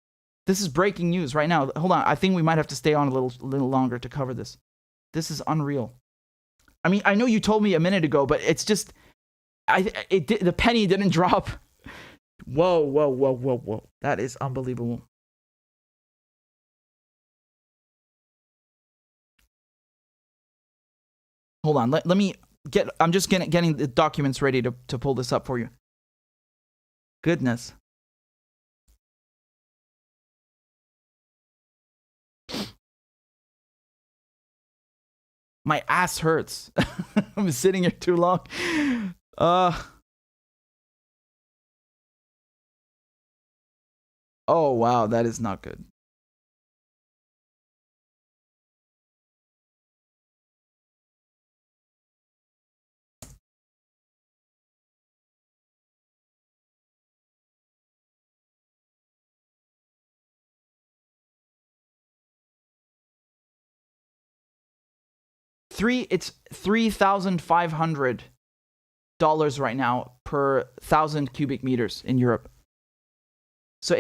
Speaker 1: This is breaking news right now. Hold on. I think we might have to stay on a little longer to cover this. This is unreal. I mean, I know you told me a minute ago, but it's just... the penny didn't drop. Whoa. That is unbelievable. Hold on. Let me get... I'm just getting the documents ready to pull this up for you. Goodness. My ass hurts. I'm sitting here too long. Oh, wow. That is not good. It's $3,500 right now per 1,000 cubic meters in Europe. So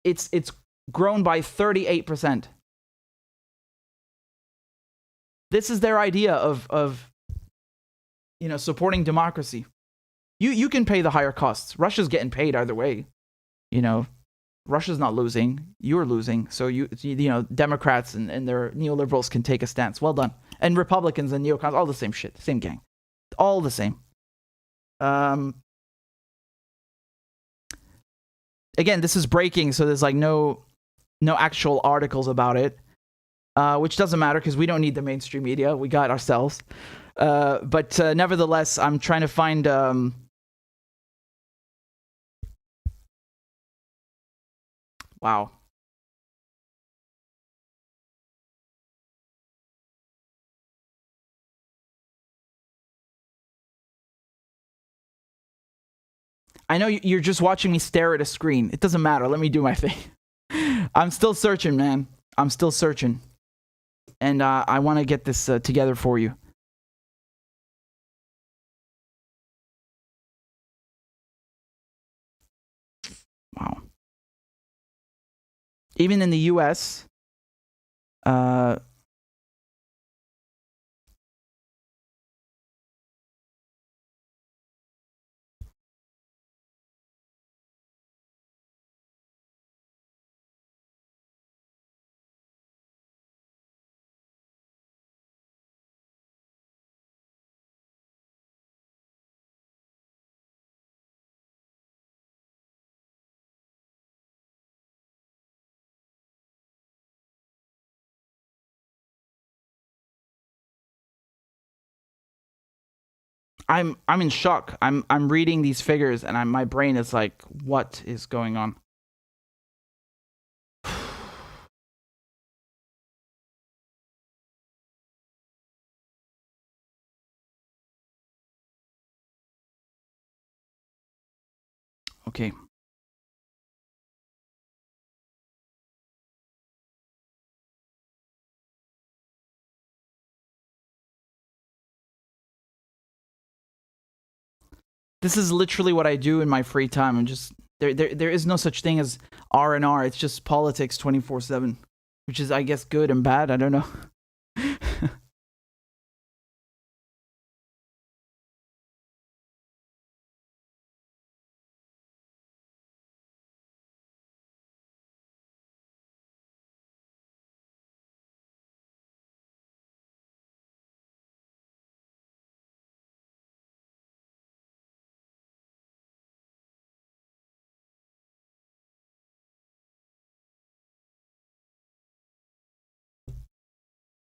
Speaker 1: it's grown by 38%. This is their idea of supporting democracy. You can pay the higher costs. Russia's getting paid either way. Russia's not losing. You're losing. So Democrats and their neoliberals can take a stance. Well done. And Republicans and neocons, all the same shit, same gang, all the same. Again, this is breaking, so there's like no actual articles about it, which doesn't matter because we don't need the mainstream media. We got ourselves. But nevertheless, I'm trying to find. Wow. I know you're just watching me stare at a screen. It doesn't matter. Let me do my thing. I'm still searching, man. I'm still searching. And I want to get this together for you. Wow. Even in the US, I'm in shock. I'm reading these figures and my brain is like, what is going on? Okay. This is literally what I do in my free time. I'm just there is no such thing as R&R. It's just politics 24/7, which is, I guess, good and bad. I don't know.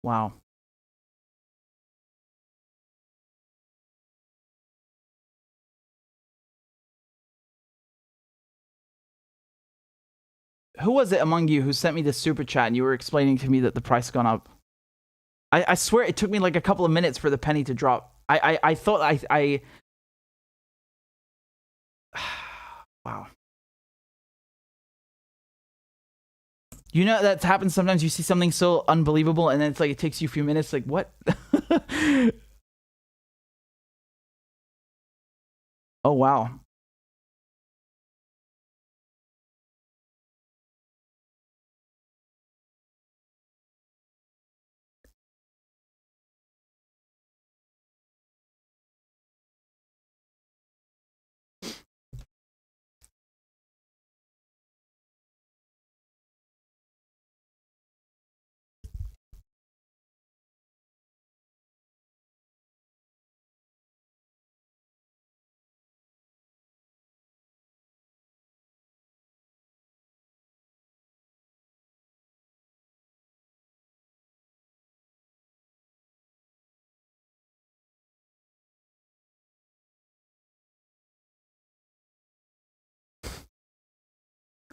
Speaker 1: Wow. Who was it among you who sent me this super chat and you were explaining to me that the price gone up? I swear it took me like a couple of minutes for the penny to drop. I thought I wow. You know that happens sometimes. You see something so unbelievable, and then it's like it takes you a few minutes. Like, what? Oh wow.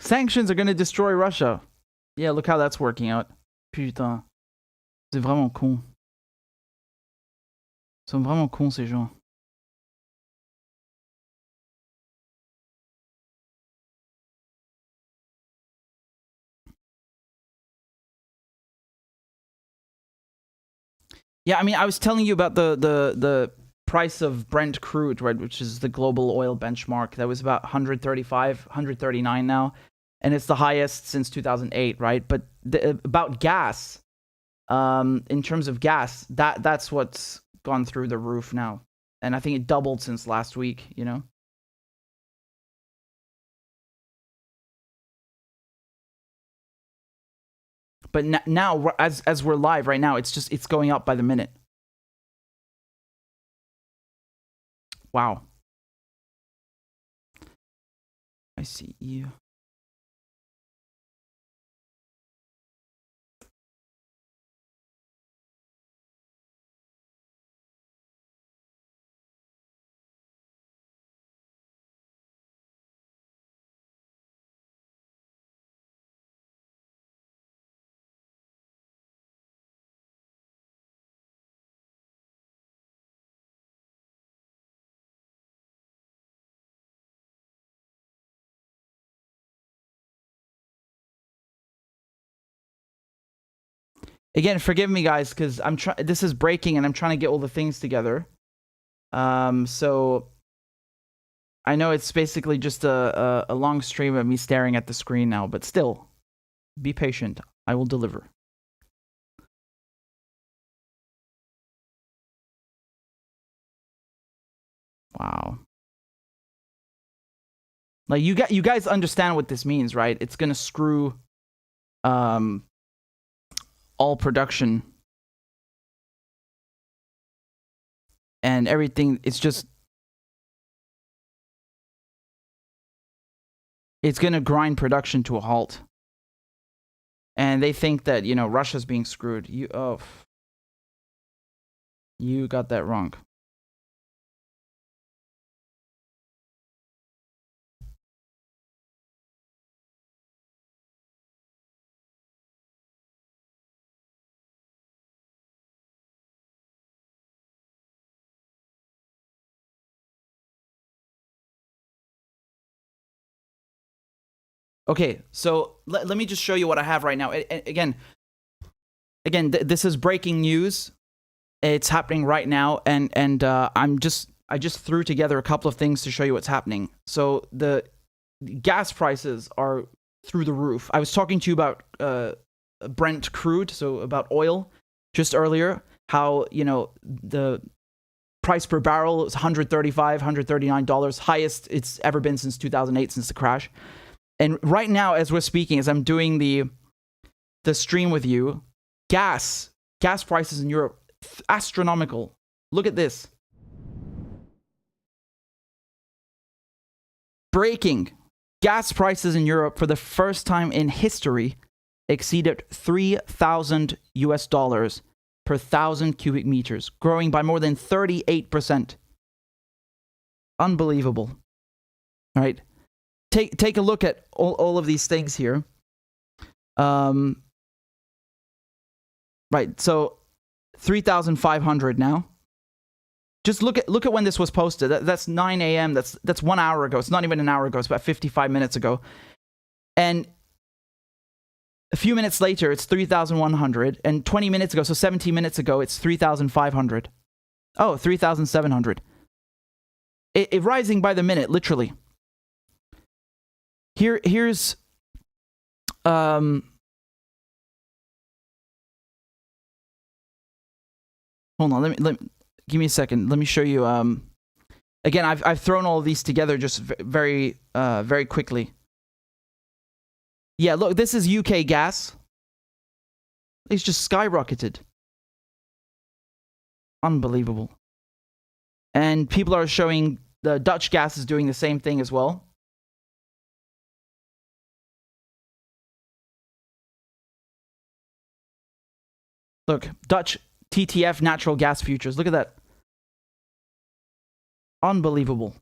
Speaker 1: Sanctions are going to destroy Russia. Yeah, look how that's working out. Putain. C'est vraiment con. Ils sont vraiment cons, ces gens. Yeah, I mean, I was telling you about the price of Brent crude, right, which is the global oil benchmark. That was about 135, 139 now, and it's the highest since 2008, right? But about gas, in terms of gas, that's what's gone through the roof now, and I think it doubled since last week. You know. But now, as we're live right now, it's going up by the minute. Wow. I see you. Again, forgive me, guys, because this is breaking, and I'm trying to get all the things together. So I know it's basically just a long stream of me staring at the screen now, but still, be patient. I will deliver. Wow. Like you guys understand what this means, right? It's gonna screw all production and everything. It's gonna grind production to a halt. And they think that, you know, Russia's being screwed. You got that wrong. Okay, so let me just show you what I have right now. Again, this is breaking news. It's happening right now, and I just threw together a couple of things to show you what's happening. So the gas prices are through the roof. I was talking to you about Brent crude, so about oil, just earlier. How, you know, the price per barrel is $135, $139, highest it's ever been since 2008, since the crash. And right now, as we're speaking, as I'm doing the stream with you, gas prices in Europe, astronomical. Look at this. Breaking. Gas prices in Europe for the first time in history exceeded $3,000 per 1,000 cubic meters, growing by more than 38%. Unbelievable. All right. Take a look at all of these things here. Right, so 3,500 now. Just look at when this was posted. That's 9 a.m. That's 1 hour ago. It's not even an hour ago. It's about 55 minutes ago. And A few minutes later, it's 3,100. And 20 minutes ago, so 17 minutes ago, it's 3,500. Oh, 3,700. It rising by the minute, literally. Here's hold on, let me give me a second. Let me show you. Again, I've thrown all of these together just very quickly. Yeah, look, this is UK gas. It's just skyrocketed. Unbelievable. And people are showing the Dutch gas is doing the same thing as well. Look, Dutch TTF natural gas futures. Look at that. Unbelievable.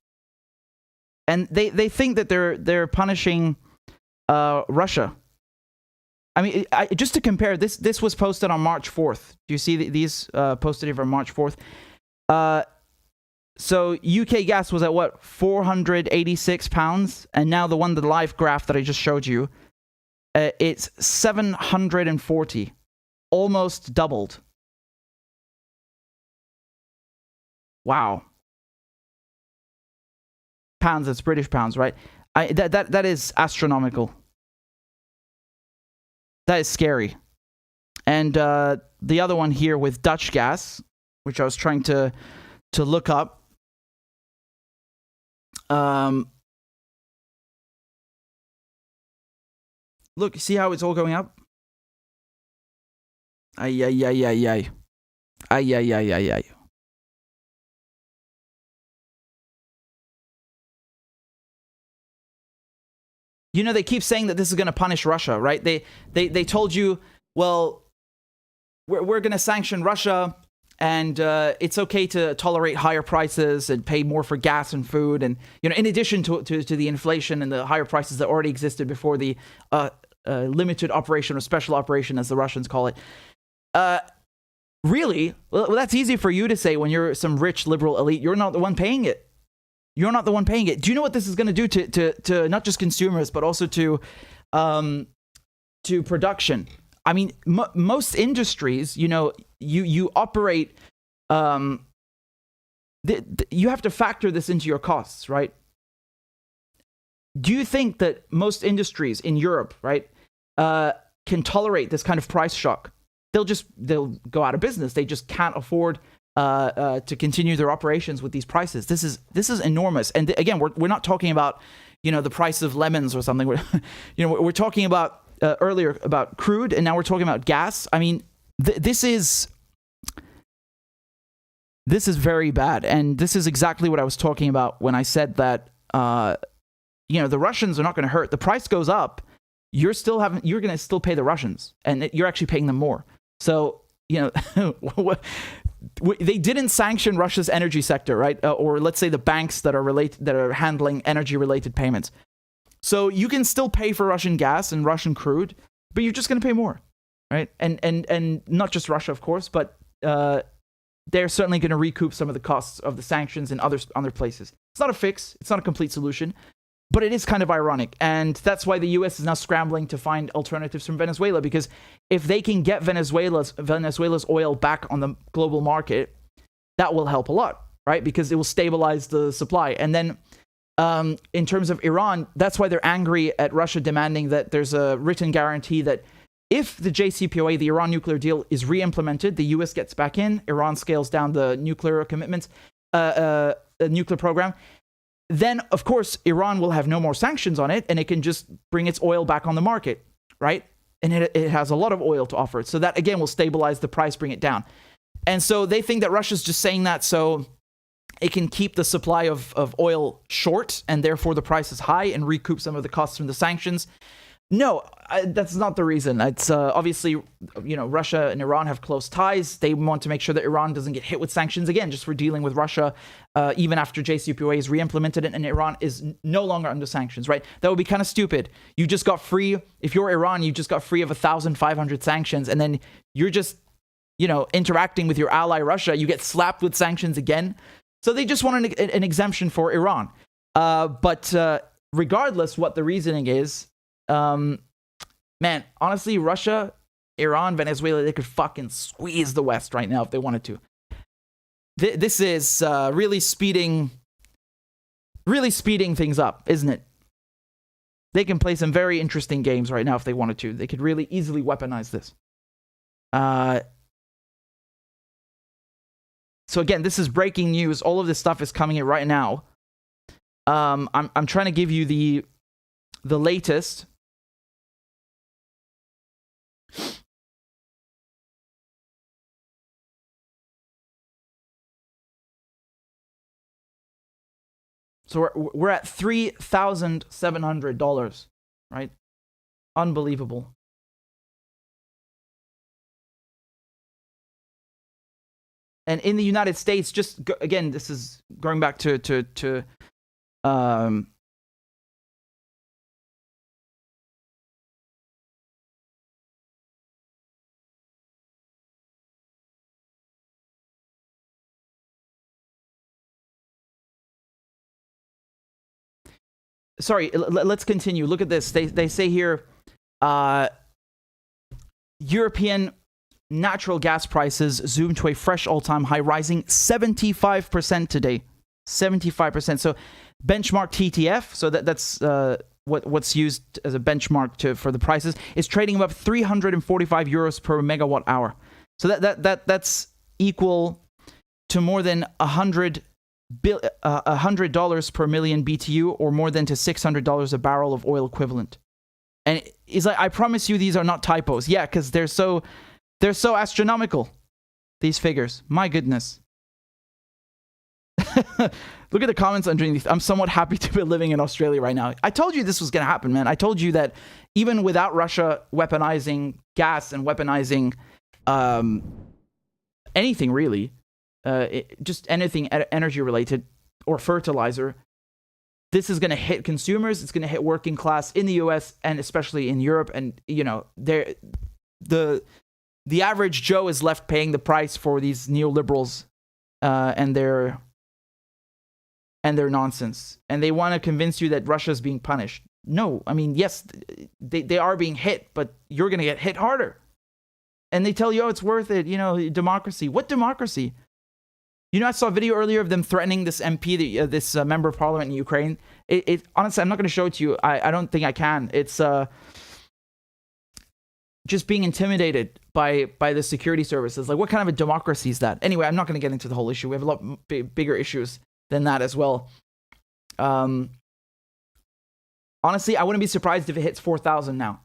Speaker 1: And they think that they're punishing Russia. I mean, just to compare, this was posted on March 4th. Do you see these posted here on March 4th? So UK gas was at what, £486, and now the live graph that I just showed you, it's 740, almost doubled. Wow. Pounds, that's British pounds, right? That is astronomical. That is scary. And the other one here with Dutch gas, which I was trying to look up. Look, see how it's all going up? Ay. You know, they keep saying that this is going to punish Russia, right? They told you, well, we're going to sanction Russia, and it's okay to tolerate higher prices and pay more for gas and food, and in addition to the inflation and the higher prices that already existed before the limited operation or special operation, as the Russians call it. Really? Well, that's easy for you to say when you're some rich liberal elite. You're not the one paying it. You're not the one paying it. Do you know what this is going to do to not just consumers, but also to production? I mean, most industries, you operate, you have to factor this into your costs, right? Do you think that most industries in Europe, right, can tolerate this kind of price shock? They'll go out of business. They just can't afford to continue their operations with these prices. This is enormous. And again, we're not talking about the price of lemons or something. We're talking about earlier about crude, and now we're talking about gas. I mean, this is very bad, and this is exactly what I was talking about when I said that the Russians are not going to hurt. The price goes up, you're going to still pay the Russians, and you're actually paying them more. So they didn't sanction Russia's energy sector, right? Or let's say the banks that are handling energy-related payments. So you can still pay for Russian gas and Russian crude, but you're just going to pay more, right? And not just Russia, of course, but they're certainly going to recoup some of the costs of the sanctions in other places. It's not a fix. It's not a complete solution, but it is kind of ironic. And that's why the U.S. is now scrambling to find alternatives from Venezuela, because if they can get Venezuela's oil back on the global market, that will help a lot, right? Because it will stabilize the supply. And then in terms of Iran, that's why they're angry at Russia demanding that there's a written guarantee that if the JCPOA, the Iran nuclear deal, is re-implemented, the U.S. gets back in, Iran scales down the nuclear commitments, the nuclear program, then, of course, Iran will have no more sanctions on it, and it can just bring its oil back on the market, right? And it has a lot of oil to offer. So that, again, will stabilize the price, bring it down. And so they think that Russia's just saying that so it can keep the supply of oil short, and therefore the price is high, and recoup some of the costs from the sanctions. No, that's not the reason. It's obviously, Russia and Iran have close ties. They want to make sure that Iran doesn't get hit with sanctions again, just for dealing with Russia, even after JCPOA is re-implemented and Iran is no longer under sanctions, right? That would be kind of stupid. You just got free, if you're Iran, you just got free of 1,500 sanctions, and then you're just, interacting with your ally Russia, you get slapped with sanctions again. So they just want an exemption for Iran. But regardless what the reasoning is, Man, honestly, Russia, Iran, Venezuela, they could fucking squeeze the West right now if they wanted to. This is really speeding things up, isn't it? They can play some very interesting games right now if they wanted to. They could really easily weaponize this. So again, this is breaking news. All of this stuff is coming in right now. I'm trying to give you the latest. So we're at $3,700, right? Unbelievable. And in the United States, again, this is going back to sorry, let's continue. Look at this. They say here, European natural gas prices zoom to a fresh all-time high, rising 75% today. 75%. So benchmark TTF, so that's what's used as a benchmark for the prices, is trading above 345 euros per megawatt hour. So that's equal to more than $100 per million BTU, or more than to $600 a barrel of oil equivalent. And he's like, I promise you these are not typos. Yeah, because they're so astronomical, these figures. My goodness. Look at the comments underneath. I'm somewhat happy to be living in Australia right now. I told you this was going to happen, man. I told you that even without Russia weaponizing gas and weaponizing anything really, just anything energy related or fertilizer, this is going to hit consumers. It's going to hit working class in the US and especially in Europe. And, you know, the average Joe is left paying the price for these neoliberals and their nonsense. And they want to convince you that Russia's being punished. No, I mean, yes, they are being hit, but you're going to get hit harder. And they tell you, oh, it's worth it. You know, democracy. What democracy? You know, I saw a video earlier of them threatening this MP, this member of parliament in Ukraine. Honestly, I'm not going to show it to you. I don't think I can. It's just being intimidated by the security services. Like, what kind of a democracy is that? Anyway, I'm not going to get into the whole issue. We have a lot bigger issues than that as well. Honestly, I wouldn't be surprised if it hits 4,000 now.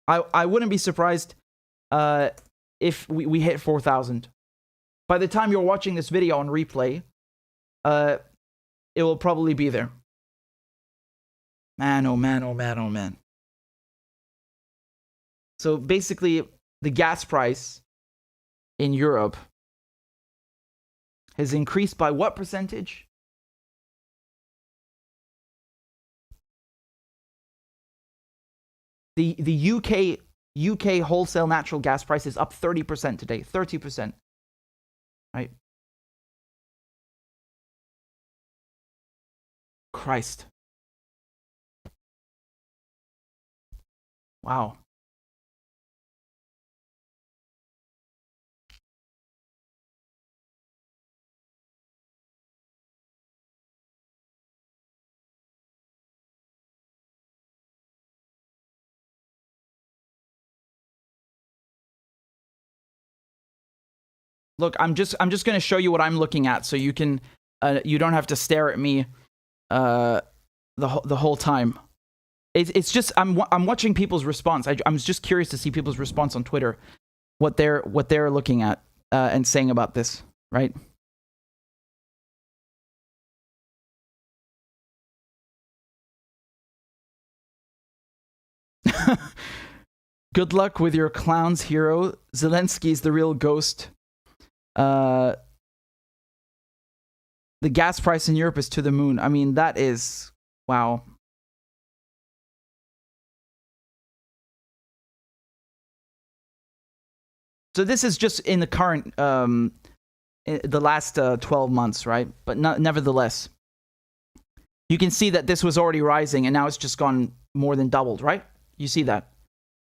Speaker 1: I wouldn't be surprised if we hit 4,000. By the time you're watching this video on replay, it will probably be there. Man, oh man, oh man, oh man. So basically, the gas price in Europe has increased by what percentage? The UK wholesale natural gas price is up 30% today. 30%. Right? Christ. Wow. Look, I'm just going to show you what I'm looking at, so you can you don't have to stare at me the whole time. It's just I'm watching people's response. I'm just curious to see people's response on Twitter, what they're looking at and saying about this, right? Good luck with your clown's hero. Zelensky's the real ghost. The gas price in Europe is to the moon. I mean, that is, wow. So this is just in the current, in the last 12 months, right? But nevertheless, you can see that this was already rising and now it's just gone more than doubled, right? You see that?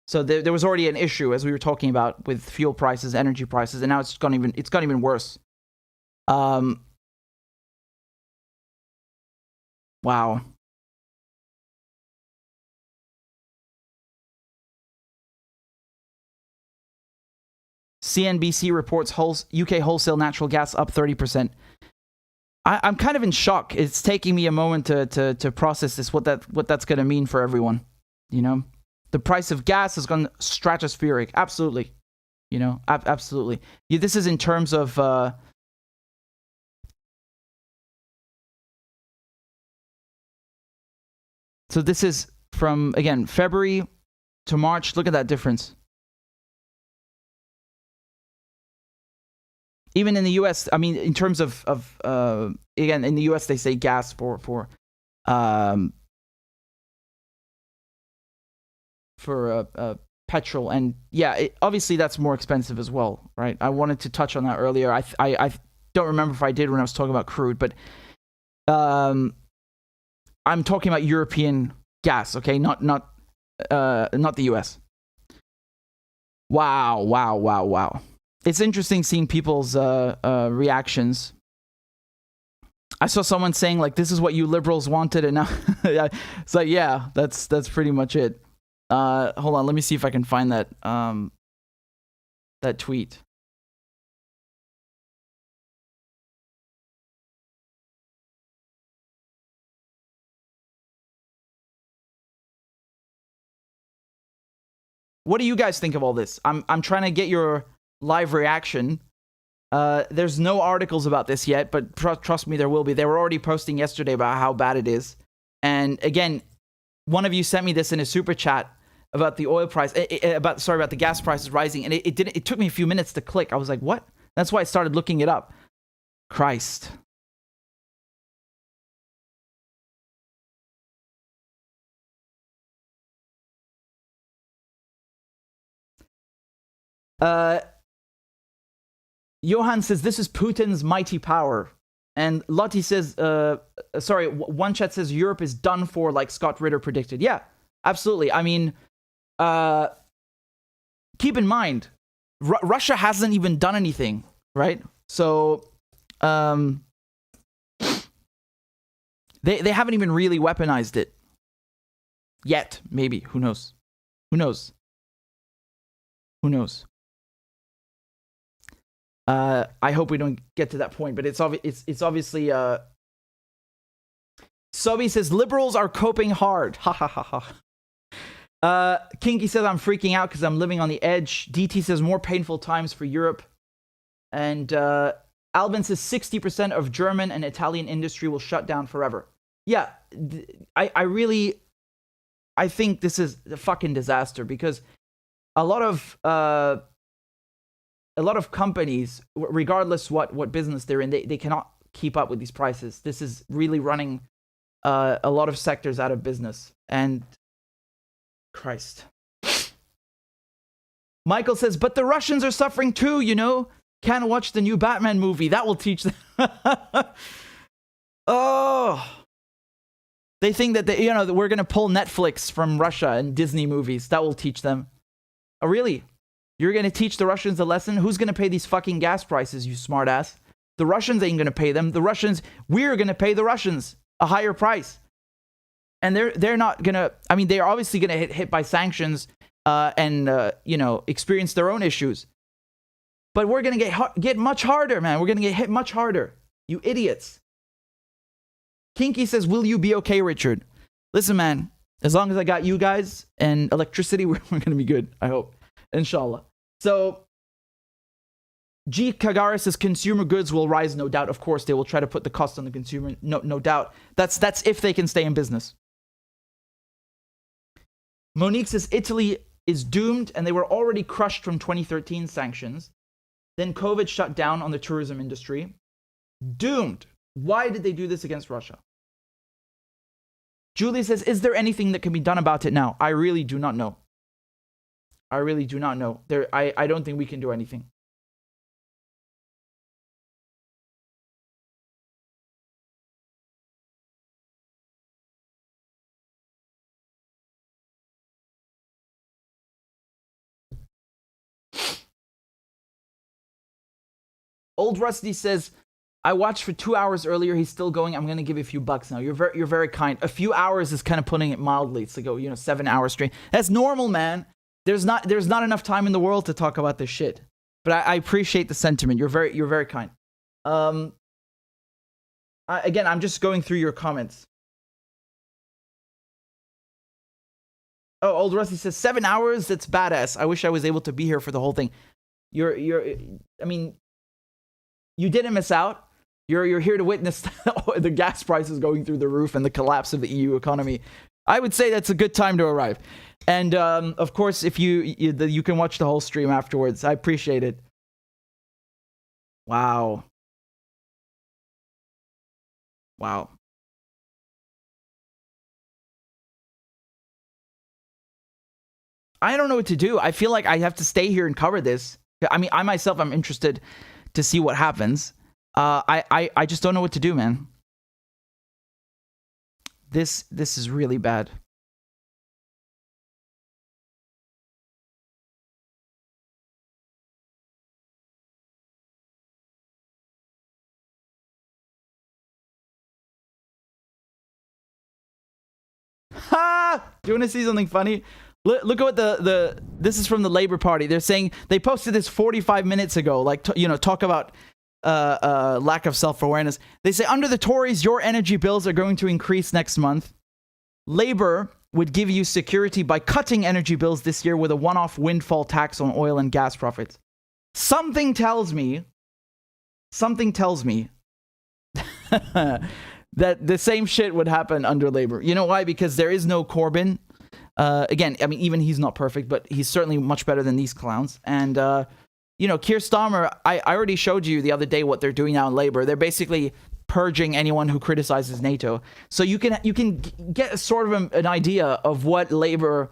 Speaker 1: So there was already an issue, as we were talking about, with fuel prices, energy prices, and now it's gone even worse. Wow. CNBC reports UK wholesale natural gas up 30%. I'm kind of in shock. It's taking me a moment to process this, what that's going to mean for everyone. You know, the price of gas has gone stratospheric. Absolutely. You know, absolutely. This is in terms of... So this is from, again, February to March. Look at that difference. Even in the U.S., I mean, in terms of again, in the U.S. they say gas for petrol, and yeah, obviously that's more expensive as well, right? I wanted to touch on that earlier. I don't remember if I did when I was talking about crude, but I'm talking about European gas, okay? Not the U.S. Wow. It's interesting seeing people's reactions. I saw someone saying, like, this is what you liberals wanted, and now it's like, yeah, that's pretty much it. Hold on, let me see if I can find that that tweet. What do you guys think of all this? I'm trying to get your live reaction. There's no articles about this yet, but trust me, there will be. They were already posting yesterday about how bad it is. And again, one of you sent me this in a super chat about the oil price, about the gas prices rising, and it took me a few minutes to click. I was like, what? That's why I started looking it up. Christ. Johan says, this is Putin's mighty power. And Lottie says, one chat says, Europe is done for, like Scott Ritter predicted. Yeah, absolutely. I mean, keep in mind, Russia hasn't even done anything, right? So, they haven't even really weaponized it. Yet, maybe. Who knows? Who knows? Who knows? I hope we don't get to that point, but it's obviously Sobi says liberals are coping hard. Ha ha ha ha. Kinky says I'm freaking out because I'm living on the edge. DT says more painful times for Europe. And Albin says 60% of German and Italian industry will shut down forever. Yeah, I think this is a fucking disaster, because a lot of companies, regardless what business they're in, they cannot keep up with these prices. This is really running a lot of sectors out of business. And Christ. Michael says, but the Russians are suffering too, you know? Can't watch the new Batman movie. That will teach them. Oh. They think that that we're going to pull Netflix from Russia and Disney movies. That will teach them. Oh, really? You're going to teach the Russians a lesson? Who's going to pay these fucking gas prices, you smartass? The Russians ain't going to pay them. We're going to pay the Russians a higher price. And they're not going to, I mean, they're obviously going to get hit by sanctions and experience their own issues. But we're going to get much harder, man. We're going to get hit much harder. You idiots. Kinky says, will you be okay, Richard? Listen, man, as long as I got you guys and electricity, we're going to be good, I hope. Inshallah. So, G. Kagara says consumer goods will rise, no doubt. Of course, they will try to put the cost on the consumer, no doubt. That's if they can stay in business. Monique says Italy is doomed, and they were already crushed from 2013 sanctions. Then COVID shut down on the tourism industry. Doomed. Why did they do this against Russia? Julie says, is there anything that can be done about it now? I really do not know. I really do not know. I don't think we can do anything. Old Rusty says, I watched for 2 hours earlier. He's still going. I'm going to give you a few bucks now. You're very kind. A few hours is kind of putting it mildly. It's like, 7 hours straight. That's normal, man. There's not enough time in the world to talk about this shit. But I appreciate the sentiment. You're very kind. Again, I'm just going through your comments. Oh, Old Rusty says 7 hours. That's badass. I wish I was able to be here for the whole thing. You didn't miss out. You're here to witness the gas prices going through the roof and the collapse of the EU economy. I would say that's a good time to arrive. And of course, if you can watch the whole stream afterwards. I appreciate it. Wow. I don't know what to do. I feel like I have to stay here and cover this. I mean, I myself, I'm interested to see what happens. I just don't know what to do, man. This is really bad. Ha! Do you want to see something funny? Look at what this is from the Labour Party. They're saying they posted this 45 minutes ago. Like, talk about lack of self-awareness. They say, under the Tories, your energy bills are going to increase next month. Labour would give you security by cutting energy bills this year with a one-off windfall tax on oil and gas profits. Something tells me that the same shit would happen under Labour. You know why? Because there is no Corbyn. Again, I mean, even he's not perfect, but he's certainly much better than these clowns. And, Keir Starmer, I already showed you the other day what they're doing now in Labour. They're basically purging anyone who criticizes NATO. So you can get sort of an idea of what Labour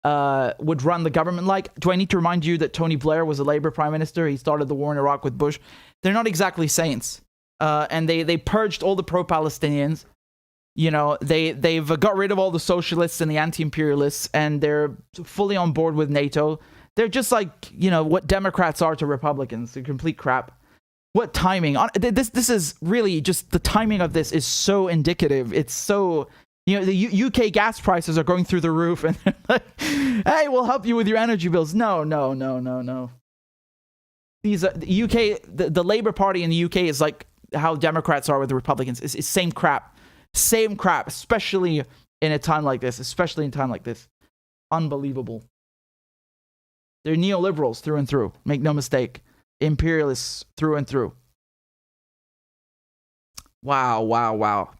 Speaker 1: would run the government like. Do I need to remind you that Tony Blair was a Labour prime minister? He started the war in Iraq with Bush. They're not exactly saints. And they purged all the pro-Palestinians. They've got rid of all the socialists and the anti-imperialists, and they're fully on board with NATO. They're just like, what Democrats are to Republicans. They're complete crap. What timing? This is really just, the timing of this is so indicative. It's so, the UK gas prices are going through the roof, and they're like, hey, we'll help you with your energy bills. No. These are, the UK, the Labour Party in the UK is like how Democrats are with the Republicans. It's same crap. Same crap, especially in a time like this. Unbelievable. They're neoliberals through and through. Make no mistake. Imperialists through and through. Wow.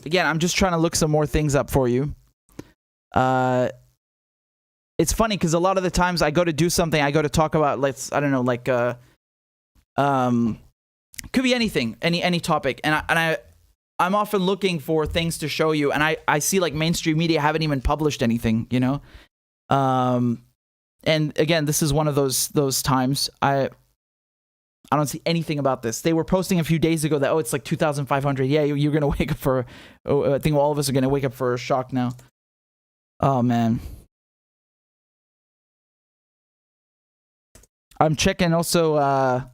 Speaker 1: Again, I'm just trying to look some more things up for you. It's funny because a lot of the times I go to do something, I go to talk about, could be anything, any topic, and I'm often looking for things to show you, and I see like mainstream media haven't even published anything, and again, this is one of those times. I don't see anything about this. They were posting a few days ago that, it's like 2,500. Yeah, you're going to wake up for... I think all of us are going to wake up for a shock now. Oh, man. I'm checking also...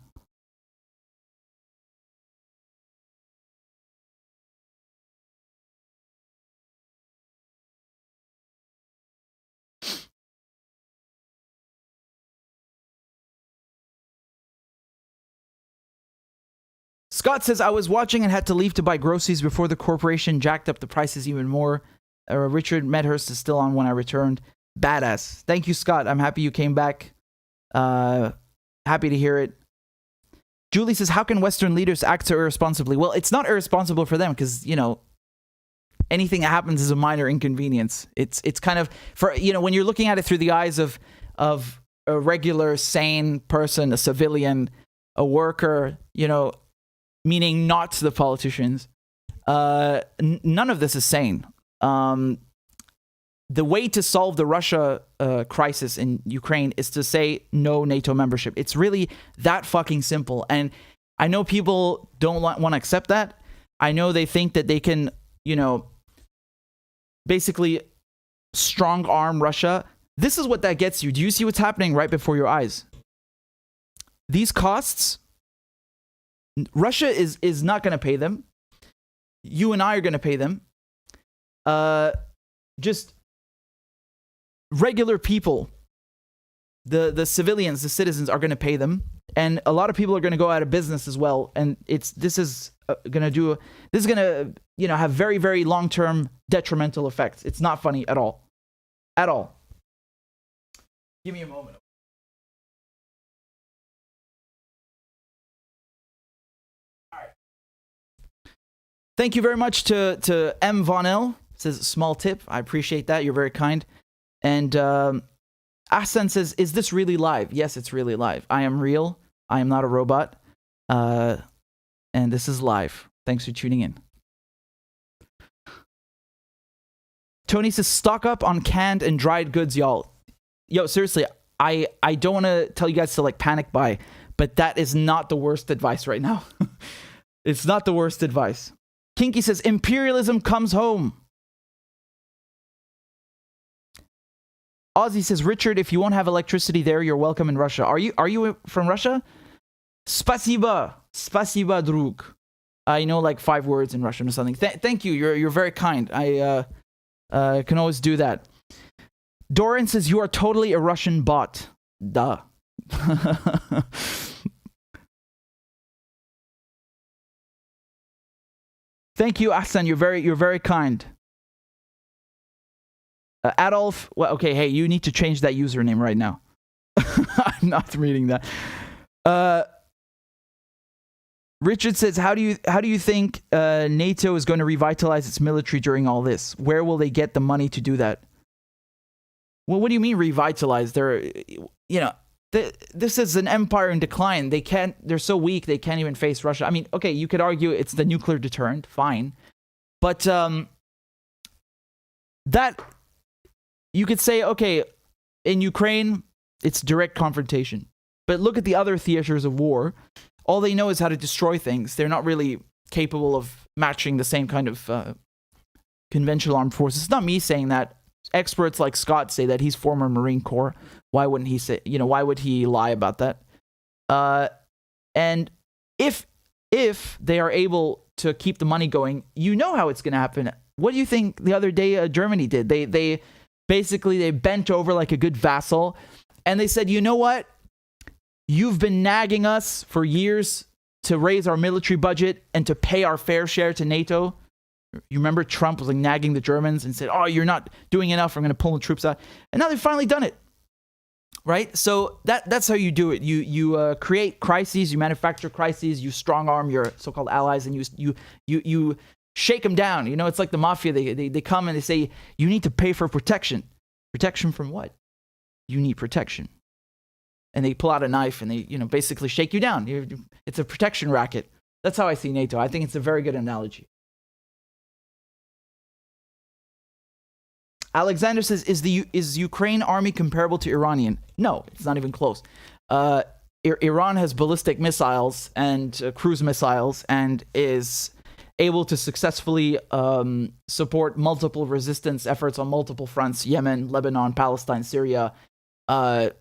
Speaker 1: Scott says, I was watching and had to leave to buy groceries before the corporation jacked up the prices even more. Richard Medhurst is still on when I returned. Badass. Thank you, Scott. I'm happy you came back. Happy to hear it. Julie says, how can Western leaders act so irresponsibly? Well, it's not irresponsible for them because, anything that happens is a minor inconvenience. It's kind of, for when you're looking at it through the eyes of a regular sane person, a civilian, a worker, meaning not the politicians. None of this is sane. The way to solve the Russia crisis in Ukraine is to say no NATO membership. It's really that fucking simple. And I know people don't want to accept that. I know they think that they can, basically strong arm Russia. This is what that gets you. Do you see what's happening right before your eyes? These costs, Russia is not going to pay them. You and I are going to pay them. Just regular people, the civilians, the citizens are going to pay them, and a lot of people are going to go out of business as well. And this is going to have very, very long-term detrimental effects. It's not funny at all, at all. Give me a moment. All right. Thank you very much to M. Von L. Says small tip. I appreciate that. You're very kind. And Ahsan says, is this really live? Yes, it's really live. I am real. I am not a robot. And this is live. Thanks for tuning in. Tony says, stock up on canned and dried goods, y'all. Yo, seriously, I don't want to tell you guys to panic buy, but that is not the worst advice right now. It's not the worst advice. Kinky says, imperialism comes home. Ozzy says, Richard, if you won't have electricity there, you're welcome in Russia. Are you from Russia? Spasiba. Spasiba, drug. I know 5 words in Russian or something. Thank you. You're very kind. I can always do that. Doran says, you are totally a Russian bot. Duh. Thank you, Ahsan. You're very kind. Adolf, well, okay, hey, you need to change that username right now. I'm not reading that. Richard says, how do you think NATO is going to revitalize its military during all this? Where will they get the money to do that? Well, what do you mean revitalize? This is an empire in decline. They're so weak, they can't even face Russia. I mean, okay, you could argue it's the nuclear deterrent, fine. But that, you could say, okay, in Ukraine, it's direct confrontation. But look at the other theaters of war. All they know is how to destroy things. They're not really capable of matching the same kind of conventional armed forces. It's not me saying that. Experts like Scott say that. He's former Marine Corps. Why wouldn't he say, why would he lie about that? And if they are able to keep the money going, you know how it's going to happen. What do you think the other day Germany did? They basically bent over like a good vassal, and they said, you know what? You've been nagging us for years to raise our military budget and to pay our fair share to NATO. You remember Trump was nagging the Germans and said, oh, you're not doing enough. I'm going to pull the troops out. And now they've finally done it. Right? So that's how you do it. You create crises, you manufacture crises, you strong arm your so-called allies, and you shake them down. It's like the mafia. They come and they say, you need to pay for protection. Protection from what? You need protection. And they pull out a knife and they, basically shake you down. It's a protection racket. That's how I see NATO. I think it's a very good analogy. Alexander says, is Ukraine army comparable to Iranian? No, it's not even close. Iran has ballistic missiles and cruise missiles and is able to successfully support multiple resistance efforts on multiple fronts: Yemen, Lebanon, Palestine, Syria. The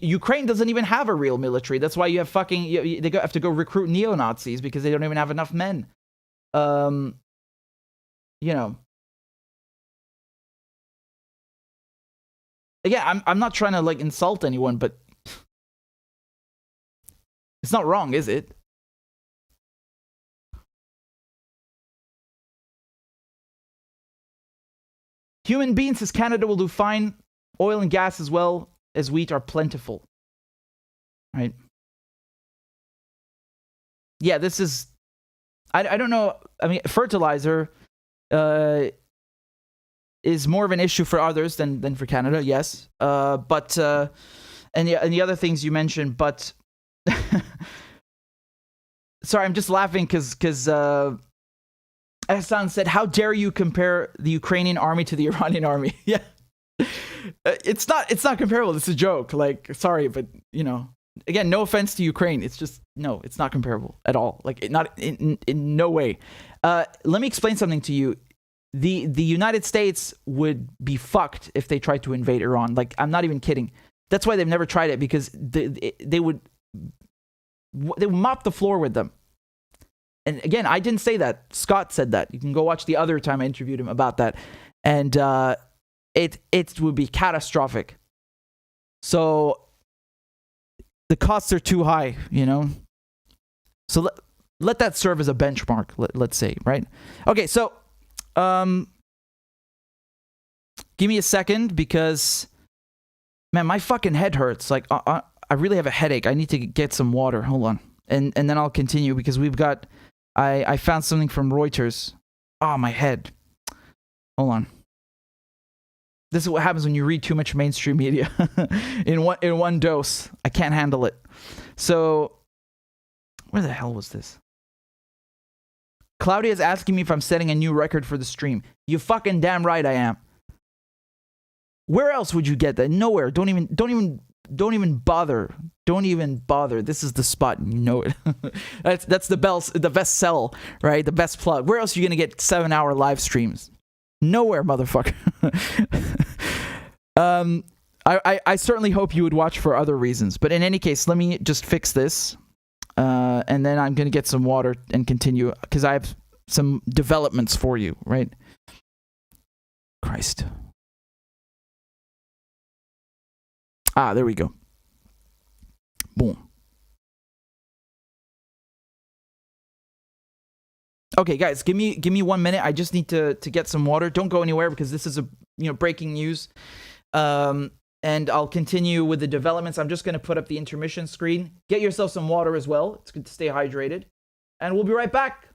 Speaker 1: Ukraine doesn't even have a real military. That's why you have they have to go recruit neo-Nazis because they don't even have enough men. Again, I'm not trying to insult anyone, but it's not wrong, is it? Human being says Canada will do fine. Oil and gas as well as wheat are plentiful. Right? Yeah, this is... I don't know. I mean, fertilizer, is more of an issue for others than for Canada, yes. But and the other things you mentioned, but sorry, I'm just laughing because Hassan said, "How dare you compare the Ukrainian army to the Iranian army?" Yeah, it's not comparable. It's a joke. Like, sorry, but you know, again, no offense to Ukraine. It's just no, it's not comparable at all. Like, not in no way. Let me explain something to you. The United States would be fucked if they tried to invade Iran. Like, I'm not even kidding. That's why they've never tried it, because they would mop the floor with them. And again, I didn't say that. Scott said that. You can go watch the other time I interviewed him about that. And it would be catastrophic. So the costs are too high, you know? So let that serve as a benchmark, let's say, right? Okay, so give me a second, because man, my fucking head hurts. Like, I really have a headache. I need to get some water. Hold on. And then I'll continue, because we've got... I found something from Reuters. Oh, my head. Hold on. This is what happens when you read too much mainstream media in one dose. I can't handle it. So, where the hell was this? Claudia is asking me if I'm setting a new record for the stream. You fucking damn right I am. Where else would you get that? Nowhere. Don't even bother. Don't even bother. This is the spot. You know it. that's the best sell, right? The best plug. Where else are you gonna get 7-hour live streams? Nowhere, motherfucker. I certainly hope you would watch for other reasons. But in any case, let me just fix this. And then I'm gonna get some water and continue, because I have some developments for you, right? Christ. Ah, there we go. Boom. Okay, guys, give me 1 minute. I just need to get some water. Don't go anywhere, because this is breaking news. And I'll continue with the developments. I'm just going to put up the intermission screen. Get yourself some water as well. It's good to stay hydrated. And we'll be right back.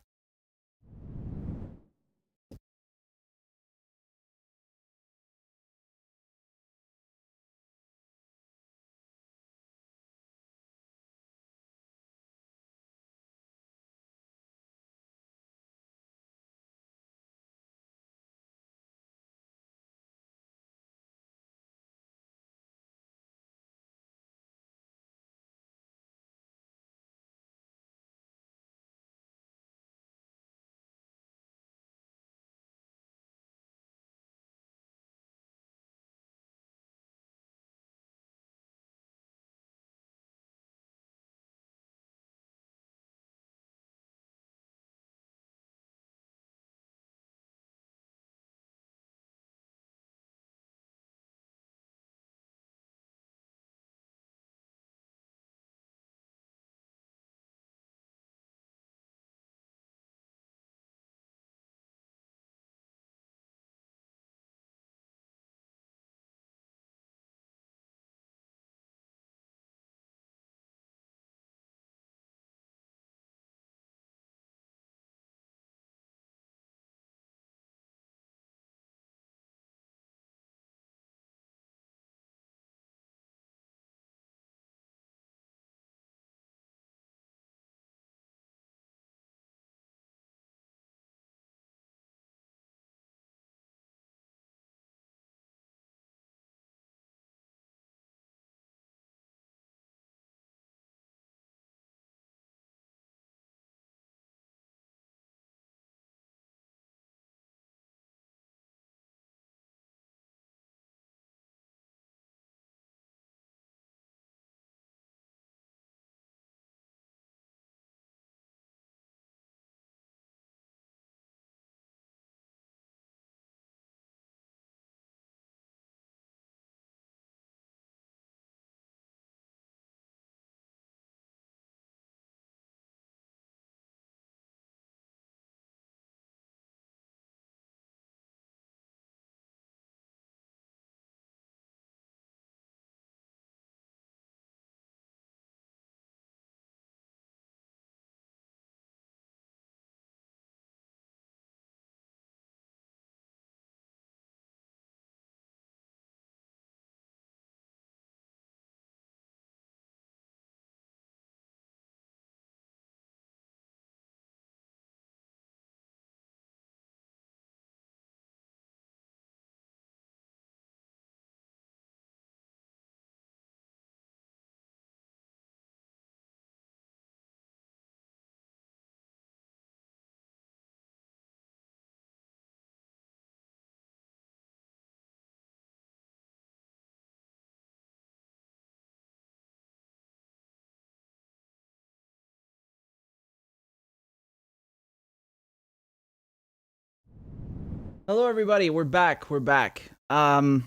Speaker 1: Hello, everybody. We're back. We're back. Hold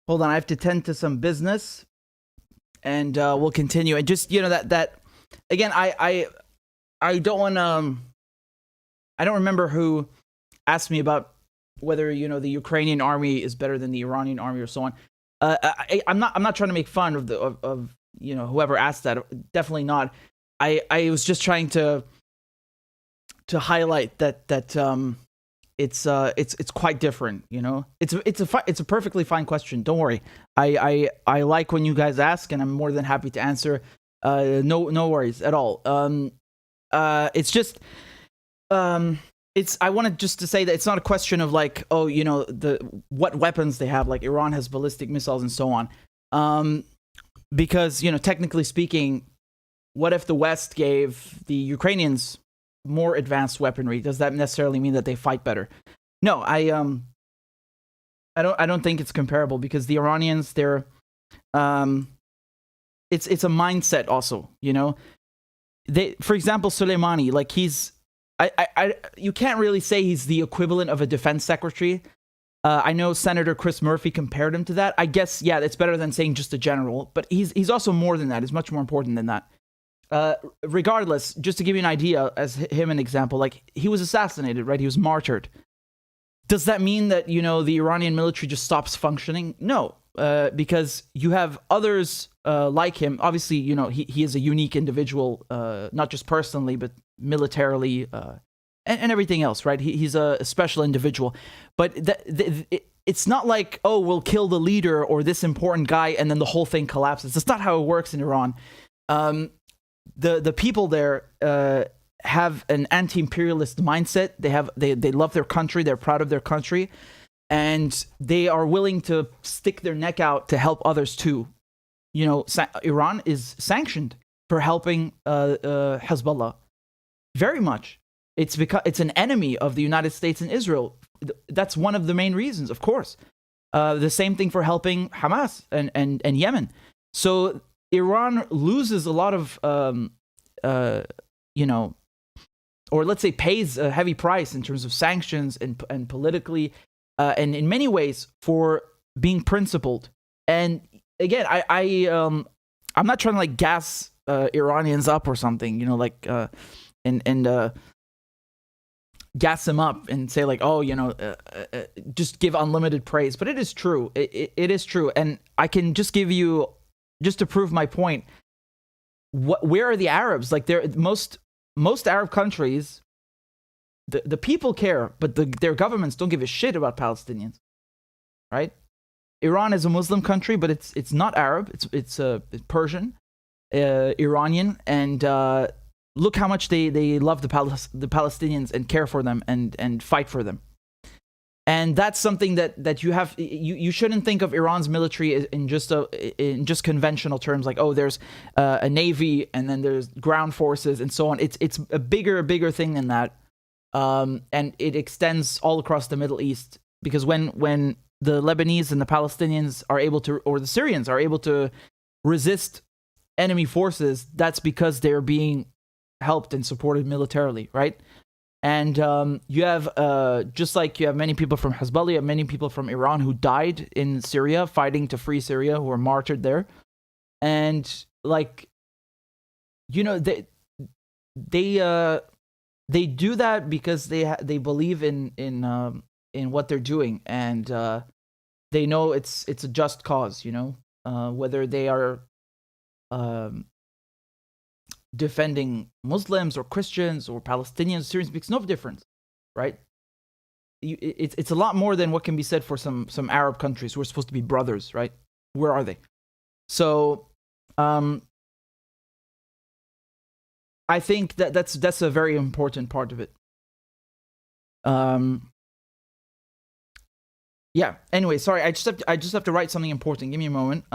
Speaker 1: on. I have to tend to some business, and we'll continue. And just that again. I don't want to. I don't remember who asked me about whether the Ukrainian army is better than the Iranian army or so on. I'm not trying to make fun of whoever asked that. Definitely not. I was just trying to highlight that it's quite different. It's a perfectly fine question. Don't worry. I like when you guys ask, and I'm more than happy to answer. No worries at all. It's just I wanted just to say that it's not a question of like, what weapons they have. Like Iran has ballistic missiles and so on. Because technically speaking, what if the West gave the Ukrainians more advanced weaponry? Does that necessarily mean that they fight better? No, I don't think it's comparable, because the Iranians, they're it's a mindset also, They, for example, Soleimani, like you can't really say he's the equivalent of a defense secretary. I know Senator Chris Murphy compared him to that. I guess, yeah, it's better than saying just a general, but he's also more than that. He's much more important than that. Regardless, just to give you an idea, as him an example, like he was assassinated, right? He was martyred. Does that mean that, the Iranian military just stops functioning? No, because you have others like him. Obviously, he is a unique individual, not just personally, but militarily, and everything else, right? He's a special individual. But it's not like, oh, we'll kill the leader or this important guy and then the whole thing collapses. That's not how it works in Iran. The people there have an anti-imperialist mindset. They love their country. They're proud of their country, and they are willing to stick their neck out to help others too. Iran is sanctioned for helping Hezbollah very much. It's because it's an enemy of the United States and Israel. That's one of the main reasons, of course. The same thing for helping Hamas and Yemen. So Iran loses a lot of, or let's say pays a heavy price in terms of sanctions and politically, and in many ways for being principled. And again, I'm not trying to like gas Iranians up or something, and gas them up and say like, oh, just give unlimited praise. But it is true. It is true. And I can just give you, just to prove my point, where are the Arabs? Like most Arab countries, the people care, but their governments don't give a shit about Palestinians, right? Iran is a Muslim country, but it's not Arab. It's Persian, Iranian, and look how much they love the Palestinians and care for them and fight for them. And that's something that you have. You shouldn't think of Iran's military in just conventional terms, like, oh, there's a navy and then there's ground forces and so on. It's a bigger thing than that, and it extends all across the Middle East. Because when the Lebanese and the Palestinians are able to, or the Syrians are able to resist enemy forces, that's because they're being helped and supported militarily, right? And you have, just like you have many people from Hezbollah, you have many people from Iran who died in Syria fighting to free Syria, who were martyred there. And like, they do that because they believe in what they're doing, and they know it's a just cause, whether they are defending Muslims or Christians or Palestinians, Syrians, makes no difference, right? It's a lot more than what can be said for some Arab countries who are supposed to be brothers, right? Where are they? So, I think that's a very important part of it. Yeah. Anyway, sorry. I just have to write something important. Give me a moment.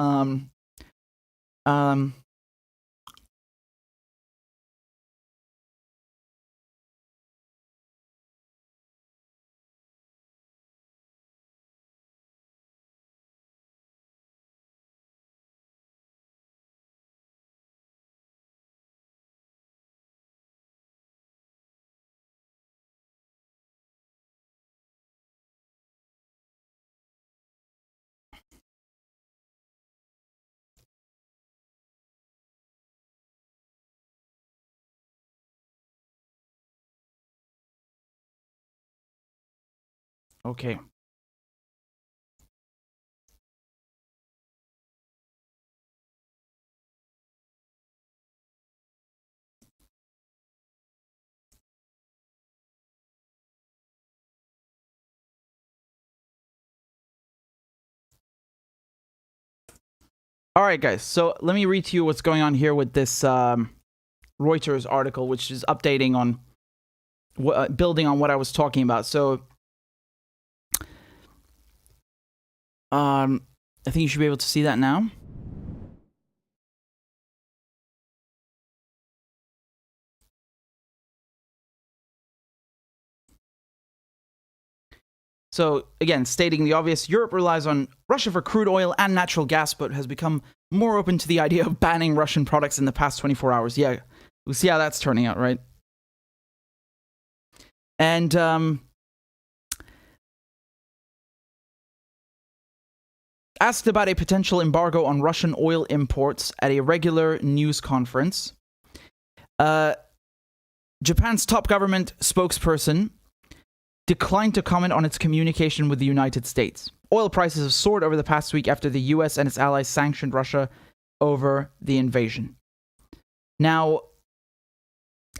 Speaker 1: Okay. All right, guys. So let me read to you what's going on here with this Reuters article, which is updating on, building on what I was talking about. So, I think you should be able to see that now. So, again, stating the obvious, Europe relies on Russia for crude oil and natural gas, but has become more open to the idea of banning Russian products in the past 24 hours. Yeah, we'll see how that's turning out, right? And, asked about a potential embargo on Russian oil imports at a regular news conference, Japan's top government spokesperson declined to comment on its communication with the United States. Oil prices have soared over the past week after the US and its allies sanctioned Russia over the invasion. Now,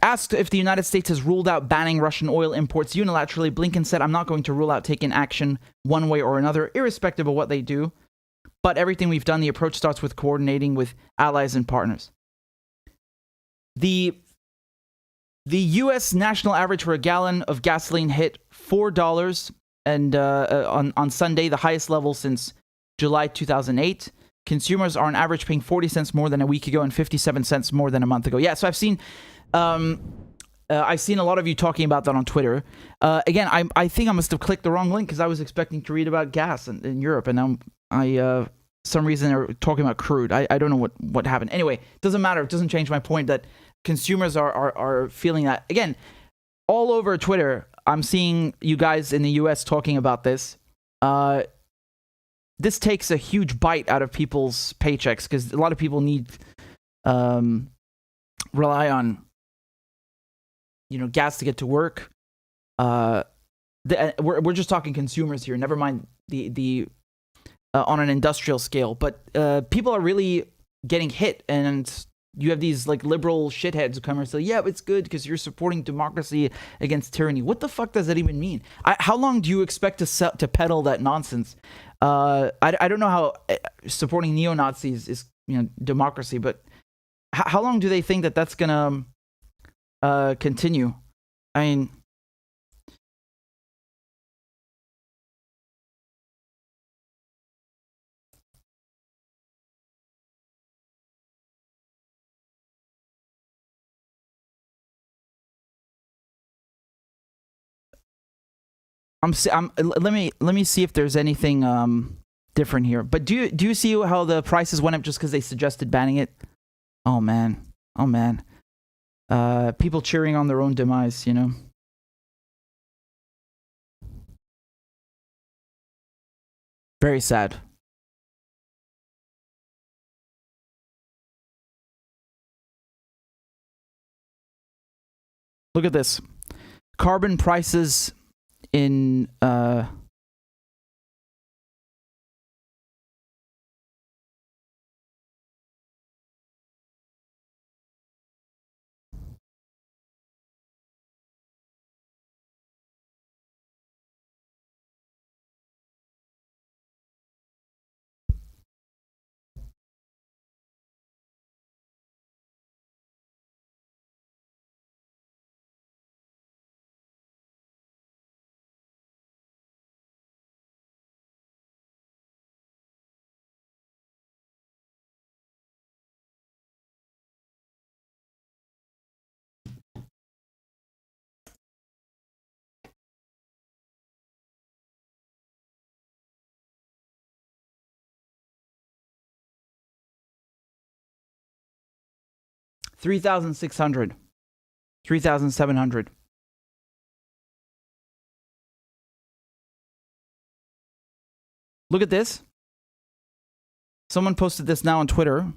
Speaker 1: asked if the United States has ruled out banning Russian oil imports unilaterally, Blinken said, "I'm not going to rule out taking action one way or another, irrespective of what they do. But everything we've done, the approach starts with coordinating with allies and partners." The U.S. national average for a gallon of gasoline hit $4 and on Sunday, the highest level since July 2008. Consumers are on average paying 40 cents more than a week ago and 57 cents more than a month ago. Yeah, so I've seen a lot of you talking about that on Twitter. Again, I think I must have clicked the wrong link because I was expecting to read about gas in Europe, and now some reason they're talking about crude. I don't know what happened. Anyway, it doesn't matter. It doesn't change my point that consumers are feeling that. Again, all over Twitter, I'm seeing you guys in the US talking about this. This takes a huge bite out of people's paychecks because a lot of people need rely on gas to get to work. We're just talking consumers here. Never mind the on an industrial scale, but people are really getting hit, and you have these like liberal shitheads who come and say, "Yeah, it's good because you're supporting democracy against tyranny." What the fuck does that even mean? How long do you expect to peddle that nonsense? I don't know how supporting neo-Nazis is democracy, but how long do they think that that's gonna continue? I mean, let me see if there's anything different here. But do you see how the prices went up just because they suggested banning it? Oh man. People cheering on their own demise, Very sad. Look at this. Carbon prices in $3,600, $3,700. Look at this. Someone posted this now on Twitter.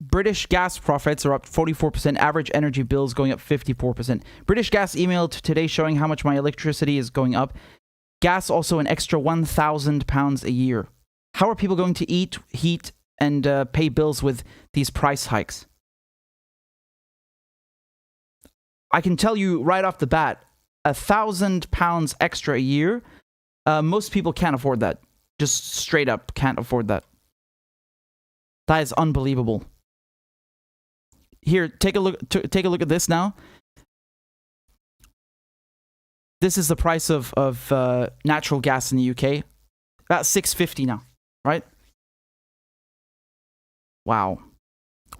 Speaker 1: British gas profits are up 44%. Average energy bills going up 54%. British Gas emailed today showing how much my electricity is going up. Gas also an extra £1,000 a year. How are people going to eat, heat, and pay bills with these price hikes? I can tell you right off the bat, £1,000 extra a year, most people can't afford that. Just straight up can't afford that. That is unbelievable. Here, take a look. Take a look at this now. This is the price of natural gas in the UK. About $6.50 now, right? Wow,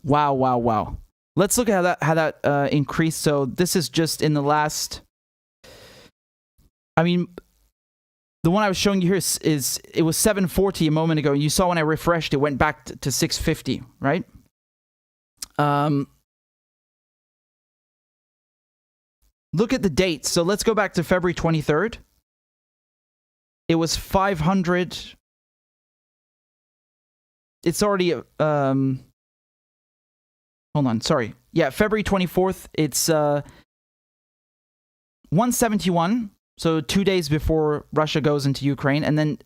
Speaker 1: wow, wow, wow. Let's look at how that increased. So this is just in the last. I mean, the one I was showing you here is it was 740 a moment ago. You saw when I refreshed, it went back to 650, right? Look at the dates. So let's go back to February 23rd. It was 500. It's already hold on, sorry. Yeah, February 24th, it's 171. So 2 days before Russia goes into Ukraine. And then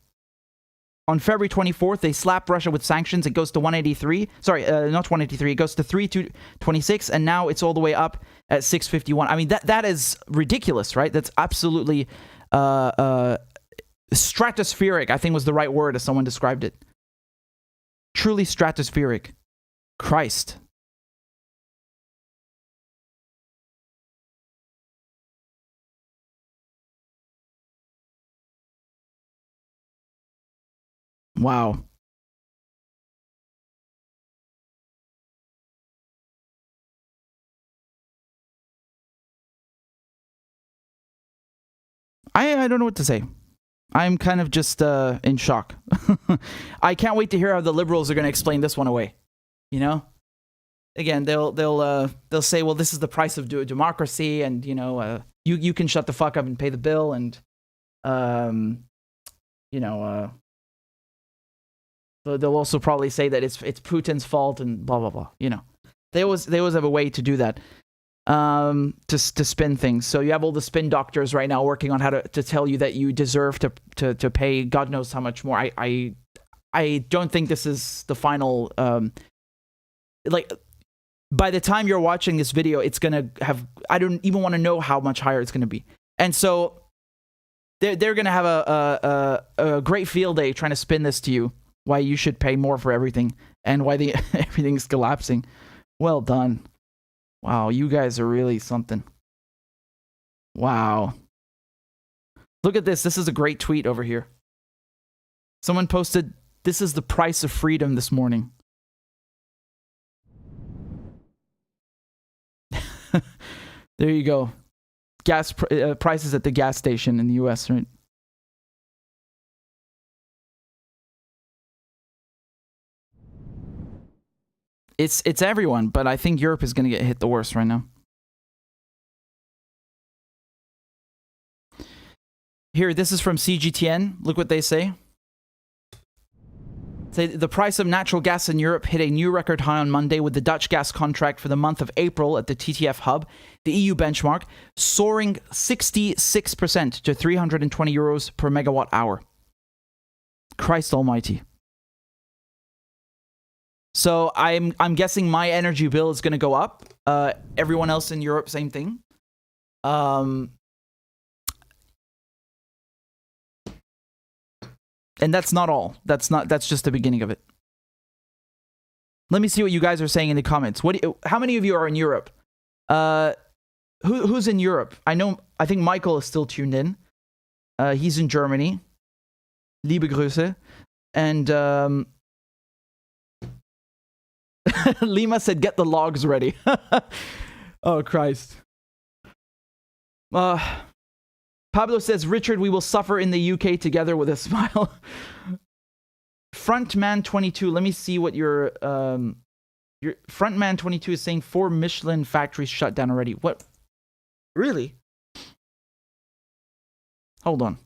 Speaker 1: on February 24th, they slap Russia with sanctions. It goes to 183. Sorry, not 183. It goes to 326. And now it's all the way up at 651. I mean, that is ridiculous, right? That's absolutely stratospheric, I think was the right word as someone described it. Truly stratospheric. Christ. Wow. I don't know what to say. I'm kind of just in shock. I can't wait to hear how the liberals are going to explain this one away. You know? Again, they'll say, well, this is the price of democracy, and you know, you can shut the fuck up and pay the bill, and you know, they'll also probably say that it's Putin's fault and blah blah blah. You know, they always have a way to do that, to spin things. So you have all the spin doctors right now working on how to tell you that you deserve to pay God knows how much more. I don't think this is the final. Like by the time you're watching this video, it's gonna have. I don't even want to know how much higher it's gonna be, and so they're gonna have a great field day trying to spin this to you. Why you should pay more for everything, and why everything's collapsing. Well done. Wow, you guys are really something. Wow. Look at this. This is a great tweet over here. Someone posted, "This is the price of freedom" this morning. There you go. Gas prices at the gas station in the US, right? It's everyone, but I think Europe is going to get hit the worst right now. Here, this is from CGTN. Look what they say. The price of natural gas in Europe hit a new record high on Monday, with the Dutch gas contract for the month of April at the TTF hub, the EU benchmark, soaring 66% to 320 euros per megawatt hour. Christ almighty. So I'm guessing my energy bill is going to go up. Everyone else in Europe, same thing. And that's not all. That's just the beginning of it. Let me see what you guys are saying in the comments. How many of you are in Europe? Who's in Europe? I think Michael is still tuned in. He's in Germany. Liebe Grüße. And Lima said, "Get the logs ready." Oh, Christ. Pablo says, "Richard, we will suffer in the UK together," with a smile. Frontman22, let me see what your Frontman22 is saying. 4 Michelin factories shut down already. What? Really? Hold on.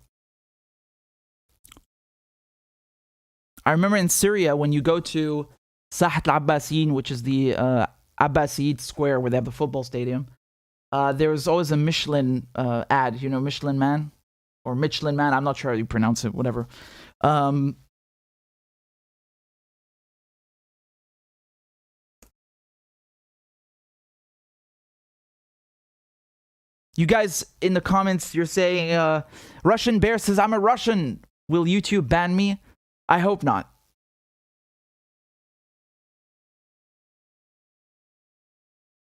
Speaker 1: I remember in Syria, when you go to Sahat al-Abbasiyin, which is the Abbasid Square where they have the football stadium. There was always a Michelin ad, you know, Michelin Man or Michelin Man. I'm not sure how you pronounce it, whatever. You guys in the comments, you're saying, Russian Bear says, I'm a Russian. Will YouTube ban me? I hope not.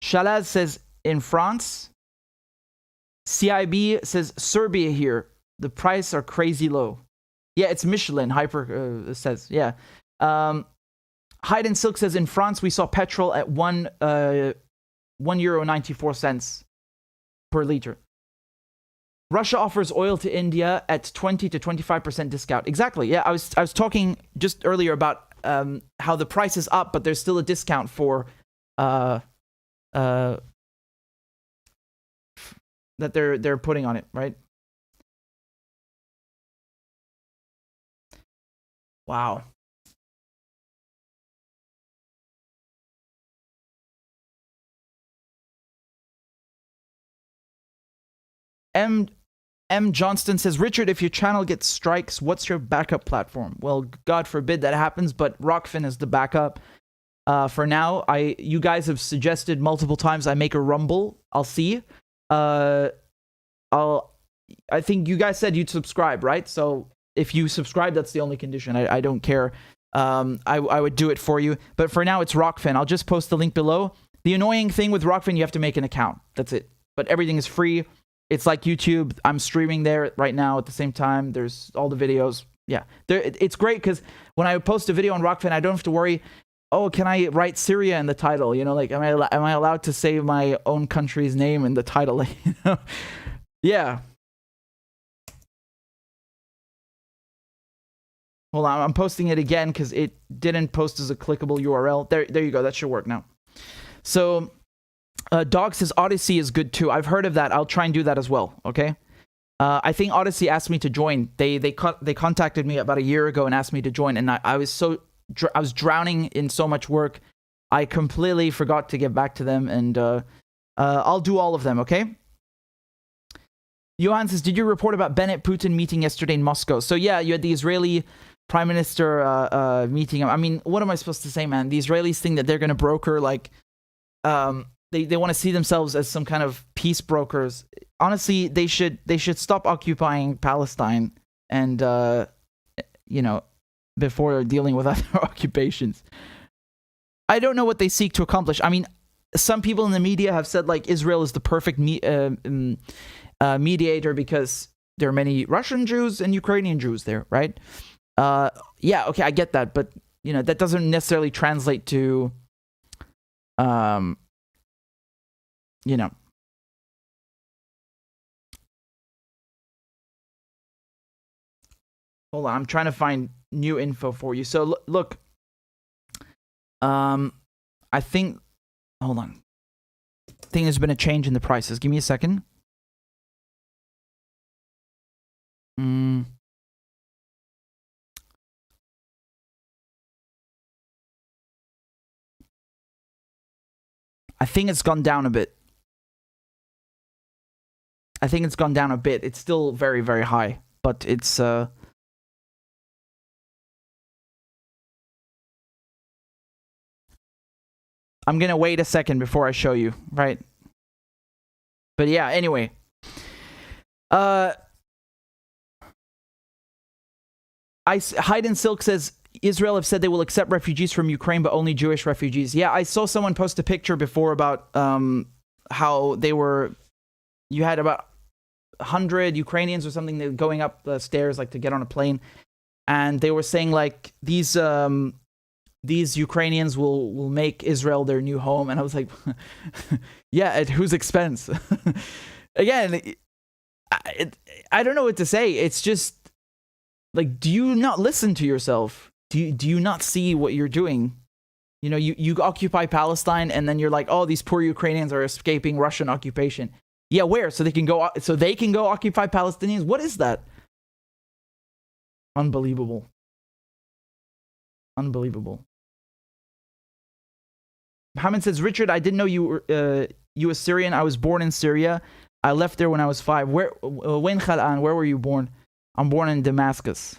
Speaker 1: Shalaz says, in France. CIB says, Serbia here. The price are crazy low. Yeah, it's Michelin, says, yeah. Hide and Silk says, in France, we saw petrol at €1.94 per liter. Russia offers oil to India at 20 to 25% discount. Exactly. Yeah, I was talking just earlier about how the price is up, but there's still a discount for that they're putting on it, right? Wow. M. Johnston says, Richard, if your channel gets strikes, what's your backup platform? Well, God forbid that happens, but Rockfin is the backup. For now, you guys have suggested multiple times I make a Rumble. I'll see. I think you guys said you'd subscribe, right? So if you subscribe, that's the only condition. I don't care. I would do it for you. But for now, it's Rockfin. I'll just post the link below. The annoying thing with Rockfin, you have to make an account. That's it. But everything is free. It's like YouTube. I'm streaming there right now at the same time. There's all the videos. Yeah, it's great because when I post a video on Rockfin, I don't have to worry, oh, can I write Syria in the title? You know, like, am I allowed to say my own country's name in the title? You know? Yeah. Hold on, I'm posting it again because it didn't post as a clickable URL. There you go. That should work now. So... Dog says Odyssey is good too. I've heard of that. I'll try and do that as well. Okay. I think Odyssey asked me to join. They contacted me about a year ago and asked me to join, and I was drowning in so much work, I completely forgot to get back to them. And I'll do all of them. Okay. Johan says, did you report about Bennett Putin meeting yesterday in Moscow? So yeah, you had the Israeli Prime Minister meeting. I mean, what am I supposed to say, man? The Israelis think that they're going to broker like. They want to see themselves as some kind of peace brokers. Honestly, they should stop occupying Palestine and you know, before dealing with other occupations. I don't know what they seek to accomplish. I mean, some people in the media have said like Israel is the perfect mediator because there are many Russian Jews and Ukrainian Jews there, right? Yeah, okay, I get that, but you know, that doesn't necessarily translate to you know. Hold on, I'm trying to find new info for you. So look, I think, hold on. I think there's been a change in the prices. Give me a second. I think it's gone down a bit. It's still very, very high, but it's I'm gonna wait a second before I show you, right? But yeah, anyway. Hide and Silk says Israel have said they will accept refugees from Ukraine, but only Jewish refugees. Yeah, I saw someone post a picture before about how you had about 100 Ukrainians or something that were going up the stairs like to get on a plane, and they were saying like these Ukrainians will make Israel their new home, and I was like, yeah, at whose expense? Again, I don't know what to say. It's just like, do you not listen to yourself? Do you not see what you're doing? You know, you occupy Palestine, and then you're like, oh, these poor Ukrainians are escaping Russian occupation. Yeah, where? So they can go occupy Palestinians? What is that? Unbelievable. Mohammed says, Richard, I didn't know you were Syrian. I was born in Syria. I left there when I was 5. Where were you born? I'm born in Damascus.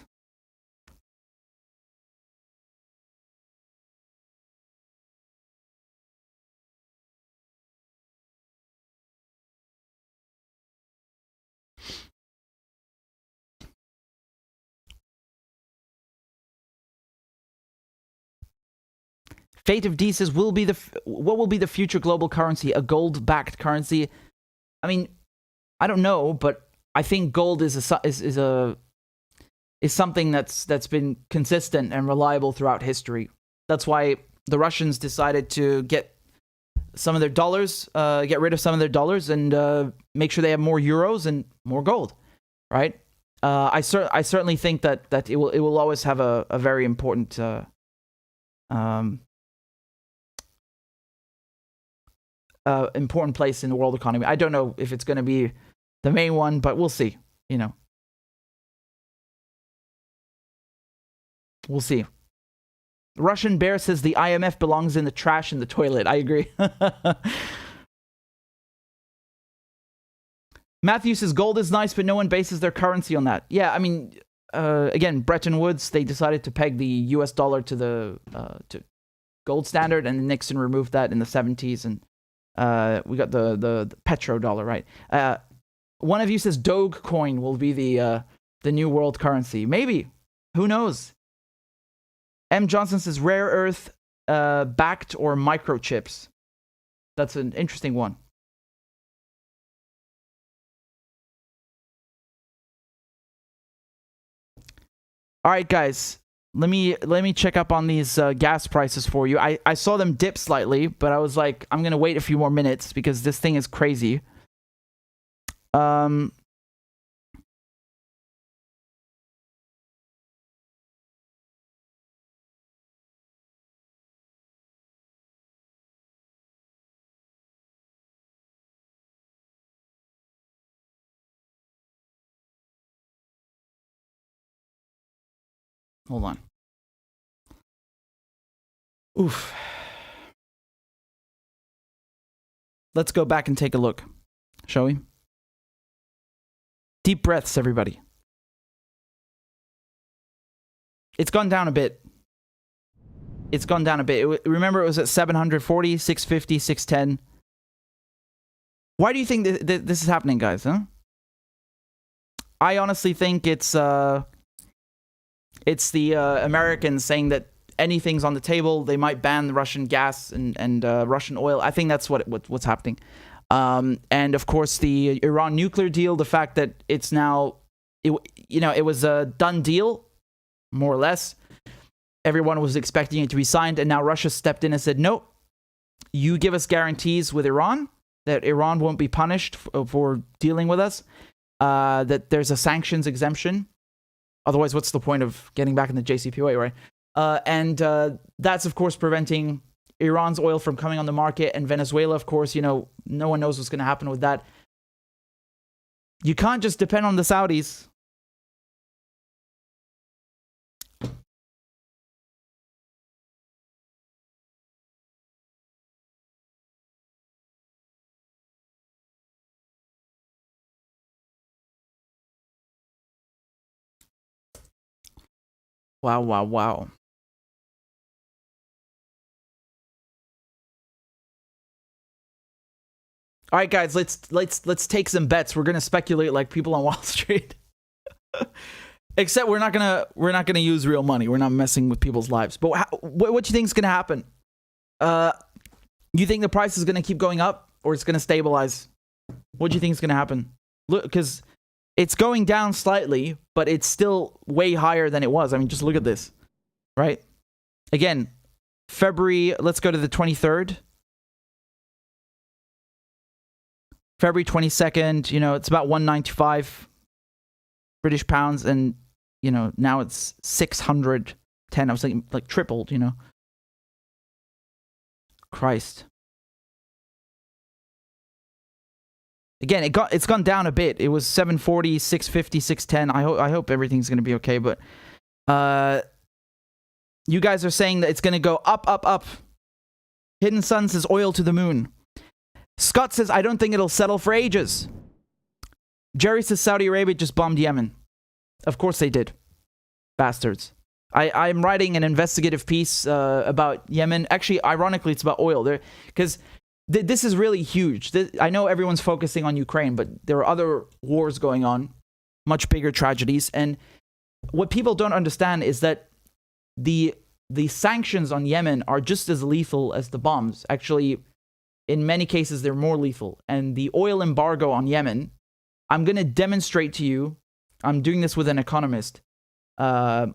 Speaker 1: Fate of D says, what will be the future global currency? A gold-backed currency? I mean, I don't know, but I think gold is something that's been consistent and reliable throughout history. That's why the Russians decided to get some of their dollars, get rid of some of their dollars, and make sure they have more euros and more gold, right? I certainly think that it will always have a very important important place in the world economy. I don't know if it's going to be the main one, but we'll see. You know, we'll see. Russian Bear says the IMF belongs in the trash in the toilet. I agree. Matthew says gold is nice, but no one bases their currency on that. Yeah, I mean, again, Bretton Woods, they decided to peg the US dollar to the to gold standard, and Nixon removed that in the 70s, and we got the petrodollar, right? One of you says Dogecoin will be the new world currency. Maybe. Who knows? M. Johnson says rare earth backed or microchips. That's an interesting one. All right, guys. Let me check up on these gas prices for you. I saw them dip slightly, but I was like, I'm gonna wait a few more minutes because this thing is crazy. Hold on. Oof. Let's go back and take a look, shall we? Deep breaths, everybody. It's gone down a bit. It's gone down a bit. Remember, it was at 740, 650, 610. Why do you think this is happening, guys? Huh? I honestly think it's the Americans saying that anything's on the table. They might ban the Russian gas and Russian oil. I think that's what's happening. And of course, the Iran nuclear deal, the fact that it's now, it was a done deal, more or less. Everyone was expecting it to be signed, and now Russia stepped in and said, nope, you give us guarantees with Iran that Iran won't be punished for dealing with us, that there's a sanctions exemption. Otherwise, what's the point of getting back in the JCPOA, right? And that's, of course, preventing Iran's oil from coming on the market. And Venezuela, of course, no one knows what's going to happen with that. You can't just depend on the Saudis. Wow, wow, wow. All right, guys, let's take some bets. We're gonna speculate like people on Wall Street. Except we're not gonna use real money. We're not messing with people's lives. But what do you think is gonna happen? You think the price is gonna keep going up, or it's gonna stabilize? What do you think is gonna happen? Look, because it's going down slightly, but it's still way higher than it was. I mean, just look at this, right? Again, February, let's go to the 23rd. February 22nd, it's about 195 British pounds, and, now it's 610. I was thinking, like, tripled, Christ. Again, it's gone down a bit. It was 740, 650, 610. I hope everything's going to be okay, but you guys are saying that it's going to go up, up, up. Hidden Sun says oil to the moon. Scott says, I don't think it'll settle for ages. Jerry says Saudi Arabia just bombed Yemen. Of course they did. Bastards. I'm writing an investigative piece about Yemen. Actually, ironically, it's about oil. Because this is really huge. I know everyone's focusing on Ukraine, but there are other wars going on, much bigger tragedies. And what people don't understand is that the sanctions on Yemen are just as lethal as the bombs. Actually, in many cases, they're more lethal. And the oil embargo on Yemen, I'm going to demonstrate to you, I'm doing this with an economist, I'm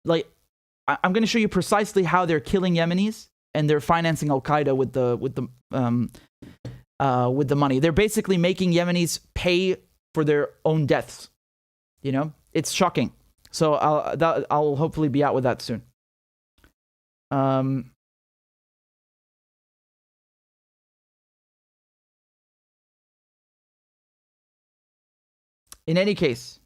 Speaker 1: going to show you precisely how they're killing Yemenis and they're financing Al-Qaeda with the money. They're basically making Yemenis pay for their own deaths. You know, it's shocking. So I'll hopefully be out with that soon. In any case,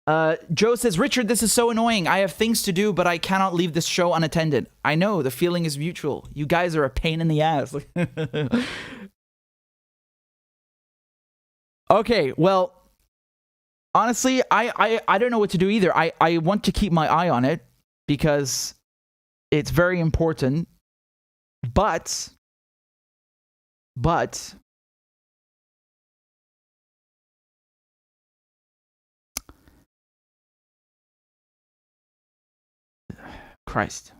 Speaker 1: Joe says, Richard, this is so annoying. I have things to do, but I cannot leave this show unattended. I know, the feeling is mutual. You guys are a pain in the ass. Okay, well, honestly, I don't know what to do either. I want to keep my eye on it because it's very important. But Christ.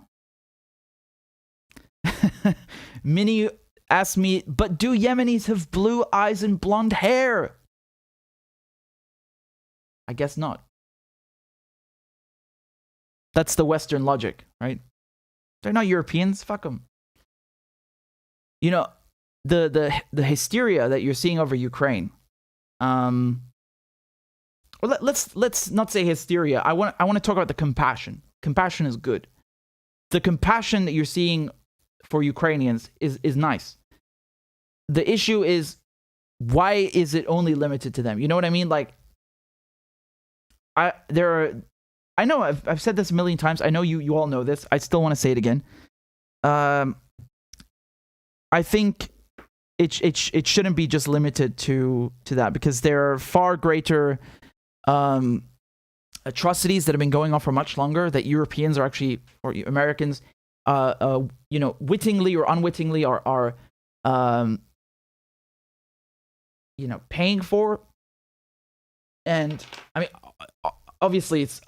Speaker 1: Minnie asked me, but do Yemenis have blue eyes and blonde hair? I guess not. That's the Western logic, right? They're not Europeans. Fuck them. You know, the hysteria that you're seeing over Ukraine. Well, let's not say hysteria. I want to talk about the compassion. Compassion is good. The compassion that you're seeing for Ukrainians is nice. The issue is, why is it only limited to them? You know what I mean? Like, I know I've said this a million times. I know you all know this. I still want to say it again. I think it shouldn't be just limited to that, because there are far greater atrocities that have been going on for much longer that Europeans are actually, or Americans, you know, wittingly or unwittingly are you know, paying for. And I mean, obviously it's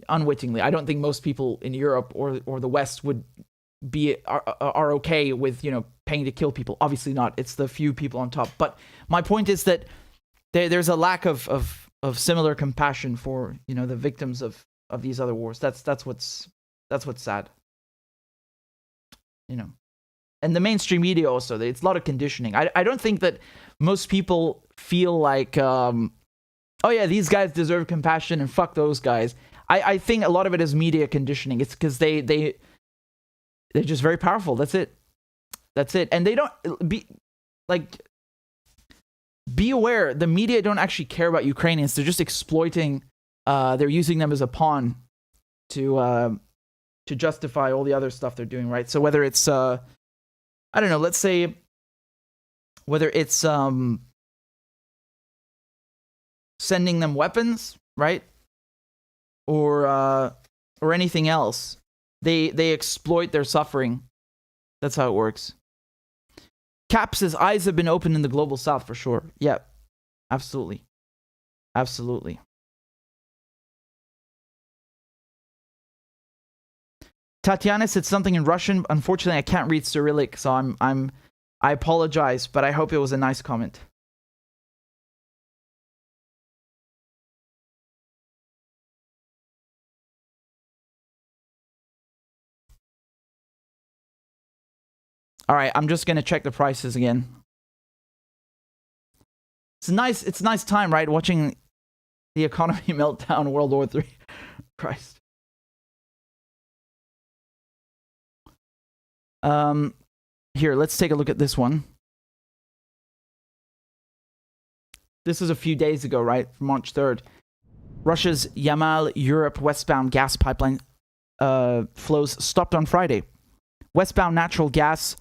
Speaker 1: unwittingly. I don't think most people in Europe or the West would are okay with, you know, paying to kill people. Obviously not. It's the few people on top. But my point is that there's a lack of similar compassion for, you know, the victims of these other wars. That's what's sad. You know. And the mainstream media also, it's a lot of conditioning. I don't think that most people feel like, oh yeah, these guys deserve compassion and fuck those guys. I think a lot of it is media conditioning. It's because they're just very powerful. That's it. And they don't be aware, the media don't actually care about Ukrainians. They're just exploiting, they're using them as a pawn to justify all the other stuff they're doing, right? So whether it's, I don't know, let's say, whether it's sending them weapons, right? Or anything else, they exploit their suffering. That's how it works. Cap says eyes have been opened in the global south for sure. Yeah, absolutely. Absolutely. Tatiana said something in Russian. Unfortunately, I can't read Cyrillic, so I apologize, but I hope it was a nice comment. All right, I'm just gonna check the prices again. It's a nice time, right? Watching the economy melt down, World War III. Christ. Here, let's take a look at this one. This is a few days ago, right? March 3rd. Russia's Yamal Europe westbound gas pipeline flows stopped on Friday. Westbound natural gas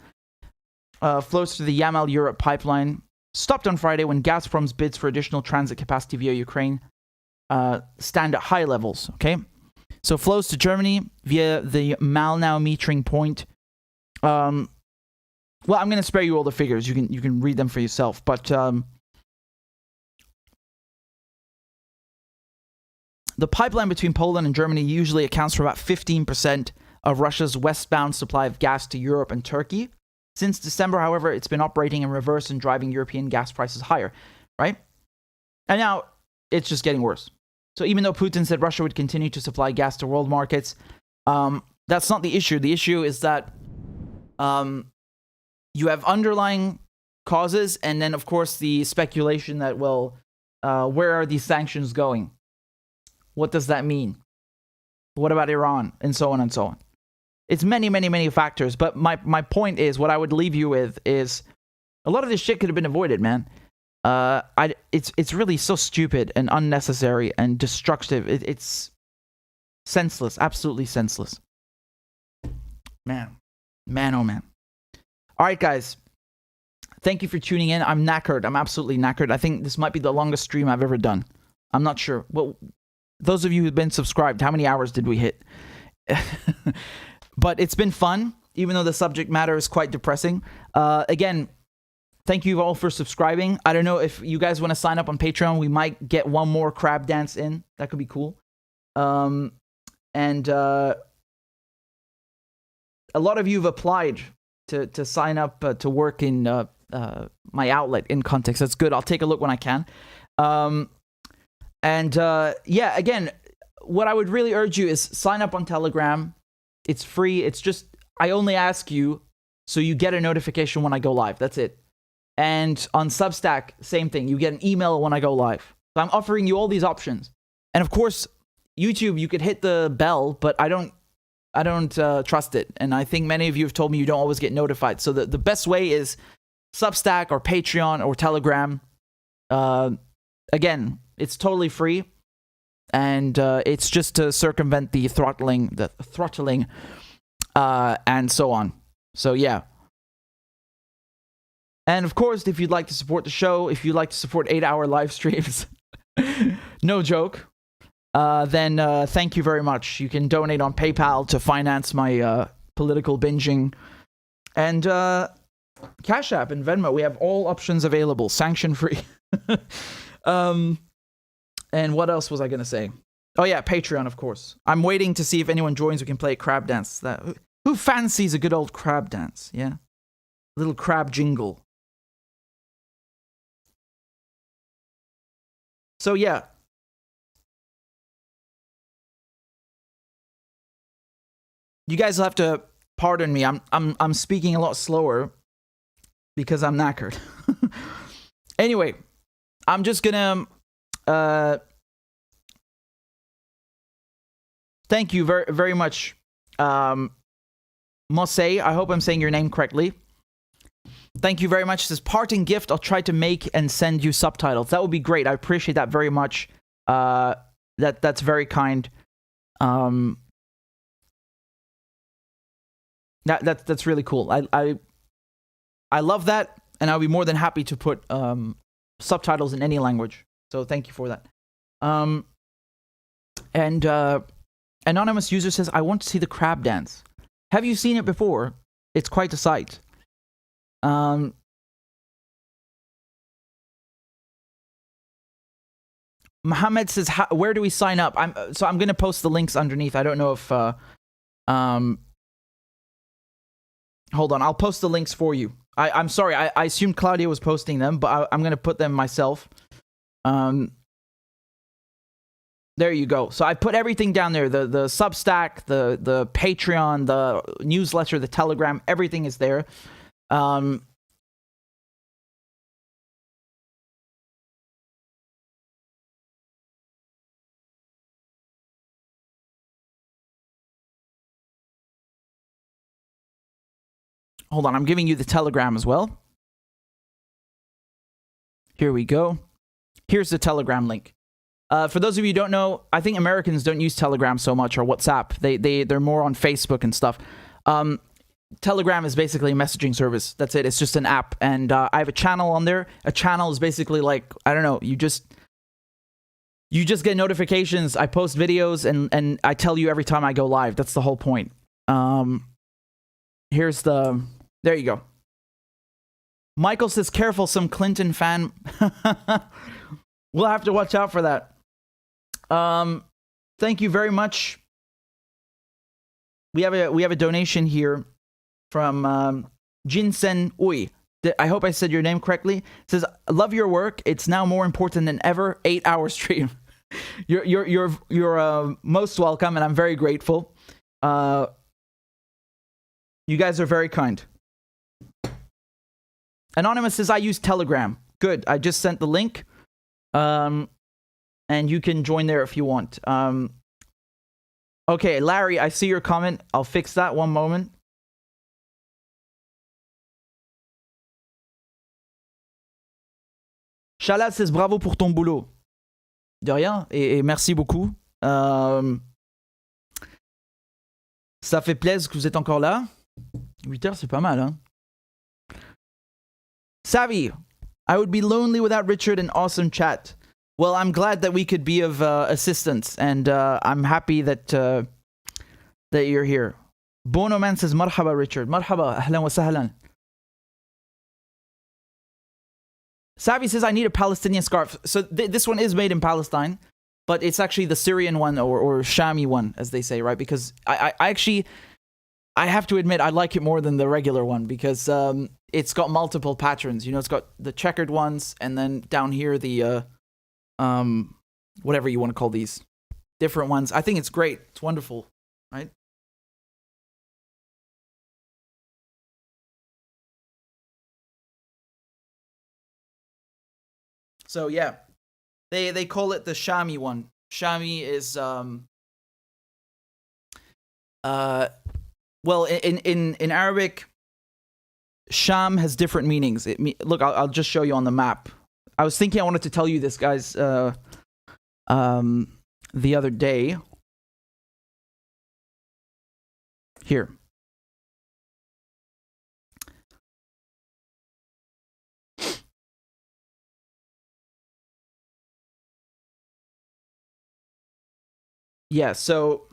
Speaker 1: flows through the Yamal-Europe pipeline stopped on Friday when Gazprom's bids for additional transit capacity via Ukraine stand at high levels, okay? So flows to Germany via the Malnau metering point. Well, I'm going to spare you all the figures. You can read them for yourself. But the pipeline between Poland and Germany usually accounts for about 15% of Russia's westbound supply of gas to Europe and Turkey. Since December, however, it's been operating in reverse and driving European gas prices higher, right? And now it's just getting worse. So even though Putin said Russia would continue to supply gas to world markets, that's not the issue. The issue is that you have underlying causes, and then, of course, the speculation that, well, where are these sanctions going? What does that mean? What about Iran? And so on and so on. It's many, many, many factors. But my point is, what I would leave you with is, a lot of this shit could have been avoided, man. It's really so stupid and unnecessary and destructive. It's senseless, absolutely senseless. Man, oh man. All right, guys. Thank you for tuning in. I'm knackered. I'm absolutely knackered. I think this might be the longest stream I've ever done. I'm not sure. Well, those of you who've been subscribed, how many hours did we hit? But it's been fun, even though the subject matter is quite depressing. Again, thank you all for subscribing. I don't know if you guys want to sign up on Patreon. We might get one more crab dance in. That could be cool. And a lot of you have applied to sign up to work in my outlet in context. That's good. I'll take a look when I can. Yeah, again, what I would really urge you is sign up on Telegram. It's free. It's just, I only ask you so you get a notification when I go live. That's it. And on Substack, same thing. You get an email when I go live. So I'm offering you all these options. And of course, YouTube, you could hit the bell, but I don't trust it. And I think many of you have told me you don't always get notified. So the best way is Substack or Patreon or Telegram. Again, it's totally free. And it's just to circumvent the throttling, and so on. So yeah. And of course, if you'd like to support the show, if you'd like to support 8-hour live streams, no joke, then thank you very much. You can donate on PayPal to finance my political binging. And CashApp and Venmo, we have all options available, sanction-free. And what else was I going to say? Oh yeah, Patreon, of course. I'm waiting to see if anyone joins who can play crab dance. Who fancies a good old crab dance? Yeah? A little crab jingle. So yeah. You guys will have to pardon me. I'm speaking a lot slower because I'm knackered. Anyway, I'm just gonna thank you very, very much, Mosse. I hope I'm saying your name correctly. Thank you very much. This parting gift, I'll try to make and send you subtitles. That would be great. I appreciate that very much. That's very kind. That's really cool. I love that, and I'll be more than happy to put subtitles in any language. So thank you for that. And anonymous user says, I want to see the crab dance. Have you seen it before? It's quite a sight. Mohammed says, where do we sign up? I'm going to post the links underneath. I don't know if hold on, I'll post the links for you. I'm sorry, I assumed Claudia was posting them, but I'm going to put them myself. There you go. So I put everything down there. The Substack, the Patreon, the newsletter, the Telegram, everything is there. Hold on, I'm giving you the Telegram as well. Here we go. Here's the Telegram link. For those of you who don't know, I think Americans don't use Telegram so much or WhatsApp. They're more on Facebook and stuff. Telegram is basically a messaging service. That's it. It's just an app. And I have a channel on there. A channel is basically like, I don't know, you just get notifications. I post videos and I tell you every time I go live. That's the whole point. There you go. Michael says, careful, some Clinton fan. We'll have to watch out for that. Thank you very much. We have a donation here from Jinsen Ui. I hope I said your name correctly. It says, I love your work. It's now more important than ever. 8-hour stream. You're most welcome, and I'm very grateful. You guys are very kind. Anonymous says, I use Telegram. Good. I just sent the link. And you can join there if you want. Okay, Larry, I see your comment. I'll fix that one moment. Shalad says, bravo pour ton boulot. De rien, et merci beaucoup. Ça fait plaisir que vous êtes encore là. 8 heures, c'est pas mal, hein? Savvy, I would be lonely without Richard and awesome chat. Well, I'm glad that we could be of assistance, and I'm happy that you're here. Bono Man says, Marhaba, Richard. Marhaba, ahlan wa sahlan. Savvy says, I need a Palestinian scarf. So this one is made in Palestine, but it's actually the Syrian one or Shami one, as they say, right? Because I have to admit, I like it more than the regular one because it's got multiple patterns. You know, it's got the checkered ones, and then down here, the, whatever you want to call these, different ones. I think it's great. It's wonderful, right? So yeah, they call it the Shami one. Shami is well, in Arabic, Sham has different meanings. Look, I'll just show you on the map. I was thinking I wanted to tell you this, guys, the other day. Here. Yeah, so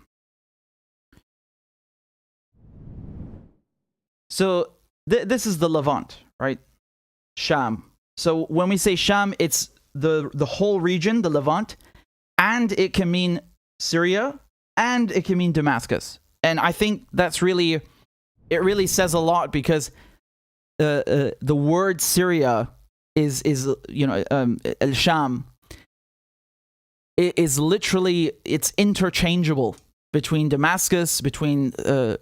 Speaker 1: this is the Levant, right? Sham. So when we say Sham, it's the whole region, the Levant, and it can mean Syria, and it can mean Damascus. And I think that's really says a lot because the word Syria is you know, El Sham. It is literally, it's interchangeable between Damascus, between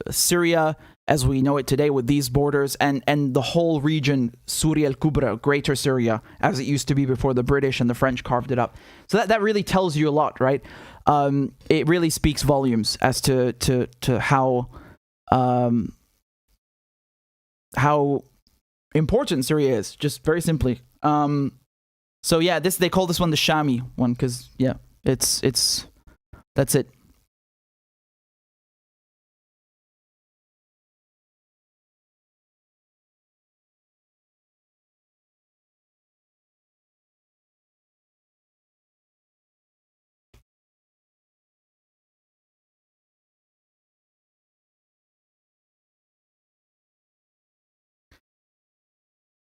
Speaker 1: Syria, as we know it today with these borders, and the whole region, Surya al-Kubra, Greater Syria, as it used to be before the British and the French carved it up. So that really tells you a lot, right? It really speaks volumes as to how important Syria is, just very simply. So yeah, they call this one the Shami one because yeah, it's that's it.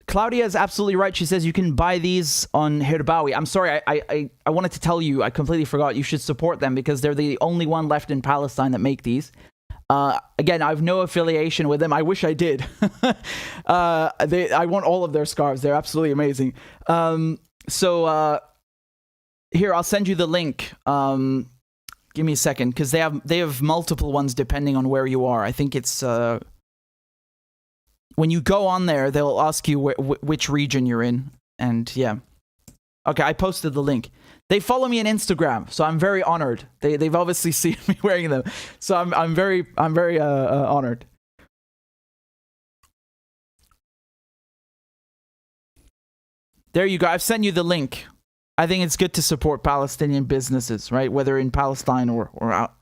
Speaker 1: Claudia is absolutely right. She says you can buy these on Hirbawi. I'm sorry, I wanted to tell you, I completely forgot. You should support them because they're the only one left in Palestine that make these. Again, I have no affiliation with them. I wish I did. I want all of their scarves. They're absolutely amazing. So here, I'll send you the link. Give me a second, because they have multiple ones depending on where you are. I think it's when you go on there, they'll ask you which region you're in, and yeah. Okay, I posted the link. They follow me on Instagram, so I'm very honored. They've obviously seen me wearing them, so I'm very honored. There you go. I've sent you the link. I think it's good to support Palestinian businesses, right? Whether in Palestine or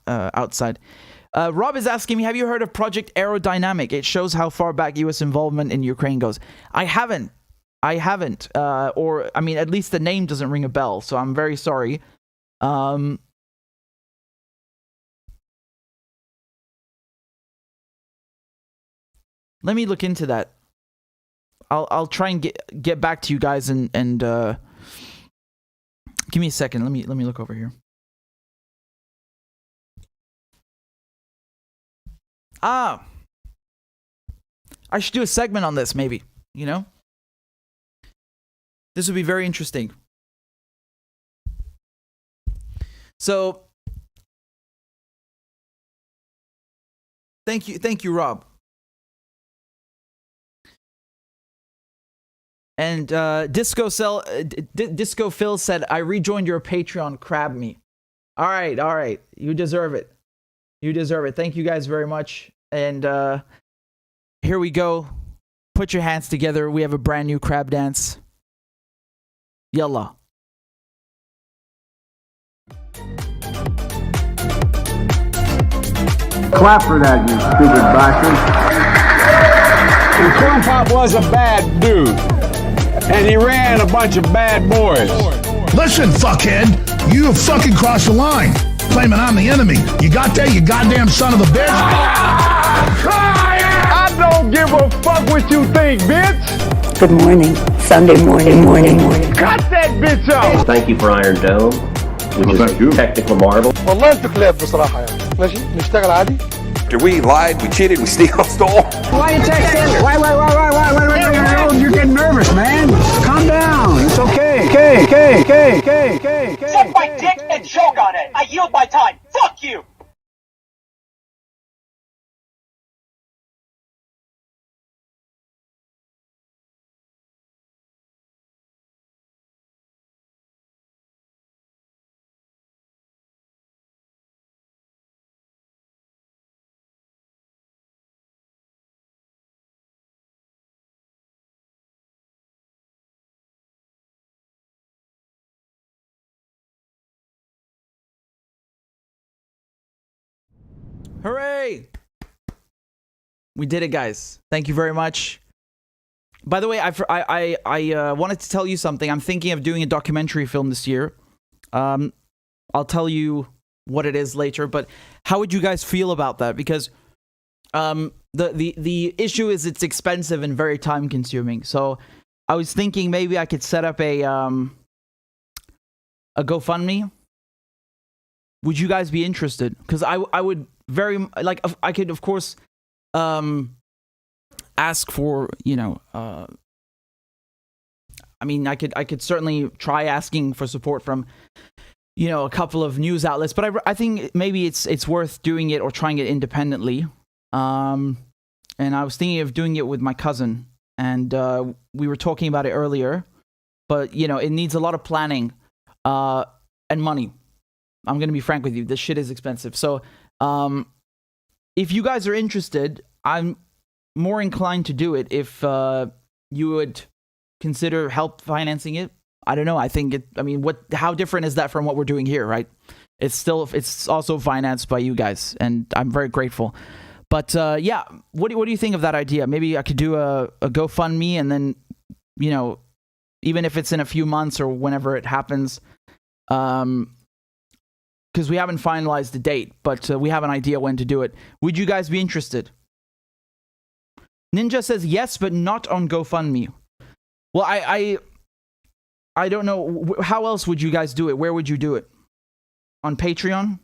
Speaker 1: outside. Rob is asking me, have you heard of Project Aerodynamic? It shows how far back U.S. involvement in Ukraine goes. I haven't. Or, I mean, at least the name doesn't ring a bell, so I'm very sorry. Let me look into that. I'll try and get back to you guys and give me a second. Let me look over here. I should do a segment on this, maybe. You know, this would be very interesting. So, thank you, Rob. And Disco Phil said, I rejoined your Patreon, crab me. All right. You deserve it. Thank you guys very much. And here we go. Put your hands together. We have a brand new crab dance. Yalla.
Speaker 11: Clap for that, you stupid bastard. And Corn Pop was a bad dude. And he ran a bunch of bad boys.
Speaker 12: Listen, fuckhead, you have fucking crossed the line. Claiming I'm the enemy. You got that, you goddamn son of a bitch?
Speaker 11: I don't give a fuck what you think, bitch.
Speaker 13: Good morning. Sunday morning.
Speaker 11: Cut that bitch off.
Speaker 14: Thank you for Iron Dome, which is a technical marvel.
Speaker 15: والله انتوا كلاب بصراحة يعني. ماشي نشتغل عادي.
Speaker 16: After we lied, we cheated, we stole.
Speaker 11: Why you texting? Why? You're getting nervous, man. Calm down. It's okay. Okay.
Speaker 17: Suck my dick and choke on it. I yield my time. Fuck you.
Speaker 1: Hooray! We did it, guys. Thank you very much. By the way, I wanted to tell you something. I'm thinking of doing a documentary film this year. I'll tell you what it is later, but how would you guys feel about that? Because the issue is it's expensive and very time consuming. So I was thinking maybe I could set up a GoFundMe. Would you guys be interested? Because I would very like, I could of course ask for, you know, I mean, I could certainly try asking for support from, you know, a couple of news outlets, but I think maybe it's worth doing it or trying it independently. And I was thinking of doing it with my cousin, and we were talking about it earlier, but you know, it needs a lot of planning and money. I'm gonna be frank with you, this shit is expensive. So if you guys are interested, I'm more inclined to do it if you would consider help financing it. I don't know. I think how different is that from what we're doing here, right? It's also financed by you guys, and I'm very grateful. But yeah, what do you think of that idea? Maybe I could do a GoFundMe, and then, you know, even if it's in a few months or whenever it happens, because we haven't finalized the date, but we have an idea when to do it. Would you guys be interested? Ninja says yes, but not on GoFundMe. Well, I don't know. How else would you guys do it? Where would you do it? On Patreon?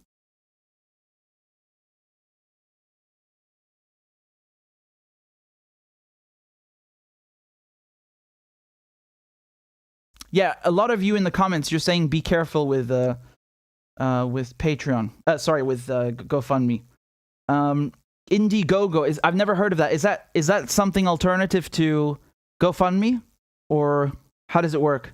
Speaker 1: Yeah, a lot of you in the comments, you're saying be careful with Patreon. Sorry, with GoFundMe. Indiegogo is, I've never heard of that. Is that something alternative to GoFundMe, or how does it work?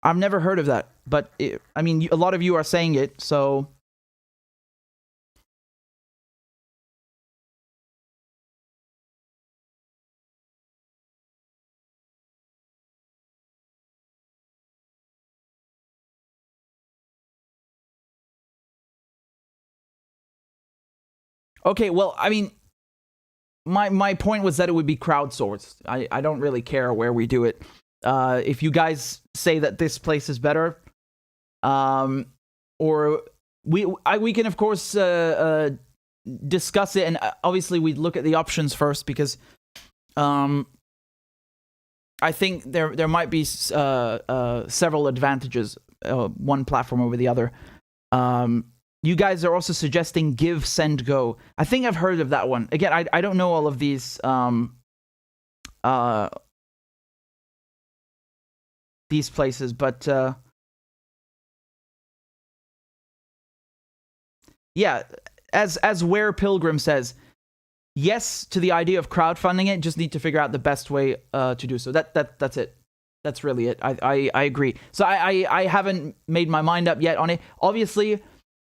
Speaker 1: I've never heard of that, but I mean, a lot of you are saying it, so Okay, well, I mean, my point was that it would be crowdsourced. I don't really care where we do it. If you guys say that this place is better, or we can of course discuss it, and obviously we'd look at the options first, because I think there might be several advantages, one platform over the other. You guys are also suggesting Give, Send, Go. I think I've heard of that one. Again, I don't know all of these places, but yeah, as Where Pilgrim says, yes to the idea of crowdfunding it, just need to figure out the best way to do so. That's it. That's really it. I agree. So I haven't made my mind up yet on it. Obviously,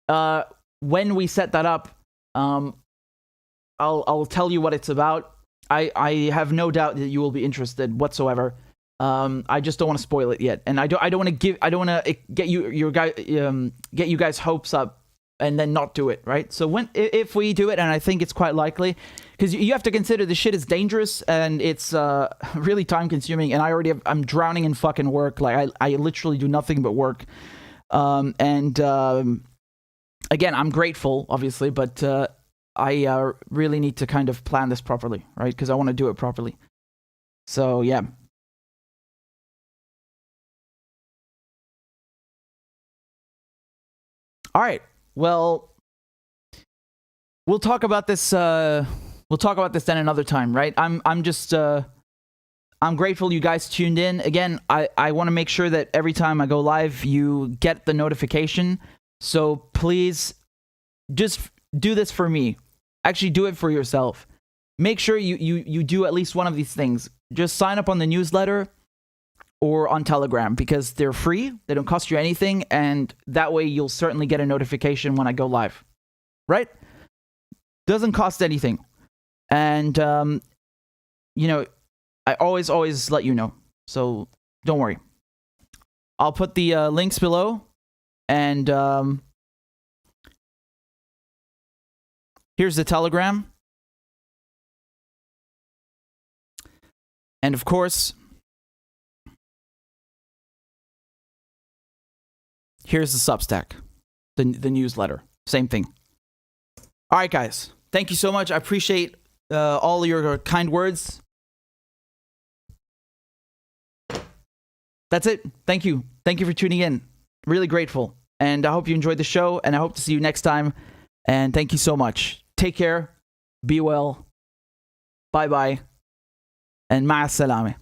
Speaker 1: when we set that up, I'll tell you what it's about. I have no doubt that you will be interested whatsoever. I just don't want to spoil it yet, and I don't want to get you guys hopes up and then not do it, right? So if we do it, and I think it's quite likely, because you have to consider this shit is dangerous and it's really time consuming, and I'm drowning in fucking work. Like I literally do nothing but work, again, I'm grateful, obviously, but I really need to kind of plan this properly, right? Because I want to do it properly. So yeah. All right. Well, we'll talk about this. We'll talk about this then another time, right? I'm just I'm grateful you guys tuned in. Again, I want to make sure that every time I go live, you get the notification. So please, just do this for me. Actually, do it for yourself. Make sure you do at least one of these things. Just sign up on the newsletter or on Telegram, because they're free, they don't cost you anything, and that way you'll certainly get a notification when I go live. Right? Doesn't cost anything. And, you know, I always let you know. So don't worry. I'll put the links below, and here's the Telegram. And of course, here's the Substack, the newsletter. Same thing. All right, guys. Thank you so much. I appreciate all your kind words. That's it. Thank you. Thank you for tuning in. Really grateful. And I hope you enjoyed the show, and I hope to see you next time. And thank you so much. Take care. Be well. Bye-bye. And ma'a salame.